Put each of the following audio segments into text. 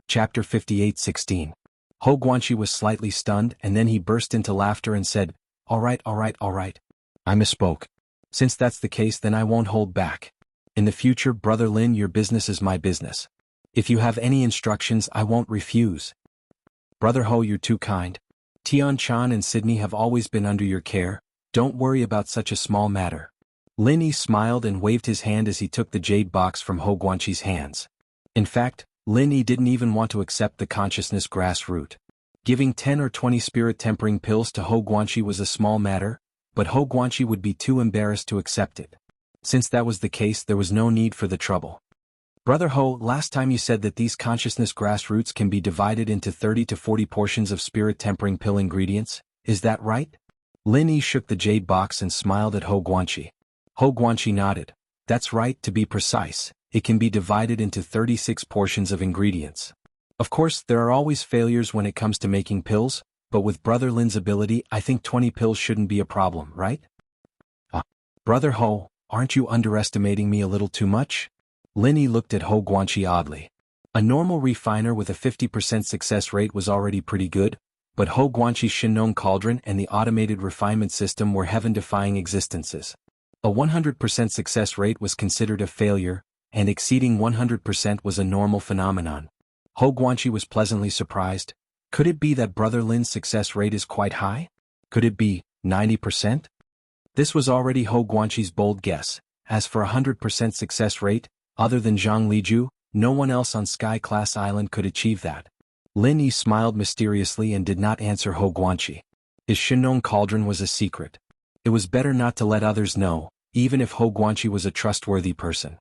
Chapter 58:16. Ho Guanxi was slightly stunned and then he burst into laughter and said, all right. I misspoke. Since that's the case, then I won't hold back. In the future, Brother Lin, your business is my business. If you have any instructions, I won't refuse. Brother Ho, you're too kind. Tian Chan and Sydney have always been under your care. Don't worry about such a small matter. Lin Yi smiled and waved his hand as he took the jade box from Ho Guanxi's hands. In fact, Lin Yi didn't even want to accept the consciousness grass root. Giving 10 or 20 spirit tempering pills to Ho Guanxi was a small matter, but Ho Guanxi would be too embarrassed to accept it. Since that was the case, there was no need for the trouble. Brother Ho, last time you said that these consciousness grass roots can be divided into 30 to 40 portions of spirit tempering pill ingredients, is that right? Lin Yi shook the jade box and smiled at Ho Guanxi. Ho Guanxi nodded. That's right, to be precise, it can be divided into 36 portions of ingredients. Of course, there are always failures when it comes to making pills, but with Brother Lin's ability, I think 20 pills shouldn't be a problem, right? Brother Ho, aren't you underestimating me a little too much? Lin Yi looked at Ho Guanxi oddly. A normal refiner with a 50% success rate was already pretty good, but Ho Guanxi's Shinong Cauldron and the automated refinement system were heaven-defying existences. A 100% success rate was considered a failure, and exceeding 100% was a normal phenomenon. Ho Guanxi was pleasantly surprised. Could it be that Brother Lin's success rate is quite high? Could it be 90%? This was already Ho Guanxi's bold guess. As for 100% success rate, other than Zhang Liju, no one else on Sky Class Island could achieve that. Lin Yi smiled mysteriously and did not answer Ho Guanxi. His Shinong Cauldron was a secret. It was better not to let others know, even if Ho Guanxi was a trustworthy person.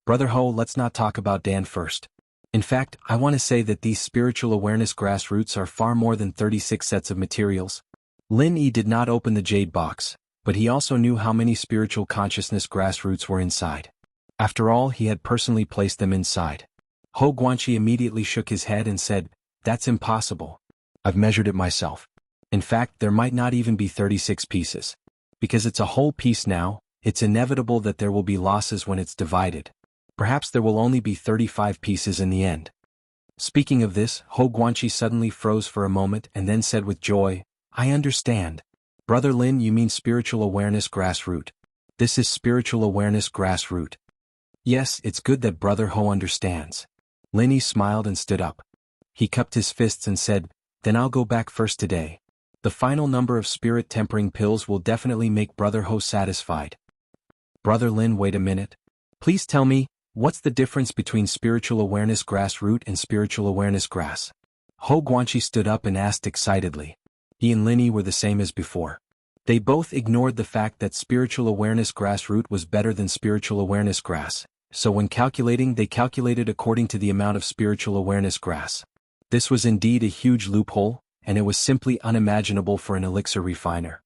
Brother Ho, let's not talk about Dan first. In fact, I want to say that these spiritual awareness grass roots are far more than 36 sets of materials. Lin Yi did not open the jade box, but he also knew how many spiritual consciousness grass roots were inside. After all, he had personally placed them inside. Ho Guanxi immediately shook his head and said, that's impossible. I've measured it myself. In fact, there might not even be 36 pieces. Because it's a whole piece now, it's inevitable that there will be losses when it's divided. Perhaps there will only be 35 pieces in the end. Speaking of this, Ho Guanxi suddenly froze for a moment and then said with joy, I understand. Brother Lin, you mean spiritual awareness grass root. This is spiritual awareness grass root. Yes, it's good that Brother Ho understands. Lin Yi smiled and stood up. He cupped his fists and said, then I'll go back first today. The final number of spirit tempering pills will definitely make Brother Ho satisfied. Brother Lin, wait a minute. Please tell me, what's the difference between spiritual awareness grass root and spiritual awareness grass? Ho Guanxi stood up and asked excitedly. He and Lin Yi were the same as before. They both ignored the fact that spiritual awareness grass root was better than spiritual awareness grass, so when calculating they calculated according to the amount of spiritual awareness grass. This was indeed a huge loophole, and it was simply unimaginable for an elixir refiner.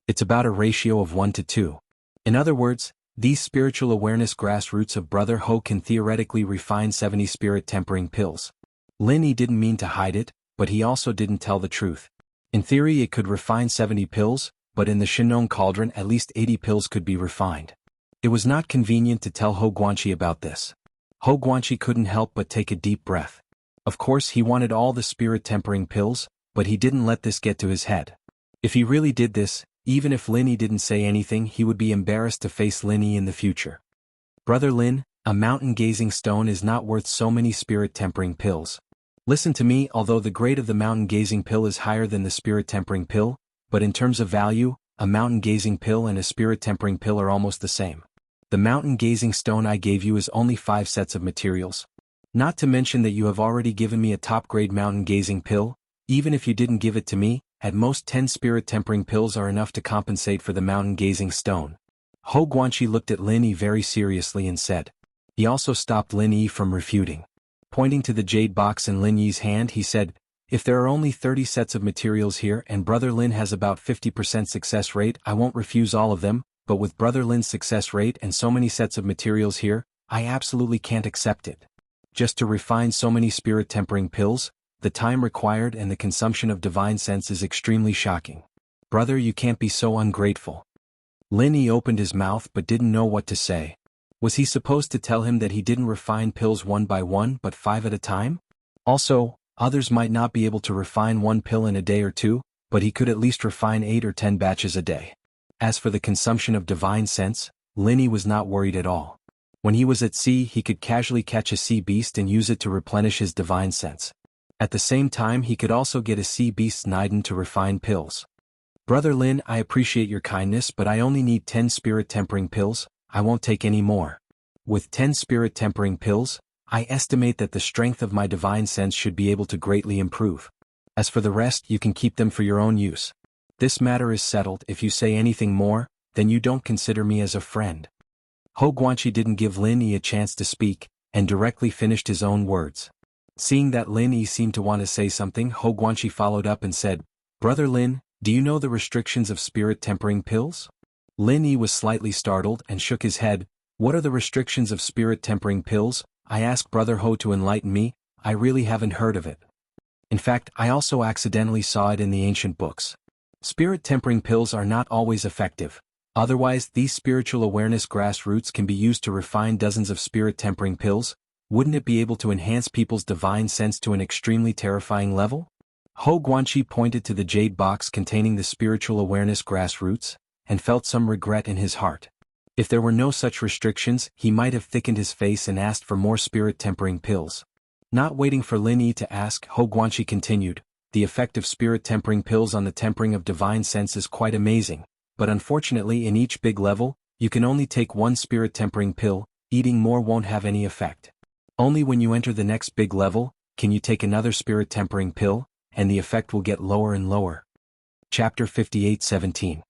It's about a ratio of 1 to 2. In other words, these spiritual awareness grass roots of Brother Ho can theoretically refine 70 spirit tempering pills. Lin Yi didn't mean to hide it, but he also didn't tell the truth. In theory it could refine 70 pills, but in the Shinong Cauldron at least 80 pills could be refined. It was not convenient to tell Ho Guanxi about this. Ho Guanxi couldn't help but take a deep breath. Of course he wanted all the spirit tempering pills, but he didn't let this get to his head. If he really did this, even if Lin Yi didn't say anything, he would be embarrassed to face Lin Yi in the future. Brother Lin, a mountain-gazing stone is not worth so many spirit tempering pills. Listen to me, although the grade of the mountain-gazing pill is higher than the spirit tempering pill, but in terms of value, a mountain-gazing pill and a spirit tempering pill are almost the same. The mountain-gazing stone I gave you is only 5 sets of materials. Not to mention that you have already given me a top-grade mountain-gazing pill. Even if you didn't give it to me, at most 10 spirit tempering pills are enough to compensate for the mountain-gazing stone. Ho Guanxi looked at Lin Yi very seriously and said. He also stopped Lin Yi from refuting. Pointing to the jade box in Lin Yi's hand, he said, if there are only 30 sets of materials here and Brother Lin has about 50% success rate, I won't refuse all of them, but with Brother Lin's success rate and so many sets of materials here, I absolutely can't accept it. Just to refine so many spirit tempering pills, the time required and the consumption of divine sense is extremely shocking. Brother, you can't be so ungrateful. Lin Yi opened his mouth but didn't know what to say. Was he supposed to tell him that he didn't refine pills one by one but 5 at a time? Also, others might not be able to refine one pill in a day or two, but he could at least refine 8 or 10 batches a day. As for the consumption of divine sense, Linny was not worried at all. When he was at sea, he could casually catch a sea beast and use it to replenish his divine sense. At the same time, he could also get a sea beast's Niden to refine pills. Brother Lin, I appreciate your kindness, but I only need 10 spirit tempering pills. I won't take any more. With 10 spirit tempering pills, I estimate that the strength of my divine sense should be able to greatly improve. As for the rest, you can keep them for your own use. This matter is settled. If you say anything more, then you don't consider me as a friend. Ho Guanqi didn't give Lin Yi a chance to speak, and directly finished his own words. Seeing that Lin Yi seemed to want to say something, Ho Guanqi followed up and said, Brother Lin, do you know the restrictions of spirit tempering pills? Lin Yi was slightly startled and shook his head. What are the restrictions of spirit tempering pills? I asked Brother Ho to enlighten me. I really haven't heard of it. In fact, I also accidentally saw it in the ancient books. Spirit tempering pills are not always effective. Otherwise, these spiritual awareness grassroots can be used to refine dozens of spirit tempering pills. Wouldn't it be able to enhance people's divine sense to an extremely terrifying level? Ho Guanqi pointed to the jade box containing the spiritual awareness grassroots, and felt some regret in his heart. If there were no such restrictions, he might have thickened his face and asked for more spirit tempering pills. Not waiting for Lin Yi to ask, Ho Guanqi continued, the effect of spirit tempering pills on the tempering of divine sense is quite amazing, but unfortunately in each big level, you can only take one spirit tempering pill, eating more won't have any effect. Only when you enter the next big level, can you take another spirit tempering pill, and the effect will get lower and lower. Chapter 58:17.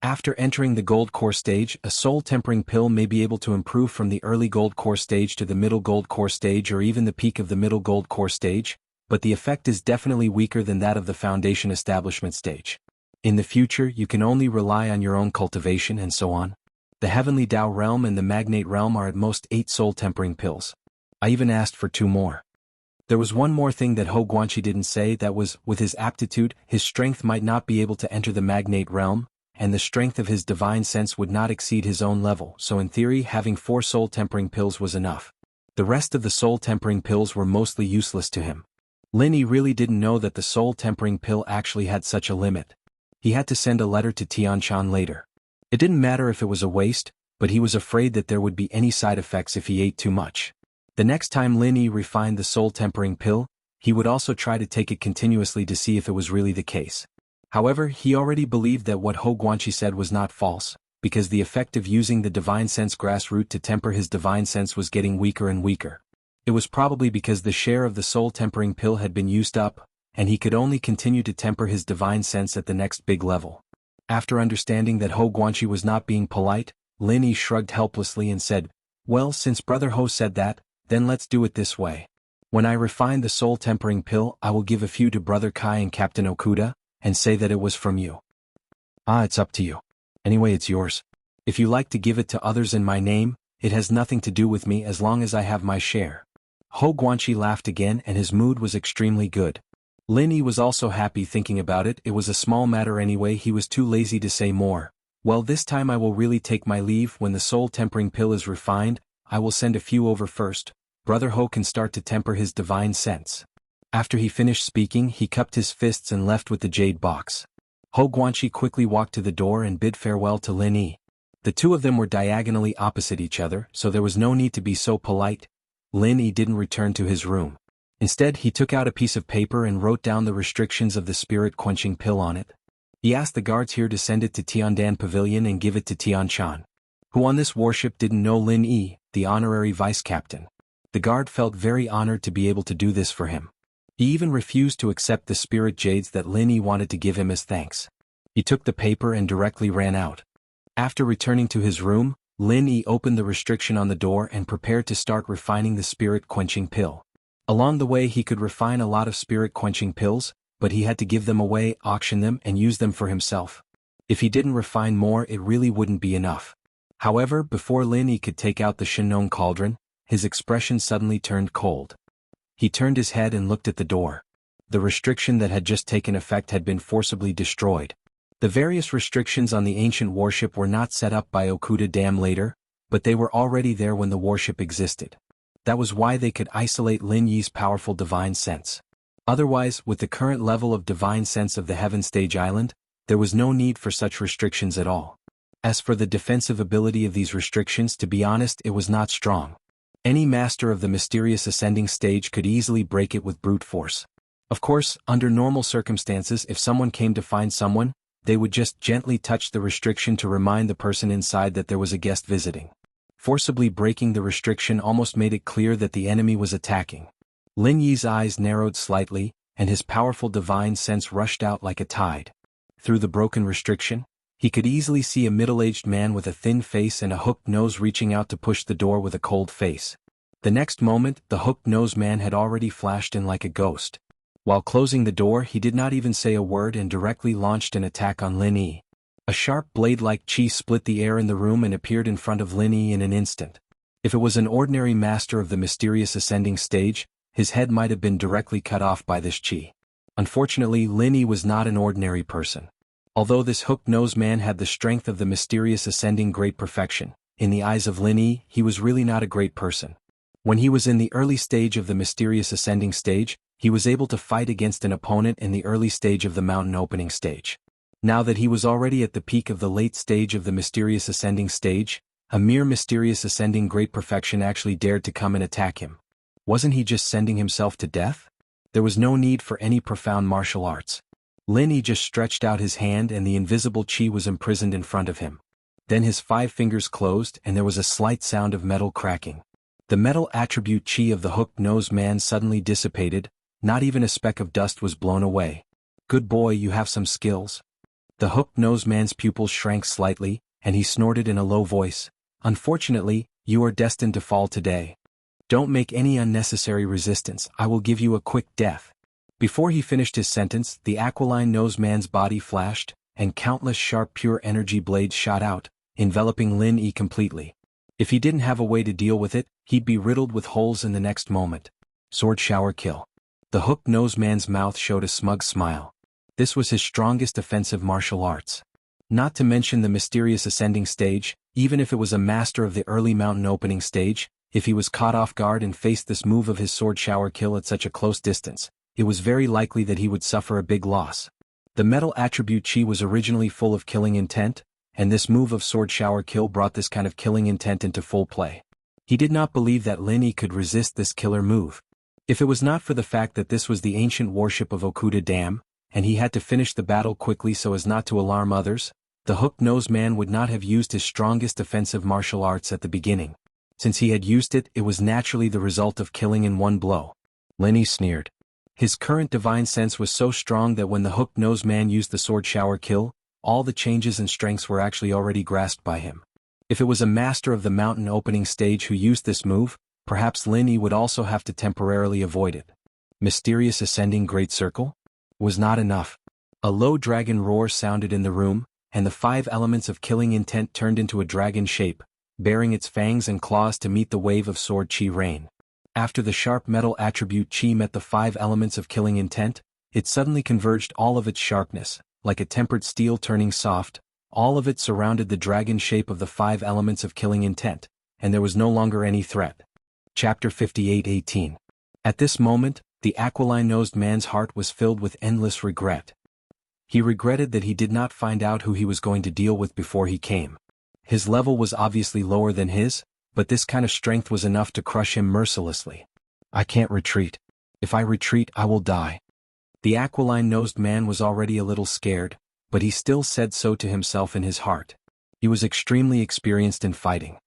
After entering the gold core stage, a soul tempering pill may be able to improve from the early gold core stage to the middle gold core stage or even the peak of the middle gold core stage, but the effect is definitely weaker than that of the foundation establishment stage. In the future, you can only rely on your own cultivation and so on. The Heavenly Tao realm and the Magnate realm are at most 8 soul tempering pills. I even asked for 2 more. There was one more thing that Ho Guanqi didn't say, that was, with his aptitude, his strength might not be able to enter the Magnate realm, and the strength of his divine sense would not exceed his own level, so in theory having 4 soul tempering pills was enough. The rest of the soul tempering pills were mostly useless to him. Lin Yi really didn't know that the soul tempering pill actually had such a limit. He had to send a letter to Tianshan later. It didn't matter if it was a waste, but he was afraid that there would be any side effects if he ate too much. The next time Lin Yi refined the soul tempering pill, he would also try to take it continuously to see if it was really the case. However, he already believed that what Ho Guanqi said was not false, because the effect of using the divine sense grassroot to temper his divine sense was getting weaker and weaker. It was probably because the share of the soul tempering pill had been used up, and he could only continue to temper his divine sense at the next big level. After understanding that Ho Guanqi was not being polite, Lin Yi shrugged helplessly and said, Well, since Brother Ho said that, then let's do it this way. When I refine the soul tempering pill, I will give a few to Brother Kai and Captain Okuda, and say that it was from you. It's up to you. Anyway, it's yours. If you like to give it to others in my name, it has nothing to do with me as long as I have my share. Ho Guanqi laughed again and his mood was extremely good. Lin Yi was also happy thinking about it. It was a small matter anyway. He was too lazy to say more. Well, this time I will really take my leave. When the soul tempering pill is refined, I will send a few over first. Brother Ho can start to temper his divine sense. After he finished speaking, he cupped his fists and left with the jade box. Ho Guanqi quickly walked to the door and bid farewell to Lin Yi. The two of them were diagonally opposite each other, so there was no need to be so polite. Lin Yi didn't return to his room. Instead, he took out a piece of paper and wrote down the restrictions of the spirit-quenching pill on it. He asked the guards here to send it to Tiandan Pavilion and give it to Tianshan, who on this warship didn't know Lin Yi, the honorary vice-captain. The guard felt very honored to be able to do this for him. He even refused to accept the spirit jades that Lin Yi wanted to give him as thanks. He took the paper and directly ran out. After returning to his room, Lin Yi opened the restriction on the door and prepared to start refining the spirit-quenching pill. Along the way he could refine a lot of spirit-quenching pills, but he had to give them away, auction them, and use them for himself. If he didn't refine more, it really wouldn't be enough. However, before Lin Yi could take out the Shinnon cauldron, his expression suddenly turned cold. He turned his head and looked at the door. The restriction that had just taken effect had been forcibly destroyed. The various restrictions on the ancient warship were not set up by Okuda Dam later, but they were already there when the warship existed. That was why they could isolate Lin Yi's powerful divine sense. Otherwise, with the current level of divine sense of the Heaven Stage Island, there was no need for such restrictions at all. As for the defensive ability of these restrictions, to be honest, it was not strong. Any master of the mysterious ascending stage could easily break it with brute force. Of course, under normal circumstances, if someone came to find someone, they would just gently touch the restriction to remind the person inside that there was a guest visiting. Forcibly breaking the restriction almost made it clear that the enemy was attacking. Lin Yi's eyes narrowed slightly, and his powerful divine sense rushed out like a tide. Through the broken restriction, he could easily see a middle-aged man with a thin face and a hooked nose reaching out to push the door with a cold face. The next moment, the hooked-nosed man had already flashed in like a ghost. While closing the door, he did not even say a word and directly launched an attack on Lin Yi. A sharp blade-like chi split the air in the room and appeared in front of Lin Yi in an instant. If it was an ordinary master of the mysterious ascending stage, his head might have been directly cut off by this chi. Unfortunately, Lin Yi was not an ordinary person. Although this hooked-nosed man had the strength of the mysterious ascending great perfection, in the eyes of Lin Yi, he was really not a great person. When he was in the early stage of the mysterious ascending stage, he was able to fight against an opponent in the early stage of the mountain opening stage. Now that he was already at the peak of the late stage of the mysterious ascending stage, a mere mysterious ascending great perfection actually dared to come and attack him. Wasn't he just sending himself to death? There was no need for any profound martial arts. Lin Yi just stretched out his hand and the invisible chi was imprisoned in front of him. Then his 5 fingers closed and there was a slight sound of metal cracking. The metal attribute chi of the hooked-nosed man suddenly dissipated, not even a speck of dust was blown away. Good boy, you have some skills. The hooked-nosed man's pupils shrank slightly, and he snorted in a low voice. Unfortunately, you are destined to fall today. Don't make any unnecessary resistance, I will give you a quick death. Before he finished his sentence, the aquiline-nosed man's body flashed, and countless sharp pure energy blades shot out, enveloping Lin Yi completely. If he didn't have a way to deal with it, he'd be riddled with holes in the next moment. Sword shower kill. The hooked-nosed man's mouth showed a smug smile. This was his strongest offensive martial arts. Not to mention the mysterious ascending stage, even if it was a master of the early mountain opening stage, if he was caught off guard and faced this move of his sword shower kill at such a close distance, it was very likely that he would suffer a big loss. The metal attribute chi was originally full of killing intent, and this move of sword shower kill brought this kind of killing intent into full play. He did not believe that Lin Yi could resist this killer move. If it was not for the fact that this was the ancient warship of Okuda Dam, and he had to finish the battle quickly so as not to alarm others, the hooked-nosed man would not have used his strongest offensive martial arts at the beginning. Since he had used it, it was naturally the result of killing in one blow. Lin Yi sneered. His current divine sense was so strong that when the hooked-nosed man used the sword shower kill, all the changes and strengths were actually already grasped by him. If it was a master of the mountain opening stage who used this move, perhaps Lin Yi would also have to temporarily avoid it. Mysterious ascending great circle? Was not enough. A low dragon roar sounded in the room, and the 5 elements of killing intent turned into a dragon shape, baring its fangs and claws to meet the wave of sword chi rain. After the sharp metal attribute chi met the 5 elements of killing intent, it suddenly converged all of its sharpness, like a tempered steel turning soft, all of it surrounded the dragon shape of the 5 elements of killing intent, and there was no longer any threat. Chapter 58:18. At this moment, the aquiline-nosed man's heart was filled with endless regret. He regretted that he did not find out who he was going to deal with before he came. His level was obviously lower than his, but this kind of strength was enough to crush him mercilessly. I can't retreat. If I retreat, I will die. The aquiline-nosed man was already a little scared, but he still said so to himself in his heart. He was extremely experienced in fighting.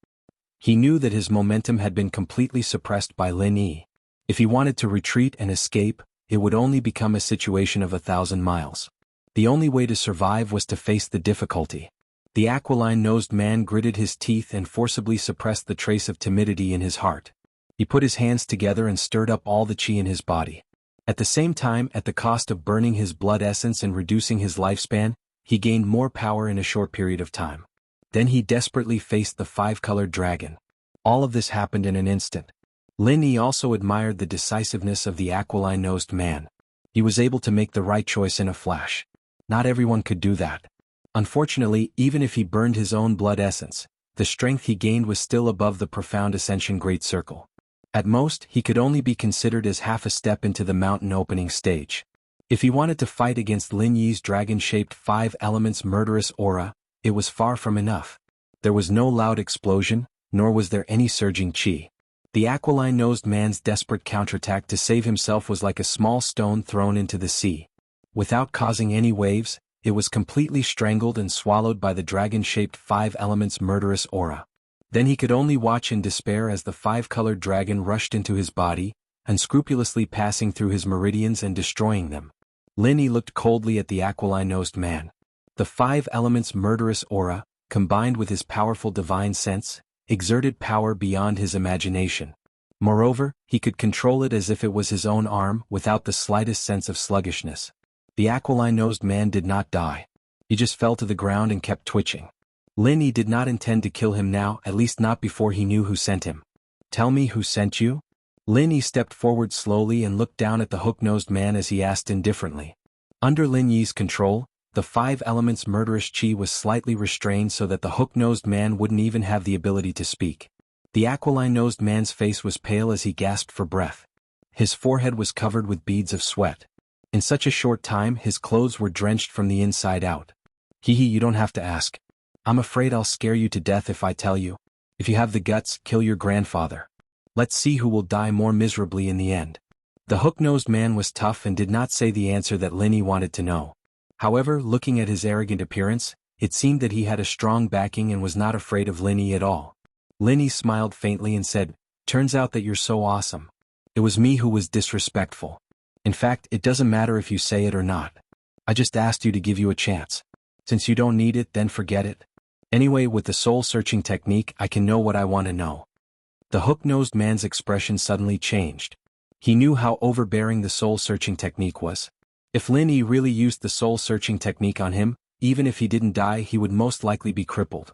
He knew that his momentum had been completely suppressed by Lin Yi. If he wanted to retreat and escape, it would only become a situation of 1,000 miles. The only way to survive was to face the difficulty. The aquiline-nosed man gritted his teeth and forcibly suppressed the trace of timidity in his heart. He put his hands together and stirred up all the chi in his body. At the same time, at the cost of burning his blood essence and reducing his lifespan, he gained more power in a short period of time. Then he desperately faced the 5-colored dragon. All of this happened in an instant. Lin Yi also admired the decisiveness of the aquiline-nosed man. He was able to make the right choice in a flash. Not everyone could do that. Unfortunately, even if he burned his own blood essence, the strength he gained was still above the profound ascension great circle. At most, he could only be considered as half a step into the mountain opening stage. If he wanted to fight against Lin Yi's dragon-shaped 5 elements murderous aura, it was far from enough. There was no loud explosion, nor was there any surging chi. The aquiline-nosed man's desperate counterattack to save himself was like a small stone thrown into the sea. Without causing any waves, it was completely strangled and swallowed by the dragon-shaped 5 elements murderous aura. Then he could only watch in despair as the 5-colored dragon rushed into his body, unscrupulously passing through his meridians and destroying them. Lin Yi looked coldly at the aquiline-nosed man. The 5 elements murderous aura, combined with his powerful divine sense, exerted power beyond his imagination. Moreover, he could control it as if it was his own arm without the slightest sense of sluggishness. The aquiline-nosed man did not die. He just fell to the ground and kept twitching. Lin Yi did not intend to kill him now, at least not before he knew who sent him. "Tell me who sent you?" Lin Yi stepped forward slowly and looked down at the hook-nosed man as he asked indifferently. Under Lin Yi's control, the 5 elements murderous chi was slightly restrained so that the hook-nosed man wouldn't even have the ability to speak. The aquiline-nosed man's face was pale as he gasped for breath. His forehead was covered with beads of sweat. In such a short time his clothes were drenched from the inside out. "Hee, you don't have to ask. I'm afraid I'll scare you to death if I tell you. If you have the guts, kill your grandfather. Let's see who will die more miserably in the end." The hook-nosed man was tough and did not say the answer that Lin Yi wanted to know. However, looking at his arrogant appearance, it seemed that he had a strong backing and was not afraid of Lin Yi at all. Lin Yi smiled faintly and said, "Turns out that you're so awesome. It was me who was disrespectful. In fact, it doesn't matter if you say it or not. I just asked you to give you a chance. Since you don't need it, then forget it. Anyway, with the soul-searching technique, I can know what I want to know." The hook-nosed man's expression suddenly changed. He knew how overbearing the soul-searching technique was. If Lin Yi really used the soul-searching technique on him, even if he didn't die, he would most likely be crippled.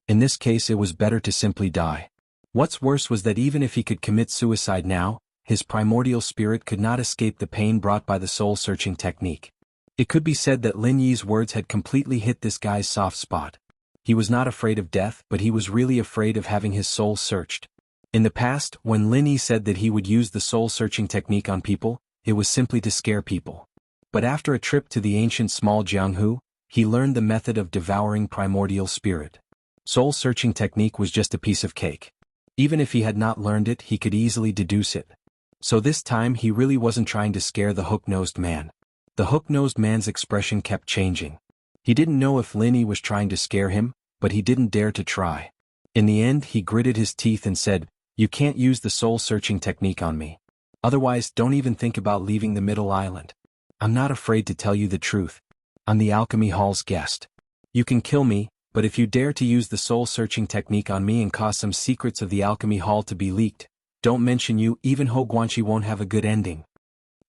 In this case, it was better to simply die. What's worse was that even if he could commit suicide now, his primordial spirit could not escape the pain brought by the soul-searching technique. It could be said that Lin Yi's words had completely hit this guy's soft spot. He was not afraid of death, but he was really afraid of having his soul searched. In the past, when Lin Yi said that he would use the soul-searching technique on people, it was simply to scare people. But after a trip to the ancient small Jianghu, he learned the method of devouring primordial spirit. Soul-searching technique was just a piece of cake. Even if he had not learned it, he could easily deduce it. So this time he really wasn't trying to scare the hook-nosed man. The hook-nosed man's expression kept changing. He didn't know if Lin Yi was trying to scare him, but he didn't dare to try. In the end, he gritted his teeth and said, "You can't use the soul-searching technique on me. Otherwise, don't even think about leaving the Middle Island. I'm not afraid to tell you the truth. I'm the Alchemy Hall's guest. You can kill me, but if you dare to use the soul-searching technique on me and cause some secrets of the Alchemy Hall to be leaked, don't mention you, even Ho Guanxi won't have a good ending."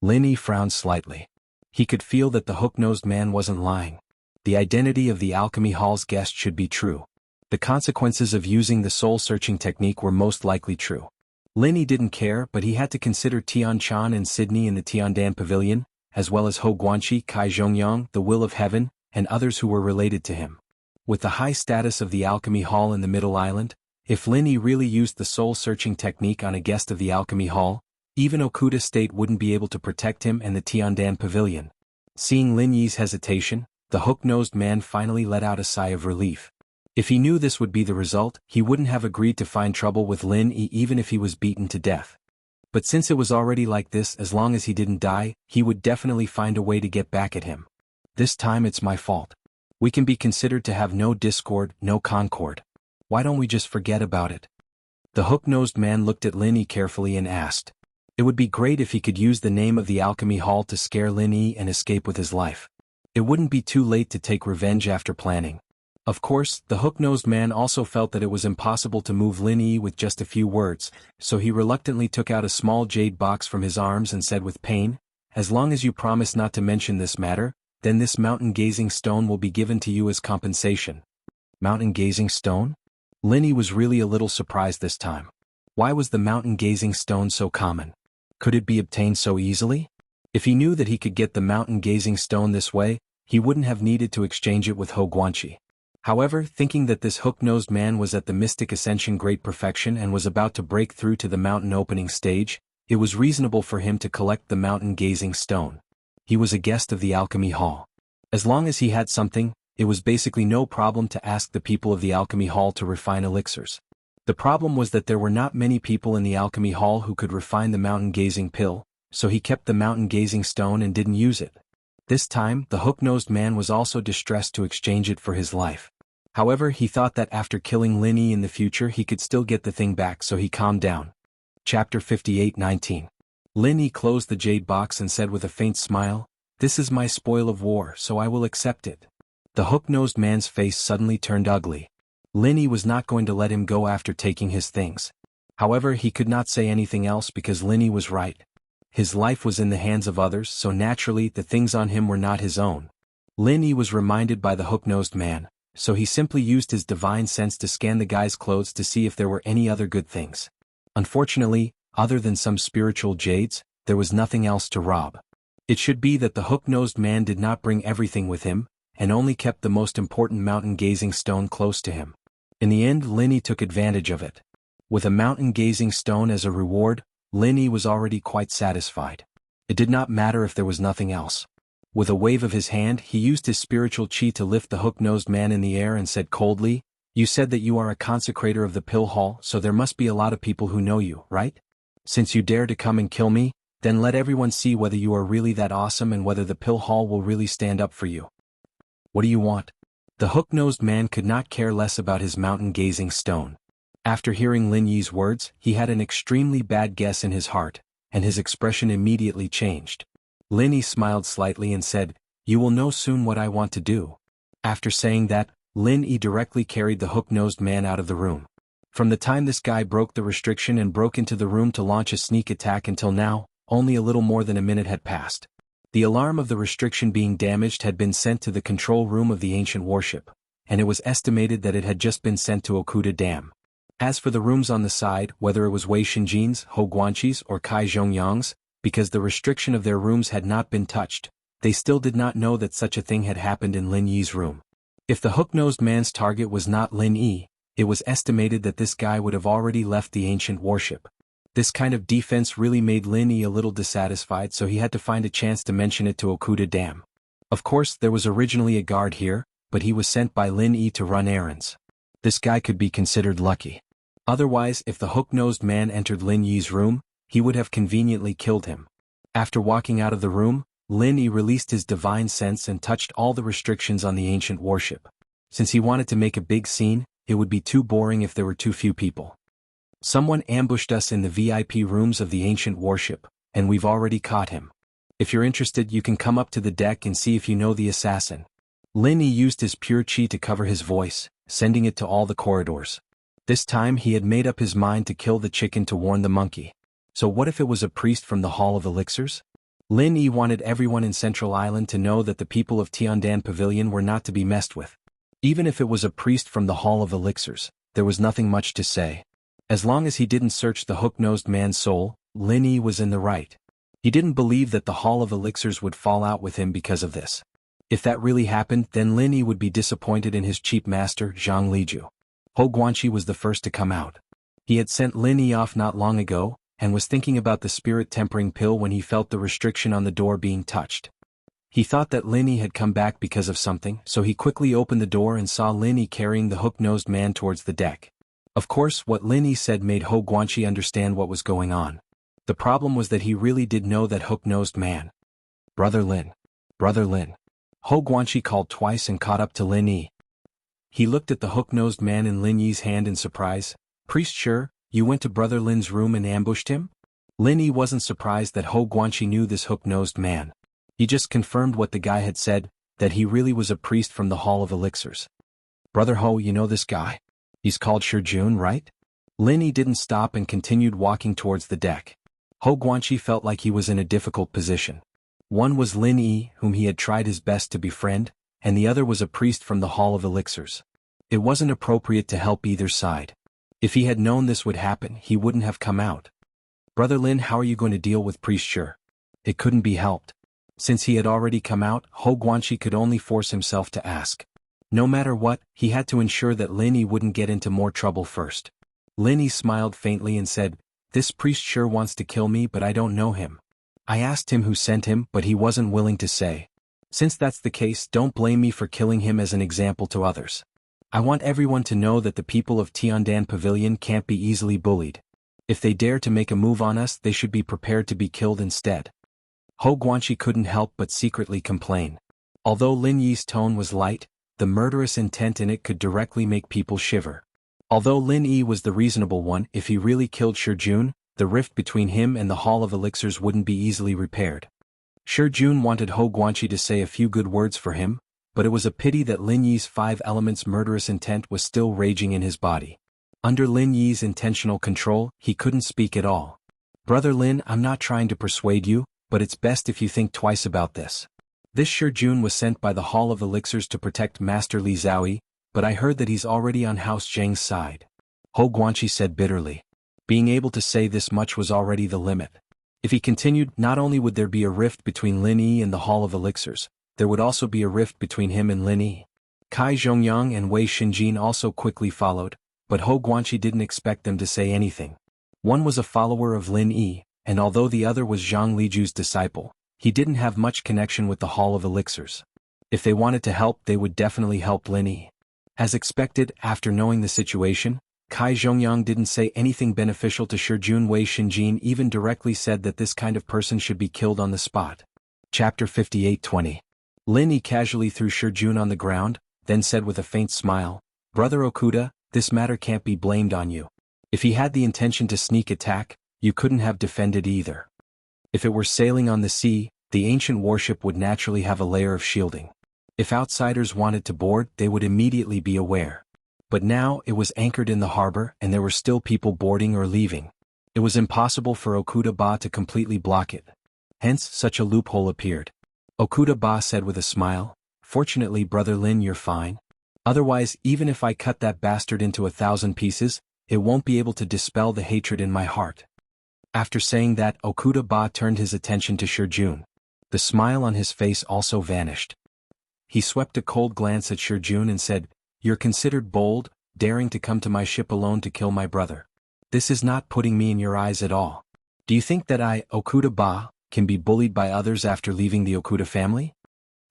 Lin Yi frowned slightly. He could feel that the hook-nosed man wasn't lying. The identity of the Alchemy Hall's guest should be true. The consequences of using the soul-searching technique were most likely true. Lin Yi didn't care, but he had to consider Tian Chan and Sydney in the Tiandan Pavilion, as well as Ho Guanxi, Kai Zhongyang, the Will of Heaven, and others who were related to him. With the high status of the Alchemy Hall in the Middle Island, if Lin Yi really used the soul-searching technique on a guest of the Alchemy Hall, even Okuda State wouldn't be able to protect him and the Tiandan Pavilion. Seeing Lin Yi's hesitation, the hook-nosed man finally let out a sigh of relief. If he knew this would be the result, he wouldn't have agreed to find trouble with Lin Yi even if he was beaten to death. But since it was already like this, as long as he didn't die, he would definitely find a way to get back at him. This time it's my fault. We can be considered to have no discord, no concord. Why don't we just forget about it? The hook-nosed man looked at Lin Yi carefully and asked. It would be great if he could use the name of the Alchemy Hall to scare Lin Yi and escape with his life. It wouldn't be too late to take revenge after planning. Of course, the hook-nosed man also felt that it was impossible to move Lin Yi with just a few words, so he reluctantly took out a small jade box from his arms and said with pain, "As long as you promise not to mention this matter, then this mountain-gazing stone will be given to you as compensation." Mountain-gazing stone? Lin Yi was really a little surprised this time. Why was the mountain-gazing stone so common? Could it be obtained so easily? If he knew that he could get the mountain-gazing stone this way, he wouldn't have needed to exchange it with Ho Guanxi. However, thinking that this hook-nosed man was at the Mystic Ascension Great Perfection and was about to break through to the mountain opening stage, it was reasonable for him to collect the mountain gazing stone. He was a guest of the Alchemy Hall. As long as he had something, it was basically no problem to ask the people of the Alchemy Hall to refine elixirs. The problem was that there were not many people in the Alchemy Hall who could refine the mountain gazing pill, so he kept the mountain gazing stone and didn't use it. This time, the hook-nosed man was also distressed to exchange it for his life. However, he thought that after killing Lin Yi in the future he could still get the thing back, so he calmed down. Chapter 58:19. Lin Yi closed the jade box and said with a faint smile, "This is my spoil of war, so I will accept it." The hook-nosed man's face suddenly turned ugly. Lin Yi was not going to let him go after taking his things. However, he could not say anything else because Lin Yi was right. His life was in the hands of others, so naturally the things on him were not his own. Lin Yi was reminded by the hook-nosed man, so he simply used his divine sense to scan the guy's clothes to see if there were any other good things. Unfortunately, other than some spiritual jades, there was nothing else to rob. It should be that the hook-nosed man did not bring everything with him, and only kept the most important mountain-gazing stone close to him. In the end, Lin Yi took advantage of it. With a mountain-gazing stone as a reward, Lin Yi was already quite satisfied. It did not matter if there was nothing else. With a wave of his hand, he used his spiritual chi to lift the hook-nosed man in the air and said coldly, "You said that you are a consecrator of the pill hall, so there must be a lot of people who know you, right? Since you dare to come and kill me, then let everyone see whether you are really that awesome and whether the pill hall will really stand up for you. What do you want?" The hook-nosed man could not care less about his mountain-gazing stone. After hearing Lin Yi's words, he had an extremely bad guess in his heart, and his expression immediately changed. Lin Yi smiled slightly and said, "You will know soon what I want to do." After saying that, Lin Yi directly carried the hook-nosed man out of the room. From the time this guy broke the restriction and broke into the room to launch a sneak attack until now, only a little more than a minute had passed. The alarm of the restriction being damaged had been sent to the control room of the ancient warship, and it was estimated that it had just been sent to Okuda Dam. As for the rooms on the side, whether it was Wei Xinjin's, Hou Guanqi's, or Kai Zhongyang's, because the restriction of their rooms had not been touched, they still did not know that such a thing had happened in Lin Yi's room. If the hook-nosed man's target was not Lin Yi, it was estimated that this guy would have already left the ancient warship. This kind of defense really made Lin Yi a little dissatisfied, so he had to find a chance to mention it to Okuda Dam. Of course, there was originally a guard here, but he was sent by Lin Yi to run errands. This guy could be considered lucky. Otherwise, if the hook-nosed man entered Lin Yi's room, he would have conveniently killed him. After walking out of the room, Lin Yi released his divine sense and touched all the restrictions on the ancient warship. Since he wanted to make a big scene, it would be too boring if there were too few people. "Someone ambushed us in the VIP rooms of the ancient warship, and we've already caught him. If you're interested, you can come up to the deck and see if you know the assassin." Lin Yi used his pure chi to cover his voice, sending it to all the corridors. This time he had made up his mind to kill the chicken to warn the monkey. So what if it was a priest from the Hall of Elixirs? Lin Yi wanted everyone in Central Island to know that the people of Tiandan Pavilion were not to be messed with. Even if it was a priest from the Hall of Elixirs, there was nothing much to say. As long as he didn't search the hook-nosed man's soul, Lin Yi was in the right. He didn't believe that the Hall of Elixirs would fall out with him because of this. If that really happened, then Lin Yi would be disappointed in his cheap master, Zhang Liju. Hou Guanqi was the first to come out. He had sent Lin Yi off not long ago, and was thinking about the spirit-tempering pill when he felt the restriction on the door being touched. He thought that Lin Yi had come back because of something, so he quickly opened the door and saw Lin Yi carrying the hook-nosed man towards the deck. Of course, what Lin Yi said made Hou Guanqi understand what was going on. The problem was that he really did know that hook-nosed man. "Brother Lin. Brother Lin." Hou Guanqi called twice and caught up to Lin Yi. He looked at the hook-nosed man in Lin Yi's hand in surprise. "Priest Sure, you went to Brother Lin's room and ambushed him?" Lin Yi wasn't surprised that Hou Guanqi knew this hook-nosed man. He just confirmed what the guy had said, that he really was a priest from the Hall of Elixirs. "Brother Hou, you know this guy? He's called Shijun, right?" Lin Yi didn't stop and continued walking towards the deck. Hou Guanqi felt like he was in a difficult position. One was Lin Yi, whom he had tried his best to befriend, and the other was a priest from the Hall of Elixirs. It wasn't appropriate to help either side. If he had known this would happen, he wouldn't have come out. "Brother Lin, how are you going to deal with Priest Sure?" It couldn't be helped. Since he had already come out, Hou Guanqi could only force himself to ask. No matter what, he had to ensure that Lin Yi wouldn't get into more trouble first. Lin Yi smiled faintly and said, "This priest sure wants to kill me, but I don't know him. I asked him who sent him, but he wasn't willing to say. Since that's the case, don't blame me for killing him as an example to others. I want everyone to know that the people of Tiandan Pavilion can't be easily bullied. If they dare to make a move on us, they should be prepared to be killed instead." Hou Guanqi couldn't help but secretly complain. Although Lin Yi's tone was light, the murderous intent in it could directly make people shiver. Although Lin Yi was the reasonable one, if he really killed Shi Jun, the rift between him and the Hall of Elixirs wouldn't be easily repaired. Shi Jun wanted Hou Guanqi to say a few good words for him, but it was a pity that Lin Yi's 5 elements murderous intent was still raging in his body. Under Lin Yi's intentional control, he couldn't speak at all. "Brother Lin, I'm not trying to persuade you, but it's best if you think twice about this. This Shi Jun was sent by the Hall of Elixirs to protect Master Li Zhaoyi, but I heard that he's already on House Zheng's side," Hou Guanqi said bitterly. Being able to say this much was already the limit. If he continued, not only would there be a rift between Lin Yi and the Hall of Elixirs, there would also be a rift between him and Lin Yi. Kai Zhongyang and Wei Xinjin also quickly followed, but Hou Guanqi didn't expect them to say anything. One was a follower of Lin Yi, and although the other was Zhang Liju's disciple, he didn't have much connection with the Hall of Elixirs. If they wanted to help, they would definitely help Lin Yi. As expected, after knowing the situation, Kai Zhongyang didn't say anything beneficial to Shi Jun. Wei Xinjin even directly said that this kind of person should be killed on the spot. Chapter 58-20. Lin Yi casually threw Shi Jun on the ground, then said with a faint smile, "Brother Okuda, this matter can't be blamed on you. If he had the intention to sneak attack, you couldn't have defended either. If it were sailing on the sea, the ancient warship would naturally have a layer of shielding. If outsiders wanted to board, they would immediately be aware. But now it was anchored in the harbor and there were still people boarding or leaving. It was impossible for Okuda Ba to completely block it. Hence, such a loophole appeared." Okuda Ba said with a smile, "Fortunately, Brother Lin, you're fine. Otherwise, even if I cut that bastard into 1,000 pieces, it won't be able to dispel the hatred in my heart." After saying that, Okuda Ba turned his attention to Shi Jun. The smile on his face also vanished. He swept a cold glance at Shi Jun and said, "You're considered bold, daring to come to my ship alone to kill my brother. This is not putting me in your eyes at all. Do you think that I, Okuda Ba, can be bullied by others after leaving the Okuda family?"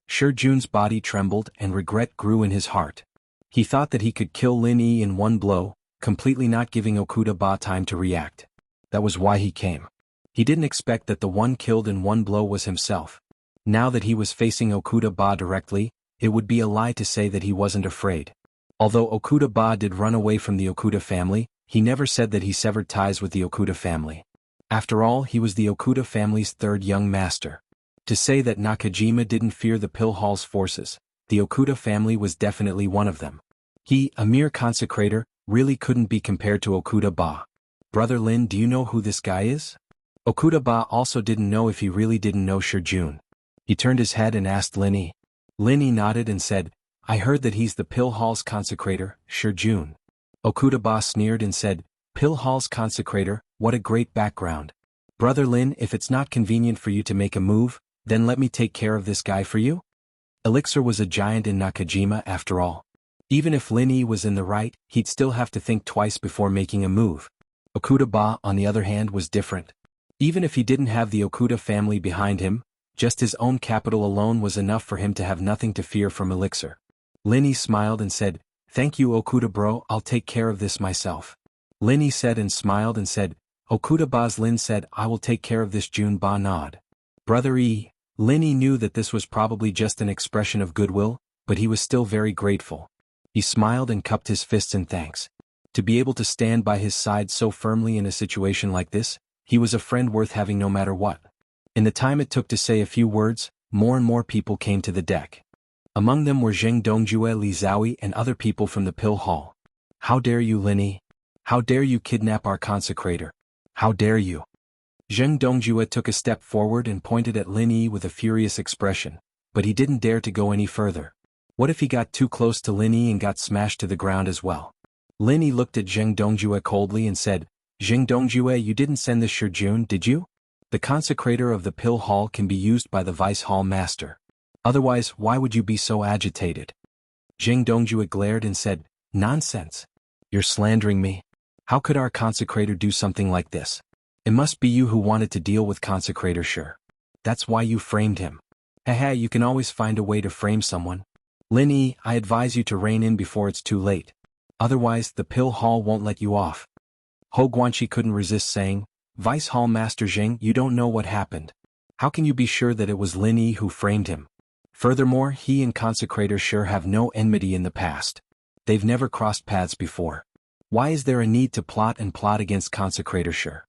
Shi Jun's body trembled and regret grew in his heart. He thought that he could kill Lin Yi in one blow, completely not giving Okuda Ba time to react. That was why he came. He didn't expect that the one killed in one blow was himself. Now that he was facing Okuda Ba directly, it would be a lie to say that he wasn't afraid. Although Okuda Ba did run away from the Okuda family, he never said that he severed ties with the Okuda family. After all, he was the Okuda family's 3rd young master. To say that Nakajima didn't fear the Pill Hall's forces, the Okuda family was definitely one of them. He, a mere consecrator, really couldn't be compared to Okuda Ba. "Brother Lin, do you know who this guy is?" Okuda Ba also didn't know if he really didn't know Shi Jun. He turned his head and asked Lin Yi. Lin Yi nodded and said, "I heard that he's the Pill Hall's consecrator, Shi Jun." Okuda Ba sneered and said, "Pill Hall's consecrator, what a great background. Brother Lin, if it's not convenient for you to make a move, then let me take care of this guy for you." Elixir was a giant in Nakajima after all. Even if Lin Yi was in the right, he'd still have to think twice before making a move. Okuda Ba, on the other hand, was different. Even if he didn't have the Okuda family behind him, just his own capital alone was enough for him to have nothing to fear from Elixir. Lin Yi smiled and said, "Thank you Okuda bro, I'll take care of this myself." Lin Yi said and smiled and said, "Okuda Ba's Lin said I will take care of this." Jun Ba nod. Brother E. Lin Yi knew that this was probably just an expression of goodwill, but he was still very grateful. He smiled and cupped his fists in thanks. To be able to stand by his side so firmly in a situation like this, he was a friend worth having no matter what. In the time it took to say a few words, more and more people came to the deck. Among them were Zheng Dongjue, Li Zhaoyi and other people from the Pill Hall. "How dare you, Lin Yi? How dare you kidnap our consecrator? How dare you?" Zheng Dongjue took a step forward and pointed at Lin Yi with a furious expression, but he didn't dare to go any further. What if he got too close to Lin Yi and got smashed to the ground as well? Lin Yi looked at Zheng Dongjue coldly and said, "Zheng Dongjue, you didn't send this Shi Jun, did you? The consecrator of the Pill Hall can be used by the Vice Hall Master. Otherwise, why would you be so agitated?" Zheng Dongjue glared and said, "Nonsense. You're slandering me. How could our consecrator do something like this? It must be you who wanted to deal with consecrator Sure. That's why you framed him. Haha, you can always find a way to frame someone. Lin Yi, I advise you to rein in before it's too late. Otherwise, the pill hall won't let you off." Hou Guanqi couldn't resist saying, "Vice Hall Master Zheng, you don't know what happened. How can you be sure that it was Lin Yi who framed him? Furthermore, he and Consecrator Sure have no enmity in the past. They've never crossed paths before. Why is there a need to plot against Consecrator Sure?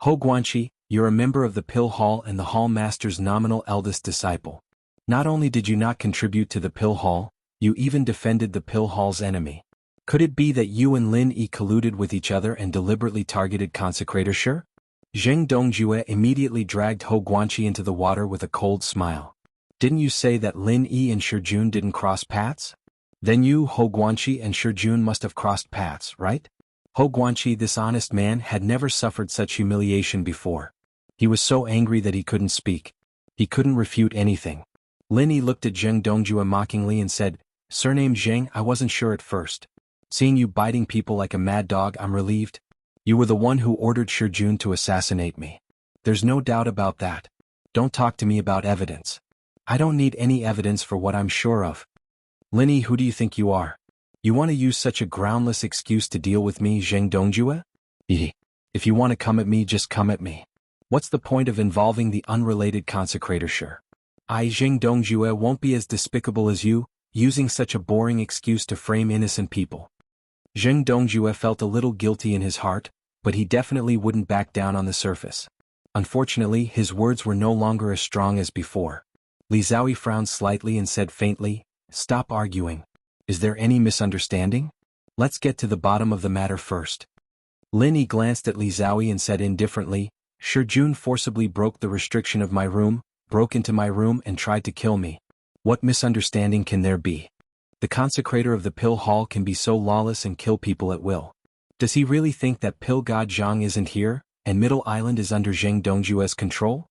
Hou Guanqi, you're a member of the Pill Hall and the Hall Master's nominal eldest disciple. Not only did you not contribute to the Pill Hall, you even defended the Pill Hall's enemy. Could it be that you and Lin Yi colluded with each other and deliberately targeted Consecrator Sure?" Zheng Dongjue immediately dragged Hou Guanqi into the water with a cold smile. "Didn't you say that Lin Yi and Shijun didn't cross paths? Then you, Hou Guanqi, and Shijun must have crossed paths, right?" Hou Guanqi, this honest man, had never suffered such humiliation before. He was so angry that he couldn't speak. He couldn't refute anything. Lin Yi looked at Zheng Dongjue mockingly and said, "Surname Zheng, I wasn't sure at first. Seeing you biting people like a mad dog, I'm relieved. You were the one who ordered Shijun to assassinate me. There's no doubt about that. Don't talk to me about evidence. I don't need any evidence for what I'm sure of. Lin Yi, who do you think you are? You want to use such a groundless excuse to deal with me, Zheng Dongjue? If you want to come at me, just come at me. What's the point of involving the unrelated Consecrator Sure? I, Zheng Dongjue, won't be as despicable as you, using such a boring excuse to frame innocent people." Zheng Dongjue felt a little guilty in his heart, but he definitely wouldn't back down on the surface. Unfortunately, his words were no longer as strong as before. Li Zhaoyi frowned slightly and said faintly, "Stop arguing. Is there any misunderstanding? Let's get to the bottom of the matter first." Lin Yi glanced at Li Zhaoyi and said indifferently, "Shijun forcibly broke the restriction of my room, broke into my room and tried to kill me. What misunderstanding can there be? The consecrator of the Pill Hall can be so lawless and kill people at will. Does he really think that Pill God Jiang isn't here, and Middle Island is under Zheng Dongjue's control?"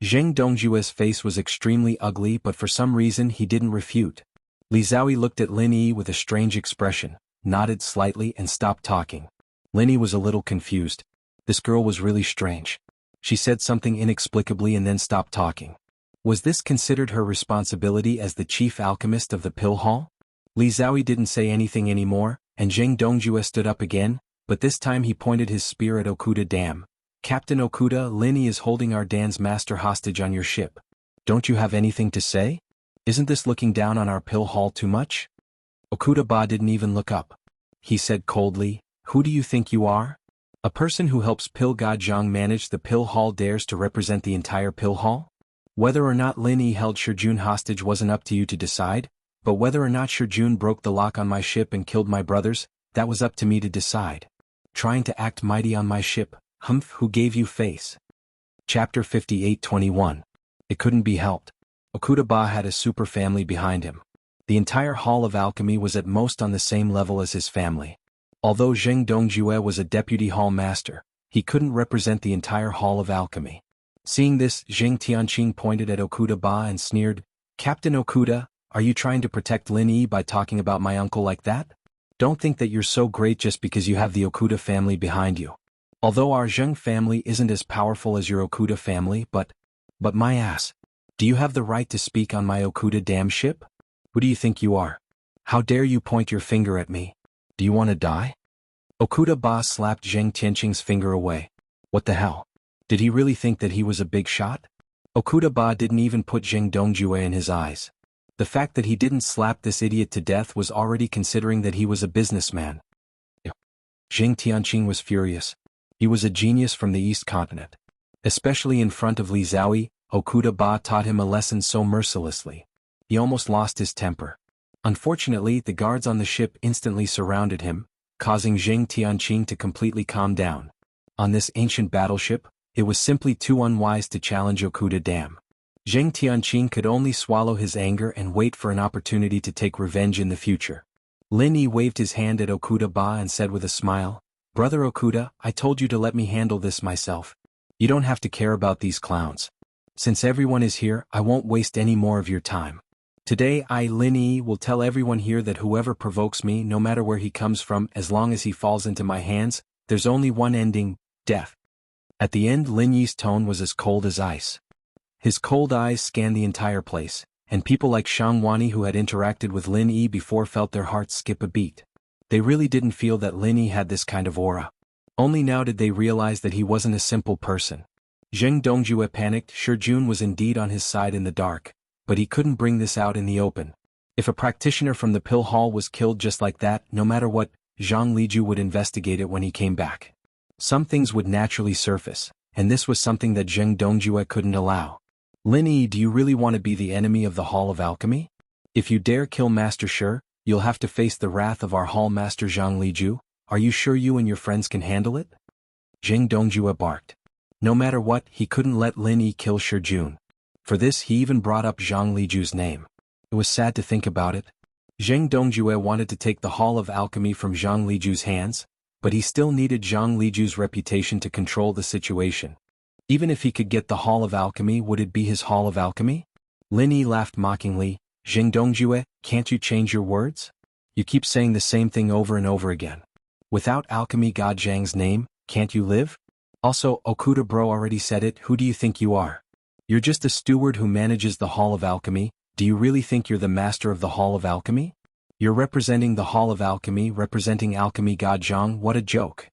Zheng Dongjue's face was extremely ugly, but for some reason he didn't refute. Li Zhaoyi looked at Lin Yi with a strange expression, nodded slightly and stopped talking. Lin Yi was a little confused. This girl was really strange. She said something inexplicably and then stopped talking. Was this considered her responsibility as the chief alchemist of the Pill Hall? Li Zhaoyi didn't say anything anymore, and Zheng Dongjue stood up again, but this time he pointed his spear at Okuda Dam. "Captain Okuda, Lin Yi is holding our Dan's master hostage on your ship. Don't you have anything to say? Isn't this looking down on our Pill Hall too much?" Okuda Ba didn't even look up. He said coldly, "Who do you think you are? A person who helps Pill God Jiang manage the Pill Hall dares to represent the entire Pill Hall? Whether or not Lin Yi held Shijun hostage wasn't up to you to decide, but whether or not Shijun broke the lock on my ship and killed my brothers, that was up to me to decide. Trying to act mighty on my ship, humph, who gave you face?" Chapter 58:21. It couldn't be helped. Okuda Ba had a super family behind him. The entire Hall of Alchemy was at most on the same level as his family. Although Zheng Dongjue was a deputy hall master, he couldn't represent the entire Hall of Alchemy. Seeing this, Zheng Tianqing pointed at Okuda Ba and sneered, "Captain Okuda, are you trying to protect Lin Yi by talking about my uncle like that? Don't think that you're so great just because you have the Okuda family behind you. Although our Zheng family isn't as powerful as your Okuda family, but my ass. Do you have the right to speak on my Okuda Dam ship? Who do you think you are? How dare you point your finger at me? Do you want to die?" Okuda Ba slapped Zheng Tianqing's finger away. What the hell? Did he really think that he was a big shot? Okuda Ba didn't even put Zheng Dongjue in his eyes. The fact that he didn't slap this idiot to death was already considering that he was a businessman. Zheng Tianqing was furious. He was a genius from the East Continent. Especially in front of Li Zhaoyi, Okuda Ba taught him a lesson so mercilessly. He almost lost his temper. Unfortunately, the guards on the ship instantly surrounded him, causing Zheng Tianqing to completely calm down. On this ancient battleship, it was simply too unwise to challenge Okuda Dam. Zheng Tianqing could only swallow his anger and wait for an opportunity to take revenge in the future. Lin Yi waved his hand at Okuda Ba and said with a smile, "Brother Okuda, I told you to let me handle this myself. You don't have to care about these clowns. Since everyone is here, I won't waste any more of your time. Today I, Lin Yi, will tell everyone here that whoever provokes me, no matter where he comes from, as long as he falls into my hands, there's only one ending, death. At the end, Lin Yi's tone was as cold as ice. His cold eyes scanned the entire place, and people like Shang Wani who had interacted with Lin Yi before felt their hearts skip a beat. They really didn't feel that Lin Yi had this kind of aura. Only now did they realize that he wasn't a simple person. Zheng Dongjue panicked. Shi Jun was indeed on his side in the dark, but he couldn't bring this out in the open. If a practitioner from the pill hall was killed just like that, no matter what, Zhang Liju would investigate it when he came back. Some things would naturally surface, and this was something that Zheng Dongjue couldn't allow. Lin Yi, do you really want to be the enemy of the Hall of Alchemy? If you dare kill Master Shi, you'll have to face the wrath of our Hall Master Zhang Liju. Are you sure you and your friends can handle it? Zheng Dongjue barked. No matter what, he couldn't let Lin Yi kill Shi Jun. For this he even brought up Zhang Liju's name. It was sad to think about it. Zheng Dongjue wanted to take the Hall of Alchemy from Zhang Liju's hands, but he still needed Zhang Liju's reputation to control the situation. Even if he could get the Hall of Alchemy, would it be his Hall of Alchemy? Lin Yi laughed mockingly. Zheng Dongjue, can't you change your words? You keep saying the same thing over and over again. Without alchemy god Zhang's name, can't you live? Also, Okuda bro already said it, who do you think you are? You're just a steward who manages the Hall of Alchemy. Do you really think you're the master of the Hall of Alchemy? You're representing the Hall of Alchemy, representing alchemy god Zhang, what a joke.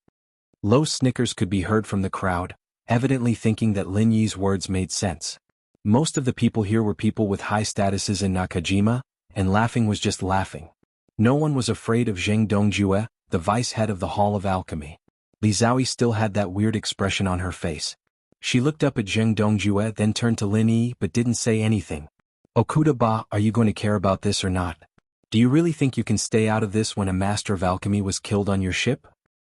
Low snickers could be heard from the crowd, evidently thinking that Lin Yi's words made sense. Most of the people here were people with high statuses in Nakajima, and laughing was just laughing. No one was afraid of Zheng Dongjue, the vice head of the Hall of Alchemy. Li Zhaoyi still had that weird expression on her face. She looked up at Zheng Dongjue, then turned to Lin Yi but didn't say anything. Okuda-ba, are you going to care about this or not? Do you really think you can stay out of this when a master of alchemy was killed on your ship?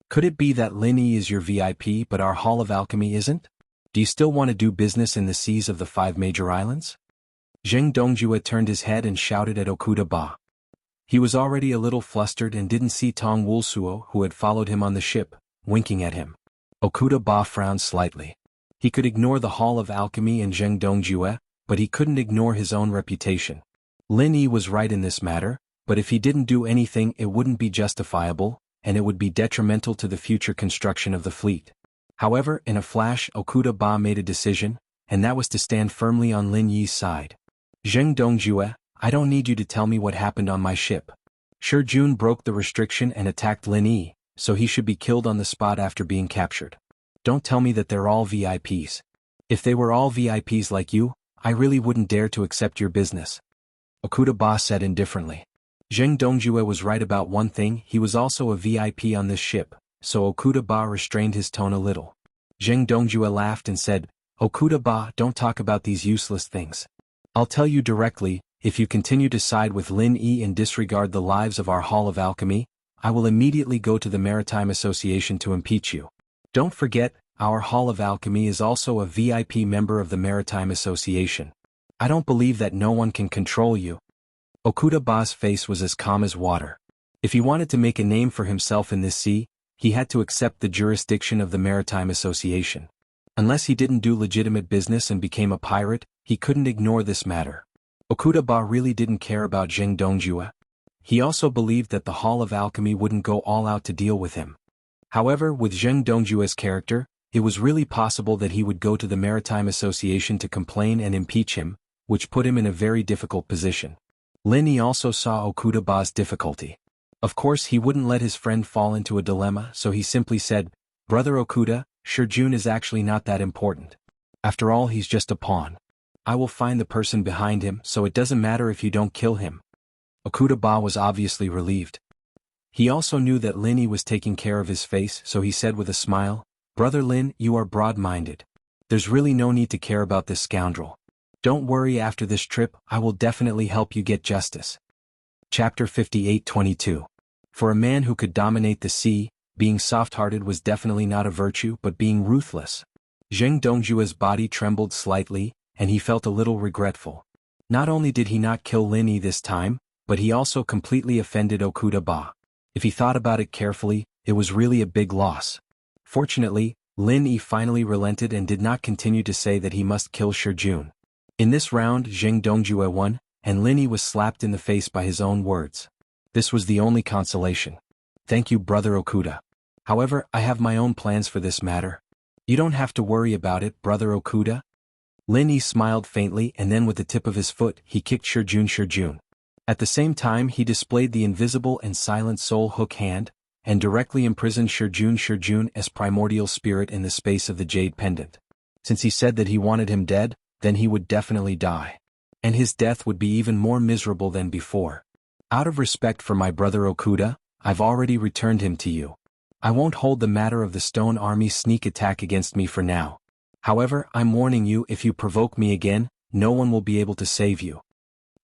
Could it be that Lin Yi is your VIP but our Hall of Alchemy isn't? Do you still want to do business in the seas of the 5 major islands? Zheng Dongjue turned his head and shouted at Okuda-ba. He was already a little flustered and didn't see Tong Wulsuo, who had followed him on the ship, winking at him. Okuda-ba frowned slightly. He could ignore the Hall of Alchemy and Zheng Dongjue, but he couldn't ignore his own reputation. Lin Yi was right in this matter, but if he didn't do anything it wouldn't be justifiable, and it would be detrimental to the future construction of the fleet. However, in a flash Okuda-ba made a decision, and that was to stand firmly on Lin Yi's side. Zheng Dongjue, I don't need you to tell me what happened on my ship. Shi Jun broke the restriction and attacked Lin Yi, so he should be killed on the spot after being captured. Don't tell me that they're all VIPs. If they were all VIPs like you, I really wouldn't dare to accept your business. Okuda-ba said indifferently. Zheng Dongjue was right about one thing, he was also a VIP on this ship, so Okuda-ba restrained his tone a little. Zheng Dongjue laughed and said, Okuda-ba, don't talk about these useless things. I'll tell you directly, if you continue to side with Lin Yi and disregard the lives of our Hall of Alchemy, I will immediately go to the Maritime Association to impeach you. Don't forget, our Hall of Alchemy is also a VIP member of the Maritime Association. I don't believe that no one can control you. Okuda-ba's face was as calm as water. If he wanted to make a name for himself in this sea, he had to accept the jurisdiction of the Maritime Association. Unless he didn't do legitimate business and became a pirate, he couldn't ignore this matter. Okuda-ba really didn't care about Zheng Dongjue. He also believed that the Hall of Alchemy wouldn't go all out to deal with him. However, with Zheng Dongjue's character, it was really possible that he would go to the Maritime Association to complain and impeach him, which put him in a very difficult position. Lin Yi also saw Okuda-ba's difficulty. Of course he wouldn't let his friend fall into a dilemma, so he simply said, Brother Okuda, Shi Jun is actually not that important. After all, he's just a pawn. I will find the person behind him, so it doesn't matter if you don't kill him. Okuda-ba was obviously relieved. He also knew that Lin Yi was taking care of his face, so he said with a smile, Brother Lin, you are broad-minded. There's really no need to care about this scoundrel. Don't worry, after this trip, I will definitely help you get justice. Chapter 58-22. For a man who could dominate the sea, being soft-hearted was definitely not a virtue but being ruthless. Zheng Dongjue's body trembled slightly, and he felt a little regretful. Not only did he not kill Lin Yi this time, but he also completely offended Okuda-ba. If he thought about it carefully, it was really a big loss. Fortunately, Lin Yi finally relented and did not continue to say that he must kill Shi Jun. In this round Zheng Dongjue won, and Lin Yi was slapped in the face by his own words. This was the only consolation. Thank you, Brother Okuda. However, I have my own plans for this matter. You don't have to worry about it, Brother Okuda. Lin Yi smiled faintly and then with the tip of his foot he kicked Shijun. At the same time he displayed the invisible and silent soul hook hand, and directly imprisoned Shijun's primordial spirit in the space of the jade pendant. Since he said that he wanted him dead, then he would definitely die. And his death would be even more miserable than before. Out of respect for my brother Okuda, I've already returned him to you. I won't hold the matter of the Stone Army's sneak attack against me for now. However, I'm warning you, if you provoke me again, no one will be able to save you.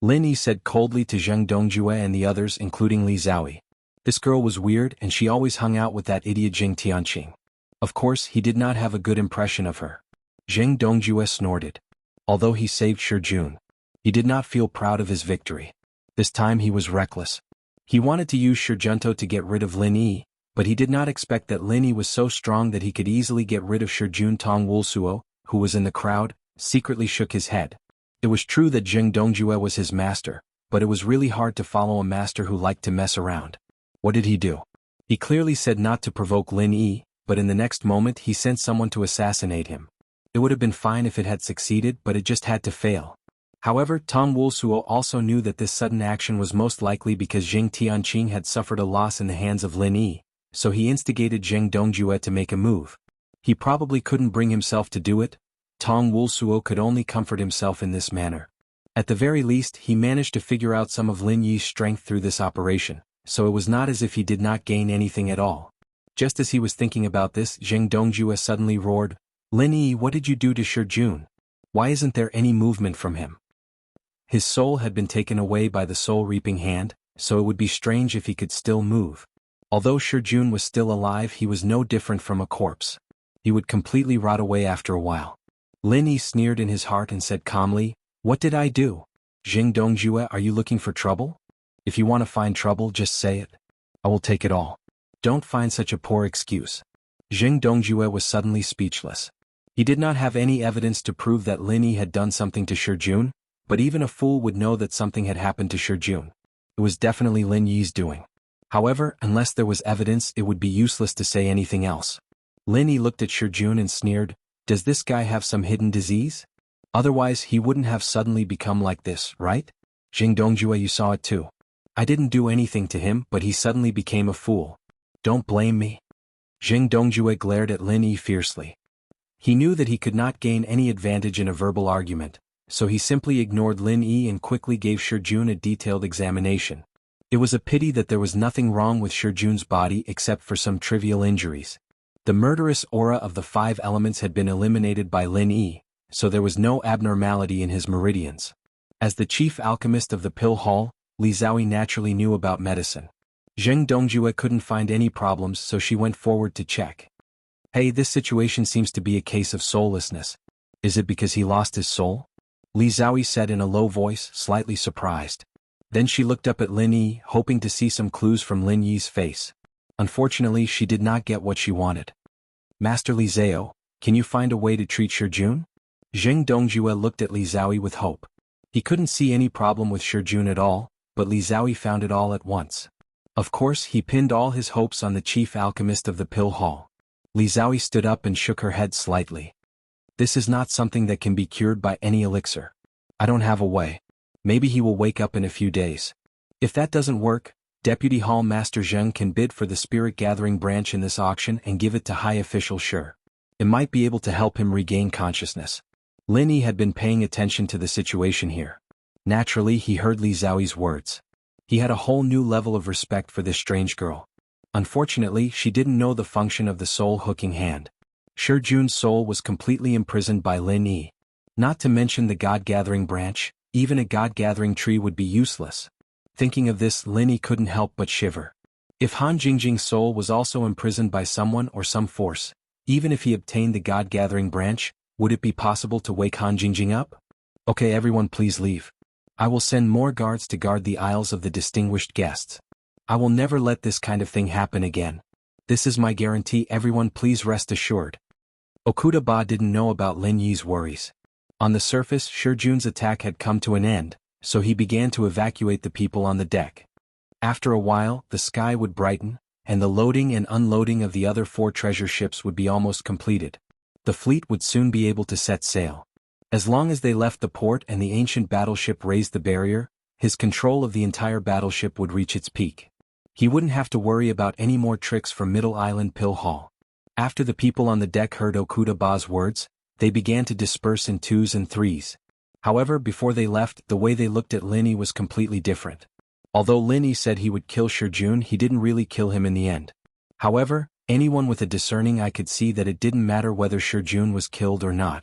Lin Yi said coldly to Zheng Dongjue and the others including Li Zhaoyi. This girl was weird and she always hung out with that idiot Jing Tianqing. Of course he did not have a good impression of her. Zheng Dongjue snorted. Although he saved Shijun, he did not feel proud of his victory. This time he was reckless. He wanted to use Shijunto to get rid of Lin Yi, but he did not expect that Lin Yi was so strong that he could easily get rid of Shijun. Tong Wulsuo, who was in the crowd, secretly shook his head. It was true that Zheng Dongjue was his master, but it was really hard to follow a master who liked to mess around. What did he do? He clearly said not to provoke Lin Yi, but in the next moment he sent someone to assassinate him. It would have been fine if it had succeeded, but it just had to fail. However, Tong Wulsuo also knew that this sudden action was most likely because Jing Tianqing had suffered a loss in the hands of Lin Yi, so he instigated Zheng Dongjue to make a move. He probably couldn't bring himself to do it. Tong Wulsuo could only comfort himself in this manner. At the very least he managed to figure out some of Lin Yi's strength through this operation, so it was not as if he did not gain anything at all. Just as he was thinking about this, Zheng Dongjue suddenly roared, "Lin Yi, what did you do to Shijun? Why isn't there any movement from him?" His soul had been taken away by the soul-reaping hand, so it would be strange if he could still move. Although Shijun was still alive, he was no different from a corpse. He would completely rot away after a while. Lin Yi sneered in his heart and said calmly, "What did I do? Zheng Dongjue, are you looking for trouble? If you want to find trouble, just say it. I will take it all. Don't find such a poor excuse." Zheng Dongjue was suddenly speechless. He did not have any evidence to prove that Lin Yi had done something to Shijun, but even a fool would know that something had happened to Shijun. It was definitely Lin Yi's doing. However, unless there was evidence, it would be useless to say anything else. Lin Yi looked at Shijun and sneered, "Does this guy have some hidden disease? Otherwise he wouldn't have suddenly become like this, right? Zheng Dongjue, you saw it too. I didn't do anything to him, but he suddenly became a fool. Don't blame me." Zheng Dongjue glared at Lin Yi fiercely. He knew that he could not gain any advantage in a verbal argument, so he simply ignored Lin Yi and quickly gave Shijun a detailed examination. It was a pity that there was nothing wrong with Shijun's body except for some trivial injuries. The murderous aura of the 5 elements had been eliminated by Lin Yi, so there was no abnormality in his meridians. As the chief alchemist of the Pill Hall, Li Zhaoyi naturally knew about medicine. Zheng Dongjue couldn't find any problems, so she went forward to check. "Hey, this situation seems to be a case of soullessness. Is it because he lost his soul?" Li Zhaoyi said in a low voice, slightly surprised. Then she looked up at Lin Yi, hoping to see some clues from Lin Yi's face. Unfortunately, she did not get what she wanted. "Master Li Zhao, can you find a way to treat Shijun?" Zheng Dongjue looked at Li Zhaoyi with hope. He couldn't see any problem with Shijun at all, but Li Zhaoyi found it all at once. Of course, he pinned all his hopes on the chief alchemist of the Pill Hall. Li Zhaoyi stood up and shook her head slightly. "This is not something that can be cured by any elixir. I don't have a way. Maybe he will wake up in a few days. If that doesn't work, Deputy Hall Master Zheng can bid for the Spirit Gathering branch in this auction and give it to High Official Sure. It might be able to help him regain consciousness." Lin Yi had been paying attention to the situation here. Naturally, he heard Li Zhaoyi's words. He had a whole new level of respect for this strange girl. Unfortunately, she didn't know the function of the soul-hooking hand. Shijun's soul was completely imprisoned by Lin Yi. Not to mention the God-gathering branch, even a God-gathering tree would be useless. Thinking of this, Lin Yi couldn't help but shiver. If Han Jingjing's soul was also imprisoned by someone or some force, even if he obtained the God-gathering branch, would it be possible to wake Han Jingjing up? "Okay, everyone, please leave. I will send more guards to guard the aisles of the distinguished guests. I will never let this kind of thing happen again. This is my guarantee, everyone, please rest assured." Okuda Ba didn't know about Lin Yi's worries. On the surface, Shijun's attack had come to an end, so he began to evacuate the people on the deck. After a while, the sky would brighten, and the loading and unloading of the other 4 treasure ships would be almost completed. The fleet would soon be able to set sail. As long as they left the port and the ancient battleship raised the barrier, his control of the entire battleship would reach its peak. He wouldn't have to worry about any more tricks from Middle Island Pill Hall. After the people on the deck heard Okuda-ba's words, they began to disperse in 2s and 3s. However, before they left, the way they looked at Lin Yi was completely different. Although Lin Yi said he would kill Shijun, he didn't really kill him in the end. However, anyone with a discerning eye could see that it didn't matter whether Shijun was killed or not.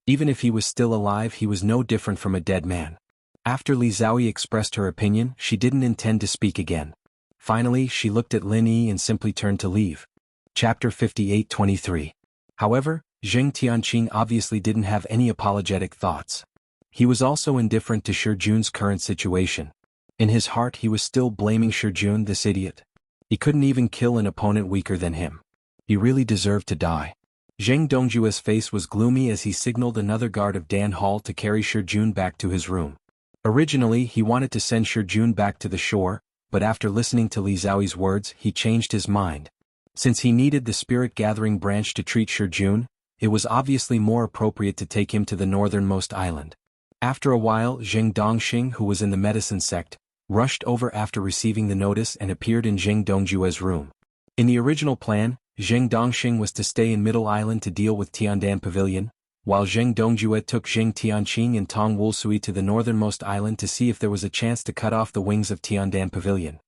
Even if he was still alive, he was no different from a dead man. After Li Xiaoyi expressed her opinion, she didn't intend to speak again. Finally, she looked at Lin Yi and simply turned to leave. Chapter 58-23. However, Zheng Tianqing obviously didn't have any apologetic thoughts. He was also indifferent to Shijun's current situation. In his heart he was still blaming Shijun, this idiot. He couldn't even kill an opponent weaker than him. He really deserved to die. Zheng Dongjue's face was gloomy as he signaled another guard of Dan Hall to carry Shijun back to his room. Originally he wanted to send Shijun back to the shore, but after listening to Li Xiaoyi's words he changed his mind. Since he needed the spirit-gathering branch to treat Shijun, it was obviously more appropriate to take him to the northernmost island. After a while, Zheng Dongxing, who was in the medicine sect, rushed over after receiving the notice and appeared in Zheng Dongjue's room. In the original plan, Zheng Dongxing was to stay in Middle Island to deal with Tiandan Pavilion, while Zheng Dongjue took Zheng Tianqing and Tong Wulsui to the northernmost island to see if there was a chance to cut off the wings of Tiandan Pavilion.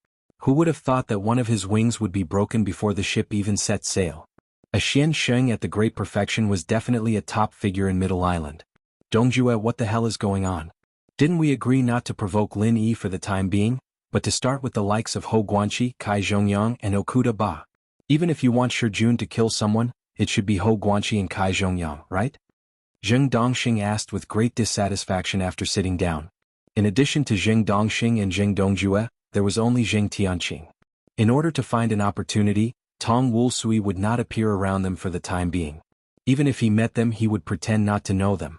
Who would have thought that one of his wings would be broken before the ship even set sail? A Xian Sheng at the Great Perfection was definitely a top figure in Middle Island. Dongjue, what the hell is going on? Didn't we agree not to provoke Lin Yi for the time being, but to start with the likes of Hou Guanqi, Kai Zhongyang and Okuda-ba? Even if you want Shijun to kill someone, it should be Hou Guanqi and Kai Zhongyang, right? Zheng Dongxing asked with great dissatisfaction after sitting down. In addition to Zheng Dongxing and Zheng Dongjue, there was only Zheng Tianqing. In order to find an opportunity, Tong Wulsui would not appear around them for the time being. Even if he met them, he would pretend not to know them.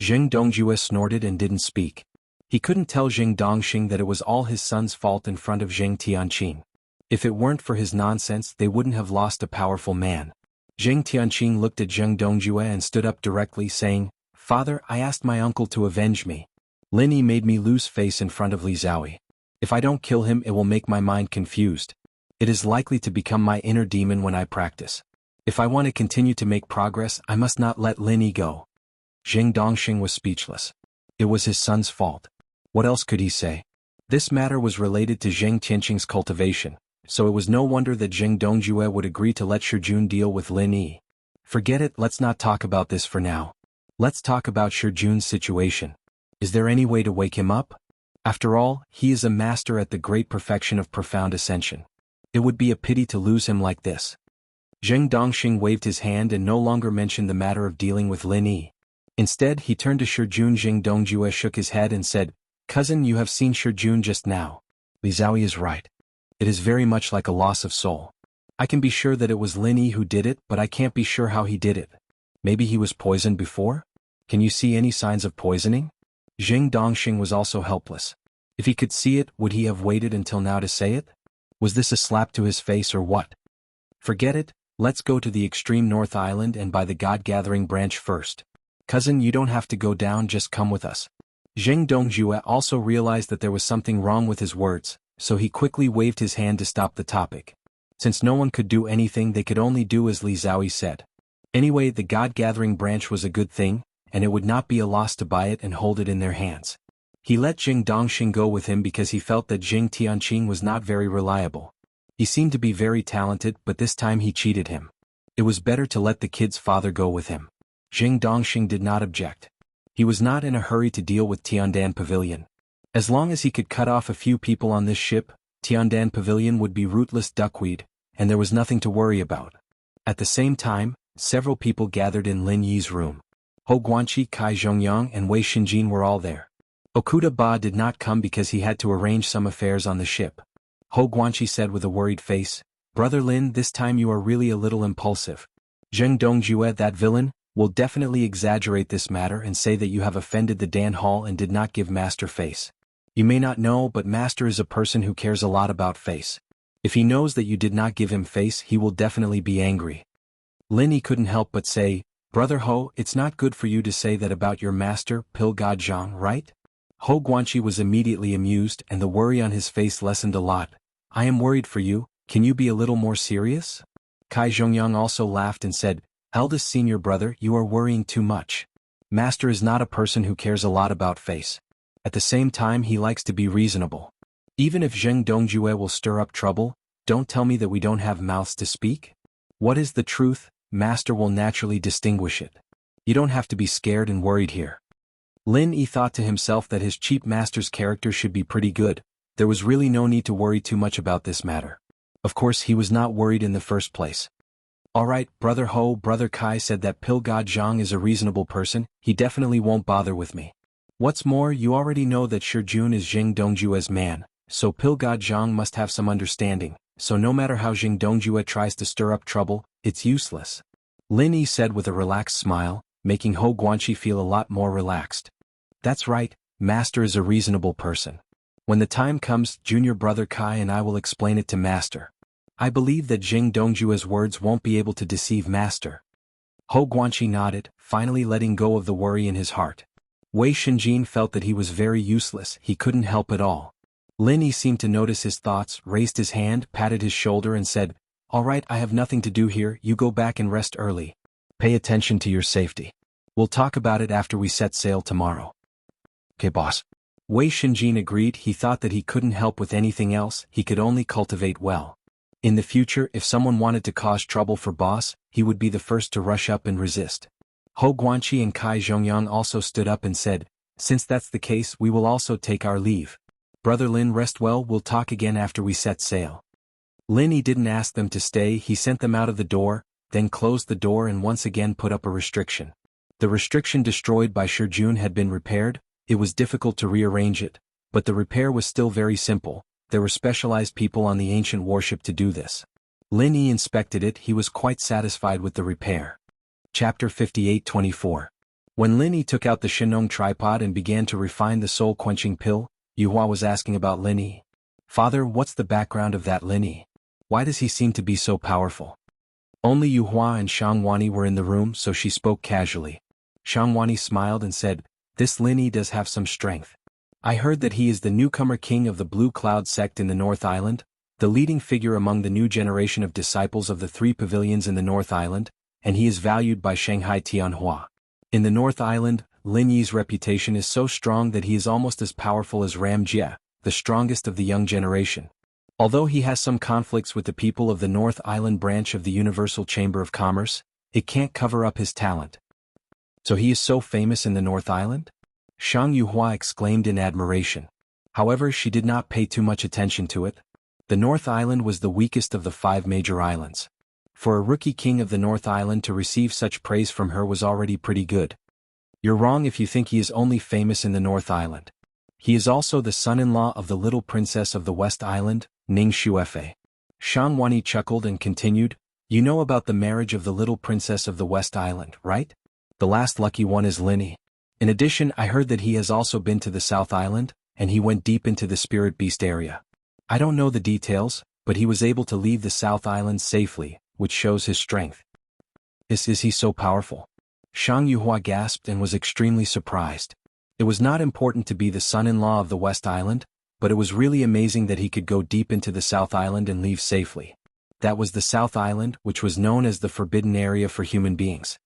Zheng Dongjue snorted and didn't speak. He couldn't tell Zheng Dongxing that it was all his son's fault in front of Zheng Tianqing. If it weren't for his nonsense, they wouldn't have lost a powerful man. Zheng Tianqing looked at Zheng Dongjue and stood up directly, saying, "Father, I asked my uncle to avenge me. Lin Yi made me lose face in front of Li Xiaoyi. If I don't kill him, it will make my mind confused. It is likely to become my inner demon when I practice. If I want to continue to make progress, I must not let Lin Yi go." Zheng Dongxing was speechless. It was his son's fault. What else could he say? This matter was related to Zheng Tianqing's cultivation, so it was no wonder that Zheng Dongjue would agree to let Shijun deal with Lin Yi. Forget it, let's not talk about this for now. Let's talk about Shijun's situation. Is there any way to wake him up? After all, he is a master at the great perfection of profound ascension. It would be a pity to lose him like this. Zheng Dongxing waved his hand and no longer mentioned the matter of dealing with Lin Yi. Instead, he turned to Shijun. Zheng Dongjue shook his head and said, "Cousin, you have seen Shijun just now. Li Xiaoyi is right. It is very much like a loss of soul. I can be sure that it was Lin Yi who did it, but I can't be sure how he did it. Maybe he was poisoned before? Can you see any signs of poisoning?" Zheng Dongxing was also helpless. If he could see it, would he have waited until now to say it? Was this a slap to his face or what? Forget it, let's go to the extreme North Island and buy the God-gathering branch first. Cousin, you don't have to go down, just come with us. Zheng Dongjue also realized that there was something wrong with his words, so he quickly waved his hand to stop the topic. Since no one could do anything, they could only do as Li Xiaoyi said. Anyway, the God-gathering branch was a good thing, and it would not be a loss to buy it and hold it in their hands. He let Zheng Dongxing go with him because he felt that Zheng Tianqing was not very reliable. He seemed to be very talented, but this time he cheated him. It was better to let the kid's father go with him. Zheng Dongxing did not object. He was not in a hurry to deal with Tiandan Pavilion. As long as he could cut off a few people on this ship, Tiandan Pavilion would be rootless duckweed, and there was nothing to worry about. At the same time, several people gathered in Lin Yi's room. Hou Guanqi, Kai Zhongyang and Wei Xinjin were all there. Okuda-ba did not come because he had to arrange some affairs on the ship. Hou Guanqi said with a worried face, "Brother Lin, this time you are really a little impulsive. Zheng Dongjue, that villain, will definitely exaggerate this matter and say that you have offended the Dan Hall and did not give master face. You may not know, but Master is a person who cares a lot about face. If he knows that you did not give him face, he will definitely be angry. Lin couldn't help but say, Brother Ho, it's not good for you to say that about your master, Pil God Zhang, right? Ho Guanqi was immediately amused and the worry on his face lessened a lot. I am worried for you, can you be a little more serious? Kai Zhongyang also laughed and said, Eldest senior brother, you are worrying too much. Master is not a person who cares a lot about face. At the same time, he likes to be reasonable. Even if Zheng Dongjue will stir up trouble, don't tell me that we don't have mouths to speak. What is the truth? Master will naturally distinguish it. You don't have to be scared and worried here. Lin Yi thought to himself that his cheap master's character should be pretty good. There was really no need to worry too much about this matter. Of course, he was not worried in the first place. Alright, Brother Ho, Brother Kai said that Pil God Zhang is a reasonable person, he definitely won't bother with me. What's more, you already know that Shi Jun is Zheng Dongjue's man, so Pil God Zhang must have some understanding, so no matter how Zheng Dongjue tries to stir up trouble, it's useless. Lin Yi said with a relaxed smile, making Ho Guanqi feel a lot more relaxed. That's right, Master is a reasonable person. When the time comes, Junior Brother Kai and I will explain it to Master. I believe that Zheng Dongjue's words won't be able to deceive Master. Ho Guanqi nodded, finally letting go of the worry in his heart. Wei Shinjin felt that he was very useless, he couldn't help at all. Lin Yi seemed to notice his thoughts, raised his hand, patted his shoulder and said, Alright, I have nothing to do here, you go back and rest early. Pay attention to your safety. We'll talk about it after we set sail tomorrow. Okay, boss. Wei Shinjin agreed. He thought that he couldn't help with anything else, he could only cultivate well. In the future, if someone wanted to cause trouble for boss, he would be the first to rush up and resist. Ho Guanqi and Kai Zhongyang also stood up and said, Since that's the case, we will also take our leave. Brother Lin, rest well, we'll talk again after we set sail. Lin Yi didn't ask them to stay, he sent them out of the door, then closed the door and once again put up a restriction. The restriction destroyed by Shi Jun had been repaired, it was difficult to rearrange it, but the repair was still very simple, there were specialized people on the ancient warship to do this. Lin Yi inspected it, he was quite satisfied with the repair. Chapter 58-24. When Lin Yi took out the Shinong tripod and began to refine the soul-quenching pill, Yuhua was asking about Lin Yi. Father, what's the background of that Lin Yi? Why does he seem to be so powerful? Only Yuhua and Shangwani were in the room, so she spoke casually. Shangwani smiled and said, This Lin Yi does have some strength. I heard that he is the newcomer king of the Blue Cloud sect in the North Island, the leading figure among the new generation of disciples of the 3 pavilions in the North Island, and he is valued by Shanghai Tianhua. In the North Island, Lin Yi's reputation is so strong that he is almost as powerful as Ram Jie, the strongest of the young generation. Although he has some conflicts with the people of the North Island branch of the Universal Chamber of Commerce, it can't cover up his talent. So he is so famous in the North Island? Shang Yuhua exclaimed in admiration. However, she did not pay too much attention to it. The North Island was the weakest of the 5 major islands. For a rookie king of the North Island to receive such praise from her was already pretty good. You're wrong if you think he is only famous in the North Island. He is also the son-in-law of the little princess of the West Island, Ning Xuefei. Shangwani chuckled and continued, You know about the marriage of the little princess of the West Island, right? The last lucky one is Lin Yi. In addition, I heard that he has also been to the South Island, and he went deep into the Spirit Beast area. I don't know the details, but he was able to leave the South Island safely, which shows his strength. Is he so powerful? Shang Yuhua gasped and was extremely surprised. It was not important to be the son-in-law of the West Island, but it was really amazing that he could go deep into the South Island and leave safely. That was the South Island, which was known as the Forbidden Area for human beings.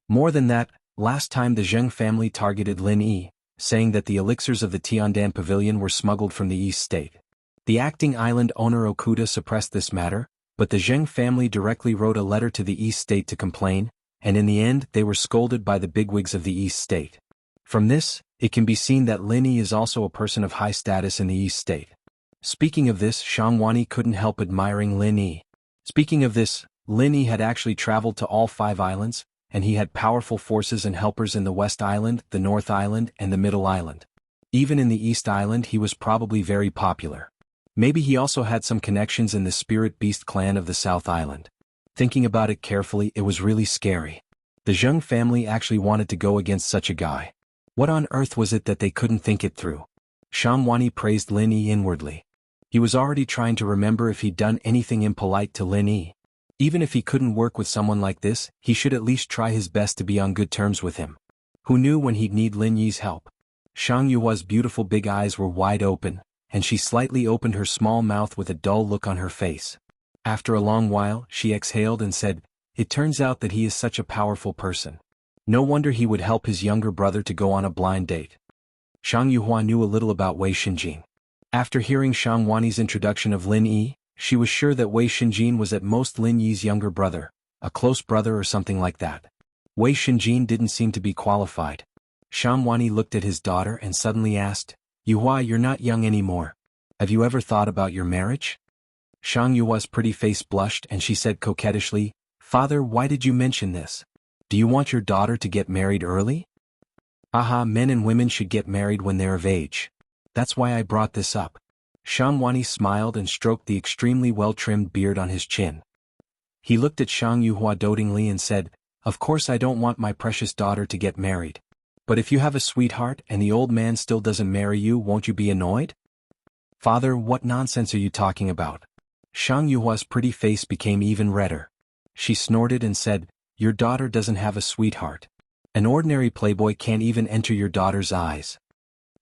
More than that, last time the Zheng family targeted Lin Yi, saying that the elixirs of the Tiandan Pavilion were smuggled from the East State. The acting island owner Okuda suppressed this matter, but the Zheng family directly wrote a letter to the East State to complain, and in the end they were scolded by the bigwigs of the East State. From this, it can be seen that Lin Yi is also a person of high status in the East State. Speaking of this, Shangwani couldn't help admiring Lin Yi. Speaking of this, Lin Yi had actually traveled to all 5 islands, and he had powerful forces and helpers in the West Island, the North Island, and the Middle Island. Even in the East Island he was probably very popular. Maybe he also had some connections in the Spirit Beast clan of the South Island. Thinking about it carefully, it was really scary. The Zheng family actually wanted to go against such a guy. What on earth was it that they couldn't think it through? Shang Wani praised Lin Yi inwardly. He was already trying to remember if he'd done anything impolite to Lin Yi. Even if he couldn't work with someone like this, he should at least try his best to be on good terms with him. Who knew when he'd need Lin Yi's help? Shang Yuhua's beautiful big eyes were wide open, and she slightly opened her small mouth with a dull look on her face. After a long while, she exhaled and said, "It turns out that he is such a powerful person. No wonder he would help his younger brother to go on a blind date." Shang Yuhua knew a little about Wei Xinjin. After hearing Shang Wani's introduction of Lin Yi, she was sure that Wei Xinjin was at most Lin Yi's younger brother, a close brother or something like that. Wei Xinjin didn't seem to be qualified. Shang Wani looked at his daughter and suddenly asked, "Yuhua, you're not young anymore. Have you ever thought about your marriage?" Shang Yuhua's pretty face blushed and she said coquettishly, "Father, why did you mention this? Do you want your daughter to get married early?" "Aha, men and women should get married when they're of age. That's why I brought this up." Shang Wani smiled and stroked the extremely well-trimmed beard on his chin. He looked at Shang Yuhua dotingly and said, "Of course I don't want my precious daughter to get married. But if you have a sweetheart and the old man still doesn't marry you, won't you be annoyed?" "Father, what nonsense are you talking about?" Shang Yuhua's pretty face became even redder. She snorted and said, "Your daughter doesn't have a sweetheart. An ordinary playboy can't even enter your daughter's eyes."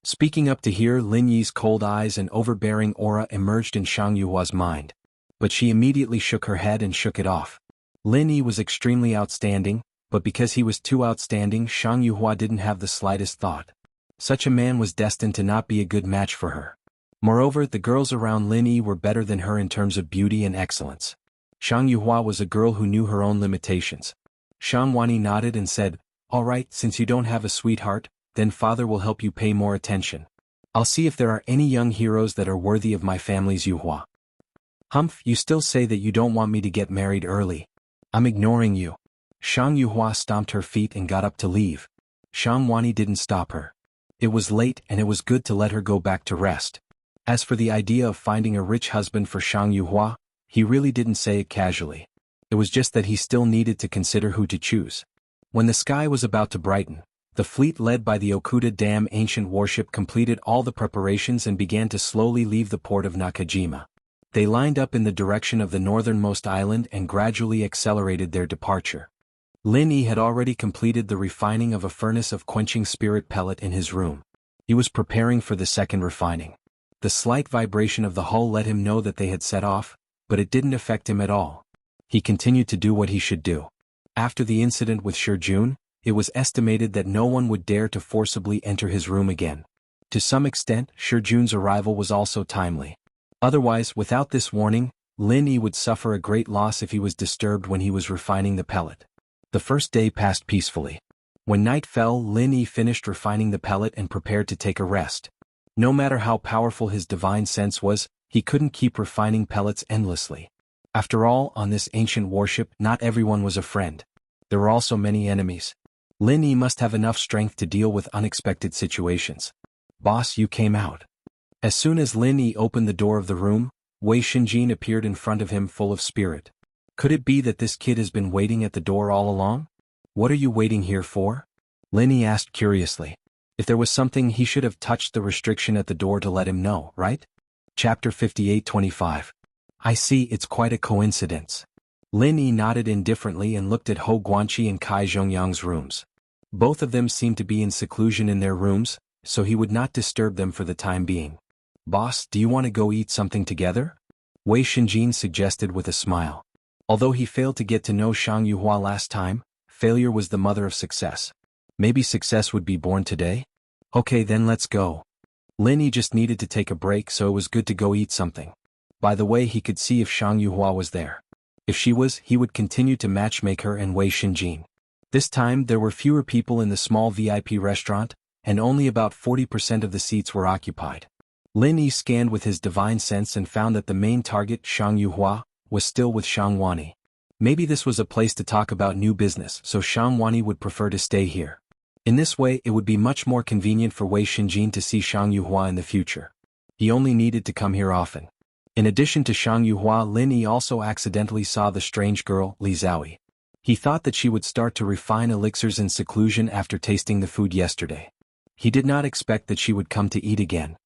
Speaking up to hear Lin Yi's cold eyes and overbearing aura emerged in Shang Yuhua's mind. But she immediately shook her head and shook it off. Lin Yi was extremely outstanding, but because he was too outstanding, Shang Yuhua didn't have the slightest thought. Such a man was destined to not be a good match for her. Moreover, the girls around Lin Yi were better than her in terms of beauty and excellence. Shang Yuhua was a girl who knew her own limitations. Shang Wani nodded and said, "All right, since you don't have a sweetheart, then father will help you pay more attention. I'll see if there are any young heroes that are worthy of my family's Yuhua." "Humph, you still say that you don't want me to get married early. I'm ignoring you." Shang Yuhua stomped her feet and got up to leave. Shang Wani didn't stop her. It was late and it was good to let her go back to rest. As for the idea of finding a rich husband for Shang Yuhua, he really didn't say it casually. It was just that he still needed to consider who to choose. When the sky was about to brighten, the fleet led by the Okuda Dam ancient warship completed all the preparations and began to slowly leave the port of Nakajima. They lined up in the direction of the northernmost island and gradually accelerated their departure. Lin Yi had already completed the refining of a furnace of quenching spirit pellet in his room. He was preparing for the second refining. The slight vibration of the hull let him know that they had set off, but it didn't affect him at all. He continued to do what he should do. After the incident with Shijun, it was estimated that no one would dare to forcibly enter his room again. To some extent, Shijun's arrival was also timely. Otherwise, without this warning, Lin Yi would suffer a great loss if he was disturbed when he was refining the pellet. The first day passed peacefully. When night fell, Lin Yi finished refining the pellet and prepared to take a rest. No matter how powerful his divine sense was, he couldn't keep refining pellets endlessly. After all, on this ancient warship, not everyone was a friend. There were also many enemies. Lin Yi must have enough strength to deal with unexpected situations. "Boss, you came out." As soon as Lin Yi opened the door of the room, Wei Xinjin appeared in front of him full of spirit. "Could it be that this kid has been waiting at the door all along? What are you waiting here for?" Lin Yi asked curiously. If there was something, he should have touched the restriction at the door to let him know, right? Chapter 58-25. "I see, it's quite a coincidence." Lin Yi nodded indifferently and looked at Hou Guanqi and Kai Zhongyang's rooms. Both of them seemed to be in seclusion in their rooms, so he would not disturb them for the time being. "Boss, do you want to go eat something together?" Wei Xinjin suggested with a smile. Although he failed to get to know Shang Yuhua last time, failure was the mother of success. Maybe success would be born today? Okay, then let's go. Lin Yi just needed to take a break, so it was good to go eat something. By the way, he could see if Shang Yuhua was there. If she was, he would continue to matchmake her and Wei Xinjin. This time, there were fewer people in the small VIP restaurant, and only about 40% of the seats were occupied. Lin Yi scanned with his divine sense and found that the main target, Shang Yuhua, was still with Shang Wani. Maybe this was a place to talk about new business, so Shang Wani would prefer to stay here. In this way, it would be much more convenient for Wei Xinjin to see Shang Yuhua in the future. He only needed to come here often. In addition to Shang Yuhua, Lin Yi also accidentally saw the strange girl, Li Zhaoyi. He thought that she would start to refine elixirs in seclusion after tasting the food yesterday. He did not expect that she would come to eat again.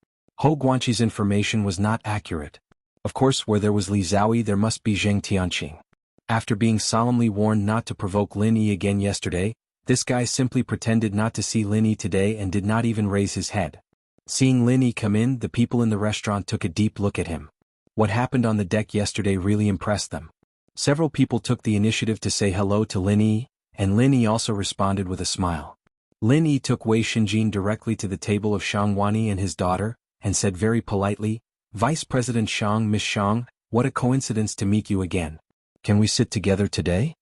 Hou Guanqi's information was not accurate. Of course, where there was Li Zhaoyi there must be Zheng Tianqing. After being solemnly warned not to provoke Lin Yi again yesterday, this guy simply pretended not to see Lin Yi today and did not even raise his head. Seeing Lin Yi come in, the people in the restaurant took a deep look at him. What happened on the deck yesterday really impressed them. Several people took the initiative to say hello to Lin Yi, and Lin Yi also responded with a smile. Lin Yi took Wei Xinjin directly to the table of Shang Wanyi and his daughter, and said very politely, "Vice President Shang, Miss Shang, what a coincidence to meet you again. Can we sit together today?"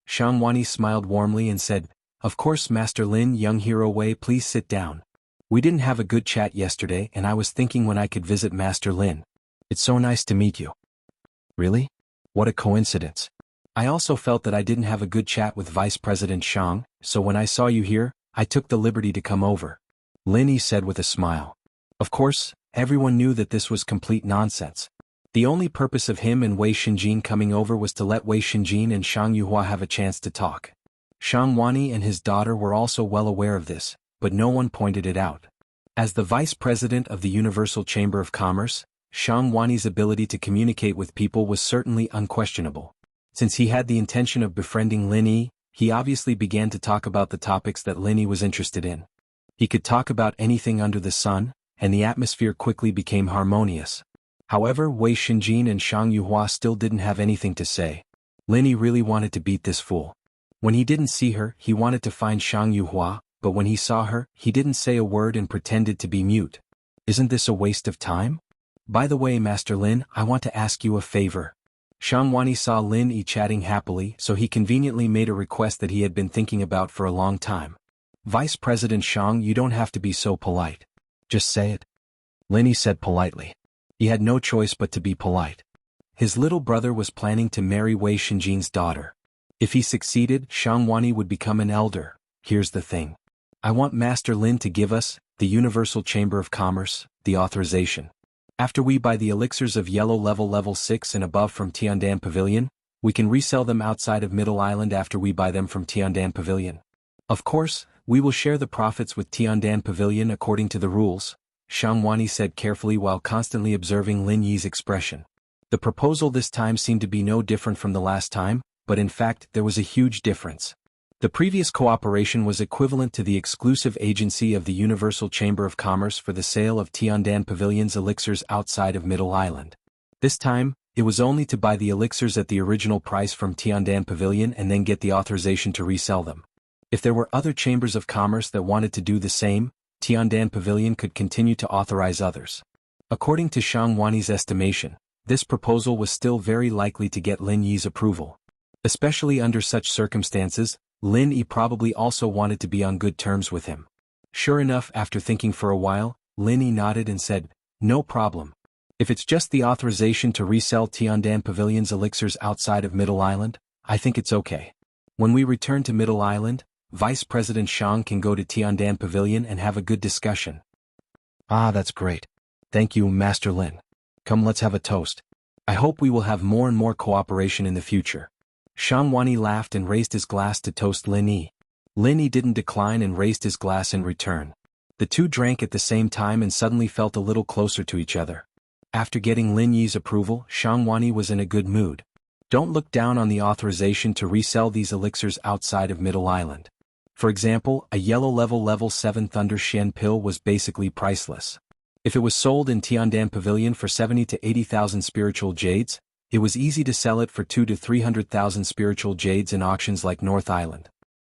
Shang Wanyi smiled warmly and said, "Of course, Master Lin, young hero Wei, please sit down. We didn't have a good chat yesterday and I was thinking when I could visit Master Lin. It's so nice to meet you." "Really? What a coincidence. I also felt that I didn't have a good chat with Vice President Shang, so when I saw you here, I took the liberty to come over," Lin Yi said with a smile. Of course, everyone knew that this was complete nonsense. The only purpose of him and Wei Xinjin coming over was to let Wei Xinjin and Shang Yuhua have a chance to talk. Shang Wanyi and his daughter were also well aware of this, but no one pointed it out. As the vice president of the Universal Chamber of Commerce, Shang Wanyi's ability to communicate with people was certainly unquestionable. Since he had the intention of befriending Lin Yi, he obviously began to talk about the topics that Lin Yi was interested in. He could talk about anything under the sun, and the atmosphere quickly became harmonious. However, Wei Xinjin and Shang Yuhua still didn't have anything to say. Lin Yi really wanted to beat this fool. When he didn't see her, he wanted to find Shang Yuhua, but when he saw her, he didn't say a word and pretended to be mute. Isn't this a waste of time? By the way, Master Lin, I want to ask you a favor. Shang Wanyi saw Lin Yi chatting happily, so he conveniently made a request that he had been thinking about for a long time. Vice President Shang, you don't have to be so polite. Just say it. Lin Yi said politely. He had no choice but to be polite. His little brother was planning to marry Wei Xinjin's daughter. If he succeeded, Shang Wanyi would become an elder. Here's the thing. I want Master Lin to give us, the Universal Chamber of Commerce, the authorization. After we buy the elixirs of yellow level 6 and above from Tiandan Pavilion, we can resell them outside of Middle Island after we buy them from Tiandan Pavilion. Of course, we will share the profits with Tiandan Pavilion according to the rules, Shang Wanyi said carefully while constantly observing Lin Yi's expression. The proposal this time seemed to be no different from the last time, but in fact there was a huge difference. The previous cooperation was equivalent to the exclusive agency of the Universal Chamber of Commerce for the sale of Tiandan Pavilion's elixirs outside of Middle Island. This time, it was only to buy the elixirs at the original price from Tiandan Pavilion and then get the authorization to resell them. If there were other chambers of commerce that wanted to do the same, Tiandan Pavilion could continue to authorize others. According to Shang Wanyi's estimation, this proposal was still very likely to get Lin Yi's approval. Especially under such circumstances, Lin Yi probably also wanted to be on good terms with him. Sure enough, after thinking for a while, Lin Yi nodded and said, "No problem. If it's just the authorization to resell Tiandan Pavilion's elixirs outside of Middle Island, I think it's okay. When we return to Middle Island, Vice President Shang can go to Tiandan Pavilion and have a good discussion." "Ah, that's great. Thank you, Master Lin. Come, let's have a toast. I hope we will have more and more cooperation in the future." Shang Wanyi laughed and raised his glass to toast Lin Yi. Lin Yi didn't decline and raised his glass in return. The two drank at the same time and suddenly felt a little closer to each other. After getting Lin Yi's approval, Shang Wanyi was in a good mood. Don't look down on the authorization to resell these elixirs outside of Middle Island. For example, a yellow level 7 Thunder Xian pill was basically priceless. If it was sold in Tiandan Pavilion for 70 to 80,000 spiritual jades, it was easy to sell it for 2 to 300,000 spiritual jades in auctions like North Island.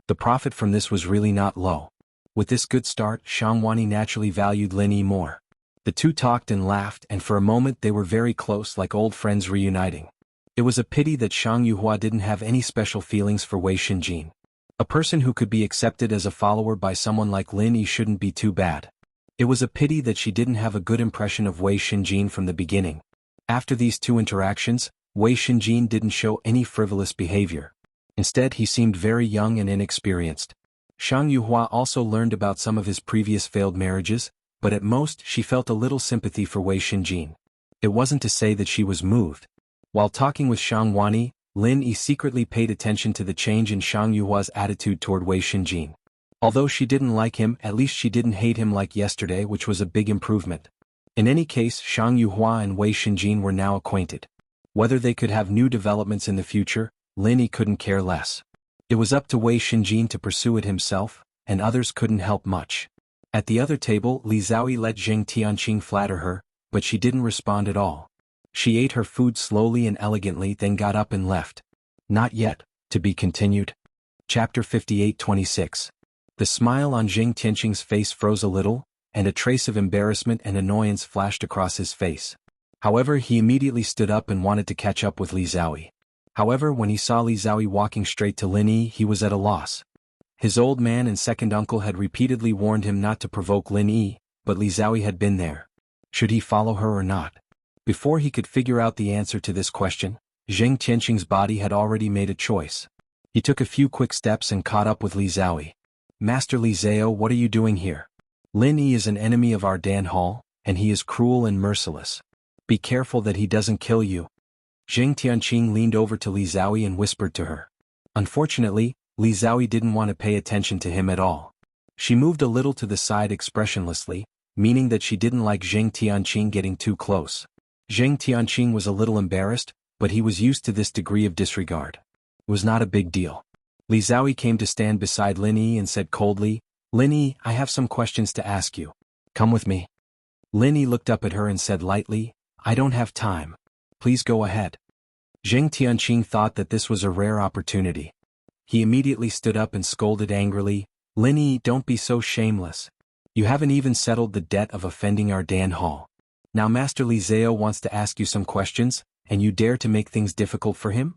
The profit from this was really not low. With this good start, Shang Wanyi naturally valued Lin Yi more. The two talked and laughed, and for a moment they were very close, like old friends reuniting. It was a pity that Shang Yuhua didn't have any special feelings for Wei Xinjin. A person who could be accepted as a follower by someone like Lin Yi shouldn't be too bad. It was a pity that she didn't have a good impression of Wei Xinjin from the beginning. After these two interactions, Wei Xinjin didn't show any frivolous behavior. Instead, he seemed very young and inexperienced. Shang Yuhua also learned about some of his previous failed marriages, but at most she felt a little sympathy for Wei Xinjin. It wasn't to say that she was moved. While talking with Shang Wanyi, Lin Yi secretly paid attention to the change in Shang Yuhua's attitude toward Wei Xinjin. Although she didn't like him, at least she didn't hate him like yesterday, which was a big improvement. In any case, Shang Yuhua and Wei Xinjin were now acquainted. Whether they could have new developments in the future, Lin Yi couldn't care less. It was up to Wei Xinjin to pursue it himself, and others couldn't help much. At the other table, Li Zhaoyi let Zheng Tianqing flatter her, but she didn't respond at all. She ate her food slowly and elegantly, then got up and left. Not yet, to be continued. Chapter 58-26. The smile on Zheng Tianqing's face froze a little, and a trace of embarrassment and annoyance flashed across his face. However, he immediately stood up and wanted to catch up with Li Zhaoyi. However, when he saw Li Zhaoyi walking straight to Lin Yi, he was at a loss. His old man and second uncle had repeatedly warned him not to provoke Lin Yi, but Li Zhaoyi had been there. Should he follow her or not? Before he could figure out the answer to this question, Zheng Tianqing's body had already made a choice. He took a few quick steps and caught up with Li Zhaoyi. Master Li Zhao, what are you doing here? Lin Yi is an enemy of our Dan Hall, and he is cruel and merciless. Be careful that he doesn't kill you. Zheng Tianqing leaned over to Li Zhaoyi and whispered to her. Unfortunately, Li Zhaoyi didn't want to pay attention to him at all. She moved a little to the side expressionlessly, meaning that she didn't like Zheng Tianqing getting too close. Zheng Tianqing was a little embarrassed, but he was used to this degree of disregard. It was not a big deal. Li Zhaoyi came to stand beside Lin Yi and said coldly, Lin Yi, I have some questions to ask you. Come with me. Lin Yi looked up at her and said lightly, I don't have time. Please go ahead. Zheng Tianqing thought that this was a rare opportunity. He immediately stood up and scolded angrily, Lin Yi, don't be so shameless. You haven't even settled the debt of offending our Dan Hall. Now Master Li Zhao wants to ask you some questions, and you dare to make things difficult for him?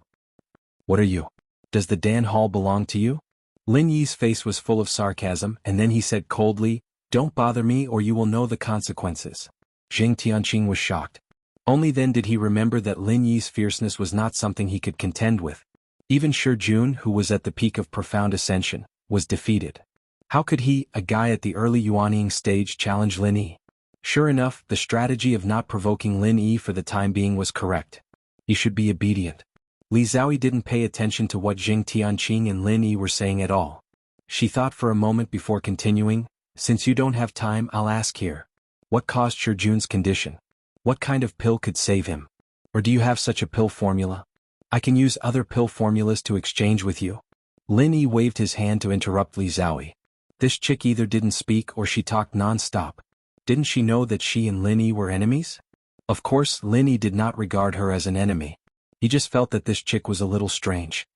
What are you? Does the Dan Hall belong to you? Lin Yi's face was full of sarcasm, and then he said coldly, Don't bother me or you will know the consequences. Zheng Tianqing was shocked. Only then did he remember that Lin Yi's fierceness was not something he could contend with. Even Shi Jun, who was at the peak of profound ascension, was defeated. How could he, a guy at the early Yuanying stage, challenge Lin Yi? Sure enough, the strategy of not provoking Lin Yi for the time being was correct. He should be obedient. Li Zhaoyi didn't pay attention to what Zheng Tianqing and Lin Yi were saying at all. She thought for a moment before continuing, Since you don't have time, I'll ask here. What caused Shi Jun's condition? What kind of pill could save him? Or do you have such a pill formula? I can use other pill formulas to exchange with you. Lin Yi waved his hand to interrupt Li Zhaoyi. This chick either didn't speak or she talked non-stop. Didn't she know that she and Lin Yi were enemies? Of course, Lin Yi did not regard her as an enemy. He just felt that this chick was a little strange.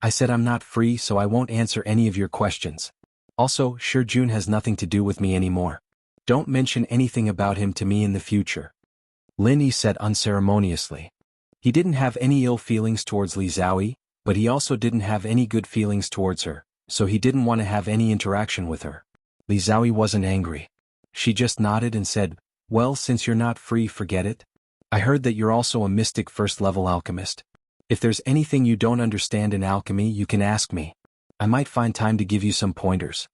I said I'm not free, so I won't answer any of your questions. Also, Shi Jun has nothing to do with me anymore. Don't mention anything about him to me in the future. Lin Yi said unceremoniously. He didn't have any ill feelings towards Li Zhaoyi, but he also didn't have any good feelings towards her, so he didn't want to have any interaction with her. Li Zhaoyi wasn't angry. She just nodded and said, Well, since you're not free, forget it. I heard that you're also a mystic first-level alchemist. If there's anything you don't understand in alchemy, you can ask me. I might find time to give you some pointers.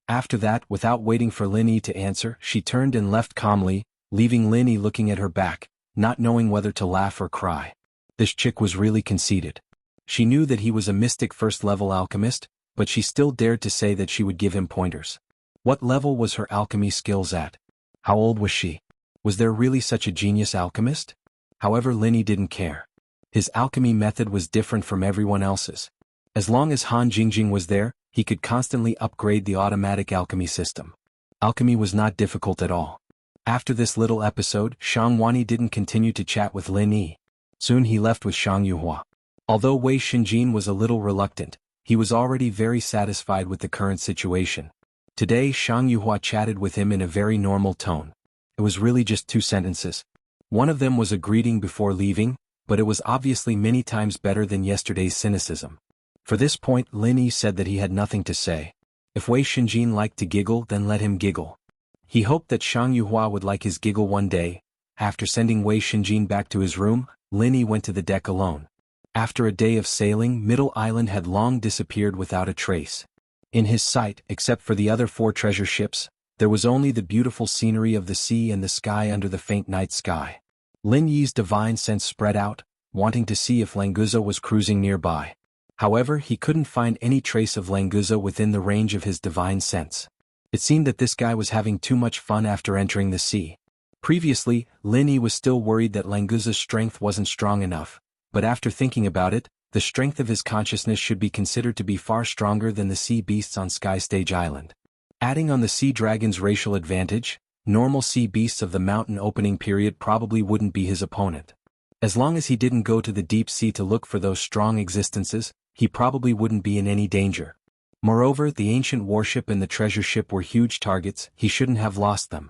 After that, without waiting for Lin Yi to answer, she turned and left calmly, leaving Lin Yi looking at her back, not knowing whether to laugh or cry. This chick was really conceited. She knew that he was a mystic first-level alchemist, but she still dared to say that she would give him pointers. What level was her alchemy skills at? How old was she? Was there really such a genius alchemist? However, Lin Yi didn't care. His alchemy method was different from everyone else's. As long as Han Jingjing was there, he could constantly upgrade the automatic alchemy system. Alchemy was not difficult at all. After this little episode, Shang Wani didn't continue to chat with Lin Yi. Soon he left with Shang Yuhua. Although Wei Xinjin was a little reluctant, he was already very satisfied with the current situation. Today Shang Yuhua chatted with him in a very normal tone. It was really just 2 sentences. One of them was a greeting before leaving, but it was obviously many times better than yesterday's cynicism. For this point, Lin Yi said that he had nothing to say. If Wei Xinjin liked to giggle, then let him giggle. He hoped that Shang Yuhua would like his giggle one day. After sending Wei Xinjin back to his room, Lin Yi went to the deck alone. After a day of sailing, Middle Island had long disappeared without a trace. In his sight, except for the other 4 treasure ships, there was only the beautiful scenery of the sea and the sky under the faint night sky. Lin Yi's divine sense spread out, wanting to see if Languza was cruising nearby. However, he couldn't find any trace of Languza within the range of his divine sense. It seemed that this guy was having too much fun after entering the sea. Previously, Lin Yi was still worried that Languza's strength wasn't strong enough, but after thinking about it, the strength of his consciousness should be considered to be far stronger than the sea beasts on Sky Stage Island. Adding on the sea dragon's racial advantage, normal sea beasts of the mountain opening period probably wouldn't be his opponent. As long as he didn't go to the deep sea to look for those strong existences, he probably wouldn't be in any danger. Moreover, the ancient warship and the treasure ship were huge targets, he shouldn't have lost them.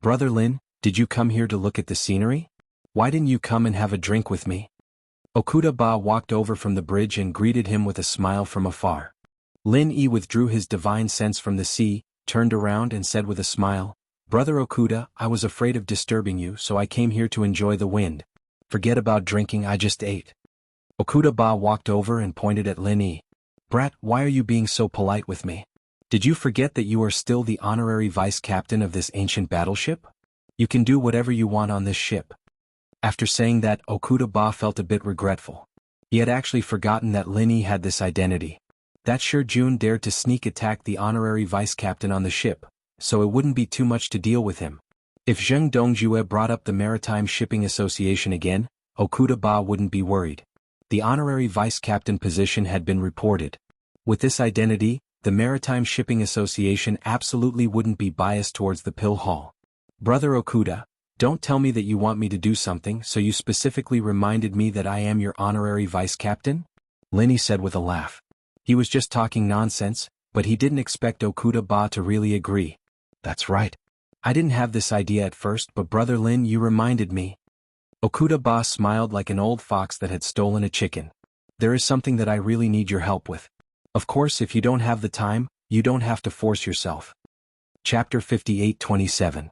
Brother Lin, did you come here to look at the scenery? Why didn't you come and have a drink with me? Okuda Ba walked over from the bridge and greeted him with a smile from afar. Lin Yi withdrew his divine sense from the sea, turned around and said with a smile, Brother Okuda, I was afraid of disturbing you, so I came here to enjoy the wind. Forget about drinking, I just ate. Okuda Ba walked over and pointed at Lin Yi. Brat, why are you being so polite with me? Did you forget that you are still the honorary vice captain of this ancient battleship? You can do whatever you want on this ship. After saying that, Okuda Ba felt a bit regretful. He had actually forgotten that Lin Yi had this identity. That sure Jun dared to sneak attack the honorary vice captain on the ship, so it wouldn't be too much to deal with him. If Zheng Dongjue brought up the Maritime Shipping Association again, Okuda Ba wouldn't be worried. The honorary vice captain position had been reported. With this identity, the Maritime Shipping Association absolutely wouldn't be biased towards the pill hall. Brother Okuda, don't tell me that you want me to do something, so you specifically reminded me that I am your honorary vice captain? Lin Yi said with a laugh. He was just talking nonsense, but he didn't expect Okuda Ba to really agree. That's right. I didn't have this idea at first, but Brother Lin, you reminded me. Okuda Ba smiled like an old fox that had stolen a chicken. There is something that I really need your help with. Of course, if you don't have the time, you don't have to force yourself. Chapter 58-27.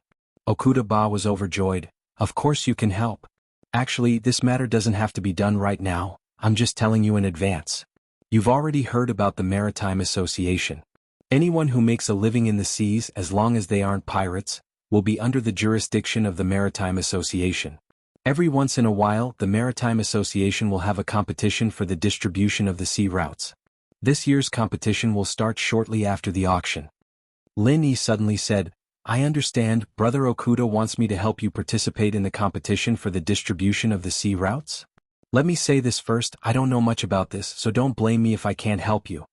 Okuda Ba was overjoyed. Of course you can help. Actually, this matter doesn't have to be done right now, I'm just telling you in advance. You've already heard about the Maritime Association. Anyone who makes a living in the seas, as long as they aren't pirates, will be under the jurisdiction of the Maritime Association. Every once in a while, the Maritime Association will have a competition for the distribution of the sea routes. This year's competition will start shortly after the auction. Lin Yi suddenly said, I understand, Brother Okuda wants me to help you participate in the competition for the distribution of the sea routes? Let me say this first, I don't know much about this, so don't blame me if I can't help you.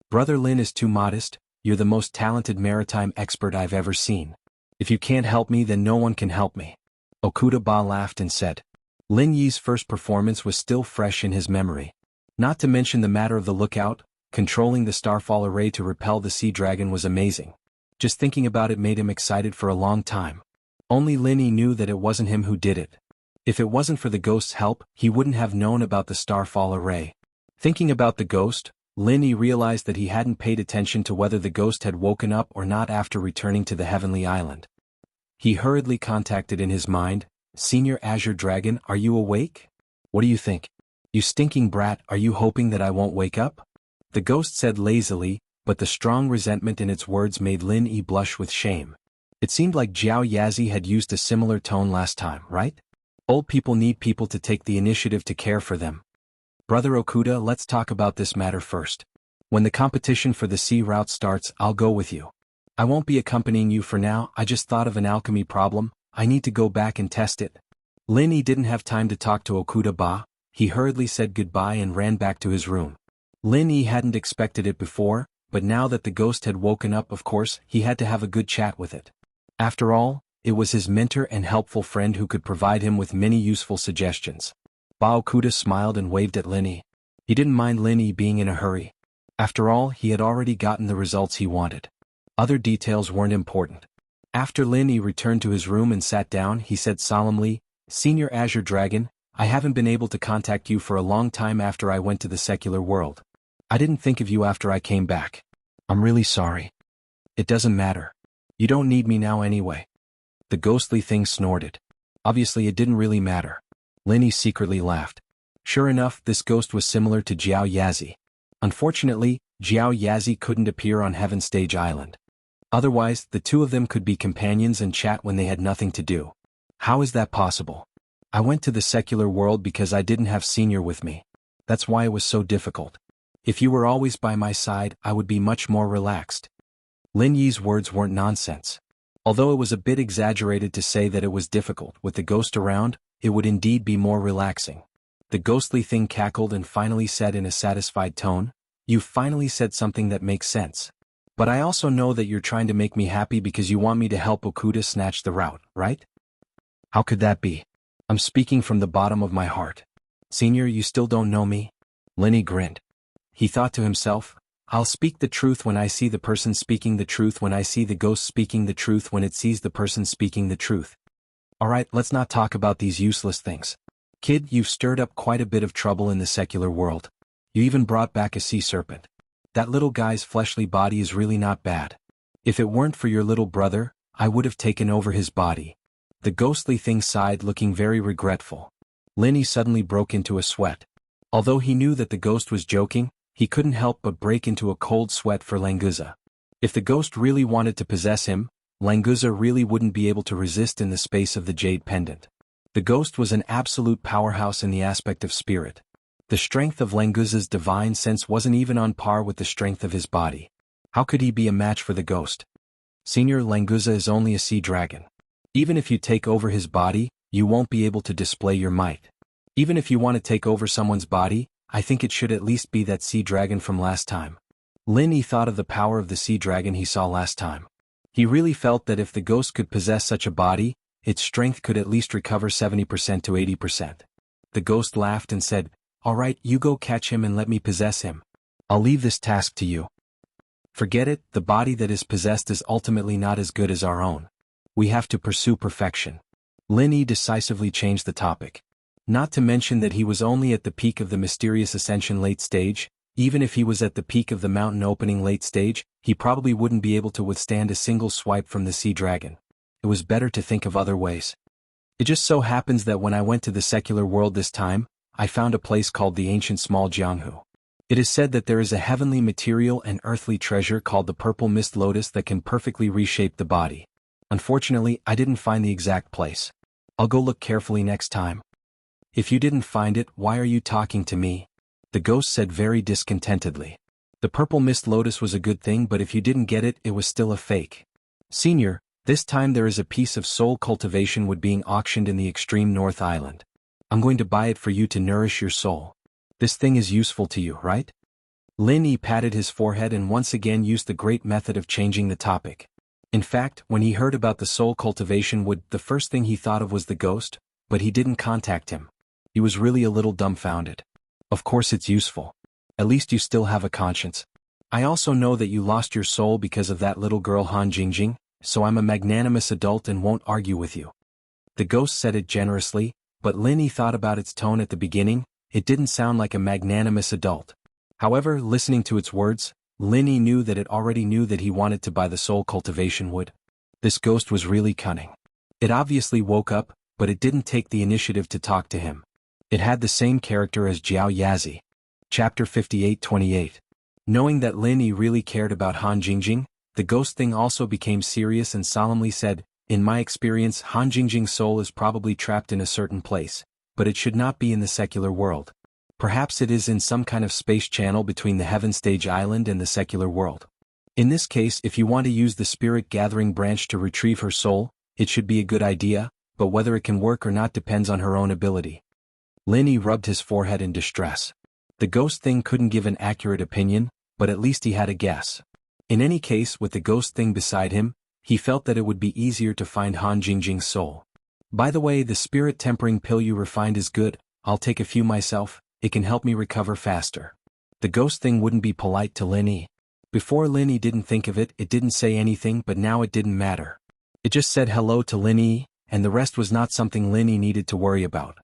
Brother Lin is too modest, you're the most talented maritime expert I've ever seen. If you can't help me, then no one can help me. Okuda Ba laughed and said. Lin Yi's first performance was still fresh in his memory. Not to mention the matter of the lookout, controlling the starfall array to repel the sea dragon was amazing. Just thinking about it made him excited for a long time. Only Lin Yi knew that it wasn't him who did it. If it wasn't for the ghost's help, he wouldn't have known about the starfall array. Thinking about the ghost, Lin Yi realized that he hadn't paid attention to whether the ghost had woken up or not after returning to the Heavenly Island. He hurriedly contacted in his mind, Senior Azure Dragon, are you awake? What do you think? You stinking brat, are you hoping that I won't wake up? The ghost said lazily, but the strong resentment in its words made Lin Yi blush with shame. It seemed like Jiao Yazi had used a similar tone last time, right? Old people need people to take the initiative to care for them. Brother Okuda, let's talk about this matter first. When the competition for the sea route starts, I'll go with you. I won't be accompanying you for now, I just thought of an alchemy problem, I need to go back and test it. Lin Yi didn't have time to talk to Okuda Ba, he hurriedly said goodbye and ran back to his room. Lin Yi hadn't expected it before, but now that the ghost had woken up, of course, he had to have a good chat with it. After all, it was his mentor and helpful friend who could provide him with many useful suggestions. Ba Okuda smiled and waved at Lin Yi. He didn't mind Lin Yi being in a hurry. After all, he had already gotten the results he wanted. Other details weren't important. After Lin Yi returned to his room and sat down, he said solemnly, Senior Azure Dragon, I haven't been able to contact you for a long time after I went to the secular world. I didn't think of you after I came back. I'm really sorry. It doesn't matter. You don't need me now anyway. The ghostly thing snorted. Obviously it didn't really matter. Lin Yi secretly laughed. Sure enough, this ghost was similar to Jiao Yazi. Unfortunately, Jiao Yazi couldn't appear on Heaven Stage Island. Otherwise, the two of them could be companions and chat when they had nothing to do. How is that possible? I went to the secular world because I didn't have Senior with me. That's why it was so difficult. If you were always by my side, I would be much more relaxed. Lin Yi's words weren't nonsense. Although it was a bit exaggerated to say that it was difficult with the ghost around, it would indeed be more relaxing. The ghostly thing cackled and finally said in a satisfied tone, "You've finally said something that makes sense. But I also know that you're trying to make me happy because you want me to help Okuda snatch the route, right?" "How could that be? I'm speaking from the bottom of my heart. Senior, you still don't know me?" Lenny grinned. He thought to himself, "I'll speak the truth when I see the person speaking the truth, when I see the ghost speaking the truth, when it sees the person speaking the truth. Alright, let's not talk about these useless things. Kid, you've stirred up quite a bit of trouble in the secular world. You even brought back a sea serpent. That little guy's fleshly body is really not bad. If it weren't for your little brother, I would have taken over his body." The ghostly thing sighed, looking very regretful. Lenny suddenly broke into a sweat. Although he knew that the ghost was joking, he couldn't help but break into a cold sweat for Languza. If the ghost really wanted to possess him, Languza really wouldn't be able to resist in the space of the jade pendant. The ghost was an absolute powerhouse in the aspect of spirit. The strength of Languza's divine sense wasn't even on par with the strength of his body. How could he be a match for the ghost? Senior, Languza is only a sea dragon. Even if you take over his body, you won't be able to display your might. Even if you want to take over someone's body, I think it should at least be that sea dragon from last time. Lenny thought of the power of the sea dragon he saw last time. He really felt that if the ghost could possess such a body, its strength could at least recover 70% to 80%. The ghost laughed and said, "Alright, you go catch him and let me possess him. I'll leave this task to you." "Forget it, the body that is possessed is ultimately not as good as our own. We have to pursue perfection." Lenny decisively changed the topic. Not to mention that he was only at the peak of the mysterious ascension late stage. Even if he was at the peak of the mountain opening late stage, he probably wouldn't be able to withstand a single swipe from the sea dragon. It was better to think of other ways. It just so happens that when I went to the secular world this time, I found a place called the ancient small Jianghu. It is said that there is a heavenly material and earthly treasure called the purple mist lotus that can perfectly reshape the body. Unfortunately, I didn't find the exact place. I'll go look carefully next time. "If you didn't find it, why are you talking to me?" the ghost said very discontentedly. "The purple mist lotus was a good thing, but if you didn't get it, it was still a fake. Senior, this time there is a piece of soul cultivation wood being auctioned in the extreme north island. I'm going to buy it for you to nourish your soul. This thing is useful to you, right?" Lenny patted his forehead and once again used the great method of changing the topic. In fact, when he heard about the soul cultivation wood, the first thing he thought of was the ghost, but he didn't contact him. He was really a little dumbfounded. "Of course it's useful. At least you still have a conscience. I also know that you lost your soul because of that little girl Han Jingjing, so I'm a magnanimous adult and won't argue with you." The ghost said it generously, but Lenny thought about its tone at the beginning. It didn't sound like a magnanimous adult. However, listening to its words, Lenny knew that it already knew that he wanted to buy the soul cultivation wood. This ghost was really cunning. It obviously woke up, but it didn't take the initiative to talk to him. It had the same character as Jiao Yazi. Chapter 58-28. Knowing that Lenny really cared about Han Jingjing, the ghost thing also became serious and solemnly said, "In my experience, Han Jingjing's soul is probably trapped in a certain place, but it should not be in the secular world. Perhaps it is in some kind of space channel between the Heaven Stage Island and the secular world. In this case, if you want to use the Spirit Gathering branch to retrieve her soul, it should be a good idea, but whether it can work or not depends on her own ability." Lenny rubbed his forehead in distress. The ghost thing couldn't give an accurate opinion, but at least he had a guess. In any case, with the ghost thing beside him, he felt that it would be easier to find Han Jingjing's soul. "By the way, the spirit tempering pill you refined is good. I'll take a few myself. It can help me recover faster." The ghost thing wouldn't be polite to Lenny. Before Lenny didn't think of it, it didn't say anything, but now it didn't matter. It just said hello to Lenny, and the rest was not something Lenny needed to worry about.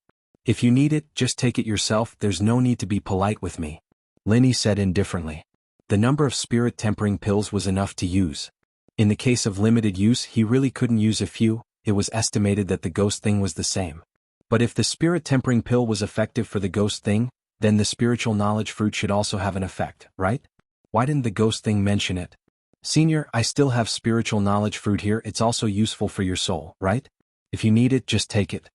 "If you need it, just take it yourself, there's no need to be polite with me," Lenny said indifferently. The number of spirit tempering pills was enough to use. In the case of limited use, he really couldn't use a few. It was estimated that the ghost thing was the same. But if the spirit tempering pill was effective for the ghost thing, then the spiritual knowledge fruit should also have an effect, right? Why didn't the ghost thing mention it? "Senior, I still have spiritual knowledge fruit here, it's also useful for your soul, right? If you need it, just take it."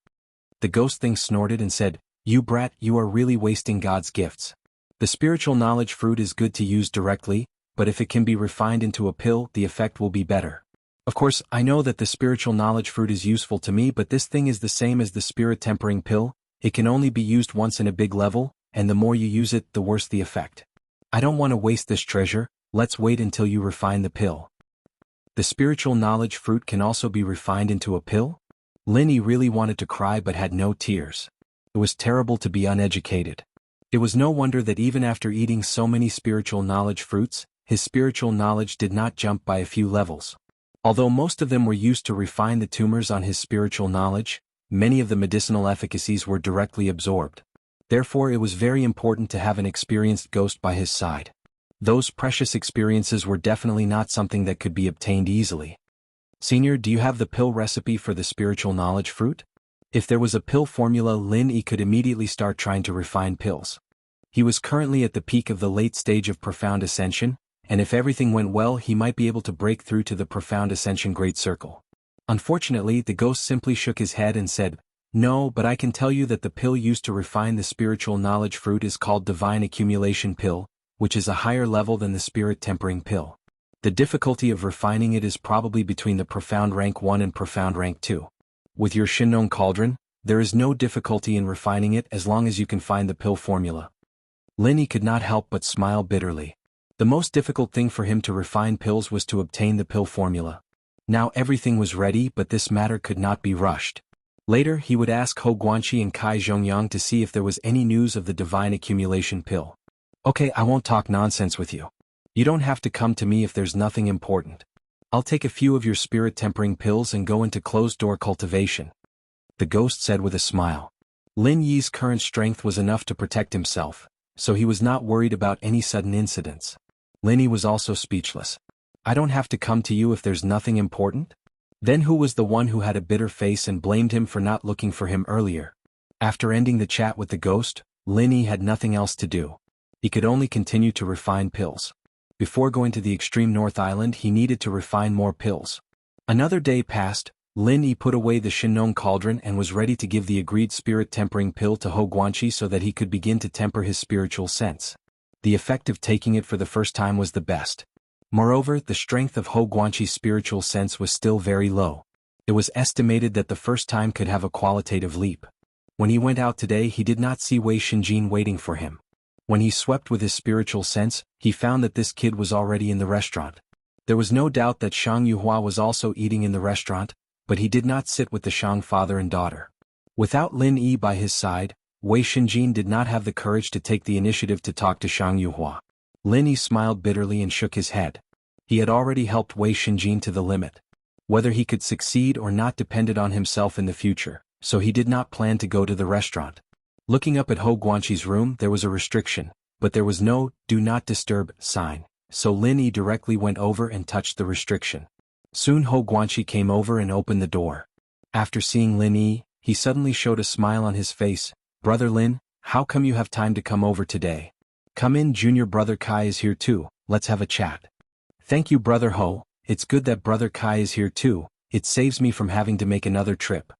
The ghost thing snorted and said, "You brat, you are really wasting God's gifts. The spiritual knowledge fruit is good to use directly, but if it can be refined into a pill, the effect will be better. Of course, I know that the spiritual knowledge fruit is useful to me, but this thing is the same as the spirit tempering pill. It can only be used once in a big level, and the more you use it, the worse the effect. I don't want to waste this treasure. Let's wait until you refine the pill. The spiritual knowledge fruit can also be refined into a pill? Linny really wanted to cry but had no tears. It was terrible to be uneducated. It was no wonder that even after eating so many spiritual knowledge fruits, his spiritual knowledge did not jump by a few levels. Although most of them were used to refine the tumors on his spiritual knowledge, many of the medicinal efficacies were directly absorbed. Therefore, it was very important to have an experienced ghost by his side. Those precious experiences were definitely not something that could be obtained easily. Senior, do you have the pill recipe for the spiritual knowledge fruit? If there was a pill formula, Lin Yi could immediately start trying to refine pills. He was currently at the peak of the late stage of profound ascension, and if everything went well, he might be able to break through to the profound ascension great circle. Unfortunately, the ghost simply shook his head and said, "No, but I can tell you that the pill used to refine the spiritual knowledge fruit is called Divine Accumulation Pill, which is a higher level than the Spirit Tempering Pill. The difficulty of refining it is probably between the Profound Rank 1 and Profound Rank 2. With your Shinnon Cauldron, there is no difficulty in refining it as long as you can find the pill formula." Linny could not help but smile bitterly. The most difficult thing for him to refine pills was to obtain the pill formula. Now everything was ready, but this matter could not be rushed. Later he would ask Ho Guanqi and Kai Zhongyang to see if there was any news of the Divine Accumulation Pill. "Okay, I won't talk nonsense with you. You don't have to come to me if there's nothing important. I'll take a few of your spirit tempering pills and go into closed-door cultivation," the ghost said with a smile. Lin Yi's current strength was enough to protect himself, so he was not worried about any sudden incidents. Lin Yi was also speechless. "I don't have to come to you if there's nothing important?" Then who was the one who had a bitter face and blamed him for not looking for him earlier? After ending the chat with the ghost, Lin Yi had nothing else to do. He could only continue to refine pills. Before going to the extreme North Island, he needed to refine more pills. Another day passed. Lin Yi put away the Shinnon Cauldron and was ready to give the agreed spirit tempering pill to Ho Guanqi so that he could begin to temper his spiritual sense. The effect of taking it for the first time was the best. Moreover, the strength of Ho Guanqi's spiritual sense was still very low. It was estimated that the first time could have a qualitative leap. When he went out today, he did not see Wei Shinjin waiting for him. When he swept with his spiritual sense, he found that this kid was already in the restaurant. There was no doubt that Shang Yuhua was also eating in the restaurant, but he did not sit with the Shang father and daughter. Without Lin Yi by his side, Wei Shinjin did not have the courage to take the initiative to talk to Shang Yuhua. Lin Yi smiled bitterly and shook his head. He had already helped Wei Shinjin to the limit. Whether he could succeed or not depended on himself in the future, so he did not plan to go to the restaurant. Looking up at Ho Guanqi's room, there was a restriction, but there was no "do not disturb" sign, so Lin Yi directly went over and touched the restriction. Soon Ho Guanqi came over and opened the door. After seeing Lin Yi, he suddenly showed a smile on his face. "Brother Lin, how come you have time to come over today? Come in, junior brother Kai is here too, let's have a chat." "Thank you, brother Ho, it's good that brother Kai is here too, it saves me from having to make another trip."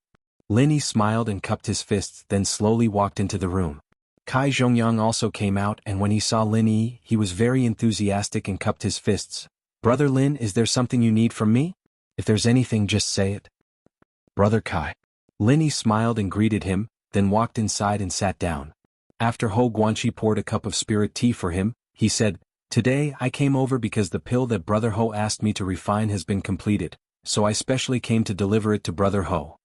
Lin Yi smiled and cupped his fists, then slowly walked into the room. Kai Zhongyang also came out, and when he saw Lin Yi, he was very enthusiastic and cupped his fists. "Brother Lin, is there something you need from me? If there's anything, just say it." "Brother Kai." Lin Yi smiled and greeted him, then walked inside and sat down. After Ho Guanqi poured a cup of spirit tea for him, he said, "Today I came over because the pill that Brother Ho asked me to refine has been completed, so I specially came to deliver it to Brother Ho."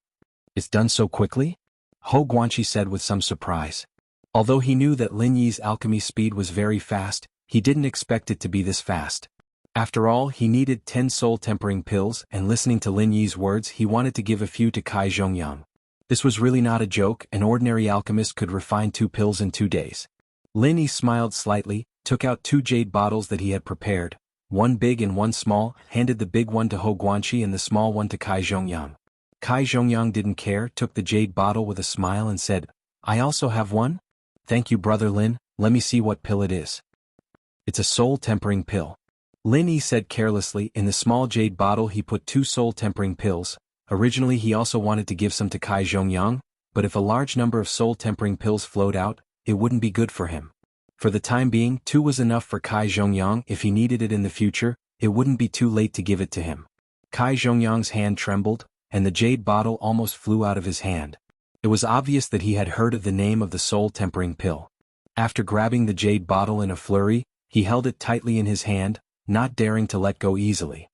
"It's done so quickly?" Ho Guanqi said with some surprise. Although he knew that Lin Yi's alchemy speed was very fast, he didn't expect it to be this fast. After all, he needed 10 soul-tempering pills, and listening to Lin Yi's words, he wanted to give a few to Kai Zhongyang. This was really not a joke. An ordinary alchemist could refine 2 pills in 2 days. Lin Yi smiled slightly, took out 2 jade bottles that he had prepared, one big and one small, handed the big one to Ho Guanqi and the small one to Kai Zhongyang. Kai Zhongyang didn't care, took the jade bottle with a smile and said, "I also have one? Thank you, brother Lin, let me see what pill it is." "It's a soul-tempering pill." Lin Yi said carelessly. In the small jade bottle he put 2 soul-tempering pills. Originally he also wanted to give some to Kai Zhongyang, but if a large number of soul-tempering pills flowed out, it wouldn't be good for him. For the time being, 2 was enough for Kai Zhongyang. If he needed it in the future, it wouldn't be too late to give it to him. Kai Zhongyang's hand trembled, and the jade bottle almost flew out of his hand. It was obvious that he had heard of the name of the soul-tempering pill. After grabbing the jade bottle in a flurry, he held it tightly in his hand, not daring to let go easily.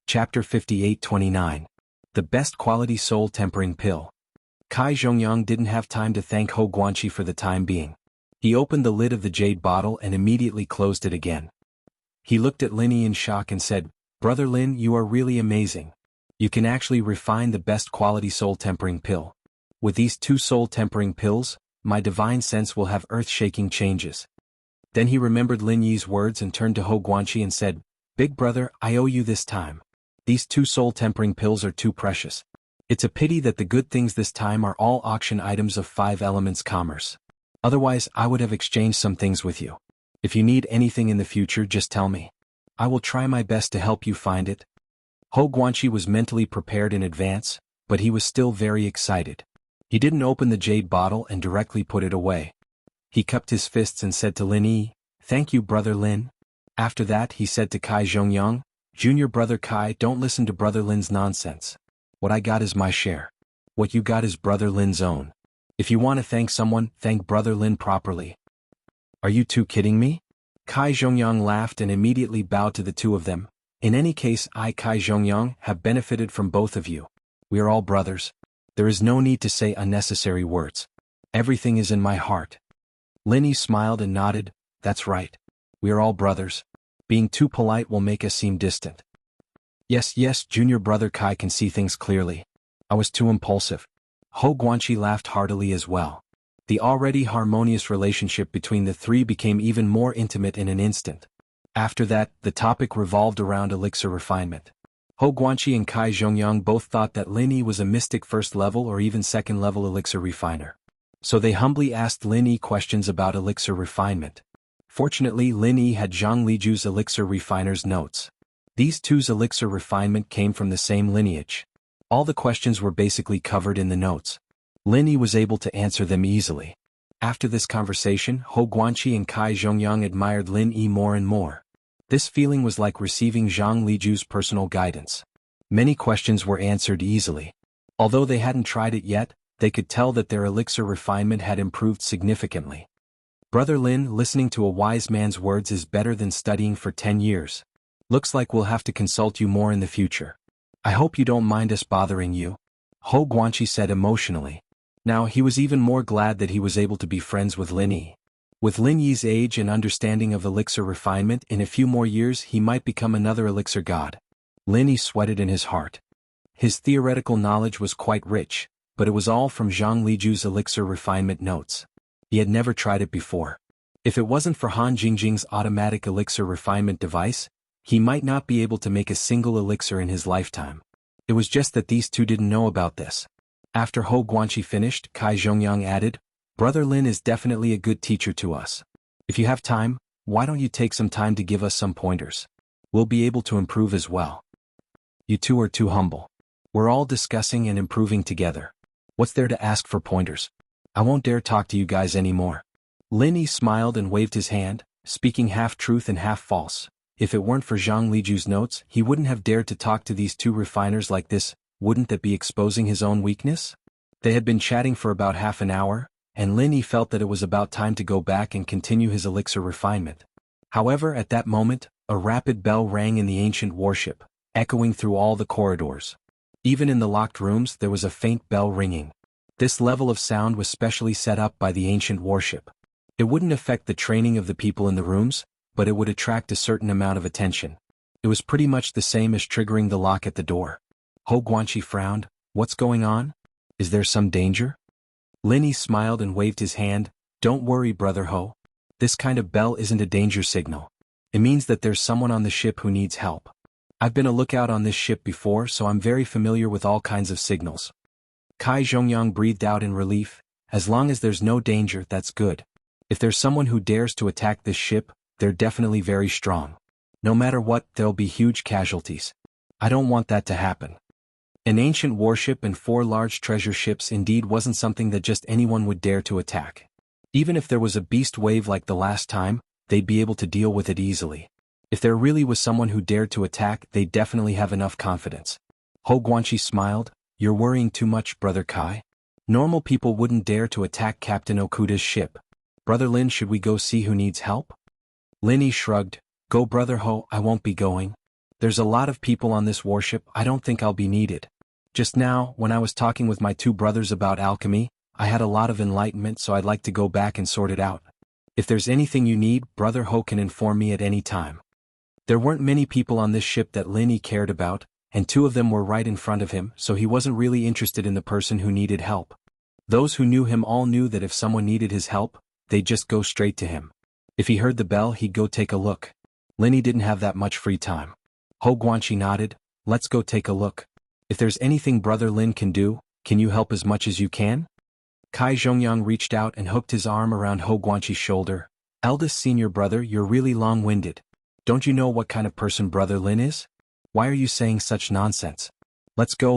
Chapter 58-29. The best quality soul-tempering pill. Kai Zhongyang didn't have time to thank Hou Guanqi for the time being. He opened the lid of the jade bottle and immediately closed it again. He looked at Lin Yi in shock and said, "Brother Lin, you are really amazing. You can actually refine the best quality soul-tempering pill. With these 2 soul-tempering pills, my divine sense will have earth-shaking changes." Then he remembered Lin Yi's words and turned to Hou Guanqi and said, "Big brother, I owe you this time. These 2 soul-tempering pills are too precious. It's a pity that the good things this time are all auction items of 5 elements commerce. Otherwise I would have exchanged some things with you. If you need anything in the future, just tell me. I will try my best to help you find it." Hou Guanqi was mentally prepared in advance, but he was still very excited. He didn't open the jade bottle and directly put it away. He cupped his fists and said to Lin Yi, "Thank you, brother Lin." After that he said to Kai Zhongyang, "Junior brother Kai, don't listen to brother Lin's nonsense. What I got is my share. What you got is brother Lin's own. If you want to thank someone, thank brother Lin properly." "Are you 2 kidding me?" Kai Zhongyang laughed and immediately bowed to the 2 of them. "In any case, I, Kai Zhongyang, have benefited from both of you. We are all brothers. There is no need to say unnecessary words. Everything is in my heart." Lin Yi smiled and nodded, "That's right. We are all brothers. Being too polite will make us seem distant." Yes, junior brother Kai can see things clearly. I was too impulsive." Hou Guanqi laughed heartily as well. The already harmonious relationship between the 3 became even more intimate in an instant. After that, the topic revolved around elixir refinement. Hou Guanqi and Kai Zhongyang both thought that Lin Yi was a mystic 1st level or even 2nd level elixir refiner. So they humbly asked Lin Yi questions about elixir refinement. Fortunately, Lin Yi had Zhang Liju's elixir refiner's notes. These 2's elixir refinement came from the same lineage. All the questions were basically covered in the notes. Lin Yi was able to answer them easily. After this conversation, Hou Guanqi and Kai Zhongyang admired Lin Yi more and more. This feeling was like receiving Zhang Liju's personal guidance. Many questions were answered easily. Although they hadn't tried it yet, they could tell that their elixir refinement had improved significantly. "Brother Lin, listening to a wise man's words is better than studying for 10 years. Looks like we'll have to consult you more in the future. I hope you don't mind us bothering you," Hou Guanqi said emotionally. Now he was even more glad that he was able to be friends with Lin Yi. With Lin Yi's age and understanding of elixir refinement, in a few more years he might become another elixir god. Lin Yi sweated in his heart. His theoretical knowledge was quite rich, but it was all from Zhang Liju's elixir refinement notes. He had never tried it before. If it wasn't for Han Jingjing's automatic elixir refinement device, he might not be able to make a single elixir in his lifetime. It was just that these 2 didn't know about this. After Hou Guanqi finished, Kai Zhongyang added, "Brother Lin is definitely a good teacher to us. If you have time, why don't you take some time to give us some pointers? We'll be able to improve as well." "You 2 are too humble. We're all discussing and improving together. What's there to ask for pointers? I won't dare talk to you guys anymore." Lin Yi smiled and waved his hand, speaking half truth and half false. If it weren't for Zhang Liju's notes, he wouldn't have dared to talk to these 2 refiners like this. Wouldn't that be exposing his own weakness? They had been chatting for about half an hour, and Lin Yi felt that it was about time to go back and continue his elixir refinement. However, at that moment, a rapid bell rang in the ancient warship, echoing through all the corridors. Even in the locked rooms there was a faint bell ringing. This level of sound was specially set up by the ancient warship. It wouldn't affect the training of the people in the rooms, but it would attract a certain amount of attention. It was pretty much the same as triggering the lock at the door. Hou Guanqi frowned. "What's going on? Is there some danger?" Lin Yi smiled and waved his hand. "Don't worry, brother Hou. This kind of bell isn't a danger signal. It means that there's someone on the ship who needs help. I've been a lookout on this ship before, so I'm very familiar with all kinds of signals." Kai Zhongyang breathed out in relief. As long as there's no danger, that's good. If there's someone who dares to attack this ship, they're definitely very strong. No matter what, there'll be huge casualties. I don't want that to happen. An ancient warship and 4 large treasure ships indeed wasn't something that just anyone would dare to attack. Even if there was a beast wave like the last time, they'd be able to deal with it easily. If there really was someone who dared to attack, they'd definitely have enough confidence. Ho Guanqi smiled. You're worrying too much, Brother Kai. Normal people wouldn't dare to attack Captain Okuda's ship. Brother Lin, should we go see who needs help? Lin Yi shrugged. Go Brother Ho, I won't be going. There's a lot of people on this warship, I don't think I'll be needed. Just now, when I was talking with my two brothers about alchemy, I had a lot of enlightenment, so I'd like to go back and sort it out. If there's anything you need, Brother Ho can inform me at any time. There weren't many people on this ship that Lin Yi cared about, and two of them were right in front of him, so he wasn't really interested in the person who needed help. Those who knew him all knew that if someone needed his help, they'd just go straight to him. If he heard the bell, he'd go take a look. Lin Yi didn't have that much free time. Ho Guanqi nodded. Let's go take a look. If there's anything Brother Lin can do, can you help as much as you can? Kai Zhongyang reached out and hooked his arm around Ho Guanqi's shoulder. Eldest senior brother, you're really long-winded. Don't you know what kind of person Brother Lin is? Why are you saying such nonsense? Let's go,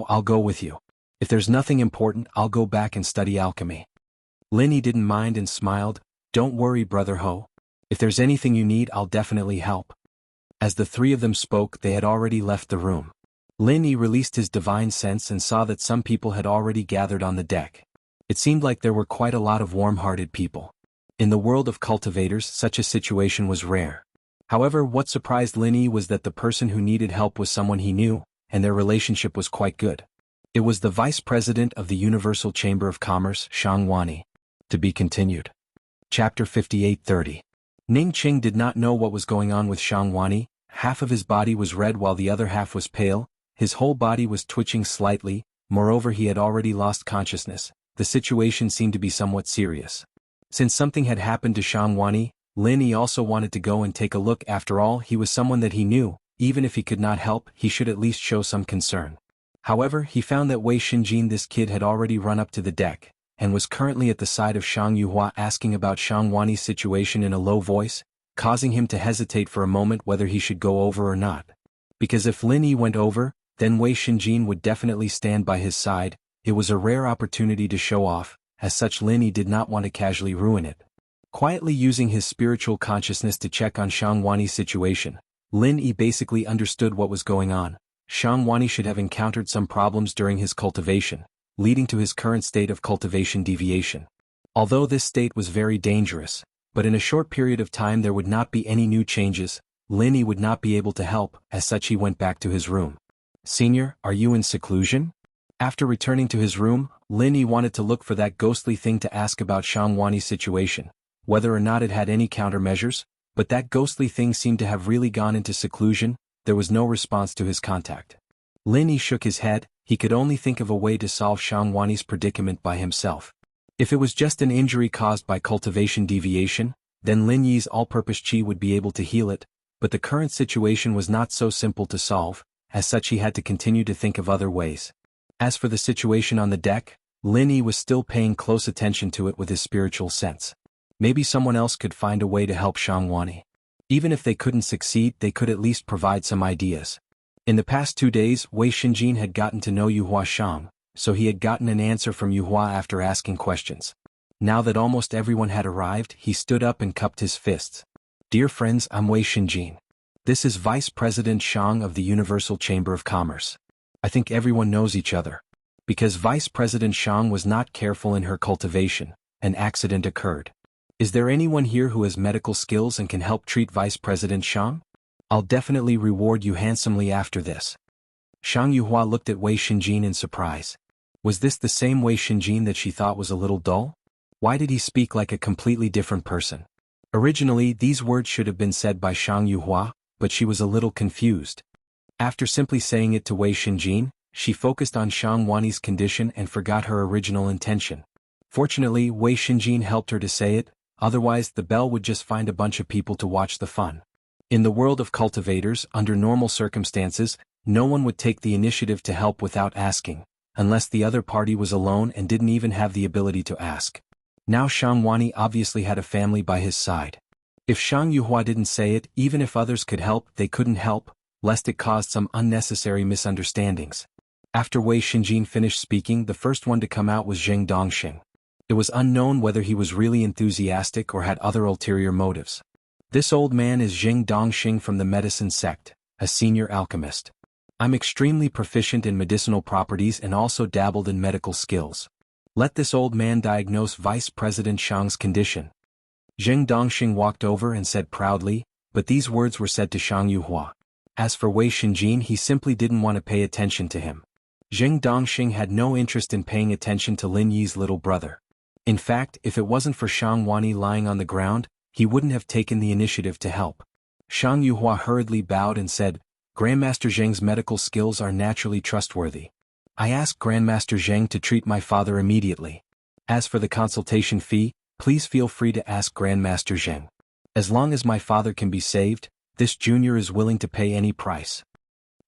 I'll go with you. If there's nothing important, I'll go back and study alchemy. Lin Yi didn't mind and smiled. Don't worry, Brother Ho. If there's anything you need, I'll definitely help. As the three of them spoke, they had already left the room. Lin Yi released his divine sense and saw that some people had already gathered on the deck. It seemed like there were quite a lot of warm-hearted people. In the world of cultivators, such a situation was rare. However, what surprised Lin Yi was that the person who needed help was someone he knew, and their relationship was quite good. It was the Vice President of the Universal Chamber of Commerce, Shang Wani. To be continued. Chapter 58:30. Ning Qing did not know what was going on with Shang Wani. Half of his body was red while the other half was pale. His whole body was twitching slightly, moreover he had already lost consciousness. The situation seemed to be somewhat serious. Since something had happened to Shang Wani, Lin Yi also wanted to go and take a look. After all, he was someone that he knew. Even if he could not help, he should at least show some concern. However, he found that Wei Xinjin, this kid, had already run up to the deck, and was currently at the side of Shang Yuhua asking about Shang Wani's situation in a low voice, causing him to hesitate for a moment whether he should go over or not. Because if Lin Yi went over, then Wei Xinjin would definitely stand by his side. It was a rare opportunity to show off, as such Lin Yi did not want to casually ruin it. Quietly using his spiritual consciousness to check on Shang Wani's situation, Lin Yi basically understood what was going on. Shang Wani should have encountered some problems during his cultivation, leading to his current state of cultivation deviation. Although this state was very dangerous, but in a short period of time there would not be any new changes, Lin Yi would not be able to help. As such he went back to his room. Senior, are you in seclusion? After returning to his room, Lin Yi wanted to look for that ghostly thing to ask about Shang Wani's situation, whether or not it had any countermeasures, but that ghostly thing seemed to have really gone into seclusion. There was no response to his contact. Lin Yi shook his head. He could only think of a way to solve Shang Wani's predicament by himself. If it was just an injury caused by cultivation deviation, then Lin Yi's all-purpose qi would be able to heal it, but the current situation was not so simple to solve. As such he had to continue to think of other ways. As for the situation on the deck, Lin Yi was still paying close attention to it with his spiritual sense. Maybe someone else could find a way to help Shang Wani. Even if they couldn't succeed, they could at least provide some ideas. In the past 2 days, Wei Xinjin had gotten to know Yuhua Shang, so he had gotten an answer from Yuhua after asking questions. Now that almost everyone had arrived, he stood up and cupped his fists. Dear friends, I'm Wei Xinjin. This is Vice President Shang of the Universal Chamber of Commerce. I think everyone knows each other. Because Vice President Shang was not careful in her cultivation, an accident occurred. Is there anyone here who has medical skills and can help treat Vice President Shang? I'll definitely reward you handsomely after this. Shang Yuhua looked at Wei Xinjin in surprise. Was this the same Wei Xinjin that she thought was a little dull? Why did he speak like a completely different person? Originally, these words should have been said by Shang Yuhua, but she was a little confused. After simply saying it to Wei Xinjin, she focused on Shang Wani's condition and forgot her original intention. Fortunately, Wei Xinjin helped her to say it, otherwise the bell would just find a bunch of people to watch the fun. In the world of cultivators, under normal circumstances, no one would take the initiative to help without asking, unless the other party was alone and didn't even have the ability to ask. Now Shang Wani obviously had a family by his side. If Shang Yuhua didn't say it, even if others could help, they couldn't help, lest it caused some unnecessary misunderstandings. After Wei Xinjin finished speaking, the first one to come out was Zheng Dongxing. It was unknown whether he was really enthusiastic or had other ulterior motives. This old man is Zheng Dongxing from the medicine sect, a senior alchemist. I'm extremely proficient in medicinal properties and also dabbled in medical skills. Let this old man diagnose Vice President Shang's condition. Zheng Dongxing walked over and said proudly, but these words were said to Shang Yuhua. As for Wei Shenjin, he simply didn't want to pay attention to him. Zheng Dongxing had no interest in paying attention to Lin Yi's little brother. In fact, if it wasn't for Shang Wani lying on the ground, he wouldn't have taken the initiative to help. Shang Yuhua hurriedly bowed and said, Grandmaster Zheng's medical skills are naturally trustworthy. I ask Grandmaster Zheng to treat my father immediately. As for the consultation fee, please feel free to ask Grandmaster Zheng. As long as my father can be saved, this junior is willing to pay any price.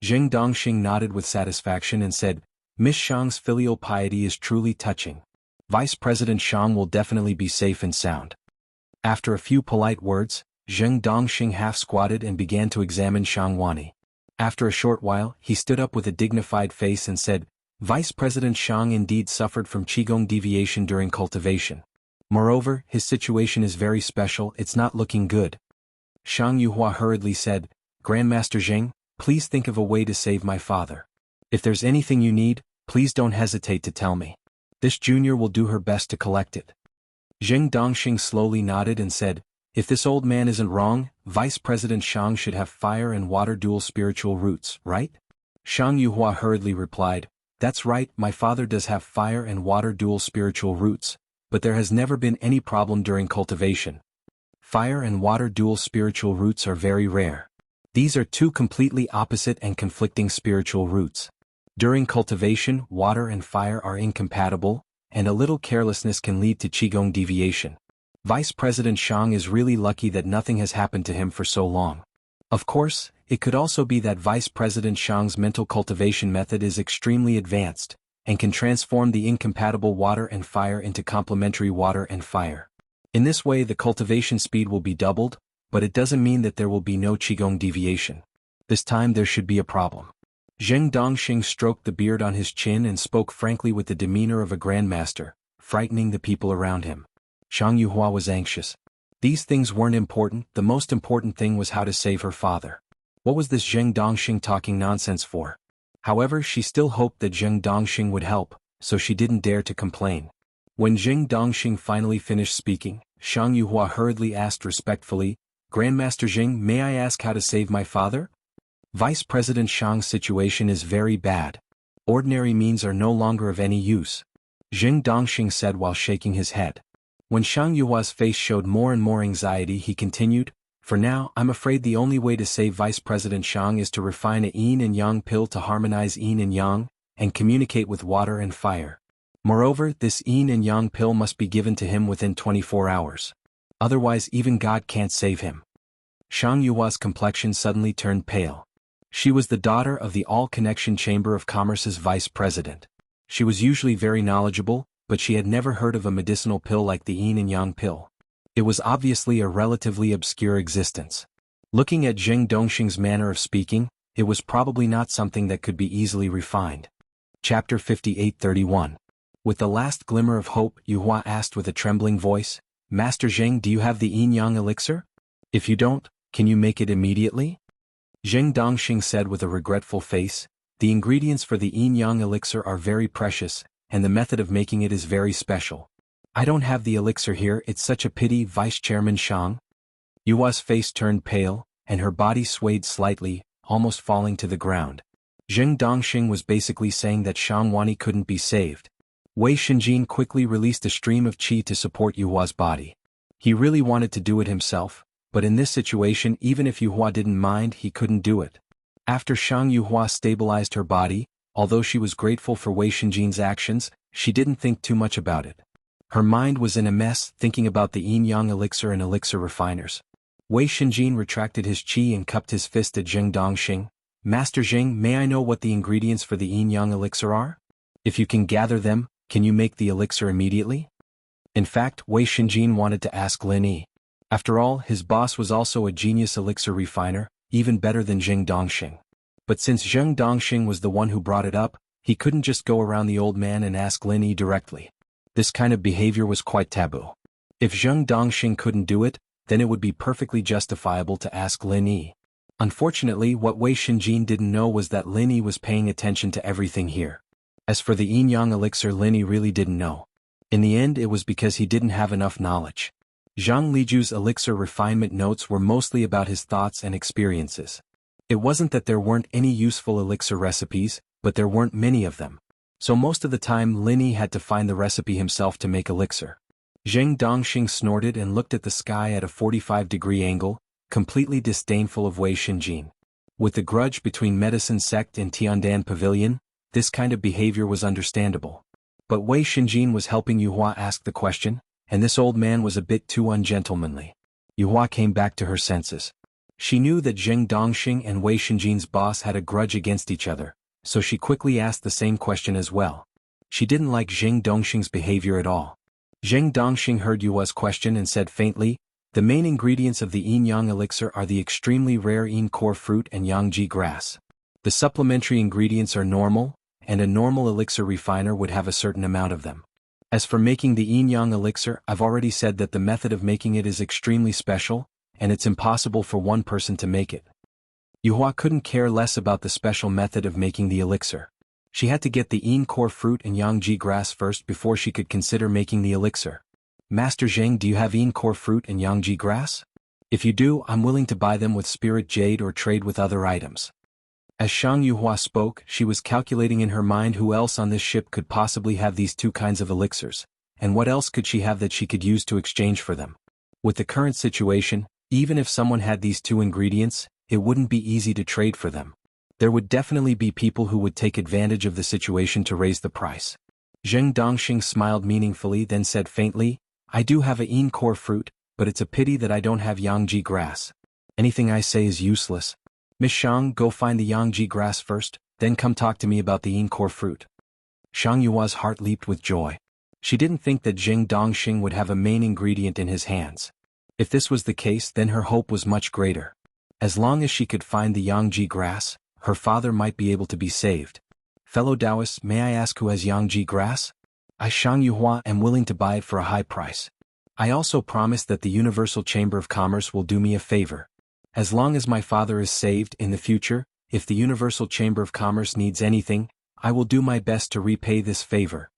Zheng Dongxing nodded with satisfaction and said, Miss Shang's filial piety is truly touching. Vice President Shang will definitely be safe and sound. After a few polite words, Zheng Dongxing half-squatted and began to examine Shang Wani. After a short while, he stood up with a dignified face and said, Vice President Shang indeed suffered from Qigong deviation during cultivation. Moreover, his situation is very special, it's not looking good. Shang Yuhua hurriedly said, Grandmaster Zheng, please think of a way to save my father. If there's anything you need, please don't hesitate to tell me. This junior will do her best to collect it. Zheng Dongxing slowly nodded and said, If this old man isn't wrong, Vice President Shang should have fire and water dual spiritual roots, right? Shang Yuhua hurriedly replied, That's right, my father does have fire and water dual spiritual roots, but there has never been any problem during cultivation. Fire and water dual spiritual roots are very rare. These are two completely opposite and conflicting spiritual roots. During cultivation, water and fire are incompatible, and a little carelessness can lead to Qigong deviation. Vice President Shang is really lucky that nothing has happened to him for so long. Of course, it could also be that Vice President Shang's mental cultivation method is extremely advanced, and can transform the incompatible water and fire into complementary water and fire. In this way the cultivation speed will be doubled, but it doesn't mean that there will be no Qigong deviation. This time there should be a problem. Zheng Dongxing stroked the beard on his chin and spoke frankly with the demeanor of a grandmaster, frightening the people around him. Shang Yuhua was anxious. These things weren't important, the most important thing was how to save her father. What was this Zheng Dongxing talking nonsense for? However, she still hoped that Zheng Dongxing would help, so she didn't dare to complain. When Zheng Dongxing finally finished speaking, Shang Yuhua hurriedly asked respectfully, Grandmaster Zheng, may I ask how to save my father? Vice President Shang's situation is very bad. Ordinary means are no longer of any use. Zheng Dongxing said while shaking his head. When Shang Yuhua's face showed more and more anxiety, he continued, For now, I'm afraid the only way to save Vice President Shang is to refine a yin and yang pill to harmonize yin and yang, and communicate with water and fire. Moreover, this yin and yang pill must be given to him within 24 hours. Otherwise even God can't save him. Shang Yuhua's complexion suddenly turned pale. She was the daughter of the All-Connection Chamber of Commerce's vice president. She was usually very knowledgeable, but she had never heard of a medicinal pill like the yin and yang pill. It was obviously a relatively obscure existence. Looking at Zheng Dongxing's manner of speaking, it was probably not something that could be easily refined. Chapter 58:31. With the last glimmer of hope, Yuhua asked with a trembling voice, Master Zheng, do you have the yin-yang elixir? If you don't, can you make it immediately? Zheng Dongxing said with a regretful face, The ingredients for the yin-yang elixir are very precious, and the method of making it is very special. I don't have the elixir here, it's such a pity, Vice Chairman Shang. Yuhua's face turned pale, and her body swayed slightly, almost falling to the ground. Zheng Dongxing was basically saying that Shang Wani couldn't be saved. Wei Shenjin quickly released a stream of qi to support Yuhua's body. He really wanted to do it himself, but in this situation even if Yuhua didn't mind, he couldn't do it. After Shang Yuhua stabilized her body, although she was grateful for Wei Shenjin's actions, she didn't think too much about it. Her mind was in a mess, thinking about the yin-yang elixir and elixir refiners. Wei Shenjin retracted his qi and cupped his fist at Zheng Dongxing. Master Zheng, may I know what the ingredients for the yin-yang elixir are? If you can gather them, can you make the elixir immediately? In fact, Wei Shenjin wanted to ask Lin Yi. After all, his boss was also a genius elixir refiner, even better than Zheng Dongxing. But since Zheng Dongxing was the one who brought it up, he couldn't just go around the old man and ask Lin Yi directly. This kind of behavior was quite taboo. If Zheng Dongxing couldn't do it, then it would be perfectly justifiable to ask Lin Yi. Unfortunately, what Wei Shinjin didn't know was that Lin Yi was paying attention to everything here. As for the yin yang elixir, Lin Yi really didn't know. In the end, it was because he didn't have enough knowledge. Zhang Liju's elixir refinement notes were mostly about his thoughts and experiences. It wasn't that there weren't any useful elixir recipes, but there weren't many of them. So most of the time Lin Yi had to find the recipe himself to make elixir. Zheng Dongxing snorted and looked at the sky at a 45-degree angle, completely disdainful of Wei Shinjin. With the grudge between Medicine Sect and Tiandan Pavilion, this kind of behavior was understandable. But Wei Shinjin was helping Yuhua ask the question, and this old man was a bit too ungentlemanly. Yuhua came back to her senses. She knew that Zheng Dongxing and Wei Shinjin's boss had a grudge against each other, so she quickly asked the same question as well. She didn't like Zheng Dongxing's behavior at all. Zheng Dongxing heard Yuhua's question and said faintly, "The main ingredients of the yin-yang elixir are the extremely rare yin core fruit and yangji grass. The supplementary ingredients are normal, and a normal elixir refiner would have a certain amount of them. As for making the yin-yang elixir, I've already said that the method of making it is extremely special, and it's impossible for one person to make it." Yuhua couldn't care less about the special method of making the elixir. She had to get the yin core fruit and yangji grass first before she could consider making the elixir. "Master Zheng, do you have yin core fruit and yangji grass? If you do, I'm willing to buy them with spirit jade or trade with other items." As Shang Yuhua spoke, she was calculating in her mind who else on this ship could possibly have these two kinds of elixirs, and what else could she have that she could use to exchange for them. With the current situation, even if someone had these two ingredients, it wouldn't be easy to trade for them. There would definitely be people who would take advantage of the situation to raise the price. Zheng Dongxing smiled meaningfully, then said faintly, "I do have a yin core fruit, but it's a pity that I don't have yangji grass. Anything I say is useless. Miss Shang, go find the yangji grass first, then come talk to me about the yin core fruit." Shang Yua's heart leaped with joy. She didn't think that Zheng Dongxing would have a main ingredient in his hands. If this was the case, then her hope was much greater. As long as she could find the yangji grass, her father might be able to be saved. "Fellow Taoists, may I ask who has yangji grass? I, Shang Yuhua, am willing to buy it for a high price. I also promise that the Universal Chamber of Commerce will do me a favor. As long as my father is saved in the future, if the Universal Chamber of Commerce needs anything, I will do my best to repay this favor."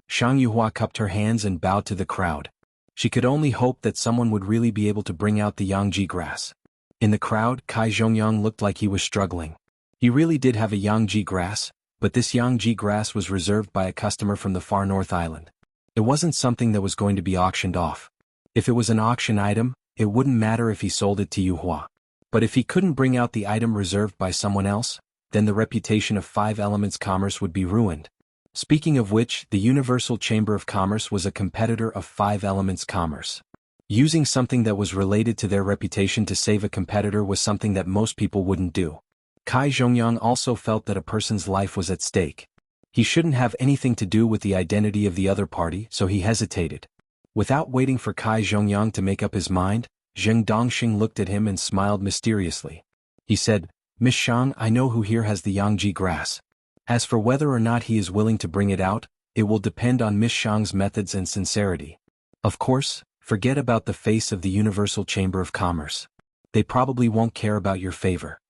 Shang Yuhua cupped her hands and bowed to the crowd. She could only hope that someone would really be able to bring out the yangji grass. In the crowd, Kai Zhongyang looked like he was struggling. He really did have a yangji grass, but this yangji grass was reserved by a customer from the far north island. It wasn't something that was going to be auctioned off. If it was an auction item, it wouldn't matter if he sold it to Yuhua. But if he couldn't bring out the item reserved by someone else, then the reputation of Five Elements Commerce would be ruined. Speaking of which, the Universal Chamber of Commerce was a competitor of Five Elements Commerce. Using something that was related to their reputation to save a competitor was something that most people wouldn't do. Kai Zhongyang also felt that a person's life was at stake. He shouldn't have anything to do with the identity of the other party, so he hesitated. Without waiting for Kai Zhongyang to make up his mind, Zheng Dongxing looked at him and smiled mysteriously. He said, "Miss Shang, I know who here has the yangji grass. As for whether or not he is willing to bring it out, it will depend on Miss Shang's methods and sincerity. Of course, forget about the face of the Universal Chamber of Commerce. They probably won't care about your favor."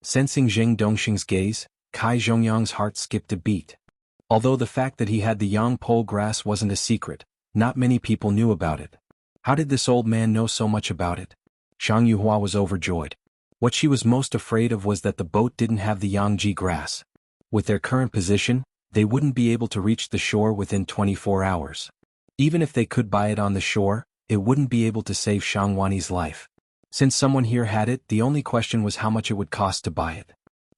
Sensing Zheng Dongxing's gaze, Kai Zhongyang's heart skipped a beat. Although the fact that he had the yang pole grass wasn't a secret, not many people knew about it. How did this old man know so much about it? Shang Yuhua was overjoyed. What she was most afraid of was that the boat didn't have the yangji grass. With their current position, they wouldn't be able to reach the shore within 24 hours. Even if they could buy it on the shore, it wouldn't be able to save Shang Wani's life. Since someone here had it, the only question was how much it would cost to buy it.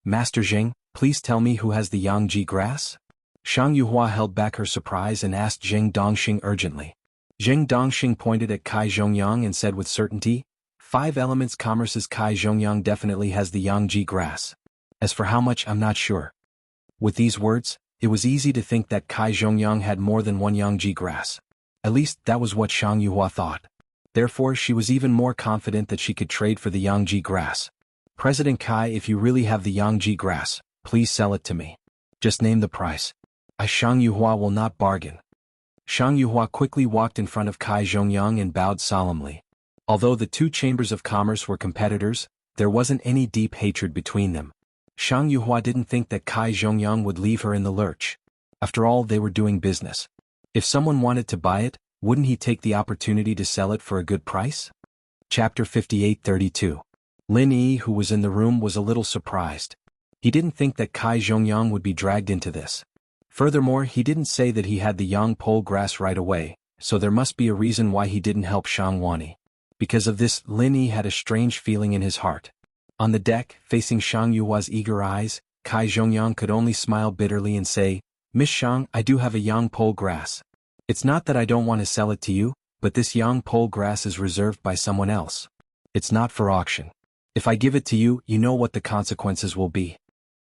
"Master Zheng, please tell me who has the yangji grass?" Shang Yuhua held back her surprise and asked Zheng Dongxing urgently. Zheng Dongxing pointed at Kai Zhongyang and said with certainty, "Five Elements Commerce's Kai Zhongyang definitely has the yangji grass. As for how much, I'm not sure." With these words, it was easy to think that Kai Zhongyang had more than one yangji grass. At least, that was what Shang Yuhua thought. Therefore, she was even more confident that she could trade for the yangji grass. "President Kai, if you really have the yangji grass, please sell it to me. Just name the price. I, Shang Yuhua, will not bargain." Shang Yuhua quickly walked in front of Kai Zhongyang and bowed solemnly. Although the two chambers of commerce were competitors, There wasn't any deep hatred between them. Shang Yuhua didn't think that Kai Zhongyang would leave her in the lurch. After all, they were doing business. If someone wanted to buy it, wouldn't he take the opportunity to sell it for a good price? Chapter 58-32. Lin Yi, who was in the room, was a little surprised. He didn't think that Kai Zhongyang would be dragged into this. Furthermore, he didn't say that he had the yang pole grass right away, so there must be a reason why he didn't help Shang Wani. Because of this, Lin Yi had a strange feeling in his heart. On the deck, facing Shang Yuhua's eager eyes, Kai Zhongyang could only smile bitterly and say, "Miss Shang, I do have a yang pole grass. It's not that I don't want to sell it to you, but this yang pole grass is reserved by someone else. It's not for auction. If I give it to you, you know what the consequences will be."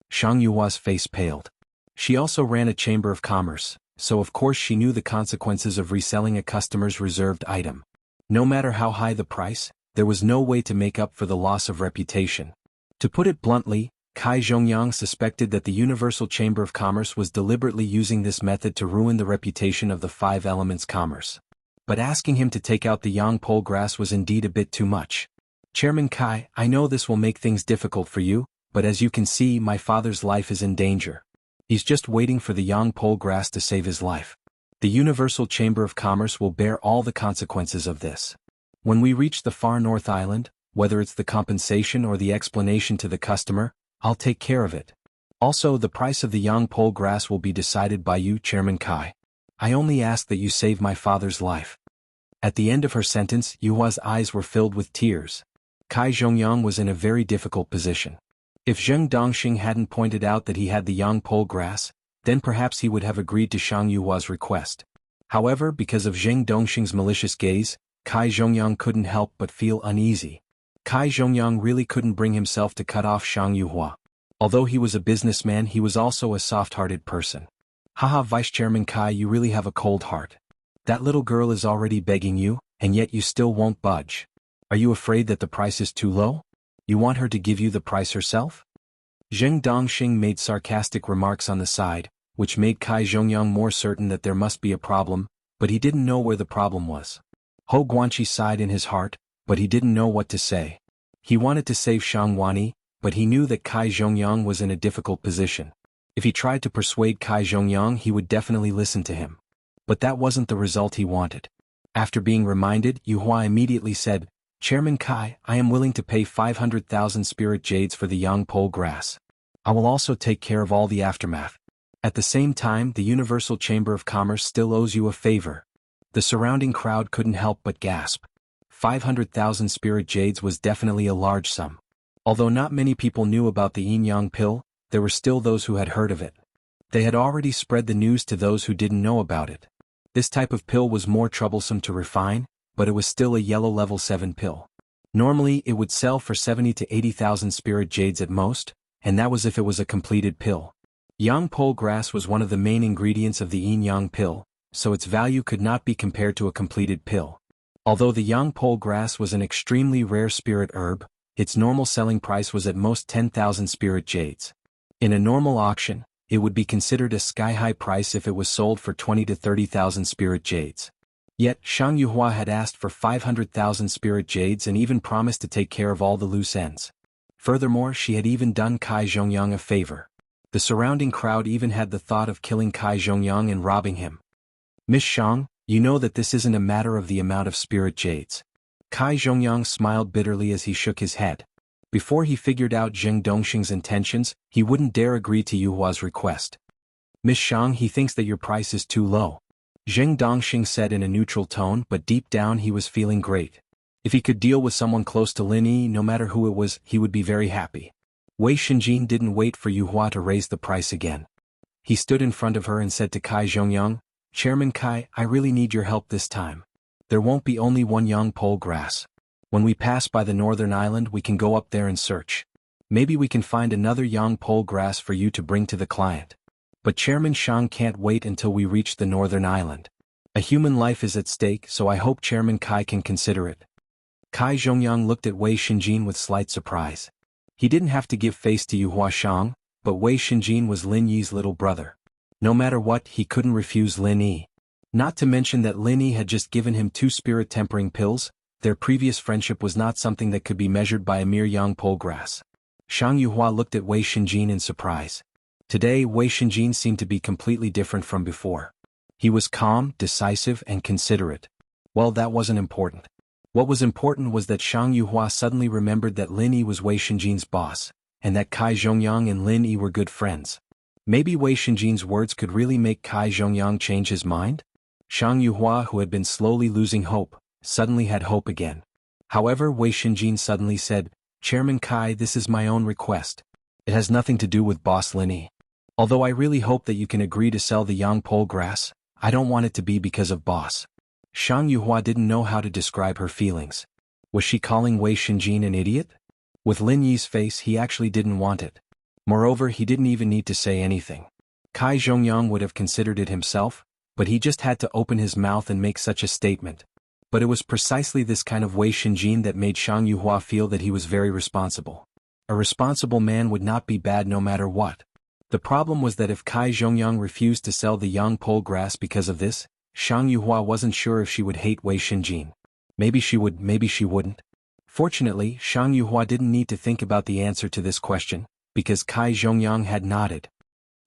Shang Yuhua's face paled. She also ran a chamber of commerce, so of course she knew the consequences of reselling a customer's reserved item. No matter how high the price, there was no way to make up for the loss of reputation. To put it bluntly, Kai Zhongyang suspected that the Universal Chamber of Commerce was deliberately using this method to ruin the reputation of the Five Elements Commerce. But asking him to take out the yang pole grass was indeed a bit too much. "Chairman Kai, I know this will make things difficult for you, but as you can see, my father's life is in danger. He's just waiting for the yang pole grass to save his life. The Universal Chamber of Commerce will bear all the consequences of this. When we reach the far north island, whether it's the compensation or the explanation to the customer, I'll take care of it. Also, the price of the yang pole grass will be decided by you, Chairman Kai. I only ask that you save my father's life." At the end of her sentence, Yuhua's eyes were filled with tears. Kai Zhongyang was in a very difficult position. If Zheng Dongxing hadn't pointed out that he had the yang pole grass, then perhaps he would have agreed to Shang Yuhua's request. However, because of Zheng Dongxing's malicious gaze, Kai Zhongyang couldn't help but feel uneasy. Kai Zhongyang really couldn't bring himself to cut off Shang Yuhua. Although he was a businessman, he was also a soft-hearted person. "Haha, Vice Chairman Kai, you really have a cold heart. That little girl is already begging you, and yet you still won't budge. Are you afraid that the price is too low? You want her to give you the price herself?" Zheng Dongxing made sarcastic remarks on the side, which made Kai Zhongyang more certain that there must be a problem, but he didn't know where the problem was. Ho Guanqi sighed in his heart, but he didn't know what to say. He wanted to save Shang Wani, but he knew that Kai Zhongyang was in a difficult position. If he tried to persuade Kai Zhongyang, he would definitely listen to him. But that wasn't the result he wanted. After being reminded, Yuhua immediately said, "Chairman Kai, I am willing to pay 500,000 spirit jades for the yang pole grass. I will also take care of all the aftermath. At the same time, the Universal Chamber of Commerce still owes you a favor." The surrounding crowd couldn't help but gasp. 500,000 spirit jades was definitely a large sum. Although not many people knew about the yin yang pill, there were still those who had heard of it. They had already spread the news to those who didn't know about it. This type of pill was more troublesome to refine, but it was still a yellow level 7 pill. Normally it would sell for 70 to 80,000 spirit jades at most, and that was if it was a completed pill. Yang pole grass was one of the main ingredients of the yin yang pill, so its value could not be compared to a completed pill. Although the yang pole grass was an extremely rare spirit herb, its normal selling price was at most 10,000 spirit jades. In a normal auction, it would be considered a sky-high price if it was sold for 20 to 30,000 spirit jades. Yet, Shang Yuhua had asked for 500,000 spirit jades and even promised to take care of all the loose ends. Furthermore, she had even done Kai Zhongyang a favor. The surrounding crowd even had the thought of killing Kai Zhongyang and robbing him. "Miss Shang, you know that this isn't a matter of the amount of spirit jades." Kai Zhongyang smiled bitterly as he shook his head. Before he figured out Zheng Dongxing's intentions, he wouldn't dare agree to Yuhua's request. "Miss Shang, he thinks that your price is too low," Zheng Dongxing said in a neutral tone, but deep down he was feeling great. If he could deal with someone close to Lin Yi, no matter who it was, he would be very happy. Wei Shinjin didn't wait for Yuhua to raise the price again. He stood in front of her and said to Kai Zhongyang, "Chairman Kai, I really need your help this time. There won't be only one yang pole grass. When we pass by the northern island, we can go up there and search. Maybe we can find another yang pole grass for you to bring to the client. But Chairman Shang can't wait until we reach the northern island. A human life is at stake, so I hope Chairman Kai can consider it." Kai Zhongyang looked at Wei Shinjin with slight surprise. He didn't have to give face to Yuhua Shang, but Wei Shinjin was Lin Yi's little brother. No matter what, he couldn't refuse Lin Yi. Not to mention that Lin Yi had just given him 2 spirit tempering pills. Their previous friendship was not something that could be measured by a mere young pole grass. Shang Yuhua looked at Wei Shinjin in surprise. Today Wei Shinjin seemed to be completely different from before. He was calm, decisive, and considerate. Well, that wasn't important. What was important was that Shang Yuhua suddenly remembered that Lin Yi was Wei Shinjin's boss, and that Kai Zhongyang and Lin Yi were good friends. Maybe Wei Shinjin's words could really make Kai Zhongyang change his mind? Shang Yuhua, who had been slowly losing hope, suddenly had hope again. However, Wei Shinjin suddenly said, "Chairman Kai, this is my own request. It has nothing to do with Boss Lin Yi. Although I really hope that you can agree to sell the yang pole grass, I don't want it to be because of Boss." Shang Yuhua didn't know how to describe her feelings. Was she calling Wei Shinjin an idiot? With Lin Yi's face, he actually didn't want it. Moreover, he didn't even need to say anything. Kai Zhongyang would have considered it himself, but he just had to open his mouth and make such a statement. But it was precisely this kind of Wei Shinjin that made Shang Yuhua feel that he was very responsible. A responsible man would not be bad no matter what. The problem was that if Kai Zhongyang refused to sell the yang pole grass because of this, Shang Yuhua wasn't sure if she would hate Wei Shinjin. Maybe she would, maybe she wouldn't. Fortunately, Shang Yuhua didn't need to think about the answer to this question, because Kai Zhongyang had nodded.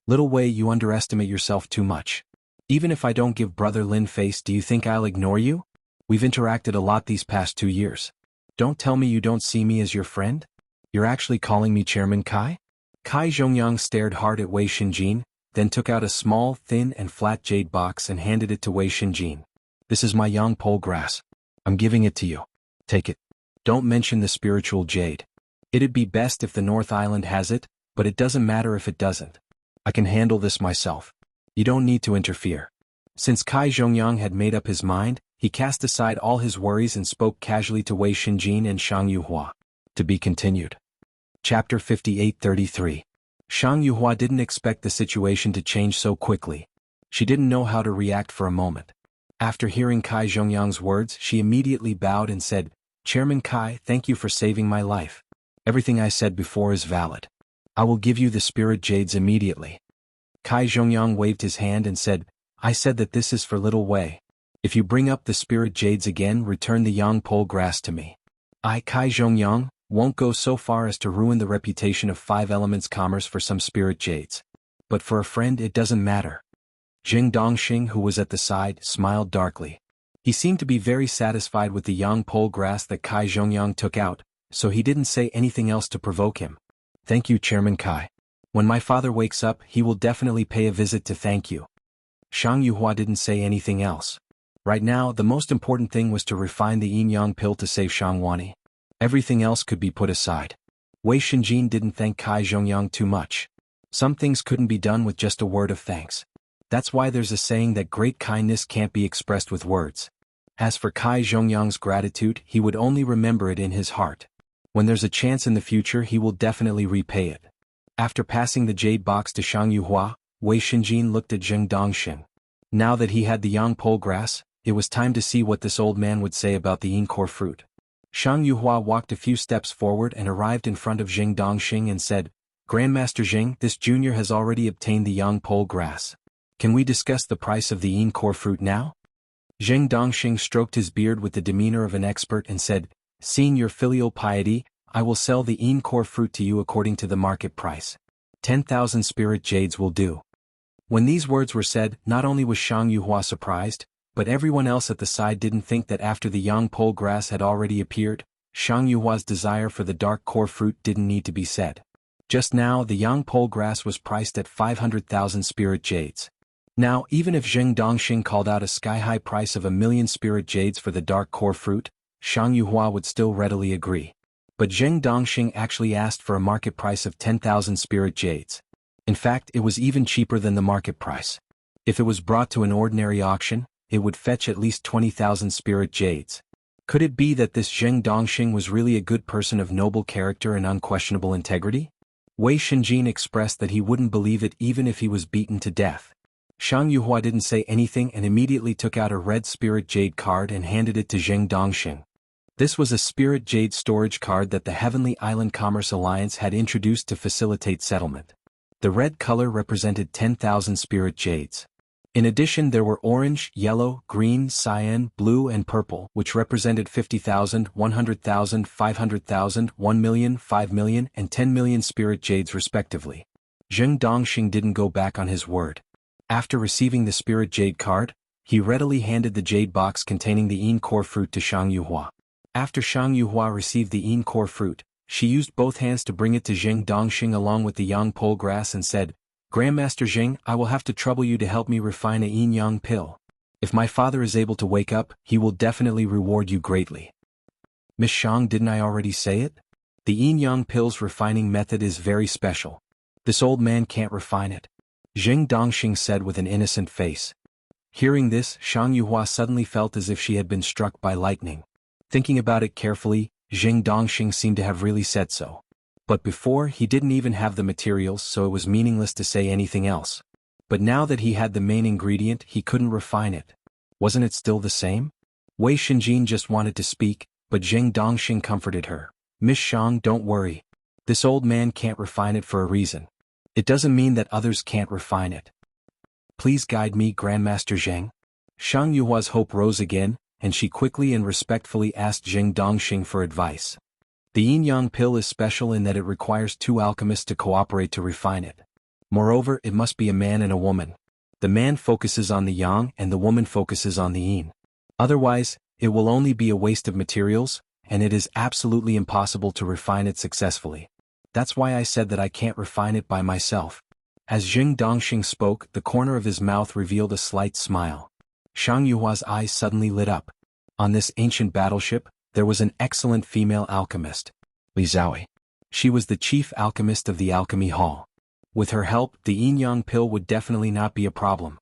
"Little Wei, you underestimate yourself too much. Even if I don't give Brother Lin face, do you think I'll ignore you? We've interacted a lot these past 2 years. Don't tell me you don't see me as your friend? You're actually calling me Chairman Kai?" Kai Zhongyang stared hard at Wei Shinjin, then took out a small, thin and flat jade box and handed it to Wei Shinjin. "This is my yang pole grass. I'm giving it to you. Take it. Don't mention the spiritual jade. It'd be best if the North Island has it, but it doesn't matter if it doesn't. I can handle this myself. You don't need to interfere." Since Kai Zhongyang had made up his mind, he cast aside all his worries and spoke casually to Wei Shinjin and Shang Yuhua. To be continued. Chapter 58-33. Shang Yuhua didn't expect the situation to change so quickly. She didn't know how to react for a moment. After hearing Kai Zhongyang's words, she immediately bowed and said, "Chairman Kai, thank you for saving my life. Everything I said before is valid. I will give you the spirit jades immediately." Kai Zhongyang waved his hand and said, "I said that this is for little Wei. If you bring up the spirit jades again, return the yang pole grass to me. I, Kai Zhongyang, won't go so far as to ruin the reputation of Five Elements commerce for some spirit jades. But for a friend it doesn't matter." Jing Dongxing, who was at the side, smiled darkly. He seemed to be very satisfied with the yang pole grass that Kai Zhongyang took out, so he didn't say anything else to provoke him. "Thank you, Chairman Kai. When my father wakes up, he will definitely pay a visit to thank you." Shang Yuhua didn't say anything else. Right now, the most important thing was to refine the yin-yang pill to save Shangwani. Everything else could be put aside. Wei Shinjin didn't thank Kai Zhongyang too much. Some things couldn't be done with just a word of thanks. That's why there's a saying that great kindness can't be expressed with words. As for Kai Zhongyang's gratitude, he would only remember it in his heart. When there's a chance in the future, he will definitely repay it. After passing the jade box to Shang Yuhua, Wei Shinjin looked at Jing Dongxing. Now that he had the yang pole grass, it was time to see what this old man would say about the yin-core fruit. Shang Yuhua walked a few steps forward and arrived in front of Jing Dongxing and said, "Grandmaster Jing, this junior has already obtained the yang pole grass. Can we discuss the price of the yin-core fruit now?" Jing Dongxing stroked his beard with the demeanor of an expert and said, "Seeing your filial piety, I will sell the yin-core fruit to you according to the market price. 10,000 spirit jades will do." When these words were said, not only was Shang Yuhua surprised, but everyone else at the side didn't think that after the yang pole grass had already appeared, Shang Yuhua's desire for the dark core fruit didn't need to be said. Just now, the yang pole grass was priced at 500,000 spirit jades. Now, even if Jing Dongxing called out a sky-high price of 1,000,000 spirit jades for the dark core fruit, Shang Yuhua would still readily agree. But Jing Dongxing actually asked for a market price of 10,000 spirit jades. In fact, it was even cheaper than the market price. If it was brought to an ordinary auction, it would fetch at least 20,000 spirit jades. Could it be that this Jing Dongxing was really a good person of noble character and unquestionable integrity? Wei Shinjin expressed that he wouldn't believe it even if he was beaten to death. Shang Yuhua didn't say anything and immediately took out a red spirit jade card and handed it to Jing Dongxing. This was a spirit jade storage card that the Heavenly Island Commerce Alliance had introduced to facilitate settlement. The red color represented 10,000 spirit jades. In addition there were orange, yellow, green, cyan, blue and purple, which represented 50,000, 100,000, 500,000, 1 million, 5 million, and 10 million spirit jades respectively. Zheng Dongxing didn't go back on his word. After receiving the spirit jade card, he readily handed the jade box containing the Yin core fruit to Shang Yuhua. After Shang Yuhua received the Yin core fruit, she used both hands to bring it to Zheng Dongxing along with the yang pole grass and said, "Grandmaster Zheng, I will have to trouble you to help me refine a yin yang pill. If my father is able to wake up, he will definitely reward you greatly." "Miss Shang, didn't I already say it? The yin yang pill's refining method is very special. This old man can't refine it," Zheng Dongxing said with an innocent face. Hearing this, Shang Yuhua suddenly felt as if she had been struck by lightning. Thinking about it carefully, Zheng Dongxing seemed to have really said so. But before, he didn't even have the materials, so it was meaningless to say anything else. But now that he had the main ingredient, he couldn't refine it. Wasn't it still the same? Wei Xinjin just wanted to speak, but Zheng Dongxing comforted her. "Miss Shang, don't worry. This old man can't refine it for a reason. It doesn't mean that others can't refine it. Please guide me, Grandmaster Zheng." Shang Yuhua's hope rose again, and she quickly and respectfully asked Zheng Dongxing for advice. The yin-yang pill is special in that it requires two alchemists to cooperate to refine it. Moreover, it must be a man and a woman. The man focuses on the yang and the woman focuses on the yin. Otherwise, it will only be a waste of materials, and it is absolutely impossible to refine it successfully. That's why I said that I can't refine it by myself. As Zheng Dongxing spoke, the corner of his mouth revealed a slight smile. Shang Yuhua's eyes suddenly lit up. On this ancient battleship, there was an excellent female alchemist, Li Zhaoyi. She was the chief alchemist of the alchemy hall. With her help, the yin-yang pill would definitely not be a problem.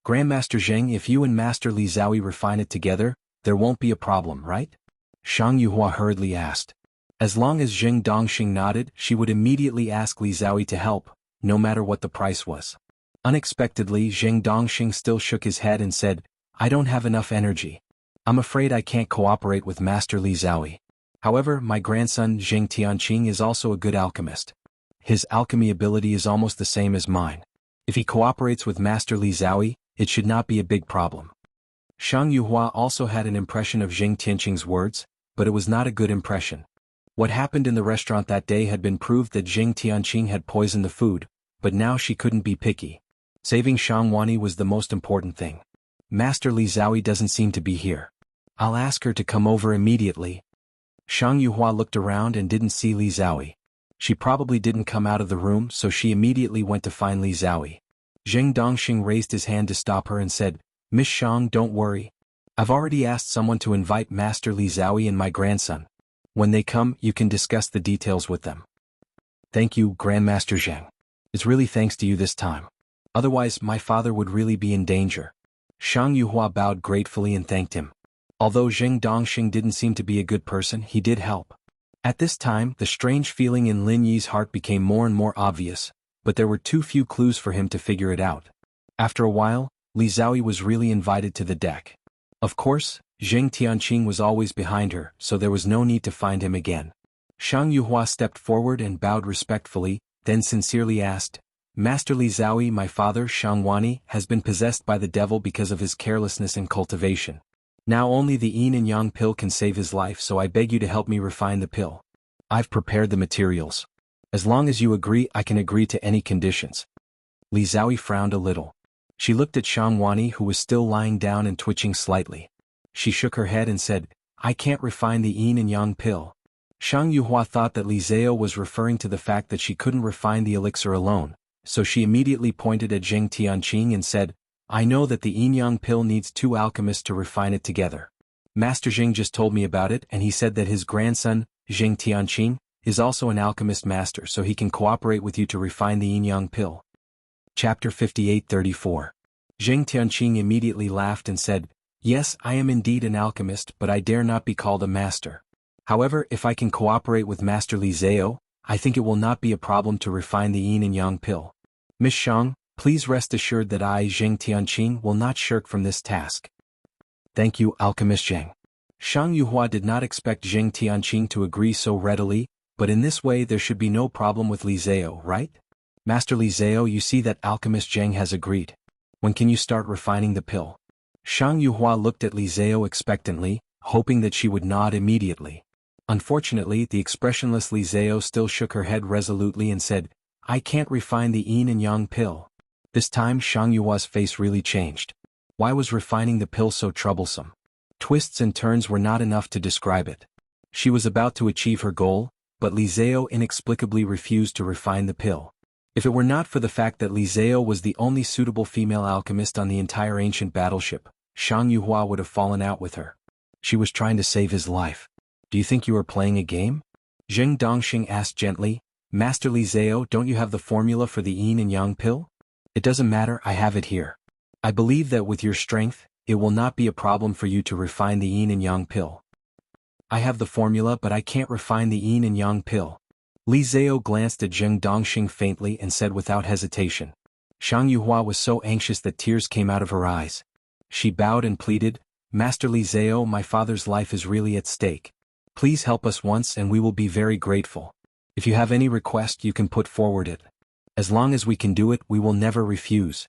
"Grandmaster Zheng, if you and Master Li Zhaoyi refine it together, there won't be a problem, right?" Shang Yuhua hurriedly asked. As long as Zheng Dongxing nodded, she would immediately ask Li Zhaoyi to help, no matter what the price was. Unexpectedly, Zheng Dongxing still shook his head and said, "I don't have enough energy. I'm afraid I can't cooperate with Master Li Zhaoyi. However, my grandson Zheng Tianqing is also a good alchemist. His alchemy ability is almost the same as mine. If he cooperates with Master Li Zhaoyi, it should not be a big problem." Shang Yuhua also had an impression of Zheng Tianqing's words, but it was not a good impression. What happened in the restaurant that day had been proved that Zheng Tianqing had poisoned the food, but now she couldn't be picky. Saving Shang Wani was the most important thing. Master Li Zhaoyi doesn't seem to be here. I'll ask her to come over immediately. Shang Yuhua looked around and didn't see Li Zhaoyi. She probably didn't come out of the room, so she immediately went to find Li Zhaoyi. Zheng Dongxing raised his hand to stop her and said, "Miss Shang, don't worry. I've already asked someone to invite Master Li Zhaoyi and my grandson. When they come, you can discuss the details with them." "Thank you, Grandmaster Zheng. It's really thanks to you this time. Otherwise, my father would really be in danger." Shang Yuhua bowed gratefully and thanked him. Although Zheng Dongxing didn't seem to be a good person, he did help. At this time, the strange feeling in Lin Yi's heart became more and more obvious, but there were too few clues for him to figure it out. After a while, Li Zhaoyi was really invited to the deck. Of course, Zheng Tianqing was always behind her, so there was no need to find him again. Shang Yuhua stepped forward and bowed respectfully, then sincerely asked, "Master Li Zhaoyi, my father Shang Wani has been possessed by the devil because of his carelessness in cultivation. Now only the yin and yang pill can save his life, so I beg you to help me refine the pill. I've prepared the materials. As long as you agree, I can agree to any conditions." Li Zhaoyi frowned a little. She looked at Shang Wani, who was still lying down and twitching slightly. She shook her head and said, "I can't refine the yin and yang pill." Shang Yuhua thought that Li Zhaoyi was referring to the fact that she couldn't refine the elixir alone, so she immediately pointed at Zheng Tianqing and said, "I know that the yin-yang pill needs two alchemists to refine it together. Master Zheng just told me about it, and he said that his grandson, Zheng Tianqing, is also an alchemist master, so he can cooperate with you to refine the yin-yang pill." Chapter 58-34. Zheng Tianqing immediately laughed and said, "Yes, I am indeed an alchemist, but I dare not be called a master. However, if I can cooperate with Master Li Zhaoyi, I think it will not be a problem to refine the yin and yang pill. Miss Shang, please rest assured that I, Zheng Tianqing, will not shirk from this task." "Thank you, Alchemist Zheng." Shang Yuhua did not expect Zheng Tianqing to agree so readily, but in this way there should be no problem with Li Zhaoyi, right? "Master Li Zhaoyi, you see that Alchemist Zheng has agreed. When can you start refining the pill? Shang Yuhua looked at Li Zhao expectantly, hoping that she would nod immediately. Unfortunately, the expressionless Li Zhao still shook her head resolutely and said, I can't refine the yin and yang pill. This time Shang Yuhua's face really changed. Why was refining the pill so troublesome? Twists and turns were not enough to describe it. She was about to achieve her goal, but Li Zhao inexplicably refused to refine the pill. If it were not for the fact that Li Zhao was the only suitable female alchemist on the entire ancient battleship, Shang Yuhua would have fallen out with her. She was trying to save his life. Do you think you are playing a game? Zheng Dongxing asked gently, Master Li Zhao, don't you have the formula for the yin and yang pill? It doesn't matter, I have it here. I believe that with your strength, it will not be a problem for you to refine the yin and yang pill. I have the formula, but I can't refine the yin and yang pill. Li Zhao glanced at Zheng Dongxing faintly and said without hesitation. Shang Yuhua was so anxious that tears came out of her eyes. She bowed and pleaded, Master Li Zhao, my father's life is really at stake. Please help us once and we will be very grateful. If you have any request you can put forward it. As long as we can do it, we will never refuse.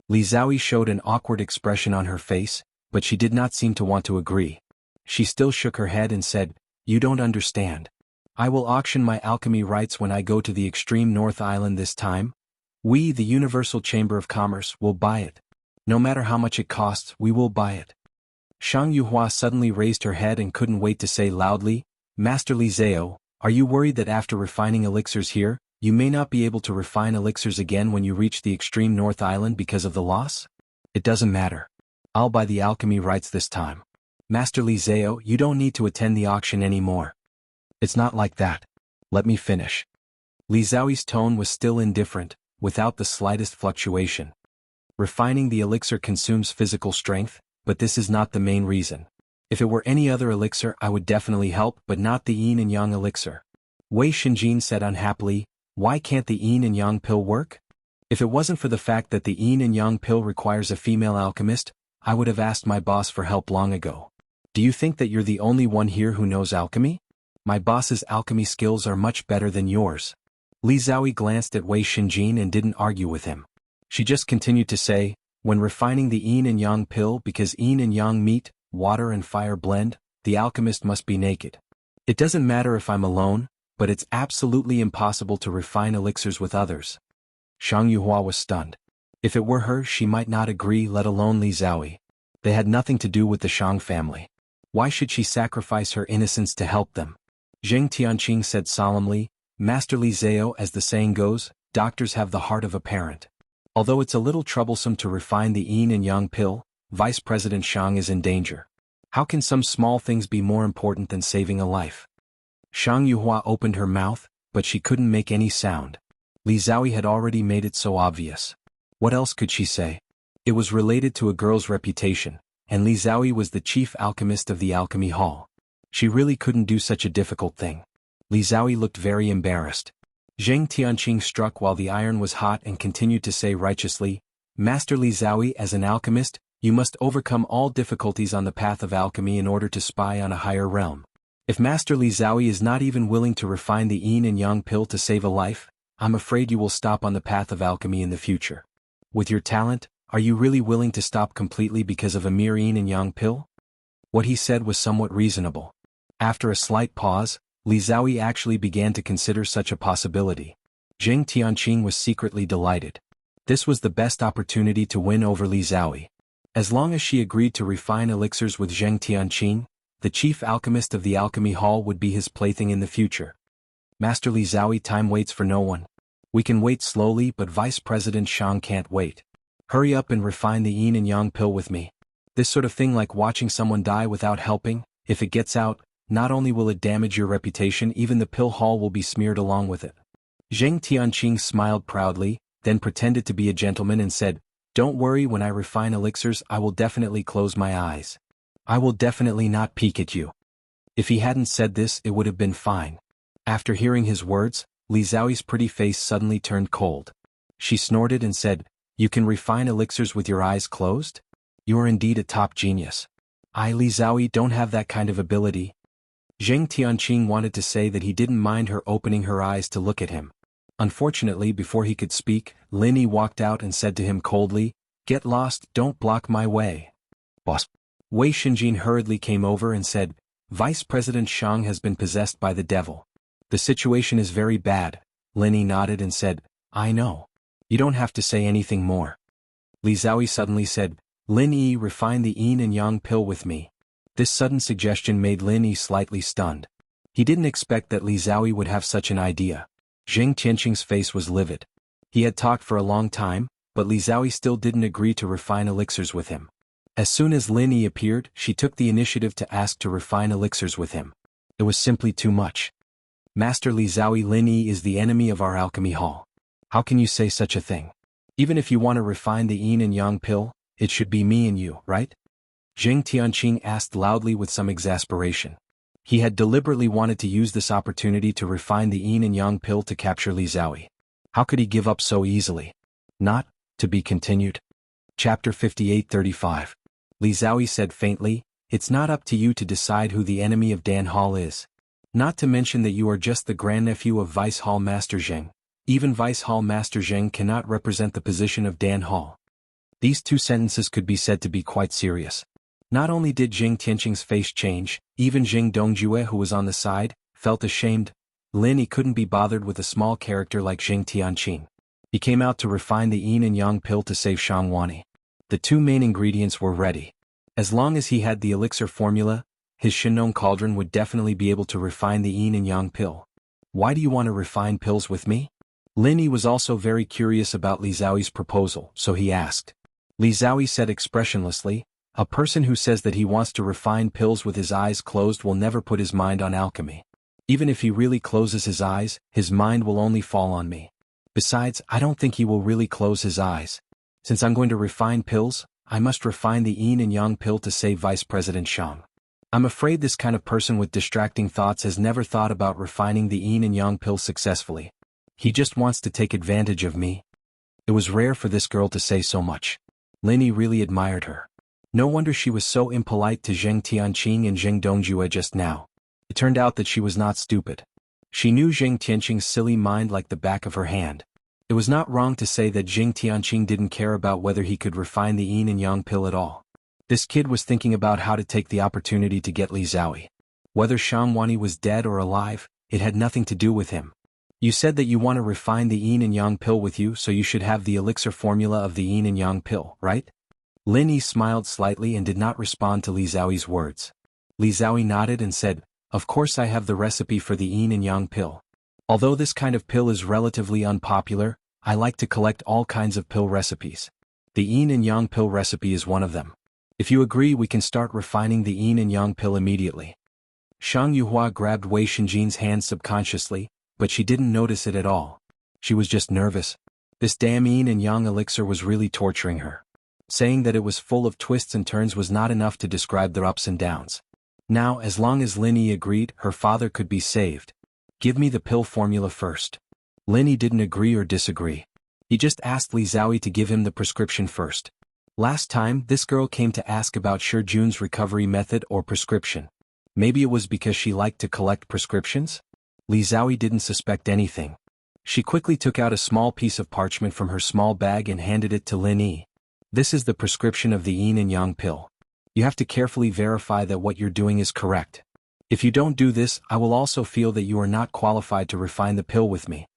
Li Zhao showed an awkward expression on her face, but she did not seem to want to agree. She still shook her head and said, You don't understand. I will auction my alchemy rights when I go to the extreme North Island this time. We, the Universal Chamber of Commerce, will buy it. No matter how much it costs, we will buy it. Shang Yuhua suddenly raised her head and couldn't wait to say loudly, Master Li Zhao, are you worried that after refining elixirs here, you may not be able to refine elixirs again when you reach the extreme North Island because of the loss? It doesn't matter. I'll buy the alchemy rights this time. Master Li Zhao, you don't need to attend the auction anymore. It's not like that. Let me finish. Li Zhao's tone was still indifferent, without the slightest fluctuation. Refining the elixir consumes physical strength, but this is not the main reason. If it were any other elixir I would definitely help, but not the yin and yang elixir. Wei Xinjin said unhappily, why can't the yin and yang pill work? If it wasn't for the fact that the yin and yang pill requires a female alchemist, I would have asked my boss for help long ago. Do you think that you're the only one here who knows alchemy? My boss's alchemy skills are much better than yours. Li Zhao glanced at Wei Xinjin and didn't argue with him. She just continued to say, when refining the yin and yang pill because yin and yang meet, water and fire blend, the alchemist must be naked. It doesn't matter if I'm alone, but it's absolutely impossible to refine elixirs with others. Shang Yuhua was stunned. If it were her she might not agree, let alone Li Zhao. They had nothing to do with the Shang family. Why should she sacrifice her innocence to help them? Zheng Tianqing said solemnly, Master Li Zhao, as the saying goes, doctors have the heart of a parent. Although it's a little troublesome to refine the yin and yang pill, Vice President Shang is in danger. How can some small things be more important than saving a life? Shang Yuhua opened her mouth, but she couldn't make any sound. Li Zhao had already made it so obvious. What else could she say? It was related to a girl's reputation, and Li Zhao was the chief alchemist of the alchemy hall. She really couldn't do such a difficult thing. Li Zhao looked very embarrassed. Zheng Tianqing struck while the iron was hot and continued to say righteously, Master Li Zhao, as an alchemist, you must overcome all difficulties on the path of alchemy in order to spy on a higher realm. If Master Li Zhao is not even willing to refine the yin and yang pill to save a life, I'm afraid you will stop on the path of alchemy in the future. With your talent, are you really willing to stop completely because of a mere yin and yang pill? What he said was somewhat reasonable. After a slight pause, Li Zhao actually began to consider such a possibility. Zheng Tianqing was secretly delighted. This was the best opportunity to win over Li Zhao. As long as she agreed to refine elixirs with Zheng Tianqing, the chief alchemist of the alchemy hall would be his plaything in the future. Master Li Zhao, time waits for no one. We can wait slowly, but Vice President Shang can't wait. Hurry up and refine the yin and yang pill with me. This sort of thing, like watching someone die without helping, if it gets out, not only will it damage your reputation, even the pill hall will be smeared along with it. Zheng Tianqing smiled proudly, then pretended to be a gentleman and said, Don't worry, when I refine elixirs I will definitely close my eyes. I will definitely not peek at you. If he hadn't said this it would have been fine. After hearing his words, Li Zhao's pretty face suddenly turned cold. She snorted and said, You can refine elixirs with your eyes closed? You are indeed a top genius. I, Li Zhao, don't have that kind of ability. Zheng Tianqing wanted to say that he didn't mind her opening her eyes to look at him. Unfortunately, before he could speak, Lin Yi walked out and said to him coldly, Get lost, don't block my way. Boss. Wei Shinjin hurriedly came over and said, Vice President Shang has been possessed by the devil. The situation is very bad. Lin Yi nodded and said, I know. You don't have to say anything more. Li Zhaoyi suddenly said, Lin Yi, refine the yin and yang pill with me. This sudden suggestion made Lin Yi slightly stunned. He didn't expect that Li Zhaoyi would have such an idea. Zheng Tianqing's face was livid. He had talked for a long time, but Li Zhaoyi still didn't agree to refine elixirs with him. As soon as Lin Yi appeared, she took the initiative to ask to refine elixirs with him. It was simply too much. Master Li Zhaoyi, Lin Yi is the enemy of our alchemy hall. How can you say such a thing? Even if you want to refine the yin and yang pill, it should be me and you, right? Zheng Tianqing asked loudly with some exasperation. He had deliberately wanted to use this opportunity to refine the yin and yang pill to capture Li Zhaoyi. How could he give up so easily? Not, to be continued. Chapter 58-35. Li Zhaoyi said faintly, it's not up to you to decide who the enemy of Dan Hall is. Not to mention that you are just the grandnephew of Vice Hall Master Zheng. Even Vice Hall Master Zheng cannot represent the position of Dan Hall. These two sentences could be said to be quite serious. Not only did Zheng Tianqing's face change, even Zheng Dongjue, who was on the side, felt ashamed. Lin Yi couldn't be bothered with a small character like Zheng Tianqing. He came out to refine the yin and yang pill to save Shangwani. The two main ingredients were ready. As long as he had the elixir formula, his Shinong cauldron would definitely be able to refine the yin and yang pill. Why do you want to refine pills with me? Lin Yi was also very curious about Li Zhaoyi's proposal, so he asked. Li Zhaoyi said expressionlessly, a person who says that he wants to refine pills with his eyes closed will never put his mind on alchemy. Even if he really closes his eyes, his mind will only fall on me. Besides, I don't think he will really close his eyes. Since I'm going to refine pills, I must refine the yin and yang pill to save Vice President Shang. I'm afraid this kind of person with distracting thoughts has never thought about refining the yin and yang pill successfully. He just wants to take advantage of me. It was rare for this girl to say so much. Lin Yi really admired her. No wonder she was so impolite to Zheng Tianqing and Zheng Dongjue just now. It turned out that she was not stupid. She knew Zheng Tianqing's silly mind like the back of her hand. It was not wrong to say that Zheng Tianqing didn't care about whether he could refine the yin and yang pill at all. This kid was thinking about how to take the opportunity to get Li Zhaoyi. Whether Shangwani was dead or alive, it had nothing to do with him. You said that you want to refine the yin and yang pill with you, so you should have the elixir formula of the yin and yang pill, right? Lin Yi smiled slightly and did not respond to Li Zhaoyi's words. Li Zhaoyi nodded and said, of course I have the recipe for the yin and yang pill. Although this kind of pill is relatively unpopular, I like to collect all kinds of pill recipes. The yin and yang pill recipe is one of them. If you agree, we can start refining the yin and yang pill immediately. Shang Yuhua grabbed Wei Shinjin's hand subconsciously, but she didn't notice it at all. She was just nervous. This damn yin and yang elixir was really torturing her. Saying that it was full of twists and turns was not enough to describe their ups and downs. Now, as long as Lin Yi agreed, her father could be saved. Give me the pill formula first. Lin Yi didn't agree or disagree. He just asked Li Zhaoyi to give him the prescription first. Last time, this girl came to ask about Shi Jun's recovery method or prescription. Maybe it was because she liked to collect prescriptions? Li Zhaoyi didn't suspect anything. She quickly took out a small piece of parchment from her small bag and handed it to Lin Yi. This is the prescription of the yin and yang pill. You have to carefully verify that what you're doing is correct. If you don't do this, I will also feel that you are not qualified to refine the pill with me.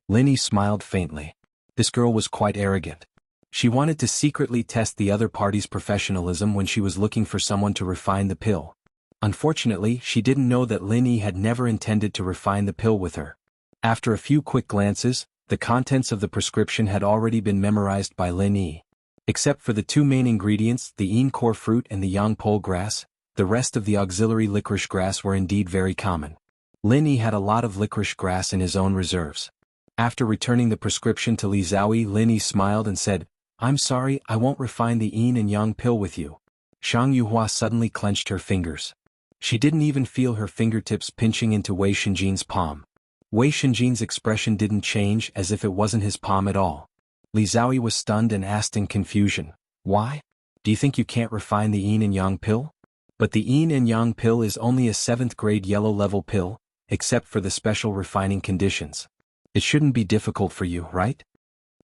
Lin Yi smiled faintly. This girl was quite arrogant. She wanted to secretly test the other party's professionalism when she was looking for someone to refine the pill. Unfortunately, she didn't know that Lin Yi had never intended to refine the pill with her. After a few quick glances, the contents of the prescription had already been memorized by Lin Yi. Except for the two main ingredients, the yin core fruit and the yang pole grass, the rest of the auxiliary licorice grass were indeed very common. Lin Yi had a lot of licorice grass in his own reserves. After returning the prescription to Li Zhaoyi, Lin Yi smiled and said, I'm sorry, I won't refine the yin and yang pill with you. Shang Yuhua suddenly clenched her fingers. She didn't even feel her fingertips pinching into Wei Shinjin's palm. Wei Shinjin's expression didn't change, as if it wasn't his palm at all. Li Zhaoyi was stunned and asked in confusion, why? Do you think you can't refine the yin and yang pill? But the yin and yang pill is only a 7th grade yellow level pill, except for the special refining conditions. It shouldn't be difficult for you, right?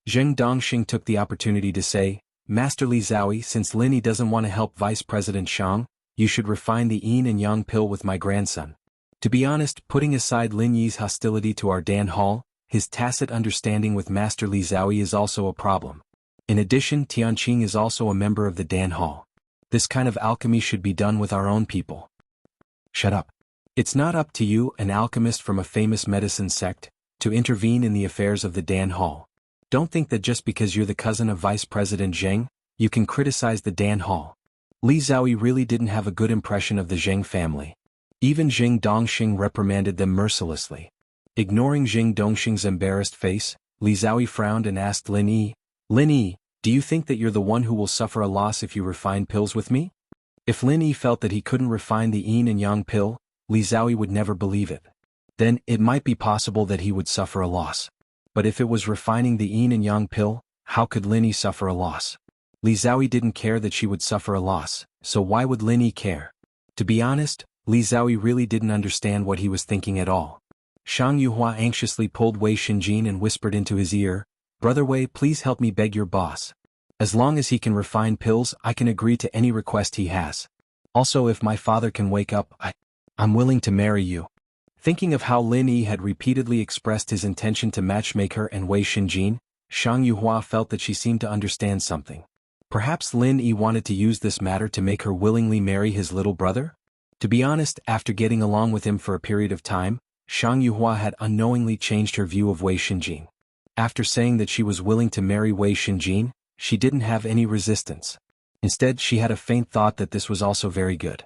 Zheng Dongxing took the opportunity to say, Master Li Zhaoyi, since Lin Yi doesn't want to help Vice President Shang, you should refine the yin and yang pill with my grandson. To be honest, putting aside Lin Yi's hostility to our Dan Hall, his tacit understanding with Master Li Zhaoyi is also a problem. In addition, Tianqing is also a member of the Dan Hall. This kind of alchemy should be done with our own people. Shut up. It's not up to you, an alchemist from a famous medicine sect, to intervene in the affairs of the Dan Hall. Don't think that just because you're the cousin of Vice President Zheng, you can criticize the Dan Hall. Li Zhaoyi really didn't have a good impression of the Zheng family. Even Jing Dongxing reprimanded them mercilessly. Ignoring Jing Dongxing's embarrassed face, Li Zhaoyi frowned and asked Lin Yi, Lin Yi, do you think that you're the one who will suffer a loss if you refine pills with me? If Lin Yi felt that he couldn't refine the yin and yang pill, Li Zhaoyi would never believe it. Then, it might be possible that he would suffer a loss. But if it was refining the yin and yang pill, how could Lin Yi suffer a loss? Li Zhaoyi didn't care that she would suffer a loss, so why would Lin Yi care? To be honest, Li Zhaoyi really didn't understand what he was thinking at all. Shang Yuhua anxiously pulled Wei Xinjin and whispered into his ear, Brother Wei, please help me beg your boss. As long as he can refine pills, I can agree to any request he has. Also, if my father can wake up, I'm willing to marry you. Thinking of how Lin Yi had repeatedly expressed his intention to matchmake her and Wei Xinjin, Shang Yuhua felt that she seemed to understand something. Perhaps Lin Yi wanted to use this matter to make her willingly marry his little brother? To be honest, after getting along with him for a period of time, Shang Yuhua had unknowingly changed her view of Wei Xinjin. After saying that she was willing to marry Wei Xinjin, she didn't have any resistance. Instead, she had a faint thought that this was also very good.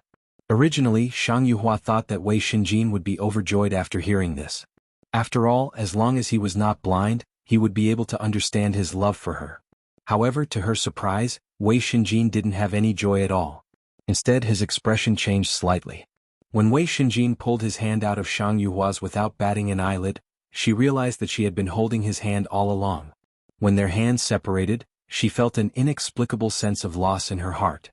Originally, Shang Yuhua thought that Wei Xinjin would be overjoyed after hearing this. After all, as long as he was not blind, he would be able to understand his love for her. However, to her surprise, Wei Xinjin didn't have any joy at all. Instead, his expression changed slightly. When Wei Xinjin pulled his hand out of Shang Yuhua's without batting an eyelid, she realized that she had been holding his hand all along. When their hands separated, she felt an inexplicable sense of loss in her heart.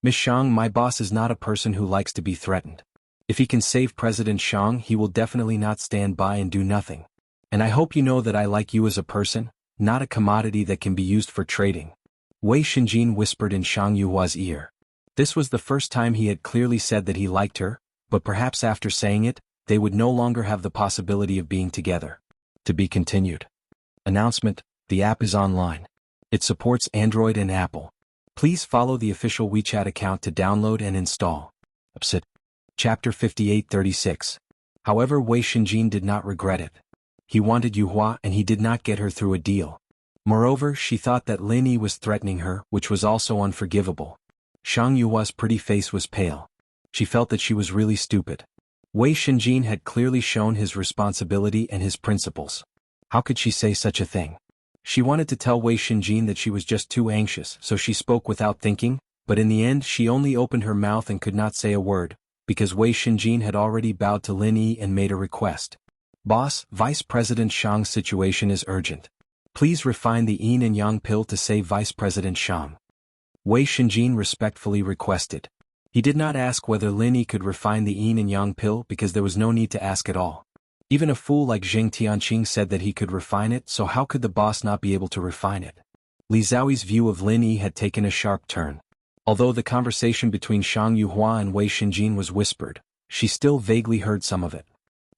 Miss Shang, my boss is not a person who likes to be threatened. If he can save President Shang, he will definitely not stand by and do nothing. And I hope you know that I like you as a person, not a commodity that can be used for trading. Wei Xinjin whispered in Shang Yuhua's ear. This was the first time he had clearly said that he liked her, but perhaps after saying it, they would no longer have the possibility of being together. To be continued. Announcement: the app is online. It supports Android and Apple. Please follow the official WeChat account to download and install. Chapter 5836. However, Wei Xinjin did not regret it. He wanted Yuhua and he did not get her through a deal. Moreover, she thought that Lin Yi was threatening her, which was also unforgivable. Shang Yuhua's pretty face was pale. She felt that she was really stupid. Wei Xinjin had clearly shown his responsibility and his principles. How could she say such a thing? She wanted to tell Wei Xinjin that she was just too anxious, so she spoke without thinking, but in the end she only opened her mouth and could not say a word, because Wei Xinjin had already bowed to Lin Yi and made a request. Boss, Vice President Shang's situation is urgent. Please refine the yin and yang pill to save Vice President Shang. Wei Xinjin respectfully requested. He did not ask whether Lin Yi could refine the yin and yang pill because there was no need to ask at all. Even a fool like Zheng Tianqing said that he could refine it, so how could the boss not be able to refine it? Li Zhaoyi's view of Lin Yi had taken a sharp turn. Although the conversation between Shang Yuhua and Wei Xinjin was whispered, she still vaguely heard some of it.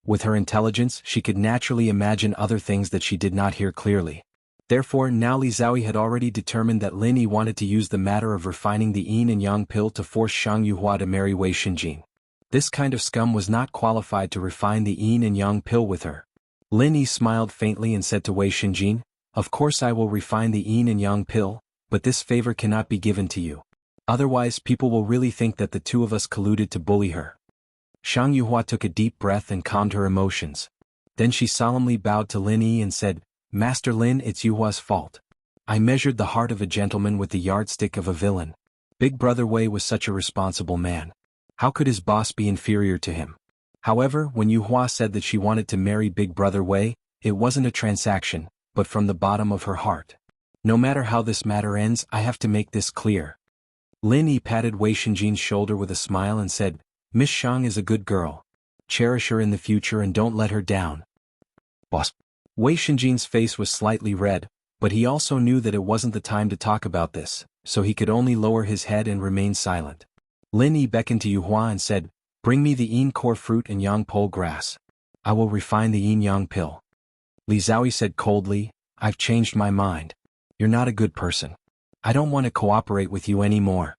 With her intelligence, she could naturally imagine other things that she did not hear clearly. Therefore, now Li Zhaoyi had already determined that Lin Yi wanted to use the matter of refining the yin and yang pill to force Shang Yuhua to marry Wei Xinjin. This kind of scum was not qualified to refine the yin and yang pill with her. Lin Yi smiled faintly and said to Wei Xinjin, "Of course I will refine the yin and yang pill, but this favor cannot be given to you. Otherwise people will really think that the two of us colluded to bully her." Shang Yuhua took a deep breath and calmed her emotions. Then she solemnly bowed to Lin Yi and said, "Master Lin, it's Yuhua's fault. I measured the heart of a gentleman with the yardstick of a villain. Big Brother Wei was such a responsible man. How could his boss be inferior to him?" However, when Yuhua said that she wanted to marry Big Brother Wei, it wasn't a transaction, but from the bottom of her heart. No matter how this matter ends, I have to make this clear. Lin Yi patted Wei Xinjin's shoulder with a smile and said, "Miss Shang is a good girl. Cherish her in the future and don't let her down." Boss. Wei Xinjin's face was slightly red, But he also knew that it wasn't the time to talk about this, so he could only lower his head and remain silent. Lin Yi beckoned to Yu Hua and said, "Bring me the yin core fruit and yang pole grass. I will refine the yin yang pill." Li Zhaoyi said coldly, "I've changed my mind. You're not a good person. I don't want to cooperate with you anymore."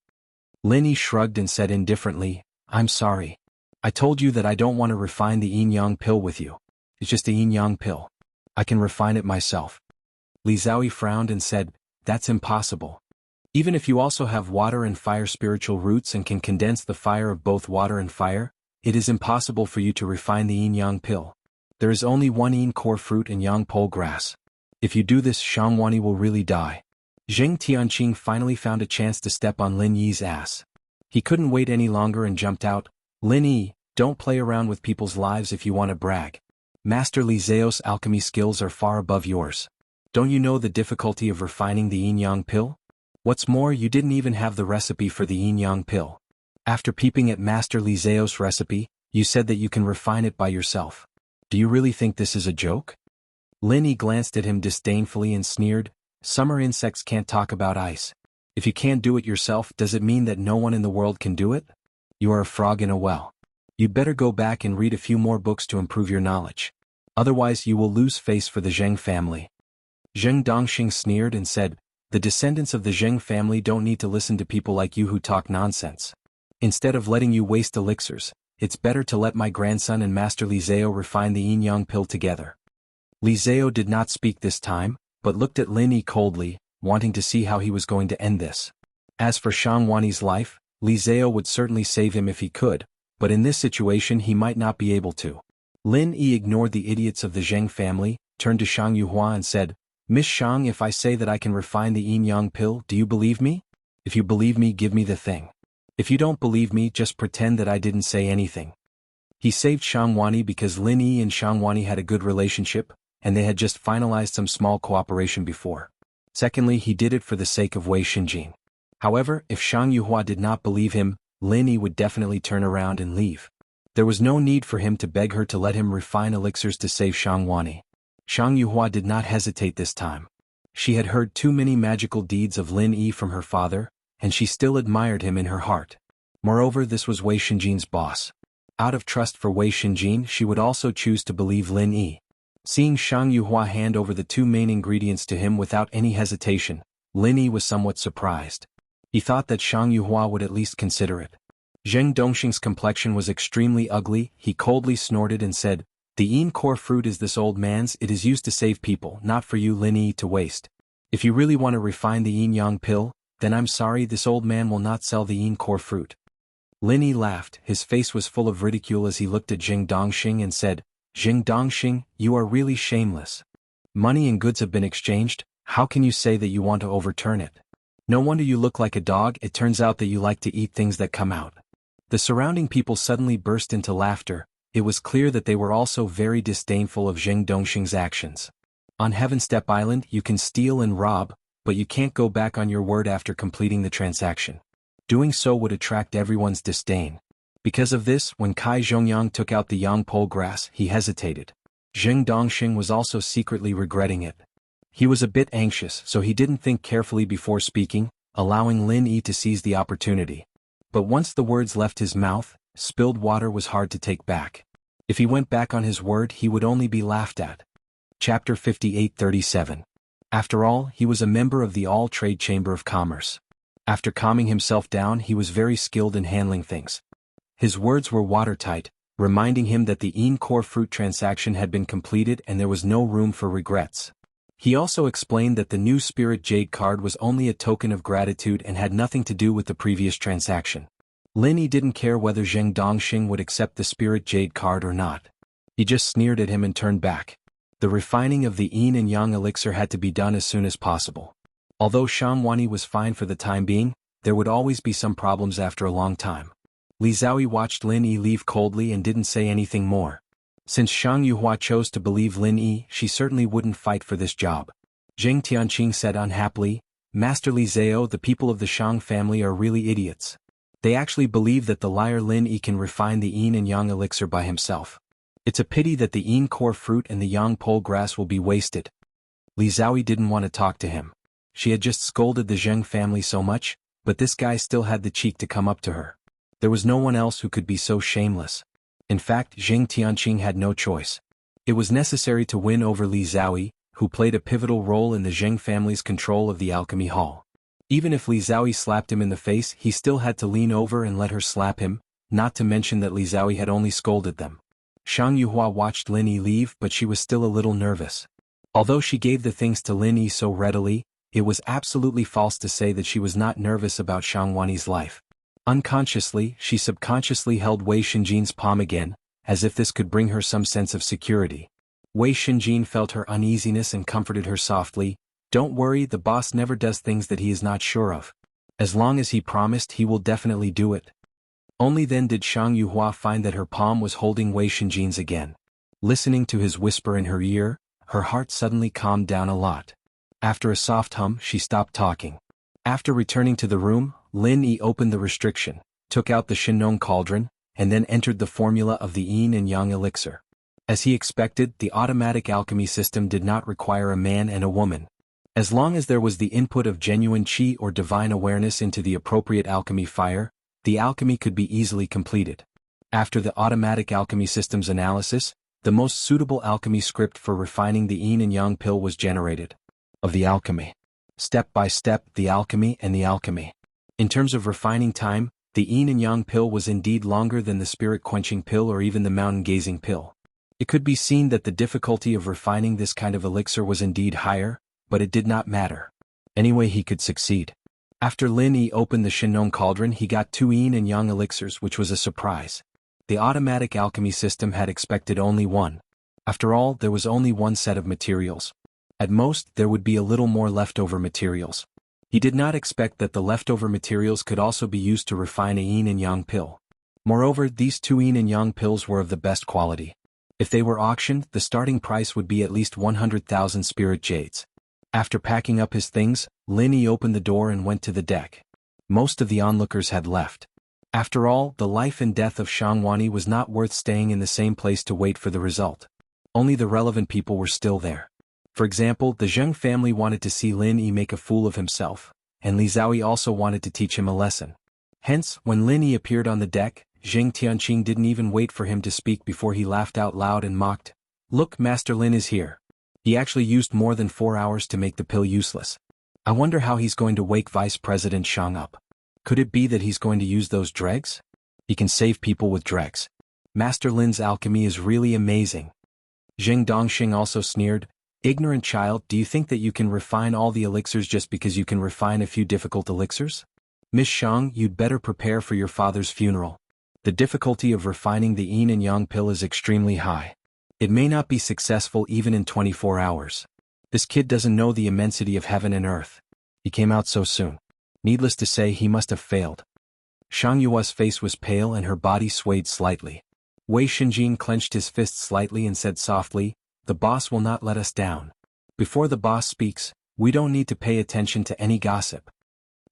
Lin Yi shrugged and said indifferently, "I'm sorry. I told you that I don't want to refine the yin yang pill with you. It's just a yin yang pill. I can refine it myself." Li Zhaoyi frowned and said, "That's impossible. Even if you also have water and fire spiritual roots and can condense the fire of both water and fire, it is impossible for you to refine the yin yang pill. There is only one yin core fruit and yang pole grass. If you do this, Shangwani will really die." Zheng Tianqing finally found a chance to step on Lin Yi's ass. He couldn't wait any longer and jumped out, "Lin Yi, don't play around with people's lives if you want to brag. Master Li Zhao's alchemy skills are far above yours. Don't you know the difficulty of refining the yin-yang pill? What's more, you didn't even have the recipe for the yin-yang pill. After peeping at Master Li Zhao's recipe, you said that you can refine it by yourself. Do you really think this is a joke?" Lin Yi glanced at him disdainfully and sneered, "Summer insects can't talk about ice. If you can't do it yourself, does it mean that no one in the world can do it? You are a frog in a well. You'd better go back and read a few more books to improve your knowledge. Otherwise you will lose face for the Zheng family." Zheng Dongxing sneered and said, "The descendants of the Zheng family don't need to listen to people like you who talk nonsense. Instead of letting you waste elixirs, it's better to let my grandson and Master Li Zhao refine the yin-yang pill together." Li Zhao did not speak this time, but looked at Lin Yi coldly, wanting to see how he was going to end this. As for Shangwani's life, Li Zhao would certainly save him if he could, but in this situation he might not be able to. Lin Yi ignored the idiots of the Zheng family, turned to Shang Yuhua and said, "Miss Shang, if I say that I can refine the yin-yang pill, do you believe me? If you believe me, give me the thing. If you don't believe me, just pretend that I didn't say anything." He saved Shangwani because Lin Yi and Shangwani had a good relationship, and they had just finalized some small cooperation before. Secondly, he did it for the sake of Wei Xinjin. However, if Shang Yuhua did not believe him, Lin Yi would definitely turn around and leave. There was no need for him to beg her to let him refine elixirs to save Shangwani. Shang Yuhua did not hesitate this time. She had heard too many magical deeds of Lin Yi from her father, and she still admired him in her heart. Moreover, this was Wei Xinjin's boss. Out of trust for Wei Xinjin, she would also choose to believe Lin Yi. Seeing Shang Yuhua hand over the two main ingredients to him without any hesitation, Lin Yi was somewhat surprised. He thought that Shang Yuhua would at least consider it. Zheng Dongxing's complexion was extremely ugly. He coldly snorted and said, "The yin core fruit is this old man's. It is used to save people, not for you, Lin Yi, to waste. If you really want to refine the yin-yang pill, then I'm sorry, this old man will not sell the yin core fruit." Lin Yi laughed. His face was full of ridicule as he looked at Zheng Dongxing and said, "Zheng Dongxing, you are really shameless. Money and goods have been exchanged. How can you say that you want to overturn it? No wonder you look like a dog. It turns out that you like to eat things that come out." The surrounding people suddenly burst into laughter. It was clear that they were also very disdainful of Zheng Dongxing's actions. On Heaven Step Island, you can steal and rob, but you can't go back on your word after completing the transaction. Doing so would attract everyone's disdain. Because of this, when Kai Zhongyang took out the yang pole grass, he hesitated. Zheng Dongxing was also secretly regretting it. He was a bit anxious, so he didn't think carefully before speaking, allowing Lin Yi to seize the opportunity. But once the words left his mouth, spilled water was hard to take back. If he went back on his word, he would only be laughed at. Chapter 58:37. After all, he was a member of the All-Trade Chamber of Commerce. After calming himself down, he was very skilled in handling things. His words were watertight, reminding him that the yin core fruit transaction had been completed and there was no room for regrets. He also explained that the new Spirit Jade card was only a token of gratitude and had nothing to do with the previous transaction. Lin Yi didn't care whether Zheng Dongxing would accept the Spirit Jade card or not. He just sneered at him and turned back. The refining of the yin and yang elixir had to be done as soon as possible. Although Shangwani was fine for the time being, there would always be some problems after a long time. Li Zhaoyi watched Lin Yi leave coldly and didn't say anything more. Since Shang Yuhua chose to believe Lin Yi, she certainly wouldn't fight for this job. Zheng Tianqing said unhappily, "Master Li Zhao, the people of the Shang family are really idiots. They actually believe that the liar Lin Yi can refine the yin and yang elixir by himself. It's a pity that the yin core fruit and the yang pole grass will be wasted." Li Zhaoyi didn't want to talk to him. She had just scolded the Zheng family so much, but this guy still had the cheek to come up to her. There was no one else who could be so shameless. In fact, Jing Tianqing had no choice. It was necessary to win over Li Zhaoyi, who played a pivotal role in the Zheng family's control of the alchemy hall. Even if Li Zhaoyi slapped him in the face, he still had to lean over and let her slap him, not to mention that Li Zhaoyi had only scolded them. Shang Yuhua watched Lin Yi leave, but she was still a little nervous. Although she gave the things to Lin Yi so readily, it was absolutely false to say that she was not nervous about Shang Wani's life. Unconsciously, she subconsciously held Wei Xinjin's palm again, as if this could bring her some sense of security. Wei Xinjin felt her uneasiness and comforted her softly. Don't worry, the boss never does things that he is not sure of. As long as he promised, he will definitely do it. Only then did Shang Yuhua find that her palm was holding Wei Xinjin's again. Listening to his whisper in her ear, her heart suddenly calmed down a lot. After a soft hum, she stopped talking. After returning to the room, Lin Yi opened the restriction, took out the Shinong cauldron, and then entered the formula of the yin and yang elixir. As he expected, the automatic alchemy system did not require a man and a woman. As long as there was the input of genuine qi or divine awareness into the appropriate alchemy fire, the alchemy could be easily completed. After the automatic alchemy system's analysis, the most suitable alchemy script for refining the yin and yang pill was generated. Of the alchemy. Step by step, the alchemy and the alchemy. In terms of refining time, the yin and yang pill was indeed longer than the spirit-quenching pill or even the mountain-gazing pill. It could be seen that the difficulty of refining this kind of elixir was indeed higher, but it did not matter. Anyway, he could succeed. After Lin Yi opened the Shinong cauldron, he got 2 yin and yang elixirs, which was a surprise. The automatic alchemy system had expected only one. After all, there was only one set of materials. At most, there would be a little more leftover materials. He did not expect that the leftover materials could also be used to refine a yin and yang pill. Moreover, these 2 yin and yang pills were of the best quality. If they were auctioned, the starting price would be at least 100,000 spirit jades. After packing up his things, Lin Yi opened the door and went to the deck. Most of the onlookers had left. After all, the life and death of Shang Wani was not worth staying in the same place to wait for the result. Only the relevant people were still there. For example, the Zheng family wanted to see Lin Yi make a fool of himself, and Li Zhaoyi also wanted to teach him a lesson. Hence, when Lin Yi appeared on the deck, Jing Tianqing didn't even wait for him to speak before he laughed out loud and mocked. Look, Master Lin is here. He actually used more than 4 hours to make the pill useless. I wonder how he's going to wake Vice President Shang up. Could it be that he's going to use those dregs? He can save people with dregs. Master Lin's alchemy is really amazing. Jing Dongxing also sneered. Ignorant child, do you think that you can refine all the elixirs just because you can refine a few difficult elixirs? Miss Shang, you'd better prepare for your father's funeral. The difficulty of refining the yin and yang pill is extremely high. It may not be successful even in 24 hours. This kid doesn't know the immensity of heaven and earth. He came out so soon. Needless to say, he must have failed. Shang Yua's face was pale and her body swayed slightly. Wei Xinjin clenched his fist slightly and said softly, the boss will not let us down. Before the boss speaks, we don't need to pay attention to any gossip.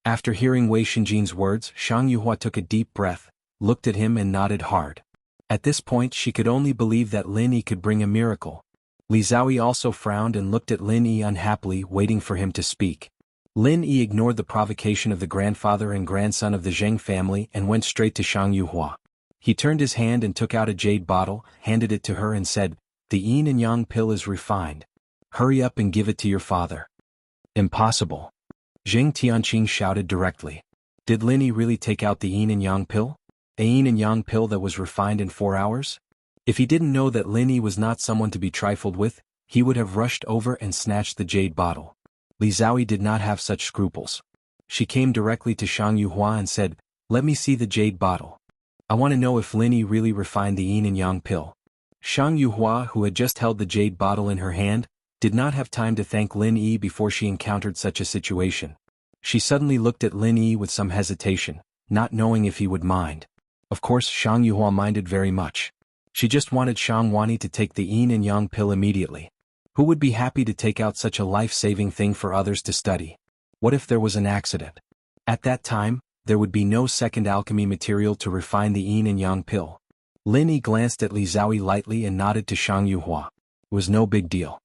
After hearing Wei Xinjin's words, Shang Yuhua took a deep breath, looked at him and nodded hard. At this point she could only believe that Lin Yi could bring a miracle. Li Zhaoyi also frowned and looked at Lin Yi unhappily, waiting for him to speak. Lin Yi ignored the provocation of the grandfather and grandson of the Zheng family and went straight to Shang Yuhua. He turned his hand and took out a jade bottle, handed it to her and said, the yin and yang pill is refined. Hurry up and give it to your father. Impossible. Jing Tianqing shouted directly. Did Lin Yi really take out the yin and yang pill? A yin and yang pill that was refined in 4 hours? If he didn't know that Lin Yi was not someone to be trifled with, he would have rushed over and snatched the jade bottle. Li Zhaoyi did not have such scruples. She came directly to Shang Yuhua and said, let me see the jade bottle. I want to know if Lin Yi really refined the yin and yang pill. Shang Yuhua, who had just held the jade bottle in her hand, did not have time to thank Lin Yi before she encountered such a situation. She suddenly looked at Lin Yi with some hesitation, not knowing if he would mind. Of course, Shang Yuhua minded very much. She just wanted Shang Wani to take the yin and yang pill immediately. Who would be happy to take out such a life-saving thing for others to study? What if there was an accident? At that time, there would be no second alchemy material to refine the yin and yang pill. Lin Yi glanced at Li Zhaoyi lightly and nodded to Shang Yuhua. It was no big deal.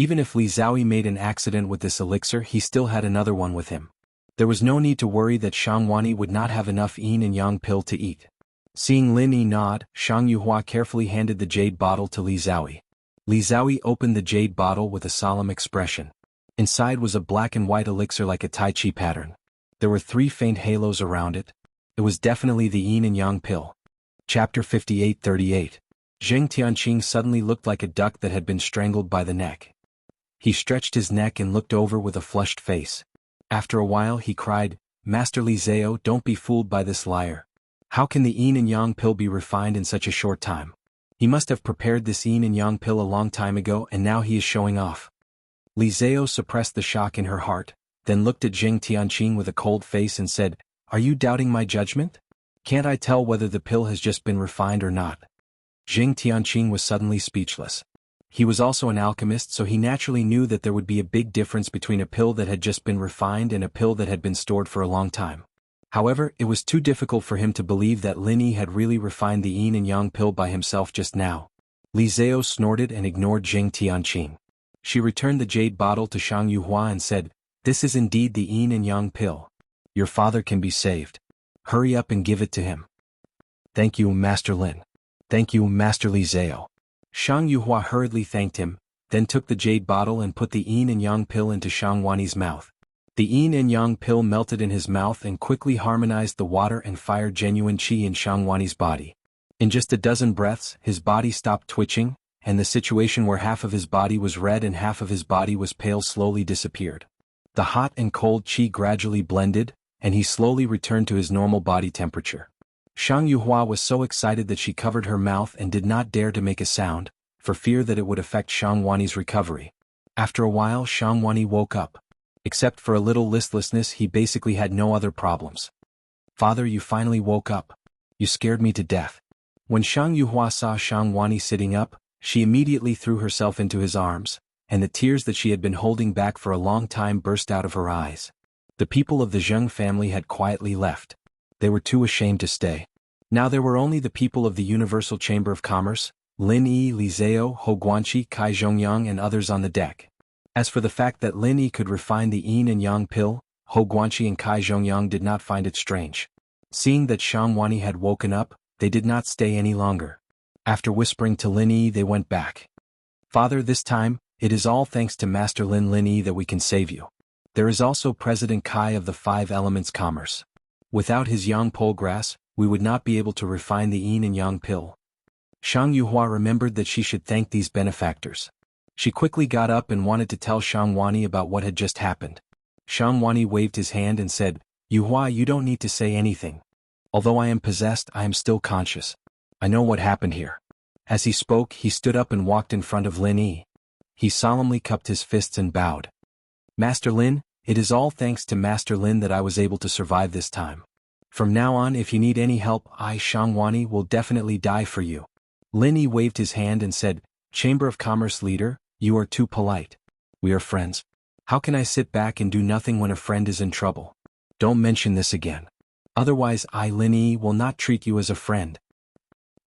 Even if Li Zhaoyi made an accident with this elixir, he still had another one with him. There was no need to worry that Shang Wani would not have enough yin and yang pill to eat. Seeing Lin Yi nod, Shang Yuhua carefully handed the jade bottle to Li Zhaoyi. Li Zhaoyi opened the jade bottle with a solemn expression. Inside was a black and white elixir like a Tai Chi pattern. There were 3 faint halos around it. It was definitely the yin and yang pill. Chapter 58-38. Zheng Tianqing suddenly looked like a duck that had been strangled by the neck. He stretched his neck and looked over with a flushed face. After a while he cried, "Master Li Zhao, don't be fooled by this liar. How can the yin and yang pill be refined in such a short time? He must have prepared this yin and yang pill a long time ago and now he is showing off." Li Zhao suppressed the shock in her heart, then looked at Zheng Tianqing with a cold face and said, "Are you doubting my judgment? Can't I tell whether the pill has just been refined or not?" Zheng Tianqing was suddenly speechless. He was also an alchemist, so he naturally knew that there would be a big difference between a pill that had just been refined and a pill that had been stored for a long time. However, it was too difficult for him to believe that Lin Yi had really refined the yin and yang pill by himself just now. Li Zhao snorted and ignored Zheng Tianqing. She returned the jade bottle to Shang Yuhua and said, "This is indeed the yin and yang pill. Your father can be saved. Hurry up and give it to him." "Thank you, Master Lin. Thank you, Master Li Zhao." Shang Yuhua hurriedly thanked him, then took the jade bottle and put the yin and yang pill into Shang Wani's mouth. The yin and yang pill melted in his mouth and quickly harmonized the water and fire genuine qi in Shang Wani's body. In just a dozen breaths, his body stopped twitching, and the situation where half of his body was red and half of his body was pale slowly disappeared. The hot and cold qi gradually blended, and he slowly returned to his normal body temperature. Shang Yuhua was so excited that she covered her mouth and did not dare to make a sound, for fear that it would affect Shang Wani's recovery. After a while Shang Wani woke up. Except for a little listlessness, he basically had no other problems. "Father, you finally woke up. You scared me to death." When Shang Yuhua saw Shang Wani sitting up, she immediately threw herself into his arms, and the tears that she had been holding back for a long time burst out of her eyes. The people of the Zheng family had quietly left. They were too ashamed to stay. Now there were only the people of the Universal Chamber of Commerce, Lin Yi, Li Zhao, Hou Guanqi, Kai Zhongyang and others on the deck. As for the fact that Lin Yi could refine the yin and yang pill, Hou Guanqi and Kai Zhongyang did not find it strange. Seeing that Shang Wani had woken up, they did not stay any longer. After whispering to Lin Yi, they went back. "Father, this time, it is all thanks to Master Lin Yi that we can save you. There is also President Kai of the 5 Elements Commerce. Without his yang pole grass, we would not be able to refine the yin and yang pill." Shang Yuhua remembered that she should thank these benefactors. She quickly got up and wanted to tell Shang Wani about what had just happened. Shang Wani waved his hand and said, "Yuhua, you don't need to say anything. Although I am possessed, I am still conscious. I know what happened here." As he spoke, he stood up and walked in front of Lin Yi. He solemnly cupped his fists and bowed. "Master Lin, it is all thanks to Master Lin that I was able to survive this time. From now on, if you need any help, I, Shang Wani, will definitely die for you." Lin Yi waved his hand and said, "Chamber of Commerce leader, you are too polite. We are friends. How can I sit back and do nothing when a friend is in trouble? Don't mention this again. Otherwise I, Lin Yi, will not treat you as a friend."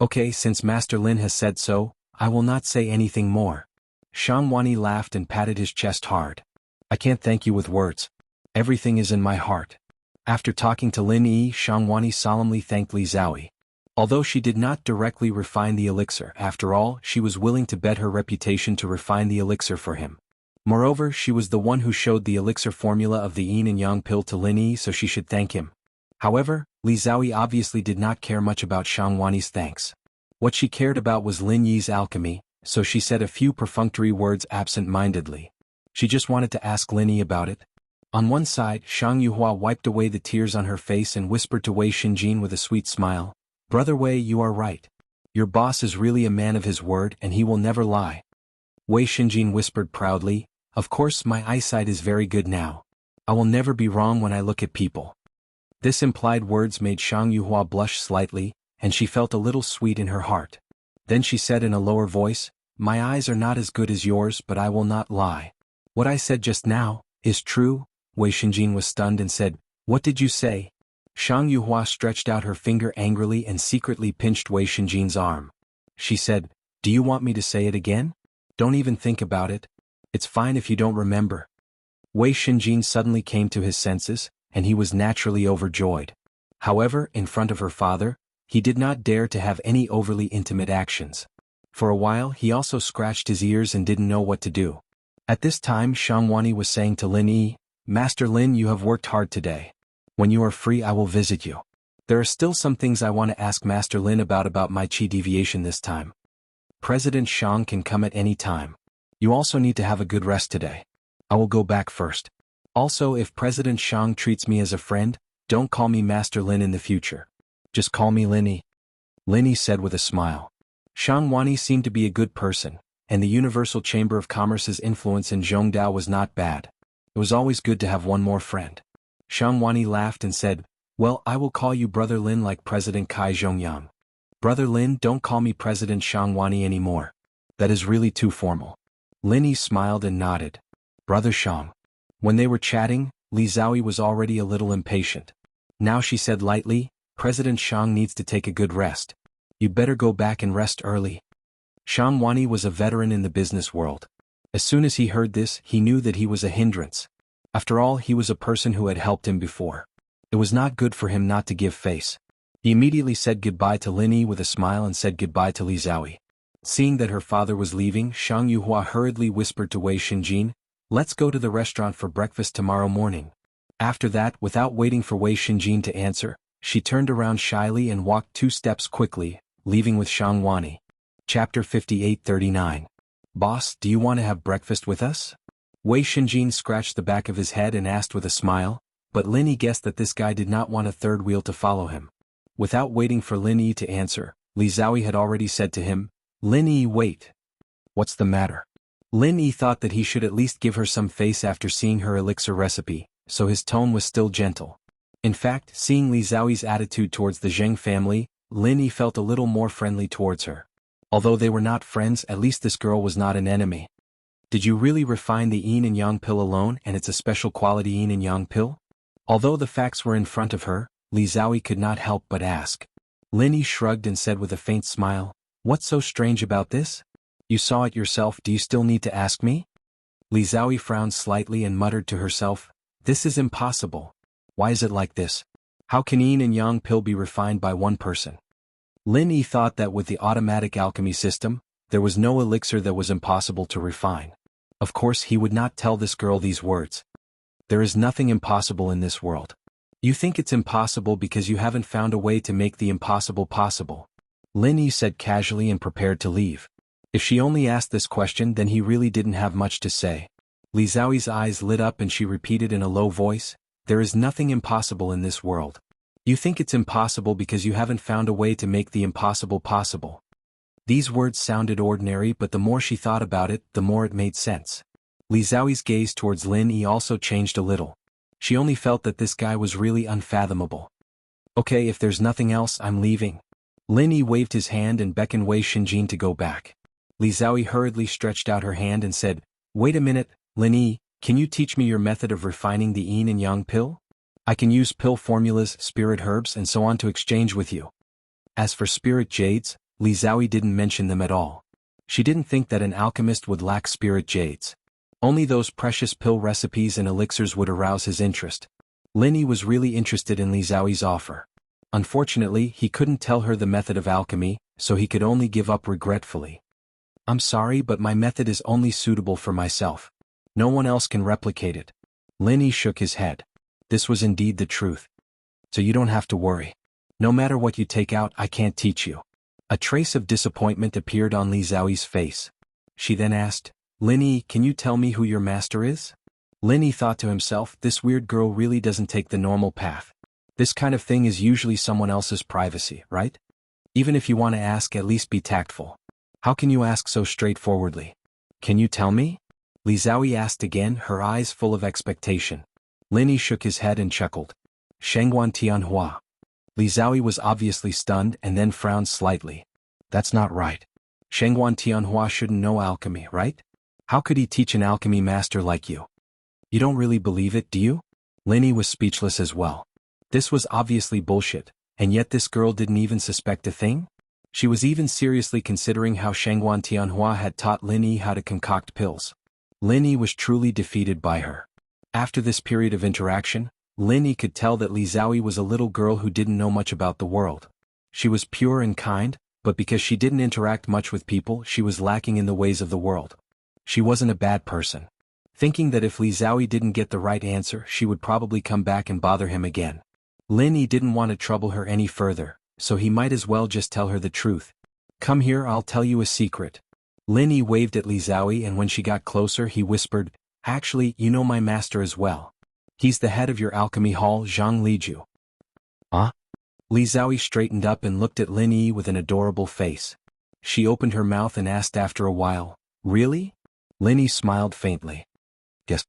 "Okay, since Master Lin has said so, I will not say anything more." Shang Wani laughed and patted his chest hard. "I can't thank you with words. Everything is in my heart." After talking to Lin Yi, Shang Wani solemnly thanked Li Zhaoyi. Although she did not directly refine the elixir, after all, she was willing to bet her reputation to refine the elixir for him. Moreover, she was the one who showed the elixir formula of the yin and yang pill to Lin Yi, so she should thank him. However, Li Zhaoyi obviously did not care much about Shang Wani's thanks. What she cared about was Lin Yi's alchemy, so she said a few perfunctory words absent-mindedly. She just wanted to ask Lin Yi about it. On one side, Shang Yuhua wiped away the tears on her face and whispered to Wei Xinjin with a sweet smile, "Brother Wei, you are right. Your boss is really a man of his word and he will never lie." Wei Xinjin whispered proudly, "Of course my eyesight is very good now. I will never be wrong when I look at people." This implied words made Shang Yuhua blush slightly, and she felt a little sweet in her heart. Then she said in a lower voice, "My eyes are not as good as yours, but I will not lie. What I said just now is true." Wei Xinjin was stunned and said, "What did you say?" Shang Yuhua stretched out her finger angrily and secretly pinched Wei Xinjin's arm. She said, "Do you want me to say it again? Don't even think about it." It's fine if you don't remember. Wei Shinjin suddenly came to his senses, and he was naturally overjoyed. However, in front of her father, he did not dare to have any overly intimate actions. For a while he also scratched his ears and didn't know what to do. At this time Shangwani was saying to Lin Yi, "Master Lin, you have worked hard today. When you are free I will visit you. There are still some things I want to ask Master Lin about my chi deviation this time. President Shang can come at any time. You also need to have a good rest today. I will go back first. Also, if President Shang treats me as a friend, don't call me Master Lin in the future. Just call me Lin Yi," Lin Yi said with a smile. Shangwani seemed to be a good person, and the Universal Chamber of Commerce's influence in Zhongdao was not bad. It was always good to have one more friend. Shangwani laughed and said, "Well, I will call you Brother Lin like President Kai Zhongyang. Brother Lin, don't call me President Shangwani anymore. That is really too formal." Lin Yi smiled and nodded. "Brother Shang." When they were chatting, Li Zhaoyi was already a little impatient. Now she said lightly, "President Shang needs to take a good rest. You'd better go back and rest early." Shangwani was a veteran in the business world. As soon as he heard this, he knew that he was a hindrance. After all, he was a person who had helped him before. It was not good for him not to give face. He immediately said goodbye to Lin Yi with a smile and said goodbye to Li Zhaoyi. Seeing that her father was leaving, Shang Yuhua hurriedly whispered to Wei Shinjin, "Let's go to the restaurant for breakfast tomorrow morning." After that, without waiting for Wei Shinjin to answer, she turned around shyly and walked 2 steps quickly, leaving with Shangwani. Chapter 58-39. "Boss, do you want to have breakfast with us?" Wei Shinjin scratched the back of his head and asked with a smile, but Lin Yi guessed that this guy did not want a third wheel to follow him. Without waiting for Lin Yi to answer, Li Zhaoyi had already said to him, "Lin Yi, wait. What's the matter?" Lin Yi thought that he should at least give her some face after seeing her elixir recipe, so his tone was still gentle. In fact, seeing Li Zhaoyi's attitude towards the Zheng family, Lin Yi felt a little more friendly towards her. Although they were not friends, at least this girl was not an enemy. "Did you really refine the yin and yang pill alone, and it's a special quality yin and yang pill?" Although the facts were in front of her, Li Zhaoyi could not help but ask. Lin Yi shrugged and said with a faint smile, "What's so strange about this? You saw it yourself, do you still need to ask me?" Li Zhaoyi frowned slightly and muttered to herself, "This is impossible. Why is it like this? How can yin and yang pill be refined by one person?" Lin Yi thought that with the automatic alchemy system, there was no elixir that was impossible to refine. Of course he would not tell this girl these words. There is nothing impossible in this world. You think it's impossible because you haven't found a way to make the impossible possible. Lin Yi said casually and prepared to leave. If she only asked this question, then he really didn't have much to say. Li Zhaoyi's eyes lit up and she repeated in a low voice, "There is nothing impossible in this world. You think it's impossible because you haven't found a way to make the impossible possible." These words sounded ordinary, but the more she thought about it, the more it made sense. Li Zhaoyi's gaze towards Lin Yi also changed a little. She only felt that this guy was really unfathomable. "Okay, if there's nothing else, I'm leaving." Lin Yi waved his hand and beckoned Wei Shinjin to go back. Li Zhaoyi hurriedly stretched out her hand and said, "Wait a minute, Lin Yi, can you teach me your method of refining the yin and yang pill? I can use pill formulas, spirit herbs and so on to exchange with you." As for spirit jades, Li Zhaoyi didn't mention them at all. She didn't think that an alchemist would lack spirit jades. Only those precious pill recipes and elixirs would arouse his interest. Lin Yi was really interested in Li Zhaoyi's offer. Unfortunately, he couldn't tell her the method of alchemy, so he could only give up regretfully. "I'm sorry, but my method is only suitable for myself. No one else can replicate it." Lin Yi shook his head. This was indeed the truth. "So you don't have to worry. No matter what you take out, I can't teach you." A trace of disappointment appeared on Li Zhaoyi's face. She then asked, "Lin Yi, can you tell me who your master is?" Lin Yi thought to himself, this weird girl really doesn't take the normal path. This kind of thing is usually someone else's privacy, right? Even if you want to ask, at least be tactful. How can you ask so straightforwardly? "Can you tell me?" Li Zhaoyi asked again, her eyes full of expectation. Lin Yi shook his head and chuckled. "Shengguan Tianhua." Li Zhaoyi was obviously stunned and then frowned slightly. "That's not right. Shengguan Tianhua shouldn't know alchemy, right? How could he teach an alchemy master like you? You don't really believe it, do you?" Lin Yi was speechless as well. This was obviously bullshit, and yet this girl didn't even suspect a thing? She was even seriously considering how Shengguan Tianhua had taught Lin Yi how to concoct pills. Lin Yi was truly defeated by her. After this period of interaction, Lin Yi could tell that Li Xiaoyi was a little girl who didn't know much about the world. She was pure and kind, but because she didn't interact much with people, she was lacking in the ways of the world. She wasn't a bad person. Thinking that if Li Xiaoyi didn't get the right answer, she would probably come back and bother him again. Lin Yi didn't want to trouble her any further, so he might as well just tell her the truth. Come here, I'll tell you a secret. Lin Yi waved at Li Xiaoyi, and when she got closer he whispered, actually, you know my master as well. He's the head of your alchemy hall, Zhang Liju. Huh? Li Xiaoyi straightened up and looked at Lin Yi with an adorable face. She opened her mouth and asked after a while, really? Lin Yi smiled faintly. Yes.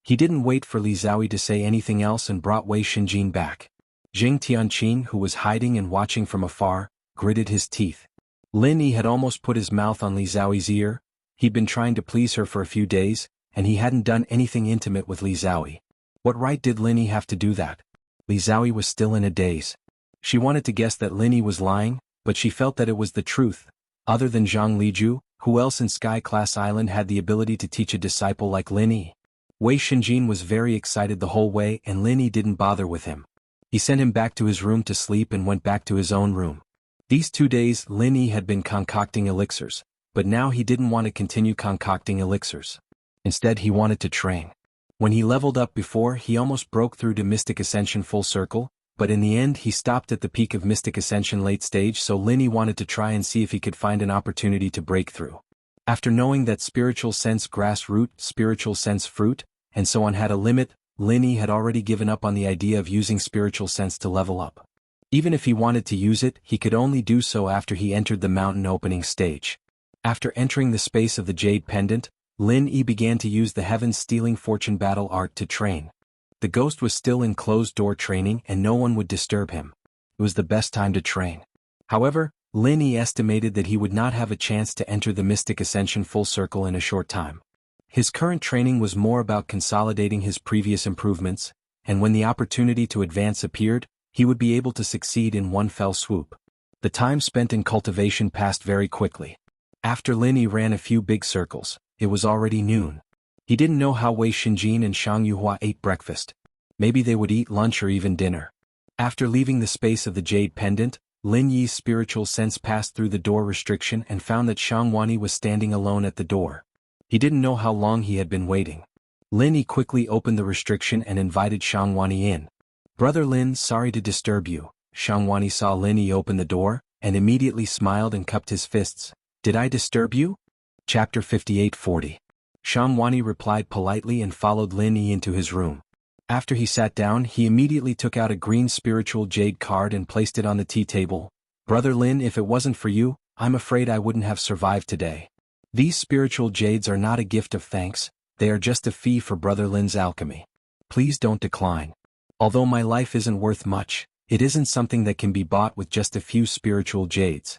He didn't wait for Li Xiaoyi to say anything else and brought Wei Xinjin back. Jing Tianqin, who was hiding and watching from afar, gritted his teeth. Lin Yi had almost put his mouth on Li Xiaoyi's ear. He'd been trying to please her for a few days, and he hadn't done anything intimate with Li Xiaoyi. What right did Lin Yi have to do that? Li Xiaoyi was still in a daze. She wanted to guess that Lin Yi was lying, but she felt that it was the truth. Other than Zhang Liju, who else in Sky Class Island had the ability to teach a disciple like Lin Yi? Wei Xinjin was very excited the whole way, and Lin Yi didn't bother with him. He sent him back to his room to sleep and went back to his own room. These 2 days Lin Yi had been concocting elixirs, but now he didn't want to continue concocting elixirs. Instead he wanted to train. When he leveled up before, he almost broke through to Mystic Ascension full circle, but in the end he stopped at the peak of Mystic Ascension late stage, so Lin Yi wanted to try and see if he could find an opportunity to break through. After knowing that spiritual sense grass root, spiritual sense fruit, and so on had a limit, Lin Yi had already given up on the idea of using spiritual sense to level up. Even if he wanted to use it, he could only do so after he entered the mountain opening stage. After entering the space of the Jade Pendant, Lin Yi began to use the heaven-stealing fortune battle art to train. The ghost was still in closed-door training and no one would disturb him. It was the best time to train. However, Lin Yi estimated that he would not have a chance to enter the Mystic Ascension full circle in a short time. His current training was more about consolidating his previous improvements, and when the opportunity to advance appeared, he would be able to succeed in one fell swoop. The time spent in cultivation passed very quickly. After Lin Yi ran a few big circles, it was already noon. He didn't know how Wei Xinjin and Shang Yuhua ate breakfast. Maybe they would eat lunch or even dinner. After leaving the space of the Jade Pendant, Lin Yi's spiritual sense passed through the door restriction and found that Shang Wani was standing alone at the door. He didn't know how long he had been waiting. Lin Yi quickly opened the restriction and invited Shang Wani in. Brother Lin, sorry to disturb you. Shang Wani saw Lin Yi open the door, and immediately smiled and cupped his fists. Did I disturb you? Chapter 58-40. Shang Wani replied politely and followed Lin Yi into his room. After he sat down, he immediately took out a green spiritual jade card and placed it on the tea table. Brother Lin, if it wasn't for you, I'm afraid I wouldn't have survived today. These spiritual jades are not a gift of thanks, they are just a fee for Brother Lin's alchemy. Please don't decline. Although my life isn't worth much, it isn't something that can be bought with just a few spiritual jades.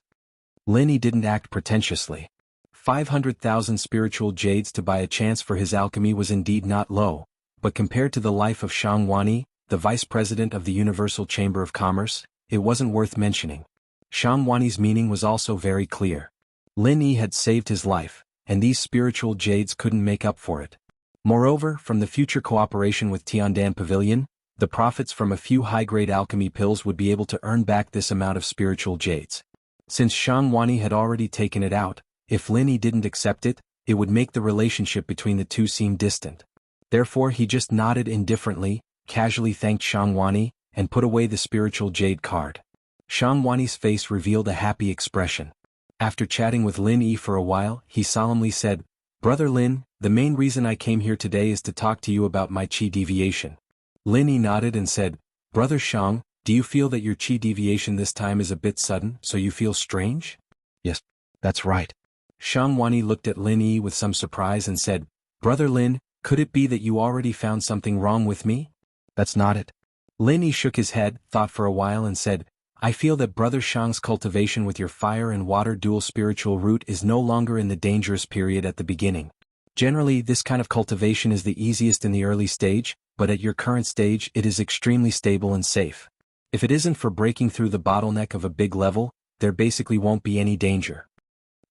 Lin Yi didn't act pretentiously. 500,000 spiritual jades to buy a chance for his alchemy was indeed not low, but compared to the life of Shang Wani, the vice president of the Universal Chamber of Commerce, it wasn't worth mentioning. Shang Wani's meaning was also very clear. Lin Yi had saved his life, and these spiritual jades couldn't make up for it. Moreover, from the future cooperation with Tiandan Pavilion, the profits from a few high-grade alchemy pills would be able to earn back this amount of spiritual jades. Since Shang Wani had already taken it out, if Lin Yi didn't accept it, it would make the relationship between the two seem distant. Therefore he just nodded indifferently, casually thanked Shang Wani, and put away the spiritual jade card. Shang Wani's face revealed a happy expression. After chatting with Lin Yi for a while, he solemnly said, Brother Lin, the main reason I came here today is to talk to you about my qi deviation. Lin Yi nodded and said, Brother Shang, do you feel that your qi deviation this time is a bit sudden, so you feel strange? Yes, that's right. Shang Wani looked at Lin Yi with some surprise and said, Brother Lin, could it be that you already found something wrong with me? That's not it. Lin Yi shook his head, thought for a while and said, I feel that Brother Shang's cultivation with your fire and water dual spiritual root is no longer in the dangerous period at the beginning. Generally, this kind of cultivation is the easiest in the early stage, but at your current stage it is extremely stable and safe. If it isn't for breaking through the bottleneck of a big level, there basically won't be any danger.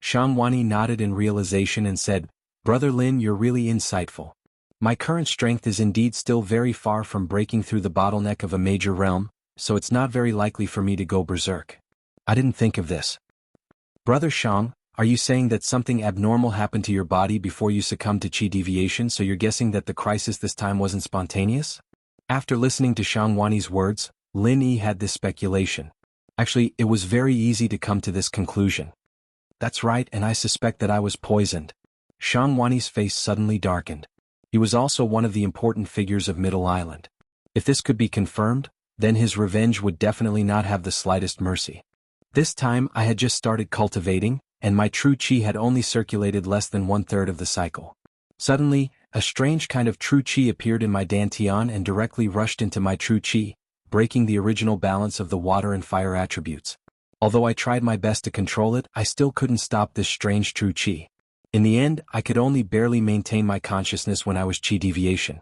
Shang Wani nodded in realization and said, Brother Lin, you're really insightful. My current strength is indeed still very far from breaking through the bottleneck of a major realm, so it's not very likely for me to go berserk. I didn't think of this. Brother Shang, are you saying that something abnormal happened to your body before you succumbed to chi deviation, so you're guessing that the crisis this time wasn't spontaneous? After listening to Shang Wani's words, Lin Yi had this speculation. Actually, it was very easy to come to this conclusion. That's right, and I suspect that I was poisoned. Shang Wani's face suddenly darkened. He was also one of the important figures of Middle Island. If this could be confirmed, then his revenge would definitely not have the slightest mercy. This time I had just started cultivating, and my true chi had only circulated less than 1/3 of the cycle. Suddenly, a strange kind of true chi appeared in my dantian and directly rushed into my true chi, breaking the original balance of the water and fire attributes. Although I tried my best to control it, I still couldn't stop this strange true chi. In the end, I could only barely maintain my consciousness when I was chi deviation.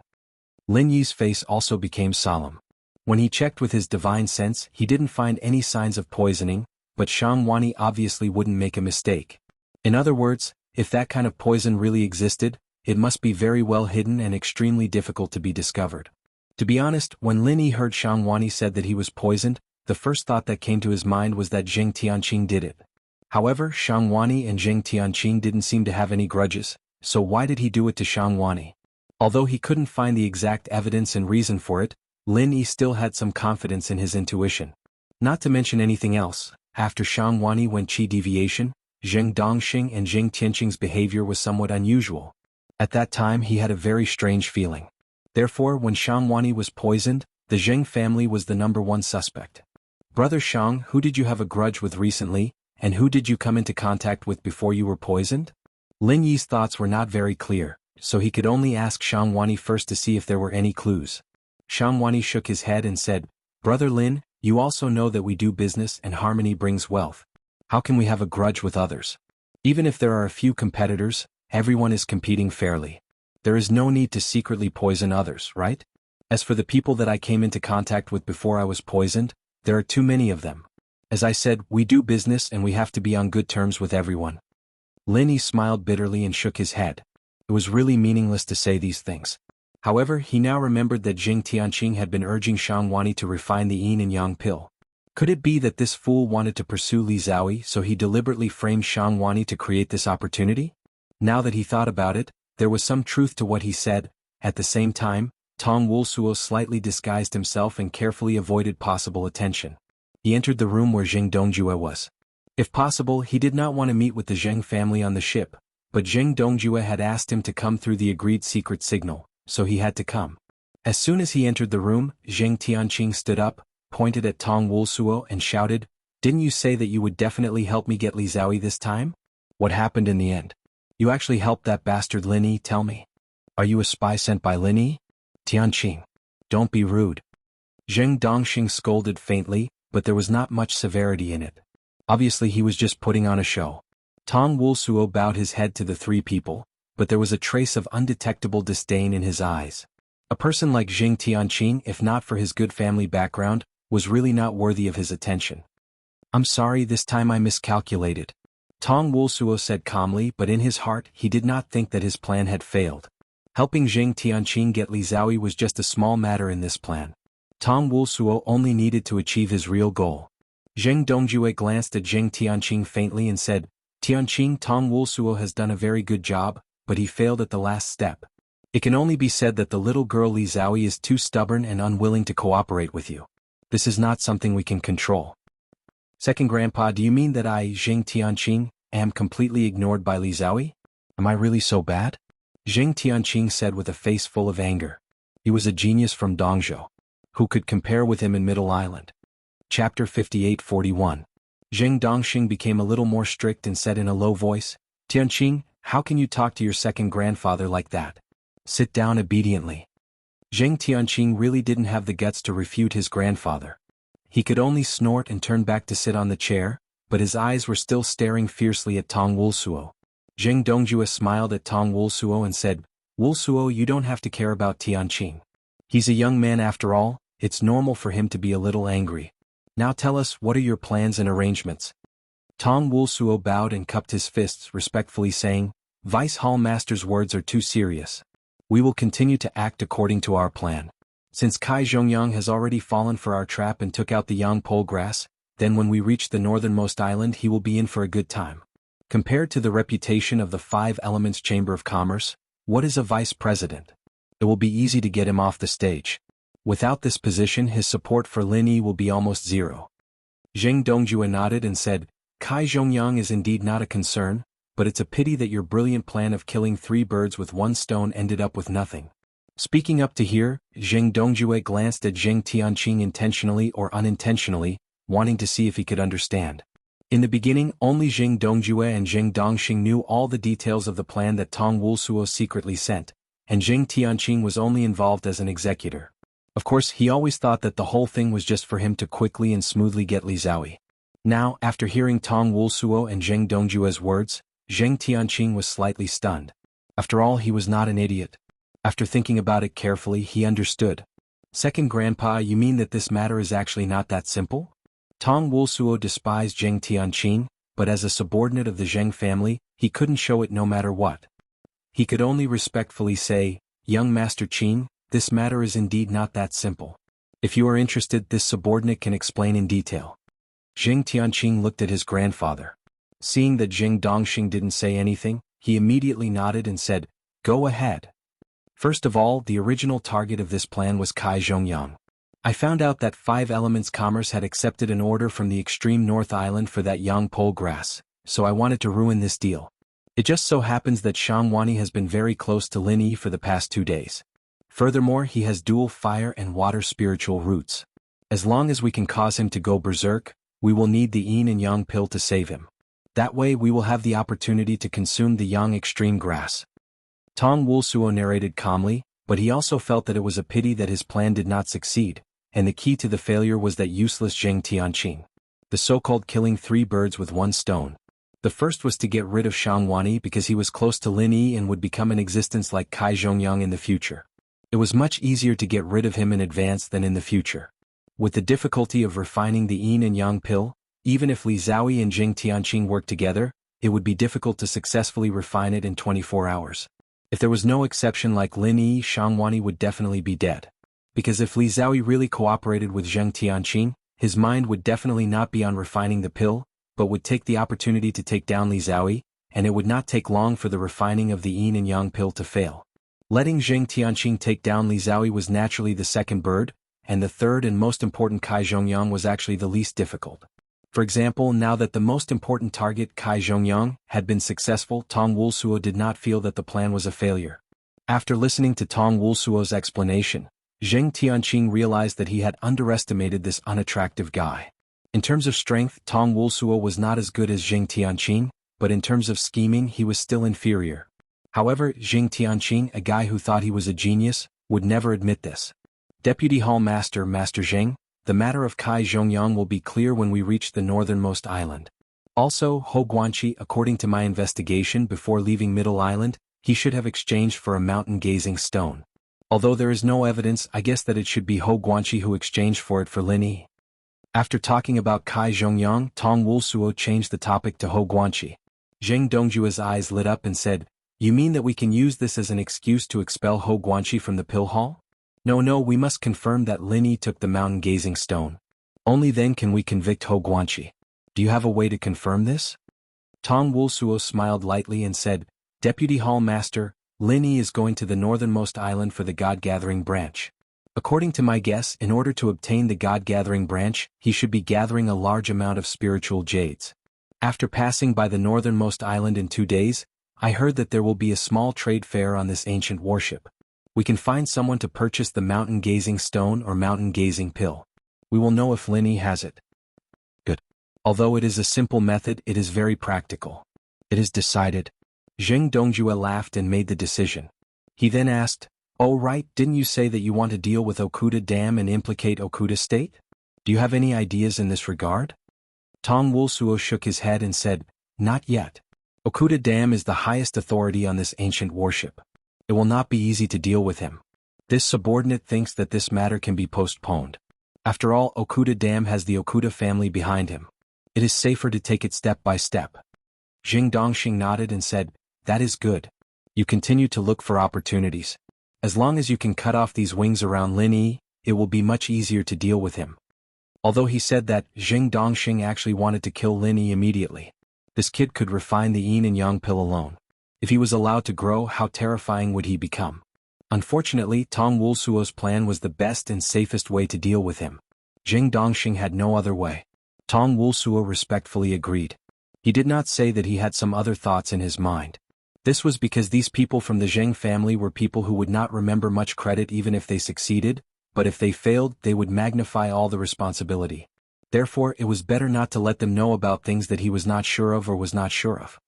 Lin Yi's face also became solemn. When he checked with his divine sense, he didn't find any signs of poisoning, but Shang Wani obviously wouldn't make a mistake. In other words, if that kind of poison really existed, it must be very well hidden and extremely difficult to be discovered. To be honest, when Lin Yi heard Shang Wani said that he was poisoned, the first thought that came to his mind was that Zheng Tianqing did it. However, Shang Wani and Zheng Tianqing didn't seem to have any grudges, so why did he do it to Shang Wani? Although he couldn't find the exact evidence and reason for it, Lin Yi still had some confidence in his intuition. Not to mention anything else, after Shang Wani went chi deviation, Zheng Dongxing and Zheng Tianqing's behavior was somewhat unusual. At that time he had a very strange feeling. Therefore, when Shang Wani was poisoned, the Zheng family was the #1 suspect. Brother Shang, who did you have a grudge with recently, and who did you come into contact with before you were poisoned? Lin Yi's thoughts were not very clear, so he could only ask Shang Wani first to see if there were any clues. Shang Wani shook his head and said, Brother Lin, you also know that we do business and harmony brings wealth. How can we have a grudge with others? Even if there are a few competitors, everyone is competing fairly. There is no need to secretly poison others, right? As for the people that I came into contact with before I was poisoned, there are too many of them. As I said, we do business and we have to be on good terms with everyone. Lin Yi smiled bitterly and shook his head. It was really meaningless to say these things. However, he now remembered that Zheng Tianqing had been urging Shang Wani to refine the yin and yang pill. Could it be that this fool wanted to pursue Li Zhaoyi, so he deliberately framed Shang Wani to create this opportunity? Now that he thought about it, there was some truth to what he said. At the same time, Tong Wulsuo slightly disguised himself and carefully avoided possible attention. He entered the room where Zheng Dongjue was. If possible, he did not want to meet with the Zheng family on the ship, but Zheng Dongjue had asked him to come through the agreed secret signal, so he had to come. As soon as he entered the room, Zheng Tianqing stood up, pointed at Tong Wulsuo and shouted, Didn't you say that you would definitely help me get Li Zhaoyi this time? What happened in the end? You actually helped that bastard Lin Yi, tell me. Are you a spy sent by Lin Yi? Tianqing. Don't be rude. Zheng Dongxing scolded faintly, but there was not much severity in it. Obviously he was just putting on a show. Tong Wulsuo bowed his head to the three people, but there was a trace of undetectable disdain in his eyes. A person like Zheng Tianqing, if not for his good family background, was really not worthy of his attention. I'm sorry, this time I miscalculated. Tong Wulsuo said calmly, but in his heart he did not think that his plan had failed. Helping Zheng Tianqing get Li Zhaoyi was just a small matter in this plan. Tong Wulsuo only needed to achieve his real goal. Zheng Dongjue glanced at Zheng Tianqing faintly and said, Tianqing, Tong Wulsuo has done a very good job, but he failed at the last step. It can only be said that the little girl Li Zhaoyi is too stubborn and unwilling to cooperate with you. This is not something we can control. Second Grandpa, do you mean that I, Zheng Tianqing, am completely ignored by Li Zhaoyi? Am I really so bad? Zheng Tianqing said with a face full of anger. He was a genius from Dongzhou. Who could compare with him in Middle Island? Chapter 58-41. Zheng Dongxing became a little more strict and said in a low voice, Tianqing, how can you talk to your second grandfather like that? Sit down obediently. Zheng Tianqing really didn't have the guts to refute his grandfather. He could only snort and turn back to sit on the chair, but his eyes were still staring fiercely at Tong Wulsuo. Zheng Dongjue smiled at Tong Wulsuo and said, Wulsuo, you don't have to care about Tianqing. He's a young man after all, it's normal for him to be a little angry. Now tell us, what are your plans and arrangements? Tong Wulsuo bowed and cupped his fists, respectfully saying, Vice Hall Master's words are too serious. We will continue to act according to our plan. Since Kai Zhongyang has already fallen for our trap and took out the Yang pole grass, then when we reach the northernmost island he will be in for a good time. Compared to the reputation of the Five Elements Chamber of Commerce, what is a vice president? It will be easy to get him off the stage. Without this position his support for Lin Yi will be almost zero. Zheng Dongjue nodded and said, Kai Zhongyang is indeed not a concern, but it's a pity that your brilliant plan of killing 3 birds with 1 stone ended up with nothing. Speaking up to here, Zheng Dongjue glanced at Zheng Tianqing intentionally or unintentionally, wanting to see if he could understand. In the beginning, only Zheng Dongjue and Zheng Dongxing knew all the details of the plan that Tong Wulsuo secretly sent, and Zheng Tianqing was only involved as an executor. Of course, he always thought that the whole thing was just for him to quickly and smoothly get Li Zhaoyi. Now, after hearing Tong Wulsuo and Zheng Dongjue's words, Zheng Tianqing was slightly stunned. After all, he was not an idiot. After thinking about it carefully, he understood. Second Grandpa, you mean that this matter is actually not that simple? Tong Wulsuo despised Zheng Tianqing, but as a subordinate of the Zheng family, he couldn't show it no matter what. He could only respectfully say, Young Master Qin, this matter is indeed not that simple. If you are interested, this subordinate can explain in detail. Zheng Tianqing looked at his grandfather. Seeing that Zheng Dongxing didn't say anything, he immediately nodded and said, Go ahead. First of all, the original target of this plan was Kai Zhongyang. I found out that Five Elements Commerce had accepted an order from the extreme north island for that Yang pole grass, so I wanted to ruin this deal. It just so happens that Shang Wani has been very close to Lin Yi for the past 2 days. Furthermore, he has dual fire and water spiritual roots. As long as we can cause him to go berserk, we will need the Yin and Yang pill to save him. That way we will have the opportunity to consume the Yang extreme grass. Tong Wulsuo narrated calmly, but he also felt that it was a pity that his plan did not succeed, and the key to the failure was that useless Zheng Tianqing. The so-called killing 3 birds with 1 stone. The first was to get rid of Shang Wani because he was close to Lin Yi and would become an existence like Kai Zhongyang in the future. It was much easier to get rid of him in advance than in the future. With the difficulty of refining the Yin and Yang pill, even if Li Zhaoyi and Zheng Tianqing worked together, it would be difficult to successfully refine it in 24 hours. If there was no exception like Lin Yi, Shang Wani would definitely be dead. Because if Li Zhaoyi really cooperated with Zheng Tianqing, his mind would definitely not be on refining the pill, but would take the opportunity to take down Li Zhaoyi, and it would not take long for the refining of the Yin and Yang pill to fail. Letting Zheng Tianqing take down Li Zhaoyi was naturally the second bird, and the third and most important Kai Zhongyang was actually the least difficult. For example, now that the most important target Kai Zhongyang had been successful, Tong Wulsuo did not feel that the plan was a failure. After listening to Tong Wulsuo's explanation, Zheng Tianqing realized that he had underestimated this unattractive guy. In terms of strength, Tong Wulsuo was not as good as Zheng Tianqing, but in terms of scheming he was still inferior. However, Zheng Tianqing, a guy who thought he was a genius, would never admit this. Deputy Hall Master, Master Zheng, the matter of Kai Zhongyang will be clear when we reach the northernmost island. Also, Ho Guanqi, according to my investigation before leaving Middle Island, he should have exchanged for a mountain-gazing stone. Although there is no evidence, I guess that it should be Ho Guanqi who exchanged for it for Lin Yi. After talking about Kai Zhongyang, Tong Wulsuo changed the topic to Ho Guanqi. Zheng Dongjue's eyes lit up and said, You mean that we can use this as an excuse to expel Ho Guanqi from the pill hall? No, we must confirm that Lin Yi took the mountain-gazing stone. Only then can we convict Ho Guanqi. Do you have a way to confirm this? Tong Wulsuo smiled lightly and said, Deputy Hall Master, Lin Yi is going to the northernmost island for the God-gathering branch. According to my guess, in order to obtain the God-gathering branch, he should be gathering a large amount of spiritual jades. After passing by the northernmost island in 2 days, I heard that there will be a small trade fair on this ancient warship. We can find someone to purchase the mountain-gazing stone or mountain-gazing pill. We will know if Lin Yi has it. Good. Although it is a simple method, it is very practical. It is decided. Zheng Dongjue laughed and made the decision. He then asked, Oh right, didn't you say that you want to deal with Okuda Dam and implicate Okuda State? Do you have any ideas in this regard? Tong Wulsuo shook his head and said, Not yet. Okuda Dam is the highest authority on this ancient warship. It will not be easy to deal with him. This subordinate thinks that this matter can be postponed. After all, Okuda Dam has the Okuda family behind him. It is safer to take it step by step. Zheng Dongxing nodded and said, that is good. You continue to look for opportunities. As long as you can cut off these wings around Lin Yi, it will be much easier to deal with him. Although he said that Jing Dongxing actually wanted to kill Lin Yi immediately. This kid could refine the yin and yang pill alone. If he was allowed to grow, how terrifying would he become? Unfortunately, Tong Wulsuo's plan was the best and safest way to deal with him. Jing Dongxing had no other way. Tong Wulsuo respectfully agreed. He did not say that he had some other thoughts in his mind. This was because these people from the Zheng family were people who would not remember much credit even if they succeeded, but if they failed, they would magnify all the responsibility. Therefore, it was better not to let them know about things that he was not sure of or was not sure of.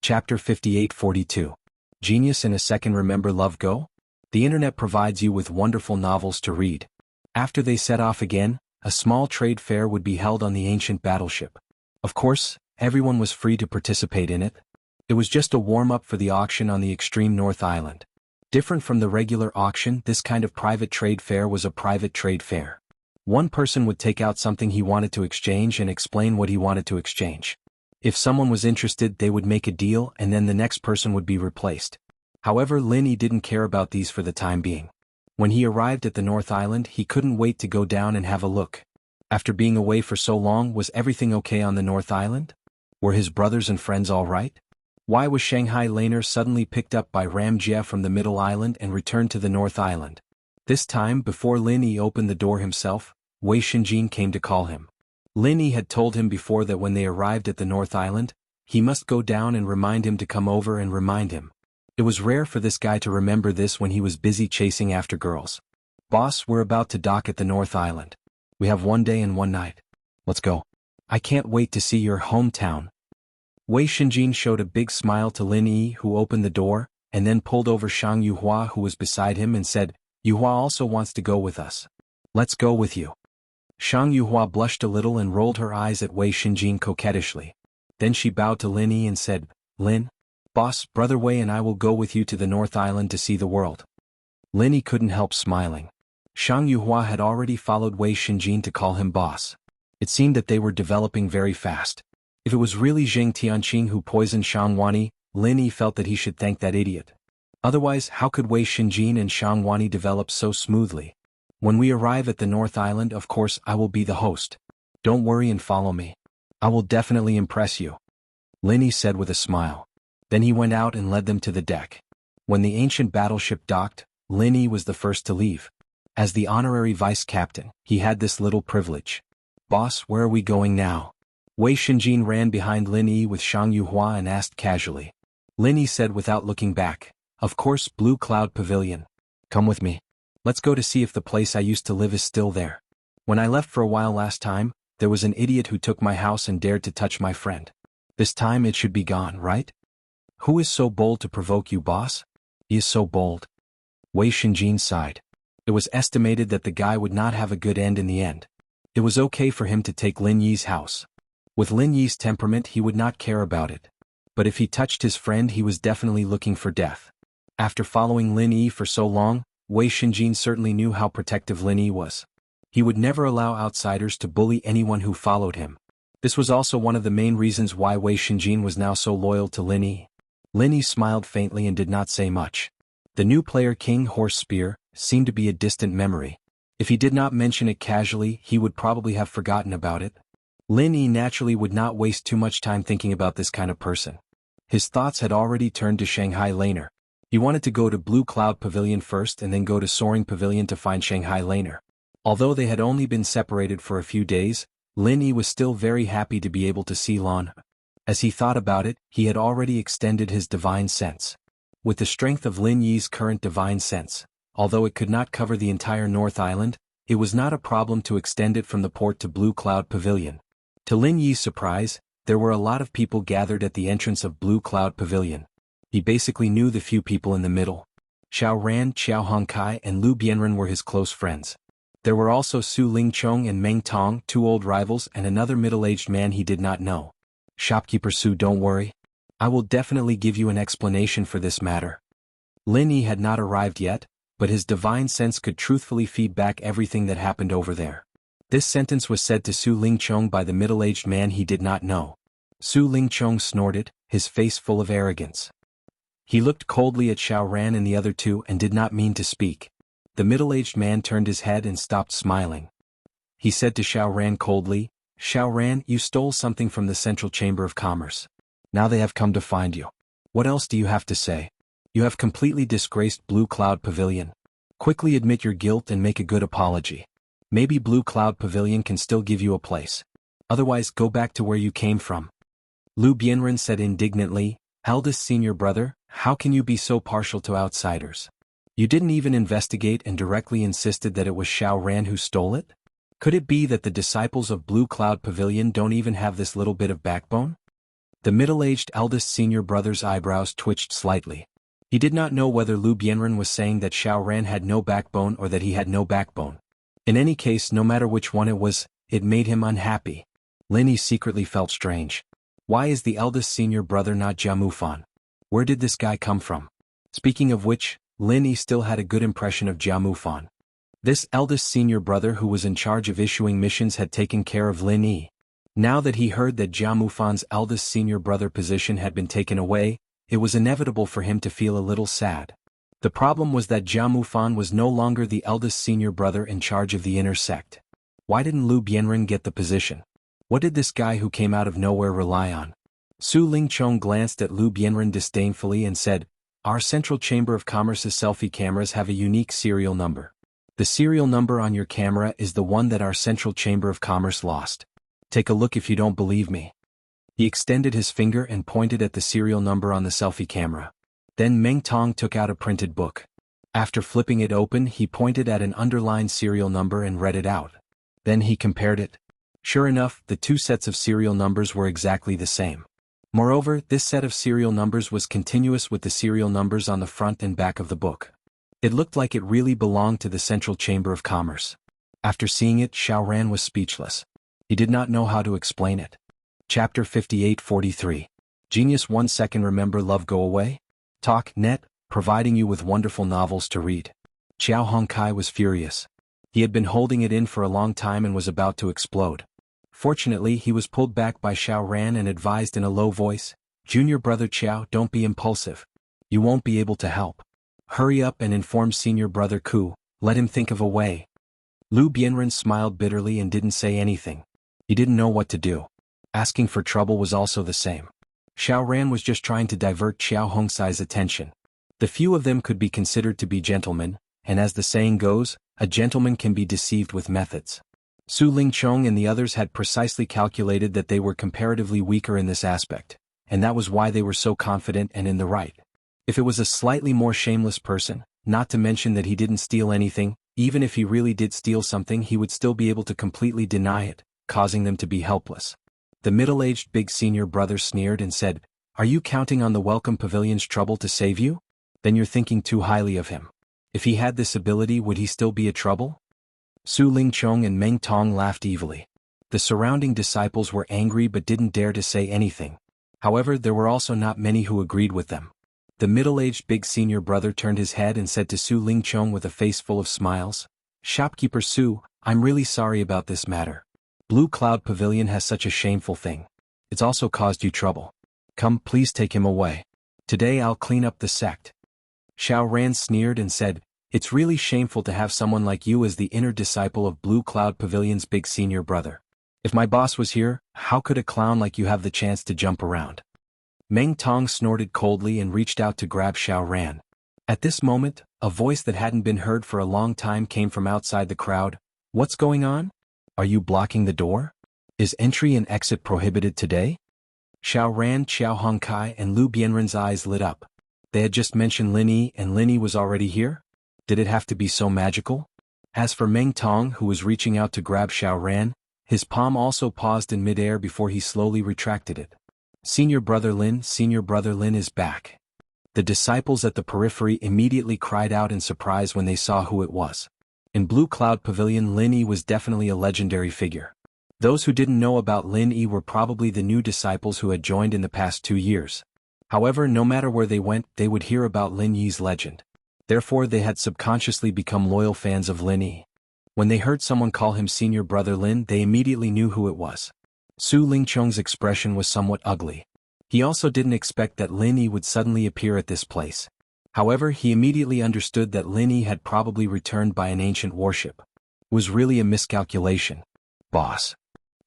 Chapter 58-42. Genius in a Second. Remember Love Go? The internet provides you with wonderful novels to read. After they set off again, a small trade fair would be held on the ancient battleship. Of course, everyone was free to participate in it. It was just a warm-up for the auction on the extreme North Island. Different from the regular auction, this kind of private trade fair was a private trade fair. One person would take out something he wanted to exchange and explain what he wanted to exchange. If someone was interested, they would make a deal and then the next person would be replaced. However, Lin Yi didn't care about these for the time being. When he arrived at the North Island, he couldn't wait to go down and have a look. After being away for so long, was everything okay on the North Island? Were his brothers and friends all right? Why was Shanghai Laner suddenly picked up by Ram Jia from the Middle Island and returned to the North Island? This time, before Lin Yi opened the door himself, Wei Shinjin came to call him. Lin Yi had told him before that when they arrived at the North Island, he must go down and remind him to come over and remind him. It was rare for this guy to remember this when he was busy chasing after girls. Boss, we're about to dock at the North Island. We have 1 day and 1 night. Let's go. I can't wait to see your hometown. Wei Shinjin showed a big smile to Lin Yi, who opened the door, and then pulled over Shang Yuhua, who was beside him, and said, Yuhua also wants to go with us. Let's go with you. Shang Yuhua blushed a little and rolled her eyes at Wei Shinjin coquettishly. Then she bowed to Lin Yi and said, Lin, boss, brother Wei and I will go with you to the North Island to see the world. Lin Yi couldn't help smiling. Shang Yuhua had already followed Wei Shinjin to call him boss. It seemed that they were developing very fast. If it was really Zheng Tianqing who poisoned Shang Wani, Lin Yi felt that he should thank that idiot. Otherwise, how could Wei Shinjin and Shang Wani develop so smoothly? When we arrive at the North Island, of course, I will be the host. Don't worry and follow me. I will definitely impress you. Lin Yi said with a smile. Then he went out and led them to the deck. When the ancient battleship docked, Lin Yi was the first to leave. As the honorary vice captain, he had this little privilege. Boss, where are we going now? Wei Shinjin ran behind Lin Yi with Shang Yuhua and asked casually. Lin Yi said without looking back, of course, Blue Cloud Pavilion. Come with me. Let's go to see if the place I used to live is still there. When I left for a while last time, there was an idiot who took my house and dared to touch my friend. This time it should be gone, right? Who is so bold to provoke you, boss? He is so bold. Wei Shinjin sighed. It was estimated that the guy would not have a good end in the end. It was okay for him to take Lin Yi's house. With Lin Yi's temperament, he would not care about it. But if he touched his friend, he was definitely looking for death. After following Lin Yi for so long, Wei Shinjin certainly knew how protective Lin Yi was. He would never allow outsiders to bully anyone who followed him. This was also one of the main reasons why Wei Shinjin was now so loyal to Lin Yi. Lin Yi smiled faintly and did not say much. The new player King Horse Spear seemed to be a distant memory. If he did not mention it casually, he would probably have forgotten about it. Lin Yi naturally would not waste too much time thinking about this kind of person. His thoughts had already turned to Shanghai Laner. He wanted to go to Blue Cloud Pavilion first and then go to Soaring Pavilion to find Shanghai Laner. Although they had only been separated for a few days, Lin Yi was still very happy to be able to see Lan. As he thought about it, he had already extended his divine sense. With the strength of Lin Yi's current divine sense, although it could not cover the entire North Island, it was not a problem to extend it from the port to Blue Cloud Pavilion. To Lin Yi's surprise, there were a lot of people gathered at the entrance of Blue Cloud Pavilion. He basically knew the few people in the middle. Xiao Ran, Xiao Hongkai and Lu Bianren were his close friends. There were also Su Lingchong and Meng Tong, 2 old rivals, and another middle-aged man he did not know. Shopkeeper Su, don't worry. I will definitely give you an explanation for this matter. Lin Yi had not arrived yet, but his divine sense could truthfully feed back everything that happened over there. This sentence was said to Su Lingchong by the middle-aged man he did not know. Su Lingchong snorted, his face full of arrogance. He looked coldly at Xiao Ran and the other two and did not mean to speak. The middle-aged man turned his head and stopped smiling. He said to Xiao Ran coldly, "Xiao Ran, you stole something from the Central Chamber of Commerce. Now they have come to find you. What else do you have to say? You have completely disgraced Blue Cloud Pavilion. Quickly admit your guilt and make a good apology. Maybe Blue Cloud Pavilion can still give you a place. Otherwise go back to where you came from." Lu Bianren said indignantly, "Eldest senior brother, how can you be so partial to outsiders? You didn't even investigate and directly insisted that it was Xiao Ran who stole it? Could it be that the disciples of Blue Cloud Pavilion don't even have this little bit of backbone?" The middle-aged eldest senior brother's eyebrows twitched slightly. He did not know whether Lu Bianren was saying that Xiao Ran had no backbone or that he had no backbone. In any case, no matter which one it was, it made him unhappy. Lin Yi secretly felt strange. Why is the eldest senior brother not Jianghu Fan? Where did this guy come from? Speaking of which, Lin Yi still had a good impression of Jianghu Fan. This eldest senior brother who was in charge of issuing missions had taken care of Lin Yi. Now that he heard that Jianghu Fan's eldest senior brother position had been taken away, it was inevitable for him to feel a little sad. The problem was that Jianghu Fan was no longer the eldest senior brother in charge of the inner sect. Why didn't Lu Bianren get the position? What did this guy who came out of nowhere rely on? Su Lingchong glanced at Lu Bianren disdainfully and said, "Our Central Chamber of Commerce's selfie cameras have a unique serial number. The serial number on your camera is the one that our Central Chamber of Commerce lost. Take a look if you don't believe me." He extended his finger and pointed at the serial number on the selfie camera. Then Meng Tong took out a printed book. After flipping it open, he pointed at an underlined serial number and read it out. Then he compared it. Sure enough, the two sets of serial numbers were exactly the same. Moreover, this set of serial numbers was continuous with the serial numbers on the front and back of the book. It looked like it really belonged to the Central Chamber of Commerce. After seeing it, Xiao Ran was speechless. He did not know how to explain it. Chapter 58-43. Genius 1 second. Remember Love Go Away? Talk Net, providing you with wonderful novels to read. Xiao Hongkai was furious. He had been holding it in for a long time and was about to explode. Fortunately, he was pulled back by Xiao Ran and advised in a low voice, "Junior brother Xiao, don't be impulsive. You won't be able to help. Hurry up and inform senior brother Ku, let him think of a way." Lu Bianren smiled bitterly and didn't say anything. He didn't know what to do. Asking for trouble was also the same. Xiao Ran was just trying to divert Xiao Hongcai's attention. The few of them could be considered to be gentlemen, and as the saying goes, a gentleman can be deceived with methods. Su Lingchong and the others had precisely calculated that they were comparatively weaker in this aspect, and that was why they were so confident and in the right. If it was a slightly more shameless person, not to mention that he didn't steal anything, even if he really did steal something, he would still be able to completely deny it, causing them to be helpless. The middle-aged big senior brother sneered and said, "Are you counting on the Welcome Pavilion's trouble to save you? Then you're thinking too highly of him. If he had this ability, would he still be a trouble?" Su Lingchong and Meng Tong laughed evilly. The surrounding disciples were angry but didn't dare to say anything. However, there were also not many who agreed with them. The middle-aged big senior brother turned his head and said to Su Lingchong with a face full of smiles, "Shopkeeper Su, I'm really sorry about this matter. Blue Cloud Pavilion has such a shameful thing. It's also caused you trouble. Come, please take him away. Today I'll clean up the sect." Xiao Ran sneered and said, "It's really shameful to have someone like you as the inner disciple of Blue Cloud Pavilion's big senior brother. If my boss was here, how could a clown like you have the chance to jump around?" Meng Tong snorted coldly and reached out to grab Xiao Ran. At this moment, a voice that hadn't been heard for a long time came from outside the crowd. "What's going on? Are you blocking the door? Is entry and exit prohibited today?" Xiao Ran, Xiao Hongkai and Lu Bianren's eyes lit up. They had just mentioned Lin Yi and Lin Yi was already here? Did it have to be so magical? As for Meng Tong, who was reaching out to grab Xiao Ran, his palm also paused in midair before he slowly retracted it. Senior Brother Lin is back." The disciples at the periphery immediately cried out in surprise when they saw who it was. In Blue Cloud Pavilion, Lin Yi was definitely a legendary figure. Those who didn't know about Lin Yi were probably the new disciples who had joined in the past 2 years. However, no matter where they went, they would hear about Lin Yi's legend. Therefore, they had subconsciously become loyal fans of Lin Yi. When they heard someone call him Senior Brother Lin, they immediately knew who it was. Su Lingchong's expression was somewhat ugly. He also didn't expect that Lin Yi would suddenly appear at this place. However, he immediately understood that Lin Yi had probably returned by an ancient warship. It was really a miscalculation. Boss.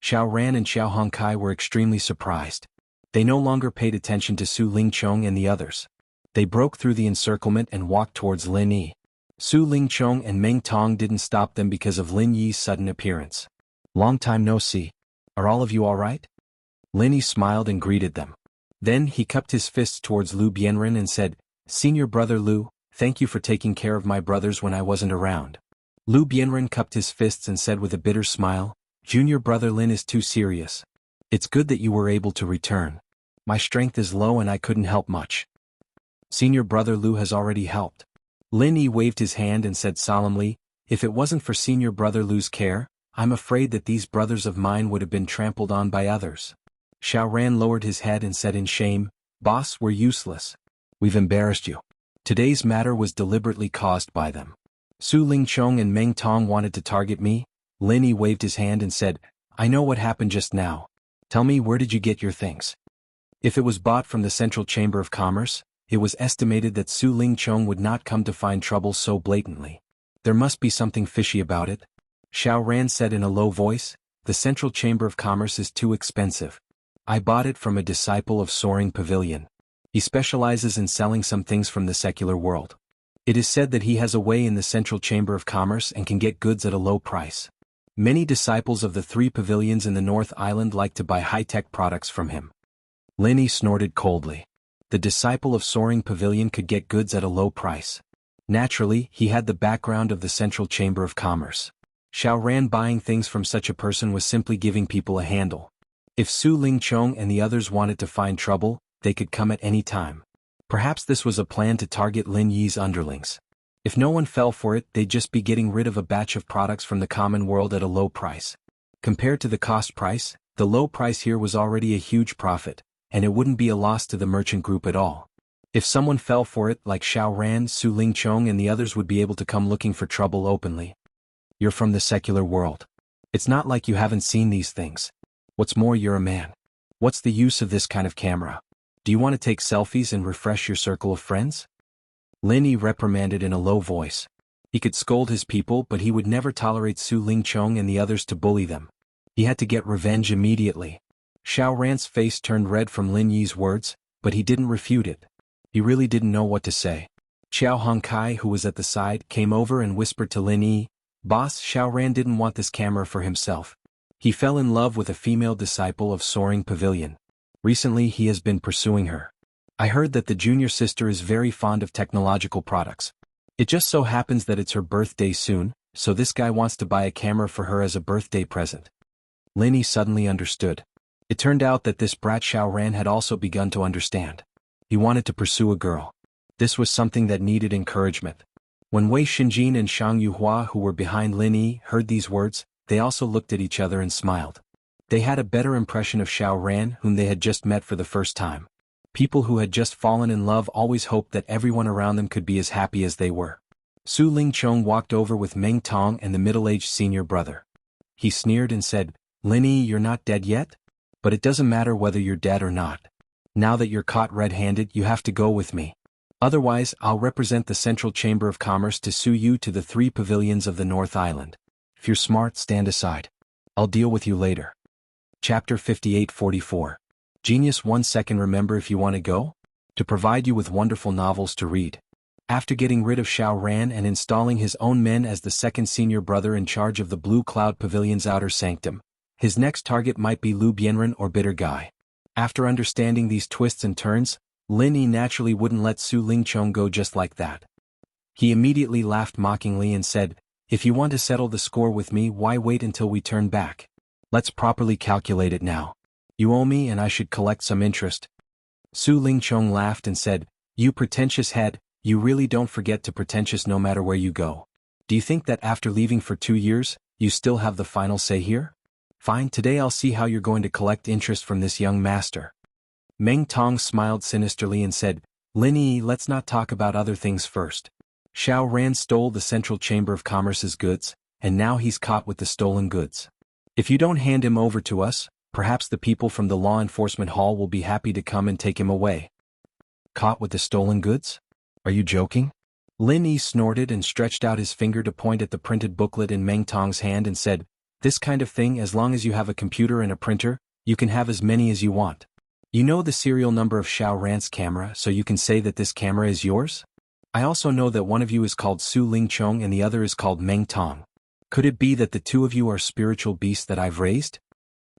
Xiao Ran and Xiao Hongkai were extremely surprised. They no longer paid attention to Su Lingchong and the others. They broke through the encirclement and walked towards Lin Yi. Su Lingchong and Meng Tong didn't stop them because of Lin Yi's sudden appearance. Long time no see. Are all of you all right? Lin Yi smiled and greeted them. Then he cupped his fists towards Lu Bianren and said, Senior brother Lu, thank you for taking care of my brothers when I wasn't around. Lu Bianren cupped his fists and said with a bitter smile, Junior brother Lin is too serious. It's good that you were able to return. My strength is low and I couldn't help much. Senior brother Lu has already helped. Lin Yi waved his hand and said solemnly, if it wasn't for senior brother Lu's care, I'm afraid that these brothers of mine would have been trampled on by others. Xiao Ran lowered his head and said in shame, Boss, we're useless. We've embarrassed you. Today's matter was deliberately caused by them. Su Lingchong and Meng Tong wanted to target me. Lin Yi waved his hand and said, I know what happened just now. Tell me, where did you get your things? If it was bought from the Central Chamber of Commerce, it was estimated that Su Lingchong would not come to find trouble so blatantly. There must be something fishy about it. Xiao Ran said in a low voice, the Central Chamber of Commerce is too expensive. I bought it from a disciple of Soaring Pavilion. He specializes in selling some things from the secular world. It is said that he has a way in the Central Chamber of Commerce and can get goods at a low price. Many disciples of the 3 pavilions in the North Island like to buy high-tech products from him. Lin Yi snorted coldly. The disciple of Soaring Pavilion could get goods at a low price. Naturally, he had the background of the Central Chamber of Commerce. Xiao Ran buying things from such a person was simply giving people a handle. If Su Lingchong and the others wanted to find trouble, they could come at any time. Perhaps this was a plan to target Lin Yi's underlings. If no one fell for it, they'd just be getting rid of a batch of products from the common world at a low price. Compared to the cost price, the low price here was already a huge profit, and it wouldn't be a loss to the merchant group at all. If someone fell for it like Xiao Ran, Su Lingchong and the others would be able to come looking for trouble openly. You're from the secular world. It's not like you haven't seen these things. What's more, you're a man. What's the use of this kind of camera? Do you want to take selfies and refresh your circle of friends? Lin Yi reprimanded in a low voice. He could scold his people, but he would never tolerate Su Lingchong and the others to bully them. He had to get revenge immediately. Xiao Ran's face turned red from Lin Yi's words, but he didn't refute it. He really didn't know what to say. Xiao Hongkai, who was at the side, came over and whispered to Lin Yi, Boss, Xiao Ran didn't want this camera for himself. He fell in love with a female disciple of Soaring Pavilion. Recently he has been pursuing her. I heard that the junior sister is very fond of technological products. It just so happens that it's her birthday soon, so this guy wants to buy a camera for her as a birthday present. Lin Yi suddenly understood. It turned out that this brat Xiao Ran had also begun to understand. He wanted to pursue a girl. This was something that needed encouragement. When Wei Xinjin and Shang Yuhua, who were behind Lin Yi, heard these words, they also looked at each other and smiled. They had a better impression of Xiao Ran, whom they had just met for the first time. People who had just fallen in love always hoped that everyone around them could be as happy as they were. Su Lingchong walked over with Meng Tong and the middle-aged senior brother. He sneered and said, Lin Yi, you're not dead yet? But it doesn't matter whether you're dead or not. Now that you're caught red-handed, you have to go with me. Otherwise, I'll represent the Central Chamber of Commerce to sue you to the 3 pavilions of the North Island. If you're smart, stand aside. I'll deal with you later. Chapter 58-44. Genius 1 second. Remember, if you want to go? To provide you with wonderful novels to read. After getting rid of Xiao Ran and installing his own men as the second senior brother in charge of the Blue Cloud Pavilion's outer sanctum, his next target might be Lu Bianren or Bitter Guy. After understanding these twists and turns, Lin Yi naturally wouldn't let Su Lingchong go just like that. He immediately laughed mockingly and said, If you want to settle the score with me, why wait until we turn back? Let's properly calculate it now. You owe me and I should collect some interest. Su Lingchong laughed and said, You pretentious head, you really don't forget to pretentious no matter where you go. Do you think that after leaving for 2 years, you still have the final say here? Fine, today I'll see how you're going to collect interest from this young master. Meng Tong smiled sinisterly and said, Lin Yi, let's not talk about other things first. Xiao Ran stole the Central Chamber of Commerce's goods, and now he's caught with the stolen goods. If you don't hand him over to us, Perhaps the people from the law enforcement hall will be happy to come and take him away. Caught with the stolen goods? Are you joking? Lin Yi snorted and stretched out his finger to point at the printed booklet in Meng Tong's hand and said, "This kind of thing, as long as you have a computer and a printer, you can have as many as you want. You know the serial number of Xiao Ran's camera, so you can say that this camera is yours? I also know that one of you is called Su Lingchong and the other is called Meng Tong. Could it be that the two of you are spiritual beasts that I've raised?"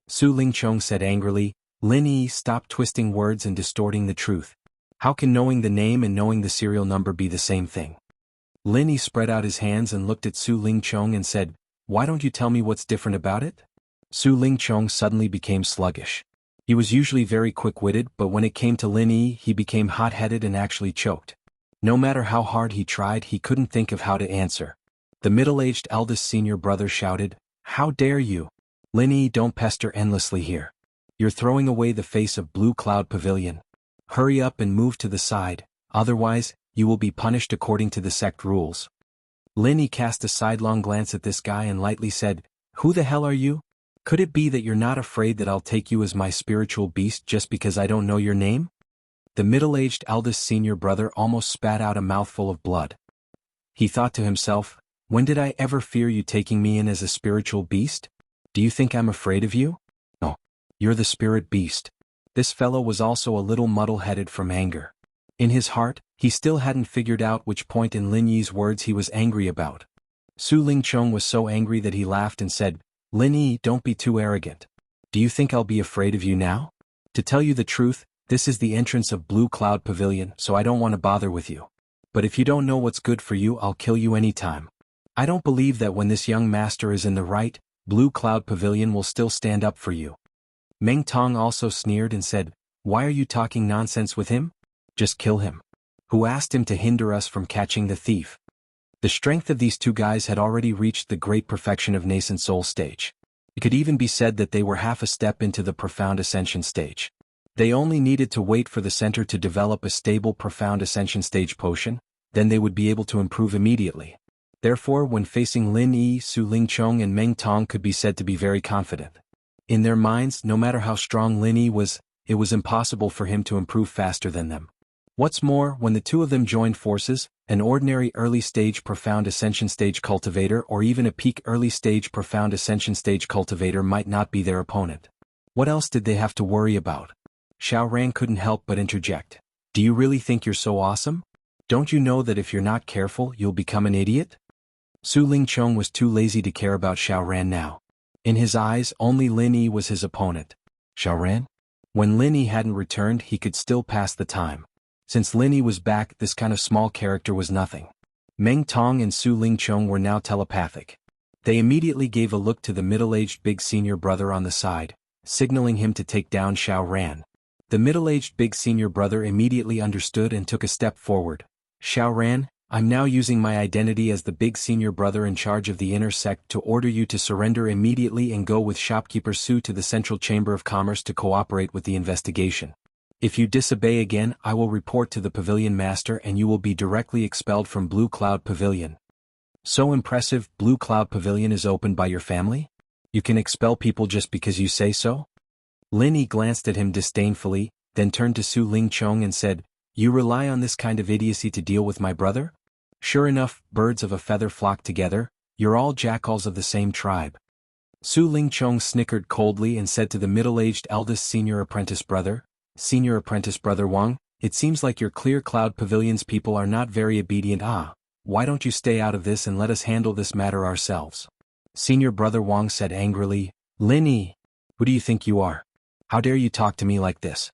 Su Lingchong said angrily. Lin Yi, stop twisting words and distorting the truth. How can knowing the name and knowing the serial number be the same thing? Lin Yi spread out his hands and looked at Su Lingchong and said, "Why don't you tell me what's different about it?" Su Lingchong suddenly became sluggish. He was usually very quick-witted, but when it came to Lin Yi, he became hot-headed and actually choked. No matter how hard he tried, he couldn't think of how to answer. The middle-aged eldest senior brother shouted, "How dare you? Lin Yi, don't pester endlessly here. You're throwing away the face of Blue Cloud Pavilion. Hurry up and move to the side, otherwise, you will be punished according to the sect rules." Lin Yi cast a sidelong glance at this guy and lightly said, "Who the hell are you? Could it be that you're not afraid that I'll take you as my spiritual beast just because I don't know your name?" The middle-aged eldest senior brother almost spat out a mouthful of blood. He thought to himself, "When did I ever fear you taking me in as a spiritual beast? Do you think I'm afraid of you? No. You're the spirit beast." This fellow was also a little muddle-headed from anger. In his heart, he still hadn't figured out which point in Lin Yi's words he was angry about. Su Lingchong was so angry that he laughed and said, "Lin Yi, don't be too arrogant. Do you think I'll be afraid of you now? To tell you the truth, this is the entrance of Blue Cloud Pavilion, so I don't want to bother with you. But if you don't know what's good for you, I'll kill you anytime. I don't believe that when this young master is in the right, Blue Cloud Pavilion will still stand up for you." Meng Tong also sneered and said, "Why are you talking nonsense with him? Just kill him. Who asked him to hinder us from catching the thief?" The strength of these two guys had already reached the great perfection of nascent soul stage. It could even be said that they were half a step into the profound ascension stage. They only needed to wait for the center to develop a stable profound ascension stage potion, then they would be able to improve immediately. Therefore, when facing Lin Yi, Su Lingchong and Meng Tong could be said to be very confident. In their minds, no matter how strong Lin Yi was, it was impossible for him to improve faster than them. What's more, when the two of them joined forces, an ordinary early-stage profound ascension stage cultivator or even a peak early-stage profound ascension stage cultivator might not be their opponent. What else did they have to worry about? Xiao Ran couldn't help but interject. "Do you really think you're so awesome? Don't you know that if you're not careful, you'll become an idiot?" Su Lingchong was too lazy to care about Xiao Ran now. In his eyes, only Lin Yi was his opponent. Xiao Ran? When Lin Yi hadn't returned, he could still pass the time. Since Lin Yi was back, this kind of small character was nothing. Meng Tong and Su Lingchong were now telepathic. They immediately gave a look to the middle-aged big senior brother on the side, signaling him to take down Xiao Ran. The middle-aged big senior brother immediately understood and took a step forward. "Xiao Ran, I'm now using my identity as the big senior brother in charge of the inner sect to order you to surrender immediately and go with shopkeeper Su to the Central Chamber of Commerce to cooperate with the investigation. If you disobey again, I will report to the Pavilion Master and you will be directly expelled from Blue Cloud Pavilion." So impressive, Blue Cloud Pavilion is opened by your family? You can expel people just because you say so? Lin Yi glanced at him disdainfully, then turned to Su Lingchong and said, "You rely on this kind of idiocy to deal with my brother? Sure enough, birds of a feather flock together, you're all jackals of the same tribe." Su Lingchong snickered coldly and said to the middle-aged eldest senior apprentice brother, "Senior apprentice brother Wang, it seems like your Clear Cloud Pavilion's people are not very obedient. Why don't you stay out of this and let us handle this matter ourselves?" Senior brother Wang said angrily, "Lin Yi, who do you think you are? How dare you talk to me like this?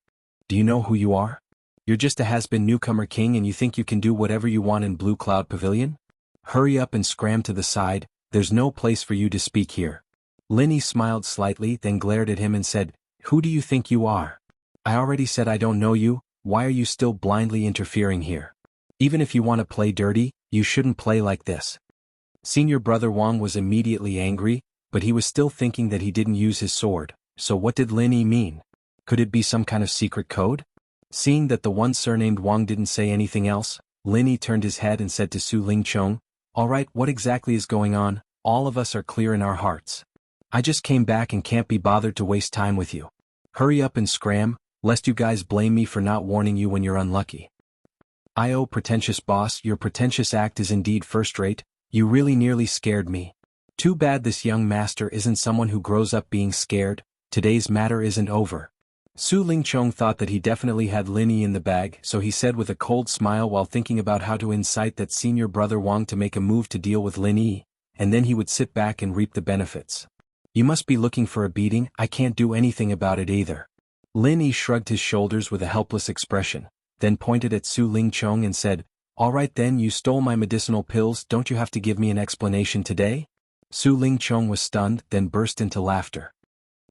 Do you know who you are? You're just a has-been newcomer king and you think you can do whatever you want in Blue Cloud Pavilion? Hurry up and scram to the side, there's no place for you to speak here." Lin Yi smiled slightly, then glared at him and said, "Who do you think you are? I already said I don't know you, why are you still blindly interfering here? Even if you want to play dirty, you shouldn't play like this." Senior brother Wang was immediately angry, but he was still thinking that he didn't use his sword, so what did Lin Yi mean? Could it be some kind of secret code? Seeing that the one surnamed Wang didn't say anything else, Lin Yi turned his head and said to Su Lingchong, "All right, what exactly is going on? All of us are clear in our hearts. I just came back and can't be bothered to waste time with you. Hurry up and scram, lest you guys blame me for not warning you when you're unlucky. Pretentious boss, your pretentious act is indeed first-rate. You really nearly scared me. Too bad this young master isn't someone who grows up being scared. Today's matter isn't over. Su Lingchong thought that he definitely had Lin Yi in the bag, so he said with a cold smile while thinking about how to incite that senior brother Wang to make a move to deal with Lin Yi, and then he would sit back and reap the benefits. You must be looking for a beating. I can't do anything about it either. Lin Yi shrugged his shoulders with a helpless expression, then pointed at Su Lingchong and said, All right then, you stole my medicinal pills, don't you have to give me an explanation today? Su Lingchong was stunned, then burst into laughter.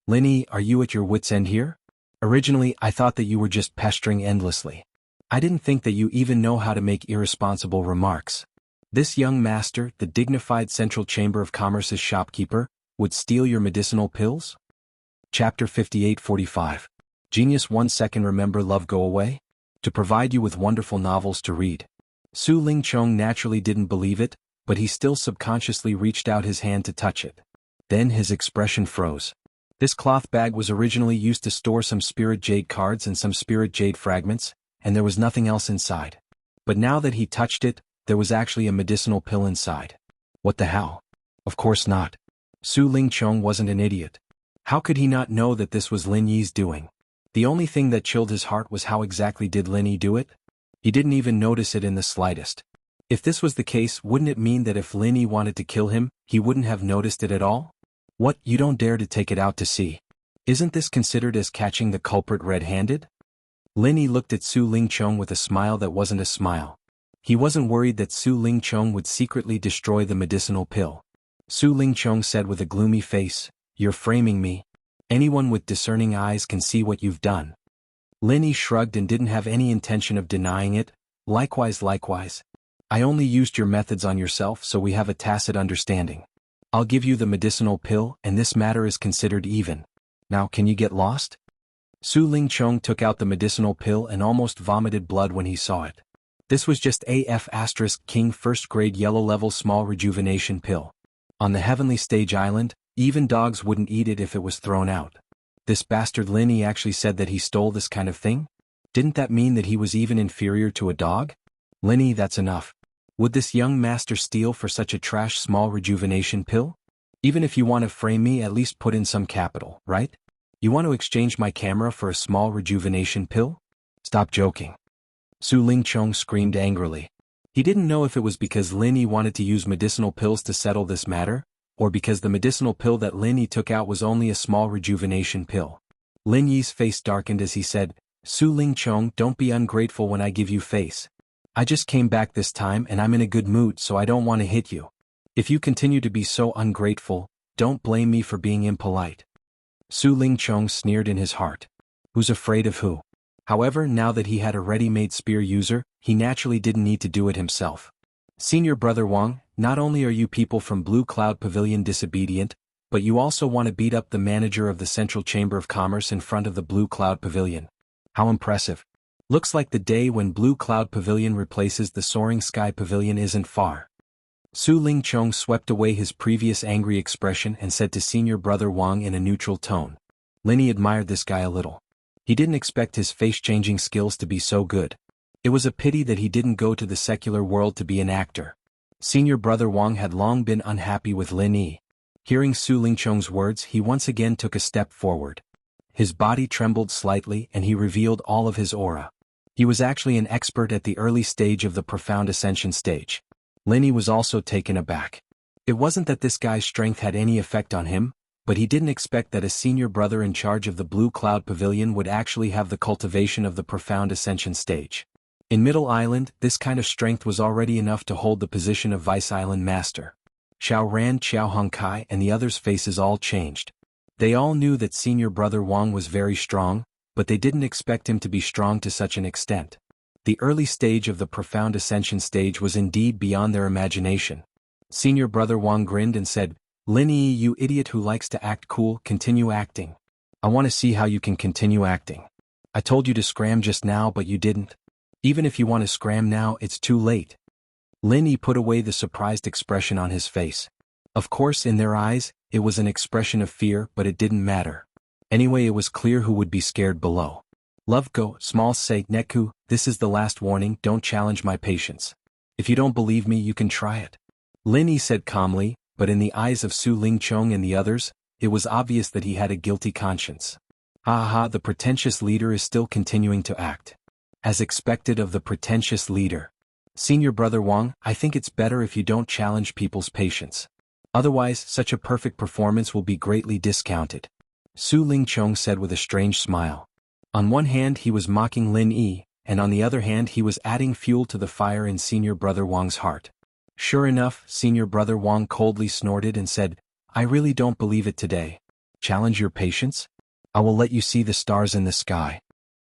Lin Yi, are you at your wits' end here? Originally, I thought that you were just pestering endlessly. I didn't think that you even know how to make irresponsible remarks. This young master, the dignified Central Chamber of Commerce's shopkeeper, would steal your medicinal pills? Chapter 58-45. Genius 1 second. Remember love go away? To provide you with wonderful novels to read. Su Lingchong naturally didn't believe it, but he still subconsciously reached out his hand to touch it. Then his expression froze. This cloth bag was originally used to store some spirit jade cards and some spirit jade fragments, and there was nothing else inside. But now that he touched it, there was actually a medicinal pill inside. What the hell? Of course not. Su Lingchong wasn't an idiot. How could he not know that this was Lin Yi's doing? The only thing that chilled his heart was how exactly did Lin Yi do it? He didn't even notice it in the slightest. If this was the case, wouldn't it mean that if Lin Yi wanted to kill him, he wouldn't have noticed it at all? What, you don't dare to take it out to sea? Isn't this considered as catching the culprit red-handed? Lin Yi looked at Su Lingchong with a smile that wasn't a smile. He wasn't worried that Su Lingchong would secretly destroy the medicinal pill. Su Lingchong said with a gloomy face, You're framing me. Anyone with discerning eyes can see what you've done. Lin Yi shrugged and didn't have any intention of denying it. Likewise. I only used your methods on yourself, so we have a tacit understanding. I'll give you the medicinal pill, and this matter is considered even. Now can you get lost? Su Lingchong took out the medicinal pill and almost vomited blood when he saw it. This was just AF** King first grade yellow level small rejuvenation pill. On the heavenly stage island, even dogs wouldn't eat it if it was thrown out. This bastard Lin Yi actually said that he stole this kind of thing? Didn't that mean that he was even inferior to a dog? Lin Yi, that's enough. Would this young master steal for such a trash small rejuvenation pill? Even if you want to frame me, at least put in some capital, right? You want to exchange my camera for a small rejuvenation pill? Stop joking. Su Lingchong screamed angrily. He didn't know if it was because Lin Yi wanted to use medicinal pills to settle this matter, or because the medicinal pill that Lin Yi took out was only a small rejuvenation pill. Lin Yi's face darkened as he said, Su Lingchong, don't be ungrateful when I give you face. I just came back this time and I'm in a good mood, so I don't want to hit you. If you continue to be so ungrateful, don't blame me for being impolite. Su Lingchong sneered in his heart. Who's afraid of who? However, now that he had a ready-made spear user, he naturally didn't need to do it himself. Senior Brother Wang, not only are you people from Blue Cloud Pavilion disobedient, but you also want to beat up the manager of the Central Chamber of Commerce in front of the Blue Cloud Pavilion. How impressive. Looks like the day when Blue Cloud Pavilion replaces the Soaring Sky Pavilion isn't far. Su Lingchong swept away his previous angry expression and said to Senior Brother Wang in a neutral tone. Lin Yi admired this guy a little. He didn't expect his face-changing skills to be so good. It was a pity that he didn't go to the secular world to be an actor. Senior Brother Wang had long been unhappy with Lin Yi. Hearing Su Lingchong's words, he once again took a step forward. His body trembled slightly and he revealed all of his aura. He was actually an expert at the early stage of the profound ascension stage. Lin Yi was also taken aback. It wasn't that this guy's strength had any effect on him, but he didn't expect that a senior brother in charge of the Blue Cloud Pavilion would actually have the cultivation of the profound ascension stage. In Middle Island, this kind of strength was already enough to hold the position of Vice Island Master. Xiao Ran, Xiao Hongkai and the others' faces all changed. They all knew that Senior Brother Wang was very strong, but they didn't expect him to be strong to such an extent. The early stage of the profound ascension stage was indeed beyond their imagination. Senior Brother Wang grinned and said, Lin Yi, you idiot who likes to act cool, continue acting. I want to see how you can continue acting. I told you to scram just now but you didn't. Even if you want to scram now, it's too late. Lin Yi put away the surprised expression on his face. Of course, in their eyes, It was an expression of fear, but it didn't matter. Anyway, it was clear who would be scared below. Love go, small say, Neku, this is the last warning, don't challenge my patience. If you don't believe me, you can try it. Lin Yi said calmly, but in the eyes of Su Lingchong and the others, it was obvious that he had a guilty conscience. Ha, the pretentious leader is still continuing to act. As expected of the pretentious leader. Senior Brother Wang, I think it's better if you don't challenge people's patience. Otherwise, such a perfect performance will be greatly discounted. Su Lingchong said with a strange smile. On one hand he was mocking Lin Yi, and on the other hand he was adding fuel to the fire in Senior Brother Wang's heart. Sure enough, Senior Brother Wang coldly snorted and said, I really don't believe it today. Challenge your patience? I will let you see the stars in the sky.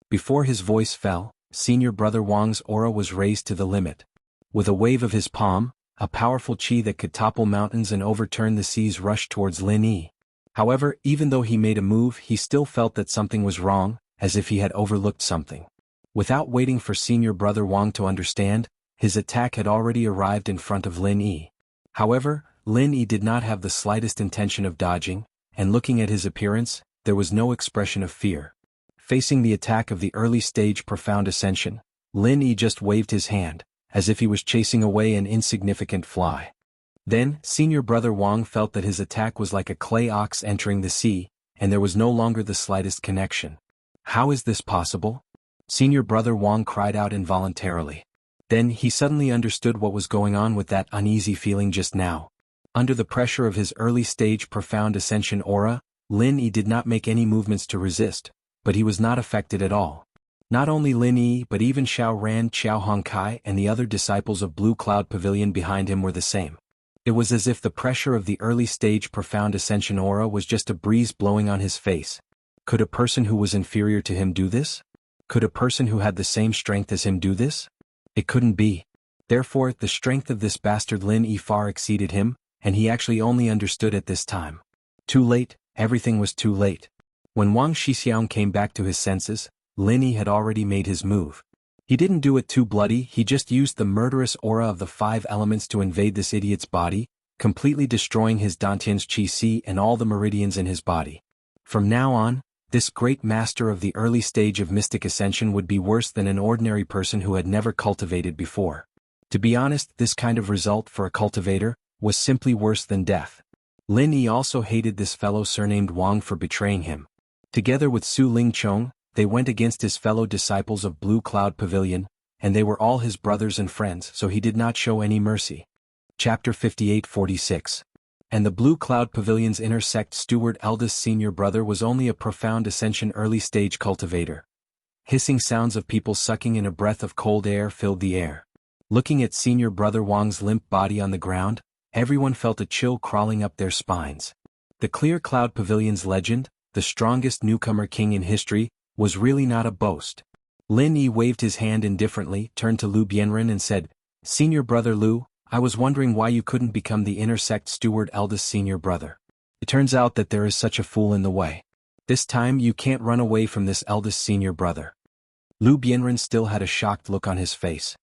Before his voice fell, Senior Brother Wang's aura was raised to the limit. With a wave of his palm, a powerful chi that could topple mountains and overturn the seas rushed towards Lin Yi. However, even though he made a move, he still felt that something was wrong, as if he had overlooked something. Without waiting for Senior Brother Wang to understand, his attack had already arrived in front of Lin Yi. However, Lin Yi did not have the slightest intention of dodging, and looking at his appearance, there was no expression of fear. Facing the attack of the early stage Profound Ascension, Lin Yi just waved his hand, as if he was chasing away an insignificant fly. Then, Senior Brother Wang felt that his attack was like a clay ox entering the sea, and there was no longer the slightest connection. How is this possible? Senior Brother Wang cried out involuntarily. Then he suddenly understood what was going on with that uneasy feeling just now. Under the pressure of his early-stage Profound Ascension aura, Lin Yi did not make any movements to resist, but he was not affected at all. Not only Lin Yi but even Xiao Ran, Xiao Hongkai and the other disciples of Blue Cloud Pavilion behind him were the same. It was as if the pressure of the early-stage Profound Ascension aura was just a breeze blowing on his face. Could a person who was inferior to him do this? Could a person who had the same strength as him do this? It couldn't be. Therefore, the strength of this bastard Lin Yi far exceeded him, and he actually only understood at this time. Too late, everything was too late. When Wang Shixiang came back to his senses, Lin Yi had already made his move. He didn't do it too bloody, he just used the murderous aura of the 5 elements to invade this idiot's body, completely destroying his Dantian's Qi and all the meridians in his body. From now on, this great master of the early stage of mystic ascension would be worse than an ordinary person who had never cultivated before. To be honest, this kind of result for a cultivator was simply worse than death. Lin Yi also hated this fellow surnamed Wang for betraying him. Together with Su Lingchong, they went against his fellow disciples of Blue Cloud Pavilion, and they were all his brothers and friends, so he did not show any mercy. Chapter 58-46. And the Blue Cloud Pavilion's inner sect steward eldest senior brother was only a Profound Ascension early-stage cultivator. Hissing sounds of people sucking in a breath of cold air filled the air. Looking at Senior Brother Wang's limp body on the ground, everyone felt a chill crawling up their spines. The Clear Cloud Pavilion's legend, the strongest newcomer king in history, was really not a boast. Lin Yi waved his hand indifferently, turned to Lu Bianren and said, Senior Brother Lu, I was wondering why you couldn't become the inner sect steward eldest senior brother. It turns out that there is such a fool in the way. This time you can't run away from this eldest senior brother. Lu Bianren still had a shocked look on his face.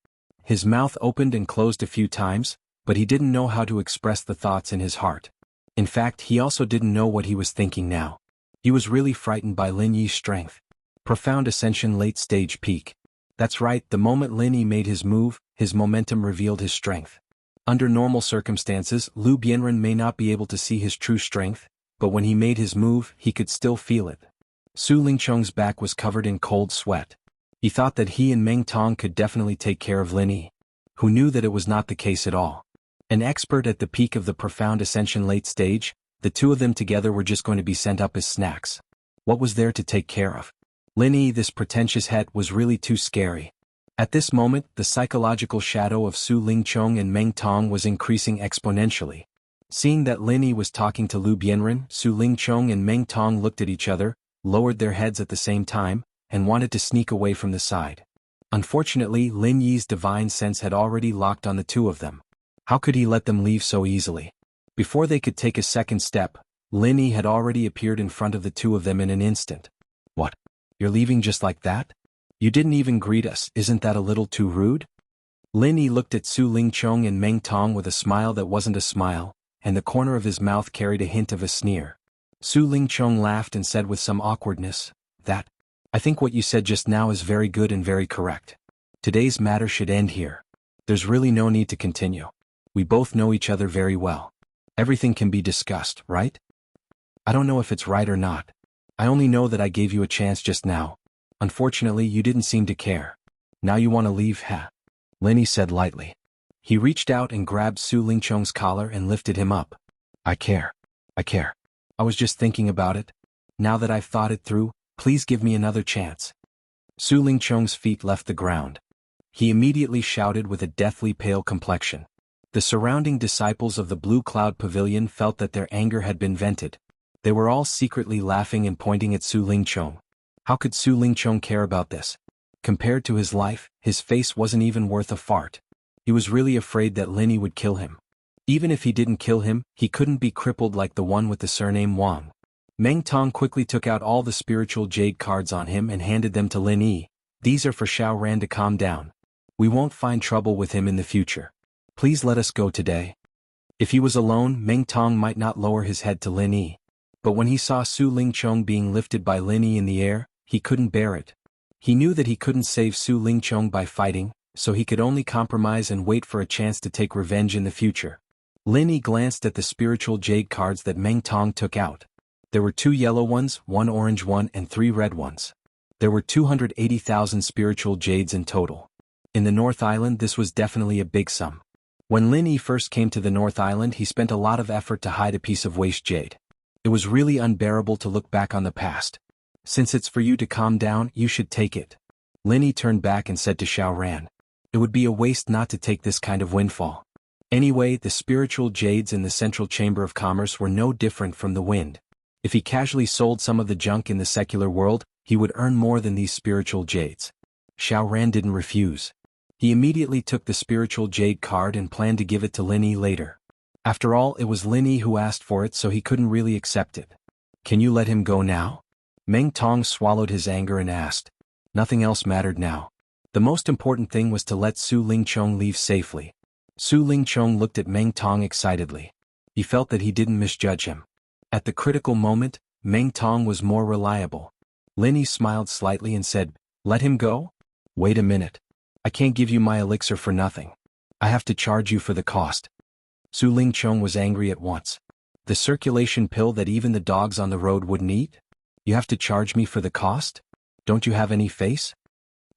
His mouth opened and closed a few times, but he didn't know how to express the thoughts in his heart. In fact, he also didn't know what he was thinking now. He was really frightened by Lin Yi's strength. Profound Ascension late stage peak. That's right, the moment Lin Yi made his move, his momentum revealed his strength. Under normal circumstances, Lu Bianren may not be able to see his true strength, but when he made his move, he could still feel it. Su Lingchong's back was covered in cold sweat. He thought that he and Meng Tong could definitely take care of Lin Yi. Who knew that it was not the case at all. An expert at the peak of the Profound Ascension late stage, the two of them together were just going to be sent up as snacks. What was there to take care of? Lin Yi, this pretentious het, was really too scary. At this moment, the psychological shadow of Su Lingchong and Meng Tong was increasing exponentially. Seeing that Lin Yi was talking to Lu Bianren, Su Lingchong and Meng Tong looked at each other, lowered their heads at the same time, and wanted to sneak away from the side. Unfortunately, Lin Yi's divine sense had already locked on the two of them. How could he let them leave so easily? Before they could take a second step, Lin Yi had already appeared in front of the two of them in an instant. What? You're leaving just like that? You didn't even greet us, isn't that a little too rude? Lin Yi looked at Su Lingchong and Meng Tong with a smile that wasn't a smile, and the corner of his mouth carried a hint of a sneer. Su Lingchong laughed and said with some awkwardness, I think what you said just now is very good and very correct. Today's matter should end here. There's really no need to continue. We both know each other very well. Everything can be discussed, right? I don't know if it's right or not. I only know that I gave you a chance just now. Unfortunately, you didn't seem to care. Now you want to leave, huh? Linny said lightly. He reached out and grabbed Su Lingchong's collar and lifted him up. I care. I was just thinking about it. Now that I've thought it through, please give me another chance. Su Lingchong's feet left the ground. He immediately shouted with a deathly pale complexion. The surrounding disciples of the Blue Cloud Pavilion felt that their anger had been vented. They were all secretly laughing and pointing at Su Lingchong. How could Su Lingchong care about this? Compared to his life, his face wasn't even worth a fart. He was really afraid that Linny would kill him. Even if he didn't kill him, he couldn't be crippled like the one with the surname Wang. Meng Tong quickly took out all the spiritual jade cards on him and handed them to Lin Yi. These are for Xiao Ran to calm down. We won't find trouble with him in the future. Please let us go today. If he was alone, Meng Tong might not lower his head to Lin Yi. But when he saw Su Lingchong being lifted by Lin Yi in the air, he couldn't bear it. He knew that he couldn't save Su Lingchong by fighting, so he could only compromise and wait for a chance to take revenge in the future. Lin Yi glanced at the spiritual jade cards that Meng Tong took out. There were 2 yellow ones, 1 orange one and 3 red ones. There were 280,000 spiritual jades in total. In the North Island this was definitely a big sum. When Lin Yi first came to the North Island he spent a lot of effort to hide a piece of waste jade. It was really unbearable to look back on the past. Since it's for you to calm down, you should take it. Lin Yi turned back and said to Xiao Ran. It would be a waste not to take this kind of windfall. Anyway, the spiritual jades in the Central Chamber of Commerce were no different from the wind. If he casually sold some of the junk in the secular world, he would earn more than these spiritual jades. Xiao Ran didn't refuse. He immediately took the spiritual jade card and planned to give it to Lin Yi later. After all, it was Lin Yi who asked for it, so he couldn't really accept it. Can you let him go now? Meng Tong swallowed his anger and asked. Nothing else mattered now. The most important thing was to let Su Lingchong leave safely. Su Lingchong looked at Meng Tong excitedly. He felt that he didn't misjudge him. At the critical moment, Meng Tong was more reliable. Lin Yi smiled slightly and said, Let him go? Wait a minute. I can't give you my elixir for nothing. I have to charge you for the cost. Su Lingchong was angry at once. The circulation pill that even the dogs on the road wouldn't eat? You have to charge me for the cost? Don't you have any face?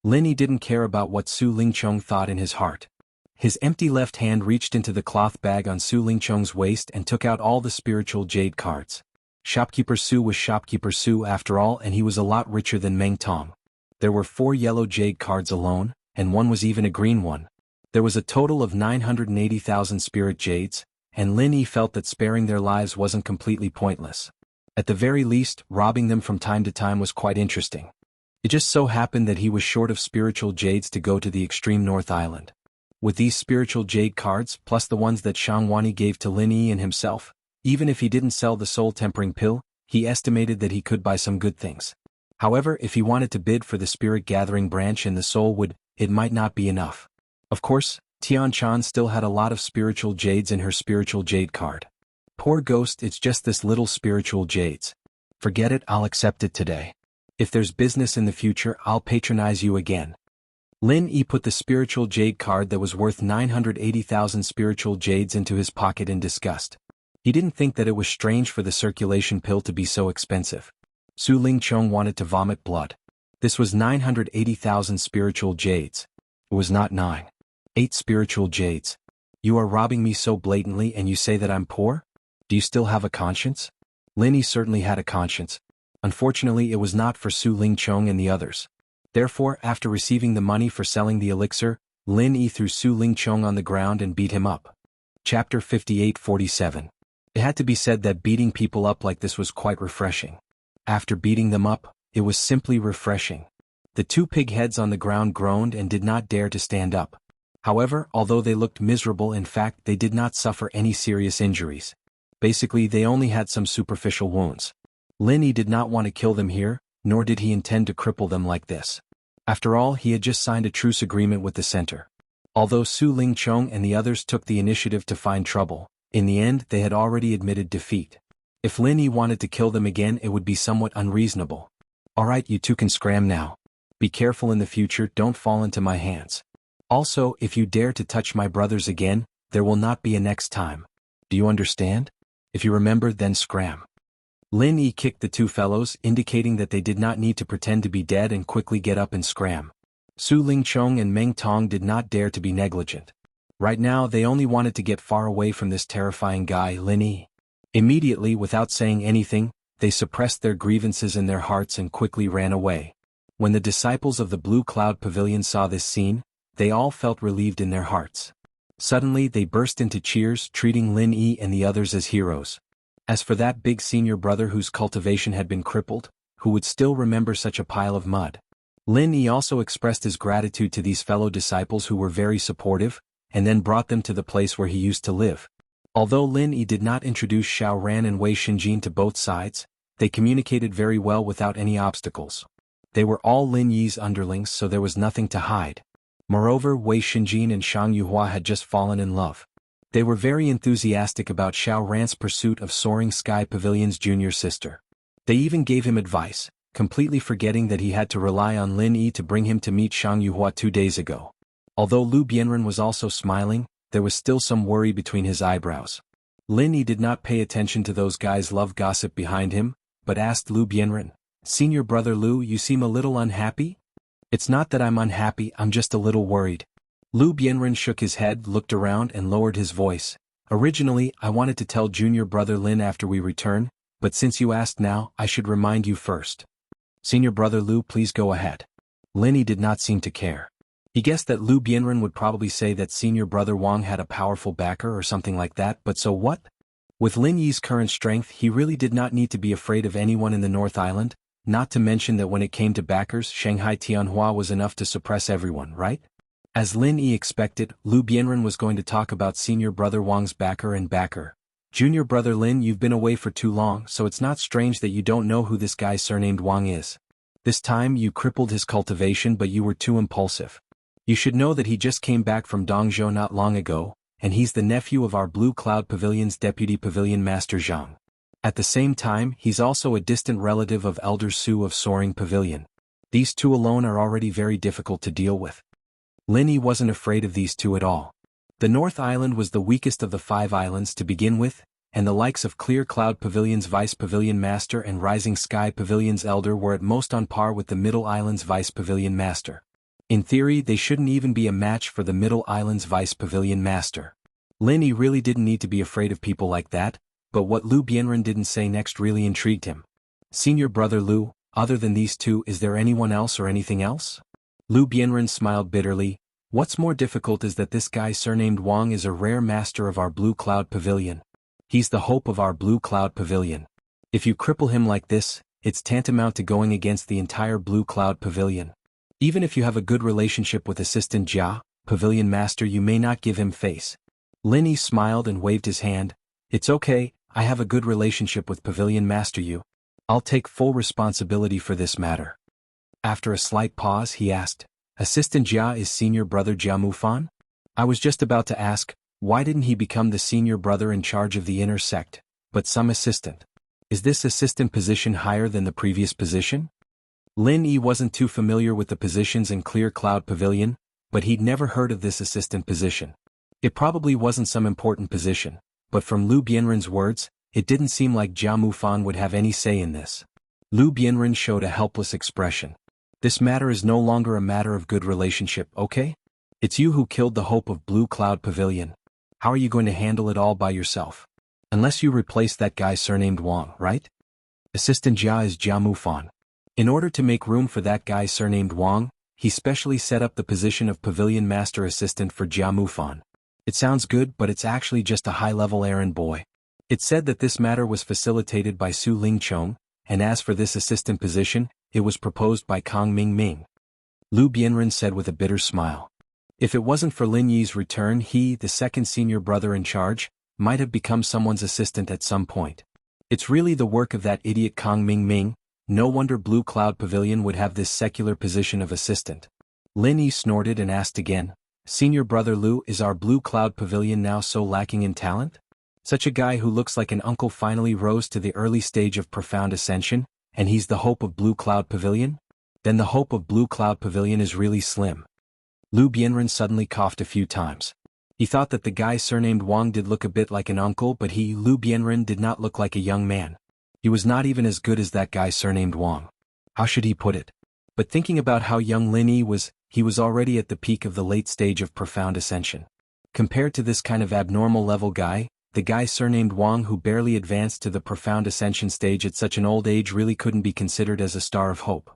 Lin Yi didn't care about what Su Lingchong thought in his heart. His empty left hand reached into the cloth bag on Su Lingchong's waist and took out all the spiritual jade cards. Shopkeeper Su was Shopkeeper Su after all, and he was a lot richer than Meng Tong. There were 4 yellow jade cards alone, and one was even a green one. There was a total of 980,000 spirit jades, and Lin Yi felt that sparing their lives wasn't completely pointless. At the very least, robbing them from time to time was quite interesting. It just so happened that he was short of spiritual jades to go to the extreme North Island. With these spiritual jade cards, plus the ones that Shang Wani gave to Lin Yi and himself, even if he didn't sell the soul-tempering pill, he estimated that he could buy some good things. However, if he wanted to bid for the spirit-gathering branch in the soul wood, it might not be enough. Of course, Tian Chan still had a lot of spiritual jades in her spiritual jade card. Poor ghost, it's just this little spiritual jades. Forget it, I'll accept it today. If there's business in the future, I'll patronize you again. Lin Yi put the spiritual jade card that was worth 980,000 spiritual jades into his pocket in disgust. He didn't think that it was strange for the circulation pill to be so expensive. Su Lingchong wanted to vomit blood. This was 980,000 spiritual jades. It was not 8 spiritual jades. You are robbing me so blatantly and you say that I'm poor? Do you still have a conscience? Lin Yi certainly had a conscience. Unfortunately, it was not for Su Lingchong and the others. Therefore, after receiving the money for selling the elixir, Lin Yi threw Su Lingchong on the ground and beat him up. Chapter 58-47. It had to be said that beating people up like this was quite refreshing. After beating them up, it was simply refreshing. The 2 pig heads on the ground groaned and did not dare to stand up. However, although they looked miserable, in fact they did not suffer any serious injuries. Basically, they only had some superficial wounds. Lin Yi did not want to kill them here, nor did he intend to cripple them like this. After all, he had just signed a truce agreement with the center. Although Su Lingchong and the others took the initiative to find trouble, In the end, they had already admitted defeat. If Lin Yi wanted to kill them again, it would be somewhat unreasonable. Alright, you two can scram now. Be careful in the future, don't fall into my hands. Also, if you dare to touch my brothers again, there will not be a next time. Do you understand? If you remember, then scram. Lin Yi kicked the two fellows, indicating that they did not need to pretend to be dead and quickly get up and scram. Su Lingchong and Meng Tong did not dare to be negligent. Right now they only wanted to get far away from this terrifying guy, Lin Yi. Immediately, without saying anything, they suppressed their grievances in their hearts and quickly ran away. When the disciples of the Blue Cloud Pavilion saw this scene, they all felt relieved in their hearts. Suddenly they burst into cheers, treating Lin Yi and the others as heroes. As for that big senior brother whose cultivation had been crippled, who would still remember such a pile of mud? Lin Yi also expressed his gratitude to these fellow disciples who were very supportive, and then brought them to the place where he used to live. Although Lin Yi did not introduce Xiao Ran and Wei Xinjin to both sides, they communicated very well without any obstacles. They were all Lin Yi's underlings, so there was nothing to hide. Moreover, Wei Xinjin and Shang Yuhua had just fallen in love. They were very enthusiastic about Xiao Ran's pursuit of Soaring Sky Pavilion's junior sister. They even gave him advice, completely forgetting that he had to rely on Lin Yi to bring him to meet Shang Yuhua 2 days ago. Although Lu Bianren was also smiling, there was still some worry between his eyebrows. Lin Yi did not pay attention to those guys' love gossip behind him, but asked Lu Bianren, "Senior brother Lu, you seem a little unhappy?" "It's not that I'm unhappy, I'm just a little worried." Lu Bianren shook his head, looked around and lowered his voice. "Originally, I wanted to tell junior brother Lin after we return, but since you asked now, I should remind you first." "Senior brother Lu, please go ahead." Lin Yi did not seem to care. He guessed that Lu Bianren would probably say that senior brother Wang had a powerful backer or something like that, but so what? With Lin Yi's current strength, he really did not need to be afraid of anyone in the North Island, not to mention that when it came to backers, Shanghai Tianhua was enough to suppress everyone, right? As Lin Yi expected, Lu Bianren was going to talk about senior brother Wang's backer and backer. "Junior brother Lin, you've been away for too long, so it's not strange that you don't know who this guy surnamed Wang is. This time you crippled his cultivation, but you were too impulsive. You should know that he just came back from Dongzhou not long ago, and he's the nephew of our Blue Cloud Pavilion's deputy pavilion master Zhang. At the same time, he's also a distant relative of Elder Su of Soaring Pavilion. These two alone are already very difficult to deal with." Lin Yi wasn't afraid of these two at all. The North Island was the weakest of the 5 islands to begin with, and the likes of Clear Cloud Pavilion's Vice Pavilion Master and Rising Sky Pavilion's Elder were at most on par with the Middle Island's Vice Pavilion Master. In theory, they shouldn't even be a match for the Middle Island's Vice Pavilion Master. Lin Yi really didn't need to be afraid of people like that, but what Lu Bianren didn't say next really intrigued him. "Senior brother Lu, other than these two, is there anyone else or anything else?" Lu Bianren smiled bitterly. "What's more difficult is that this guy surnamed Wang is a rare master of our Blue Cloud Pavilion. He's the hope of our Blue Cloud Pavilion. If you cripple him like this, it's tantamount to going against the entire Blue Cloud Pavilion. Even if you have a good relationship with Assistant Jia, Pavilion Master, you may not give him face." Lin Yi smiled and waved his hand. "It's okay, I have a good relationship with Pavilion Master Yu. I'll take full responsibility for this matter." After a slight pause, he asked, "Assistant Jia is senior brother Jia Mufan?" "I was just about to ask, why didn't he become the senior brother in charge of the inner sect, but some assistant? Is this assistant position higher than the previous position?" Lin Yi wasn't too familiar with the positions in Clear Cloud Pavilion, but he'd never heard of this assistant position. It probably wasn't some important position, but from Lu Bianren's words, it didn't seem like Jia Mufan would have any say in this. Lu Bianren showed a helpless expression. "This matter is no longer a matter of good relationship, okay? It's you who killed the hope of Blue Cloud Pavilion. How are you going to handle it all by yourself? Unless you replace that guy surnamed Wang, right? Assistant Jia is Jia Mufan. In order to make room for that guy surnamed Wang, he specially set up the position of Pavilion Master Assistant for Jia Mufan. It sounds good, but it's actually just a high-level errand boy." It said that this matter was facilitated by Su Lingchong, and as for this assistant position, it was proposed by Kang Mingming. Lu Bianren said with a bitter smile. If it wasn't for Lin Yi's return, he, the second senior brother in charge, might have become someone's assistant at some point. It's really the work of that idiot Kang Mingming. No wonder Blue Cloud Pavilion would have this secular position of assistant. Lin Yi snorted and asked again, "Senior brother Lu, is our Blue Cloud Pavilion now so lacking in talent?" Such a guy who looks like an uncle finally rose to the early stage of profound ascension, and he's the hope of Blue Cloud Pavilion? Then the hope of Blue Cloud Pavilion is really slim. Lu Bianren suddenly coughed a few times. He thought that the guy surnamed Wang did look a bit like an uncle, but Lu Bianren, did not look like a young man. He was not even as good as that guy surnamed Wang. How should he put it? But thinking about how young Lin Yi was, he was already at the peak of the late stage of profound ascension. Compared to this kind of abnormal level guy, the guy surnamed Wang who barely advanced to the profound ascension stage at such an old age really couldn't be considered as a star of hope.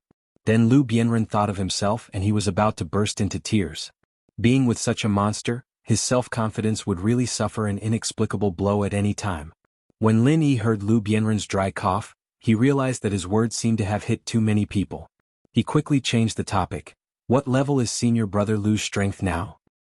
Then Lu Bianren thought of himself, and he was about to burst into tears. Being with such a monster, his self-confidence would really suffer an inexplicable blow at any time. When Lin Yi heard Lu Bianren's dry cough, he realized that his words seemed to have hit too many people. He quickly changed the topic. What level is senior brother Lu's strength now?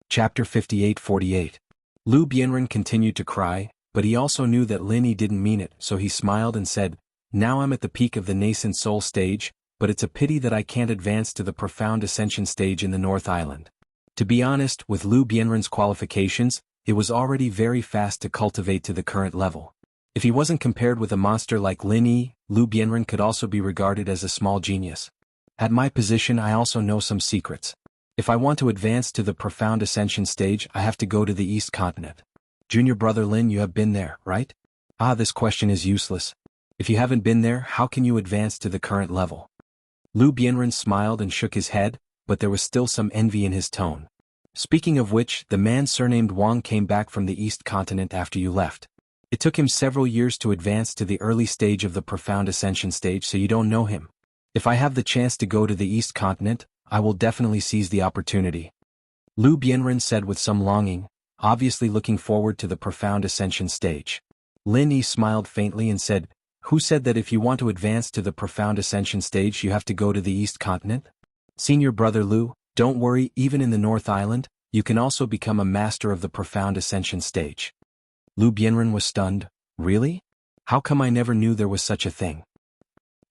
Chapter 58-48. Lu Bianren continued to cry, but he also knew that Lin Yi didn't mean it, so he smiled and said, "Now I'm at the peak of the nascent soul stage, but it's a pity that I can't advance to the profound ascension stage in the North Island." To be honest, with Lu Bianren's qualifications, it was already very fast to cultivate to the current level. If he wasn't compared with a monster like Lin Yi, Lu Bianren could also be regarded as a small genius. At my position, I also know some secrets. If I want to advance to the profound ascension stage, I have to go to the East Continent. Junior brother Lin, you have been there, right? This question is useless. If you haven't been there, how can you advance to the current level? Lu Bianren smiled and shook his head, but there was still some envy in his tone. Speaking of which, the man surnamed Wang came back from the East Continent after you left. It took him several years to advance to the early stage of the profound ascension stage, so you don't know him. If I have the chance to go to the East Continent, I will definitely seize the opportunity. Lu Bianren said with some longing, obviously looking forward to the profound ascension stage. Lin Yi smiled faintly and said, "Who said that if you want to advance to the profound ascension stage you have to go to the East Continent? Senior brother Lu, don't worry, even in the North Island, you can also become a master of the profound ascension stage." Lu Bianren was stunned. Really? How come I never knew there was such a thing?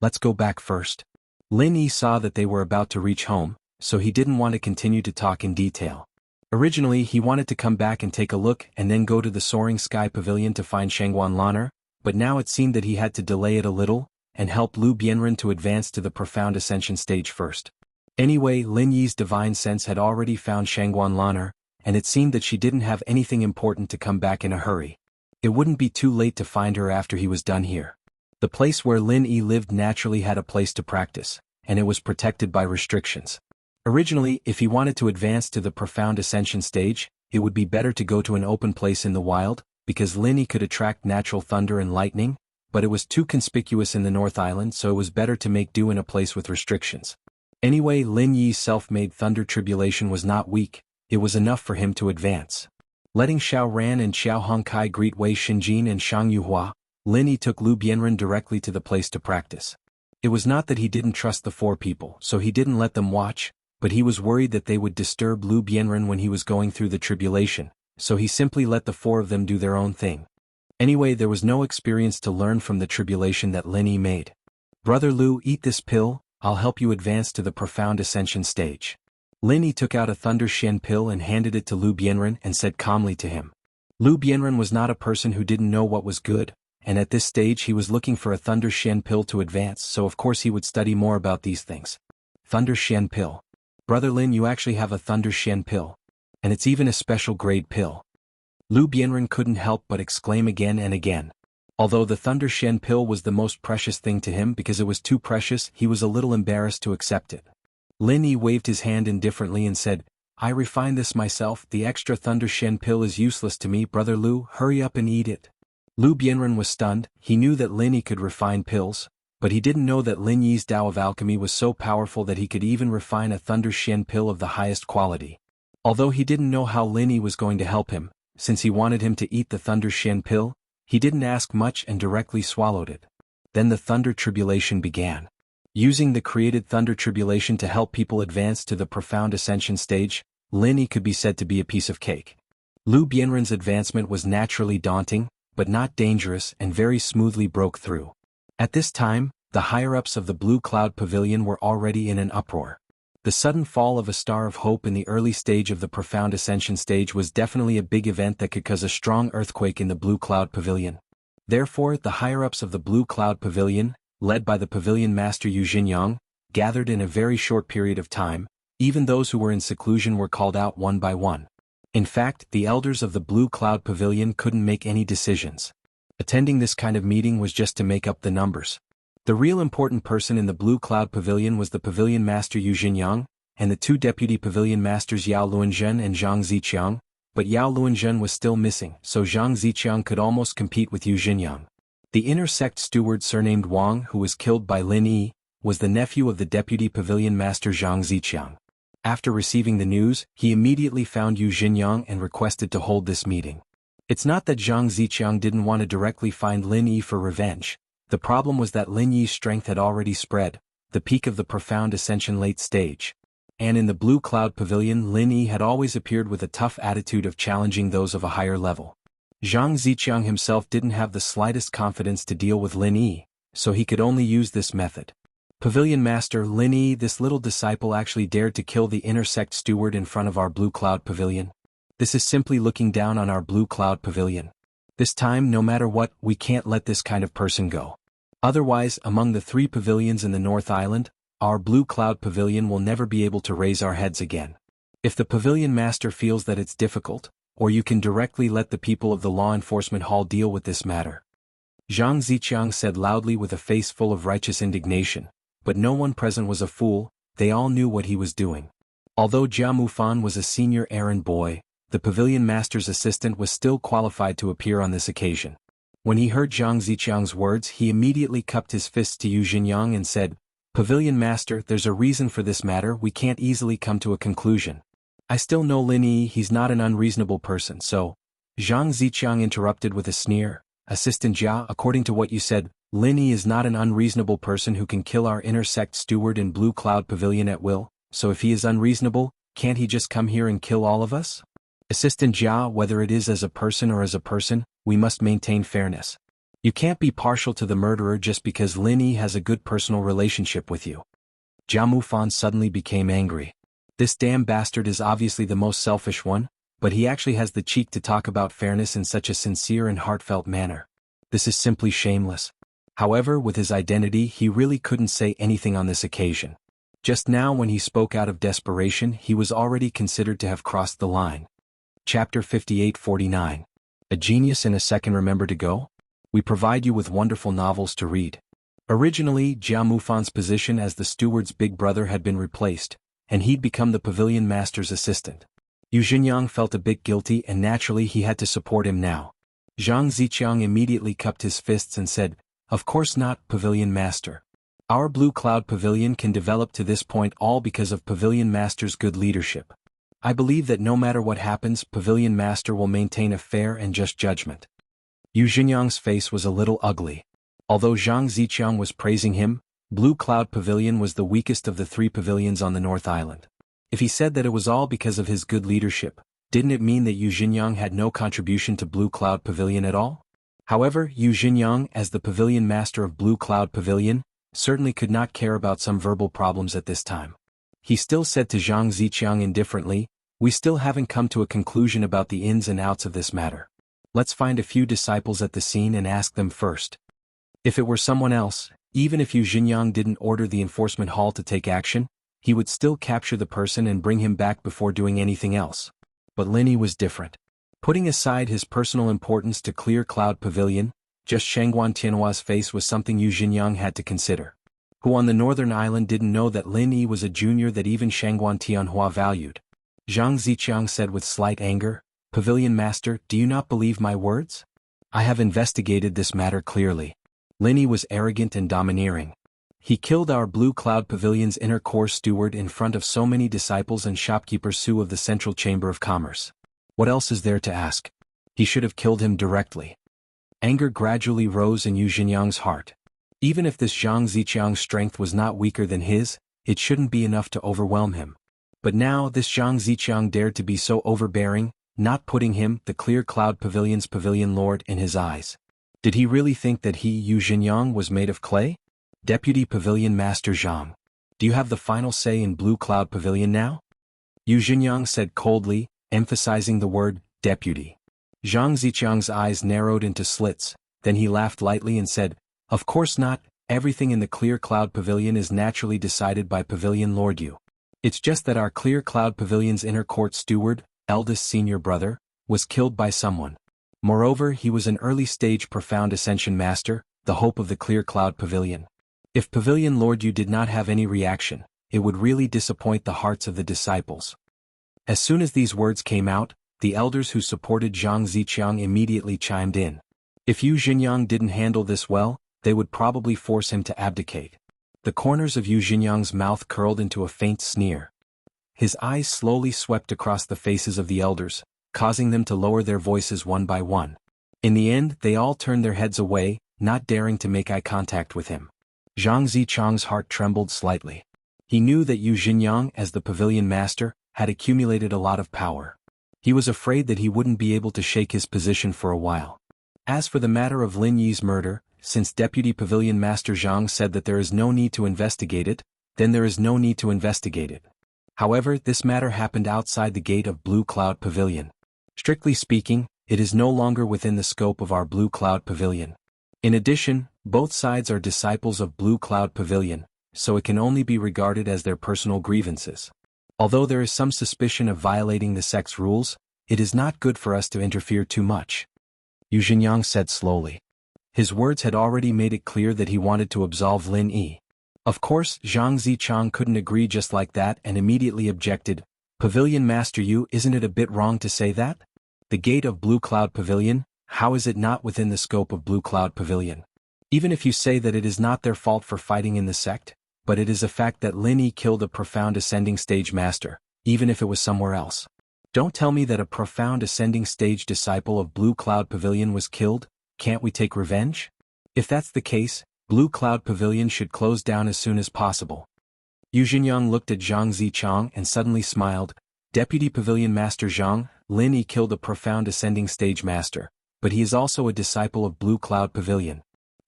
Let's go back first. Lin Yi saw that they were about to reach home, so he didn't want to continue to talk in detail. Originally he wanted to come back and take a look and then go to the Soaring Sky Pavilion to find Shangguan Lan'er, but now it seemed that he had to delay it a little, and help Lu Bianren to advance to the profound ascension stage first. Anyway, Lin Yi's divine sense had already found Shangguan Lan'er, and it seemed that she didn't have anything important to come back in a hurry. It wouldn't be too late to find her after he was done here. The place where Lin Yi lived naturally had a place to practice, and it was protected by restrictions. Originally, if he wanted to advance to the profound ascension stage, it would be better to go to an open place in the wild, because Lin Yi could attract natural thunder and lightning, but it was too conspicuous in the North Island, so it was better to make do in a place with restrictions. Anyway, Lin Yi's self-made thunder tribulation was not weak, it was enough for him to advance. Letting Xiao Ran and Xiao Hongkai greet Wei Xinjin and Shang Yuhua, Lin Yi took Lu Bianren directly to the place to practice. It was not that he didn't trust the four people, so he didn't let them watch, but he was worried that they would disturb Lu Bianren when he was going through the tribulation, so he simply let the four of them do their own thing. Anyway, there was no experience to learn from the tribulation that Lin Yi made. "Brother Lu, eat this pill, I'll help you advance to the profound ascension stage." Lin Yi took out a Thunder Shen pill and handed it to Lu Bianren and said calmly to him. Lu Bianren was not a person who didn't know what was good, and at this stage he was looking for a Thunder Shen pill to advance, so of course he would study more about these things. Thunder Shen pill. Brother Lin, you actually have a Thunder Shen pill. And it's even a special grade pill. Lu Bianren couldn't help but exclaim again and again. Although the Thunder Shen pill was the most precious thing to him because it was too precious, he was a little embarrassed to accept it. Lin Yi waved his hand indifferently and said, "I refined this myself, the extra Thunder Shen pill is useless to me, Brother Lu, hurry up and eat it." Lu Bianren was stunned. He knew that Lin Yi could refine pills, but he didn't know that Lin Yi's Tao of Alchemy was so powerful that he could even refine a Thunder Shen pill of the highest quality. Although he didn't know how Lin Yi was going to help him, since he wanted him to eat the Thunder Shen pill, he didn't ask much and directly swallowed it. Then the Thunder Tribulation began. Using the created Thunder Tribulation to help people advance to the profound ascension stage, Lin Yi could be said to be a piece of cake. Lu Bianren's advancement was naturally daunting, but not dangerous, and very smoothly broke through. At this time, the higher-ups of the Blue Cloud Pavilion were already in an uproar. The sudden fall of a star of hope in the early stage of the profound ascension stage was definitely a big event that could cause a strong earthquake in the Blue Cloud Pavilion. Therefore, the higher-ups of the Blue Cloud Pavilion, led by the Pavilion Master Yu Jinyang, gathered in a very short period of time. Even those who were in seclusion were called out one by one. In fact, the elders of the Blue Cloud Pavilion couldn't make any decisions. Attending this kind of meeting was just to make up the numbers. The real important person in the Blue Cloud Pavilion was the Pavilion Master Yu Jinyang, and the two deputy Pavilion Masters Yao Luanzhen and Zhang Ziqiang, but Yao Luanzhen was still missing, so Zhang Ziqiang could almost compete with Yu Jinyang. The inner sect steward surnamed Wang, who was killed by Lin Yi, was the nephew of the deputy Pavilion Master Zhang Ziqiang. After receiving the news, he immediately found Yu Jinyang and requested to hold this meeting. It's not that Zhang Ziqiang didn't want to directly find Lin Yi for revenge. The problem was that Lin Yi's strength had already spread, the peak of the profound ascension late stage. And in the Blue Cloud Pavilion, Lin Yi had always appeared with a tough attitude of challenging those of a higher level. Zhang Ziqiang himself didn't have the slightest confidence to deal with Lin Yi, so he could only use this method. Pavilion Master Lin Yi, this little disciple actually dared to kill the inner sect steward in front of our Blue Cloud Pavilion. This is simply looking down on our Blue Cloud Pavilion. This time, no matter what, we can't let this kind of person go. Otherwise, among the 3 pavilions in the North Island, our Blue Cloud Pavilion will never be able to raise our heads again. If the Pavilion Master feels that it's difficult, or you can directly let the people of the Law Enforcement Hall deal with this matter. Zhang Ziqiang said loudly with a face full of righteous indignation, but no one present was a fool, they all knew what he was doing. Although Jia Mufan was a senior errand boy, the Pavilion Master's assistant was still qualified to appear on this occasion. When he heard Zhang Ziqiang's words, he immediately cupped his fists to Yu Jinyang and said, "Pavilion Master, there's a reason for this matter, we can't easily come to a conclusion. I still know Lin Yi, he's not an unreasonable person, so." Zhang Ziqiang interrupted with a sneer, "Assistant Jia, according to what you said, Lin Yi is not an unreasonable person who can kill our inner sect steward in Blue Cloud Pavilion at will, so if he is unreasonable, can't he just come here and kill all of us?" Assistant Jia, whether it is as a person or as a person, we must maintain fairness. You can't be partial to the murderer just because Lin Yi has a good personal relationship with you. Jia Mufan suddenly became angry. This damn bastard is obviously the most selfish one, but he actually has the cheek to talk about fairness in such a sincere and heartfelt manner. This is simply shameless. However, with his identity, he really couldn't say anything on this occasion. Just now when he spoke out of desperation, he was already considered to have crossed the line. Chapter 58-49. A genius in a second remember to go? We provide you with wonderful novels to read. Originally, Jia Mufan's position as the steward's big brother had been replaced, and he'd become the Pavilion Master's assistant. Yu Jinyang felt a bit guilty and naturally he had to support him now. Zhang Ziqiang immediately cupped his fists and said, "Of course not, Pavilion Master. Our Blue Cloud Pavilion can develop to this point all because of Pavilion Master's good leadership. I believe that no matter what happens, Pavilion Master will maintain a fair and just judgment." Yu Jinyang's face was a little ugly. Although Zhang Ziqiang was praising him, Blue Cloud Pavilion was the weakest of the 3 pavilions on the North Island. If he said that it was all because of his good leadership, didn't it mean that Yu Jinyang had no contribution to Blue Cloud Pavilion at all? However, Yu Jinyang, as the Pavilion Master of Blue Cloud Pavilion, certainly could not care about some verbal problems at this time. He still said to Zhang Ziqiang indifferently, "We still haven't come to a conclusion about the ins and outs of this matter. Let's find a few disciples at the scene and ask them first." If it were someone else, even if Yu Jinyang didn't order the enforcement hall to take action, he would still capture the person and bring him back before doing anything else. But Lin Yi was different. Putting aside his personal importance to Clear Cloud Pavilion, just Shangguan Tianhua's face was something Yu Jinyang had to consider. Who on the northern island didn't know that Lin Yi was a junior that even Shangguan Tianhua valued? Zhang Ziqiang said with slight anger, "Pavilion Master, do you not believe my words? I have investigated this matter clearly. Lin Yi was arrogant and domineering. He killed our Blue Cloud Pavilion's inner core steward in front of so many disciples and shopkeepers Su of the Central Chamber of Commerce. What else is there to ask? He should have killed him directly." Anger gradually rose in Yu Jinyang's heart. Even if this Zhang Ziqiang's strength was not weaker than his, it shouldn't be enough to overwhelm him. But now this Zhang Ziqiang dared to be so overbearing, not putting him, the Clear Cloud Pavilion's Pavilion Lord, in his eyes. Did he really think that he, Yu Jinyang, was made of clay? Deputy Pavilion Master Zhang. Do you have the final say in Blue Cloud Pavilion now? Yu Xinjiang said coldly, emphasizing the word, deputy. Zhang Ziqiang's eyes narrowed into slits, then he laughed lightly and said, Of course not, everything in the Clear Cloud Pavilion is naturally decided by Pavilion Lord Yu. It's just that our Clear Cloud Pavilion's inner court steward, eldest senior brother, was killed by someone. Moreover, he was an early-stage profound ascension master, the hope of the Clear Cloud Pavilion. If Pavilion Lord Yu did not have any reaction, it would really disappoint the hearts of the disciples. As soon as these words came out, the elders who supported Zhang Ziqiang immediately chimed in. If Yu Xinjiang didn't handle this well, they would probably force him to abdicate. The corners of Yu Xinjiang's mouth curled into a faint sneer. His eyes slowly swept across the faces of the elders, causing them to lower their voices one by one. In the end, they all turned their heads away, not daring to make eye contact with him. Zhang Ziqiang's heart trembled slightly. He knew that Yu Xinjiang, as the pavilion master, had accumulated a lot of power. He was afraid that he wouldn't be able to shake his position for a while. As for the matter of Lin Yi's murder, since Deputy Pavilion Master Zhang said that there is no need to investigate it, then there is no need to investigate it. However, this matter happened outside the gate of Blue Cloud Pavilion. Strictly speaking, it is no longer within the scope of our Blue Cloud Pavilion. In addition, both sides are disciples of Blue Cloud Pavilion, so it can only be regarded as their personal grievances. Although there is some suspicion of violating the sect's rules, it is not good for us to interfere too much. Yu Xinjiang said slowly. His words had already made it clear that he wanted to absolve Lin Yi. Of course, Zhang Ziqiang couldn't agree just like that and immediately objected. Pavilion Master Yu, isn't it a bit wrong to say that? The gate of Blue Cloud Pavilion, how is it not within the scope of Blue Cloud Pavilion? Even if you say that it is not their fault for fighting in the sect, but it is a fact that Lin Yi killed a profound ascending stage master, even if it was somewhere else. Don't tell me that a profound ascending stage disciple of Blue Cloud Pavilion was killed. Can't we take revenge? If that's the case, Blue Cloud Pavilion should close down as soon as possible. Yu Xinjiang looked at Zhang Ziqiang and suddenly smiled. Deputy Pavilion Master Zhang, Lin Yi killed a profound ascending stage master, but he is also a disciple of Blue Cloud Pavilion.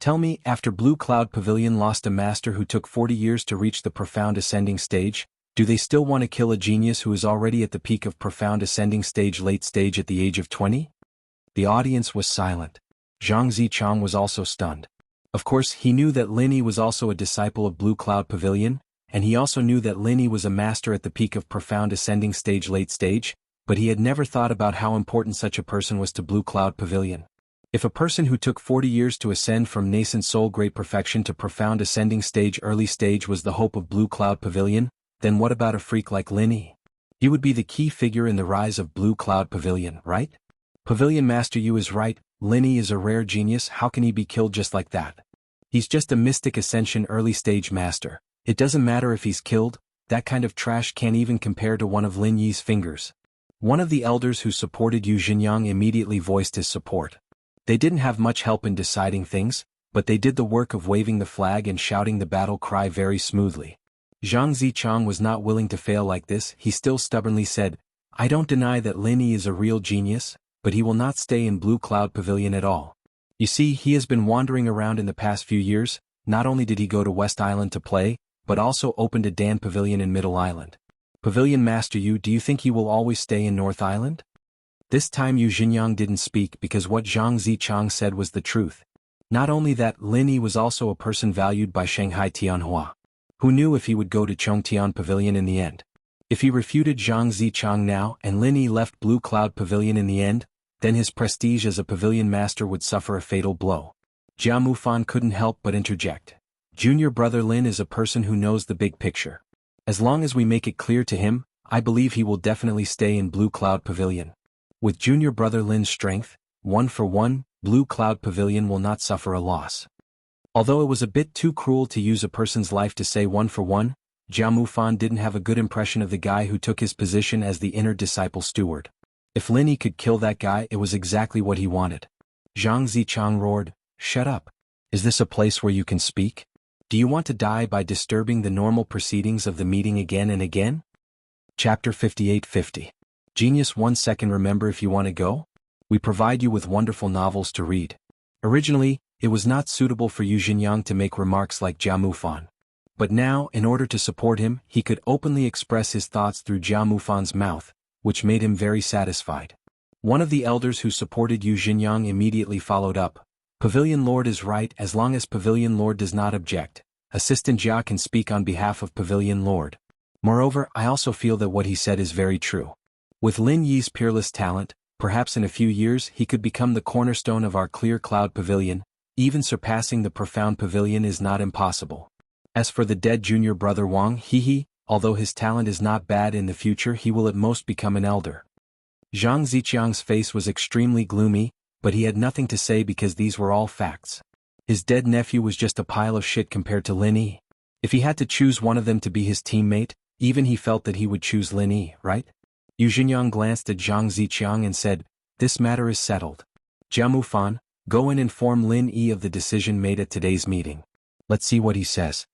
Tell me, after Blue Cloud Pavilion lost a master who took 40 years to reach the profound ascending stage, do they still want to kill a genius who is already at the peak of profound ascending stage late stage at the age of 20? The audience was silent. Zhang Ziqiang was also stunned. Of course, he knew that Lin Yi was also a disciple of Blue Cloud Pavilion, and he also knew that Lin Yi was a master at the peak of profound ascending stage late stage, but he had never thought about how important such a person was to Blue Cloud Pavilion. If a person who took 40 years to ascend from nascent soul great perfection to profound ascending stage early stage was the hope of Blue Cloud Pavilion, then what about a freak like Lin Yi? He would be the key figure in the rise of Blue Cloud Pavilion, right? Pavilion Master Yu is right, Lin Yi is a rare genius, how can he be killed just like that? He's just a mystic ascension early stage master. It doesn't matter if he's killed, that kind of trash can't even compare to one of Lin Yi's fingers. One of the elders who supported Yu Xinjiang immediately voiced his support. They didn't have much help in deciding things, but they did the work of waving the flag and shouting the battle cry very smoothly. Zhang Ziqiang was not willing to fail like this. He still stubbornly said, I don't deny that Lin Yi is a real genius, but he will not stay in Blue Cloud Pavilion at all. You see, he has been wandering around in the past few years. Not only did he go to West Island to play, but also opened a Dan Pavilion in Middle Island. Pavilion Master Yu, do you think he will always stay in North Island? This time Yu Xinjiang didn't speak because what Zhang Ziqiang said was the truth. Not only that, Lin Yi was also a person valued by Shanghai Tianhua. Who knew if he would go to Chongtian Pavilion in the end? If he refuted Zhang Ziqiang now and Lin Yi left Blue Cloud Pavilion in the end, then his prestige as a pavilion master would suffer a fatal blow. Jianghu Fan couldn't help but interject. Junior brother Lin is a person who knows the big picture. As long as we make it clear to him, I believe he will definitely stay in Blue Cloud Pavilion. With junior brother Lin's strength, 1-for-1, Blue Cloud Pavilion will not suffer a loss. Although it was a bit too cruel to use a person's life to say 1-for-1, Jianghu Fan didn't have a good impression of the guy who took his position as the inner disciple steward. If Lin Yi could kill that guy, it was exactly what he wanted. Zhang Ziqiang roared, Shut up. Is this a place where you can speak? Do you want to die by disturbing the normal proceedings of the meeting again and again? Chapter 5850. Genius 1 second. Remember, if you want to go? We provide you with wonderful novels to read. Originally, it was not suitable for Yu Xinjiang to make remarks like Jianghu Fan. But now, in order to support him, he could openly express his thoughts through Jia Mufan's mouth, which made him very satisfied. One of the elders who supported Yu Xinjiang immediately followed up. Pavilion Lord is right as long as Pavilion Lord does not object. Assistant Jia can speak on behalf of Pavilion Lord. Moreover, I also feel that what he said is very true. With Lin Yi's peerless talent, perhaps in a few years he could become the cornerstone of our Clear Cloud Pavilion. Even surpassing the Profound Pavilion is not impossible. As for the dead junior brother Wang, although his talent is not bad in the future, he will at most become an elder. Zhang Ziqiang's face was extremely gloomy, but he had nothing to say because these were all facts. His dead nephew was just a pile of shit compared to Lin Yi. If he had to choose one of them to be his teammate, even he felt that he would choose Lin Yi, right? Yu Xinjiang glanced at Zhang Ziqiang and said, "This matter is settled. Jia Mufan, go and inform Lin Yi of the decision made at today's meeting. Let's see what he says."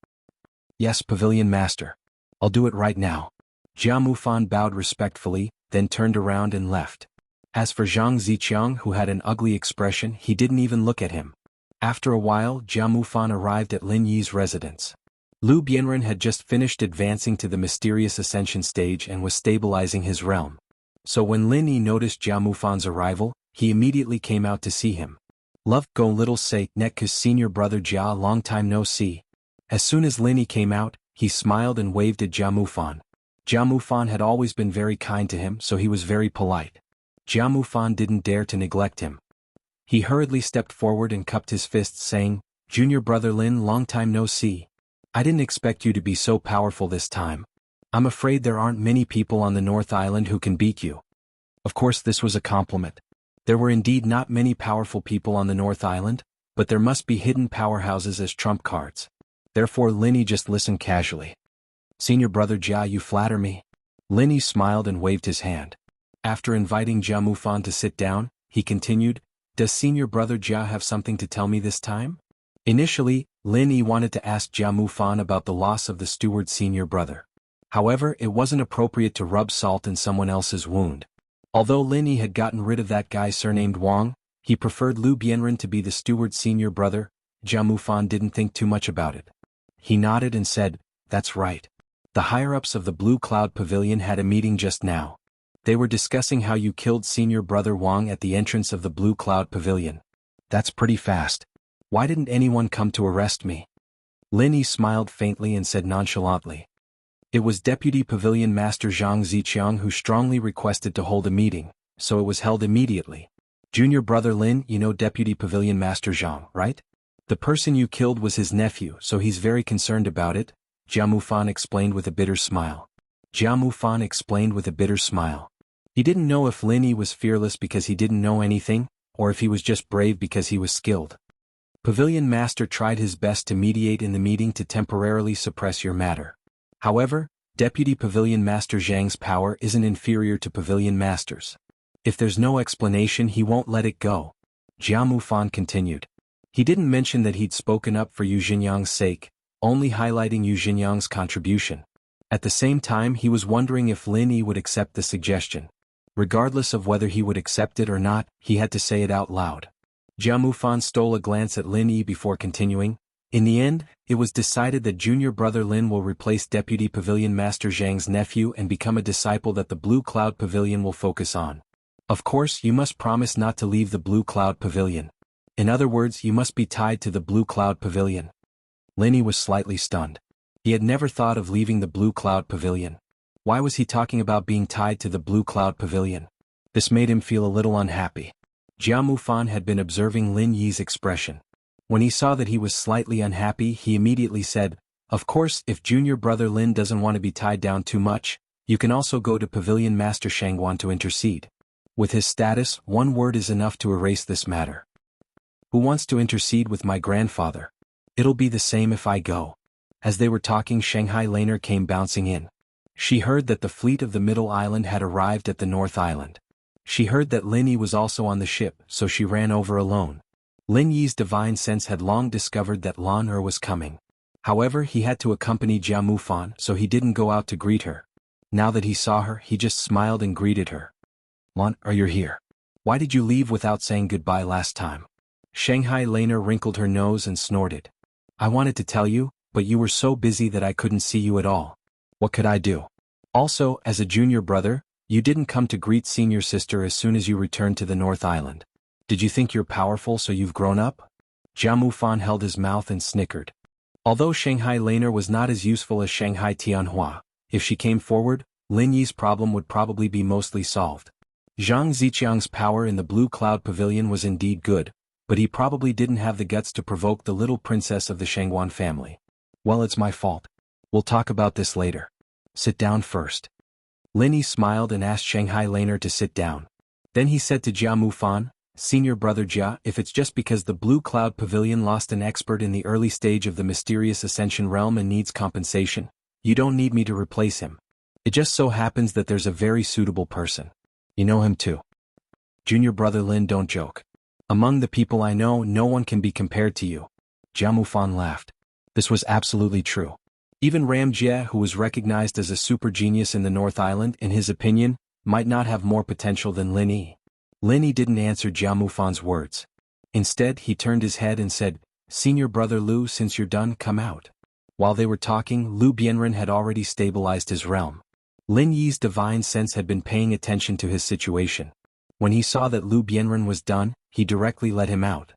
"Yes, Pavilion Master. I'll do it right now." Jia Mufan bowed respectfully, then turned around and left. As for Zhang Ziqiang, who had an ugly expression, he didn't even look at him. After a while, Jia Mufan arrived at Lin Yi's residence. Lu Bianren had just finished advancing to the mysterious ascension stage and was stabilizing his realm. So when Lin Yi noticed Jia Mufan's arrival, he immediately came out to see him. "Love, go little say, Netka's senior brother Jia, long time no see." As soon as Lin Yi came out, he smiled and waved at Jia Mufan. Jia Mufan had always been very kind to him, so he was very polite. Jia Mufan didn't dare to neglect him. He hurriedly stepped forward and cupped his fists, saying, "Junior brother Lin, long time no see. I didn't expect you to be so powerful this time. I'm afraid there aren't many people on the North Island who can beat you." Of course this was a compliment. There were indeed not many powerful people on the North Island, but there must be hidden powerhouses as trump cards. Therefore Lin Yi just listened casually. "Senior brother Jia, you flatter me." Lin Yi smiled and waved his hand. After inviting Jia Mufan to sit down, he continued, "Does senior brother Jia have something to tell me this time?" Initially, Lin Yi wanted to ask Jia Mufan about the loss of the steward's senior brother. However, it wasn't appropriate to rub salt in someone else's wound. Although Lin Yi had gotten rid of that guy surnamed Wang, he preferred Lu Bianren to be the steward's senior brother. Jia Mufan didn't think too much about it. He nodded and said, "That's right. The higher-ups of the Blue Cloud Pavilion had a meeting just now. They were discussing how you killed senior brother Wang at the entrance of the Blue Cloud Pavilion. That's pretty fast. Why didn't anyone come to arrest me?" Lin Yi smiled faintly and said nonchalantly, "It was Deputy Pavilion Master Zhang Ziqiang who strongly requested to hold a meeting, so it was held immediately. Junior brother Lin, you know Deputy Pavilion Master Zhang, right? The person you killed was his nephew, so he's very concerned about it," Jia Mufan explained with a bitter smile. Jia Mufan explained with a bitter smile. He didn't know if Lin Yi was fearless because he didn't know anything, or if he was just brave because he was skilled. Pavilion Master tried his best to mediate in the meeting to temporarily suppress your matter. However, Deputy Pavilion Master Zhang's power isn't inferior to Pavilion Master's. If there's no explanation, he won't let it go. Jia Mufan continued. He didn't mention that he'd spoken up for Yu Xinjiang's sake, only highlighting Yu Xinjiang's contribution. At the same time, he was wondering if Lin Yi would accept the suggestion. Regardless of whether he would accept it or not, he had to say it out loud. Jia Mufan stole a glance at Lin Yi before continuing. In the end, it was decided that junior brother Lin will replace Deputy Pavilion Master Zhang's nephew and become a disciple that the Blue Cloud Pavilion will focus on. Of course, you must promise not to leave the Blue Cloud Pavilion. In other words, you must be tied to the Blue Cloud Pavilion. Lin Yi was slightly stunned. He had never thought of leaving the Blue Cloud Pavilion. Why was he talking about being tied to the Blue Cloud Pavilion? This made him feel a little unhappy. Jia Mufan had been observing Lin Yi's expression. When he saw that he was slightly unhappy, he immediately said, "Of course, if junior brother Lin doesn't want to be tied down too much, you can also go to Pavilion Master Shangguan to intercede. With his status, one word is enough to erase this matter. Who wants to intercede with my grandfather? It'll be the same if I go." As they were talking, Shanghai Laner came bouncing in. She heard that the fleet of the Middle Island had arrived at the North Island. She heard that Lin Yi was also on the ship, so she ran over alone. Lin Yi's divine sense had long discovered that Lan was coming. However, he had to accompany Jia Mufan, so he didn't go out to greet her. Now that he saw her, he just smiled and greeted her. "Lan, you're here. Why did you leave without saying goodbye last time?" Shanghai Laner wrinkled her nose and snorted. "I wanted to tell you, but you were so busy that I couldn't see you at all. What could I do? Also, as a junior brother, you didn't come to greet senior sister as soon as you returned to the North Island. Did you think you're powerful so you've grown up? Jianghu Fan held his mouth and snickered. Although Shanghai Laner was not as useful as Shanghai Tianhua, if she came forward, Lin Yi's problem would probably be mostly solved. Zhang Ziqiang's power in the Blue Cloud Pavilion was indeed good, but he probably didn't have the guts to provoke the little princess of the Shangguan family. Well, it's my fault. We'll talk about this later. Sit down first. Lin Yi smiled and asked Shanghai Laner to sit down. Then he said to Jianghu Fan, Senior brother Jia, if it's just because the Blue Cloud Pavilion lost an expert in the early stage of the mysterious Ascension realm and needs compensation, you don't need me to replace him. It just so happens that there's a very suitable person. You know him too. Junior brother Lin, don't joke. Among the people I know, no one can be compared to you. Jianghu Fan laughed. This was absolutely true. Even Ram Jie, who was recognized as a super genius in the North Island, in his opinion, might not have more potential than Lin Yi. Lin Yi didn't answer Jianghu Fan's words. Instead, he turned his head and said, Senior brother Lu, since you're done, come out. While they were talking, Lu Bianren had already stabilized his realm. Lin Yi's divine sense had been paying attention to his situation. When he saw that Lu Bianren was done, he directly let him out.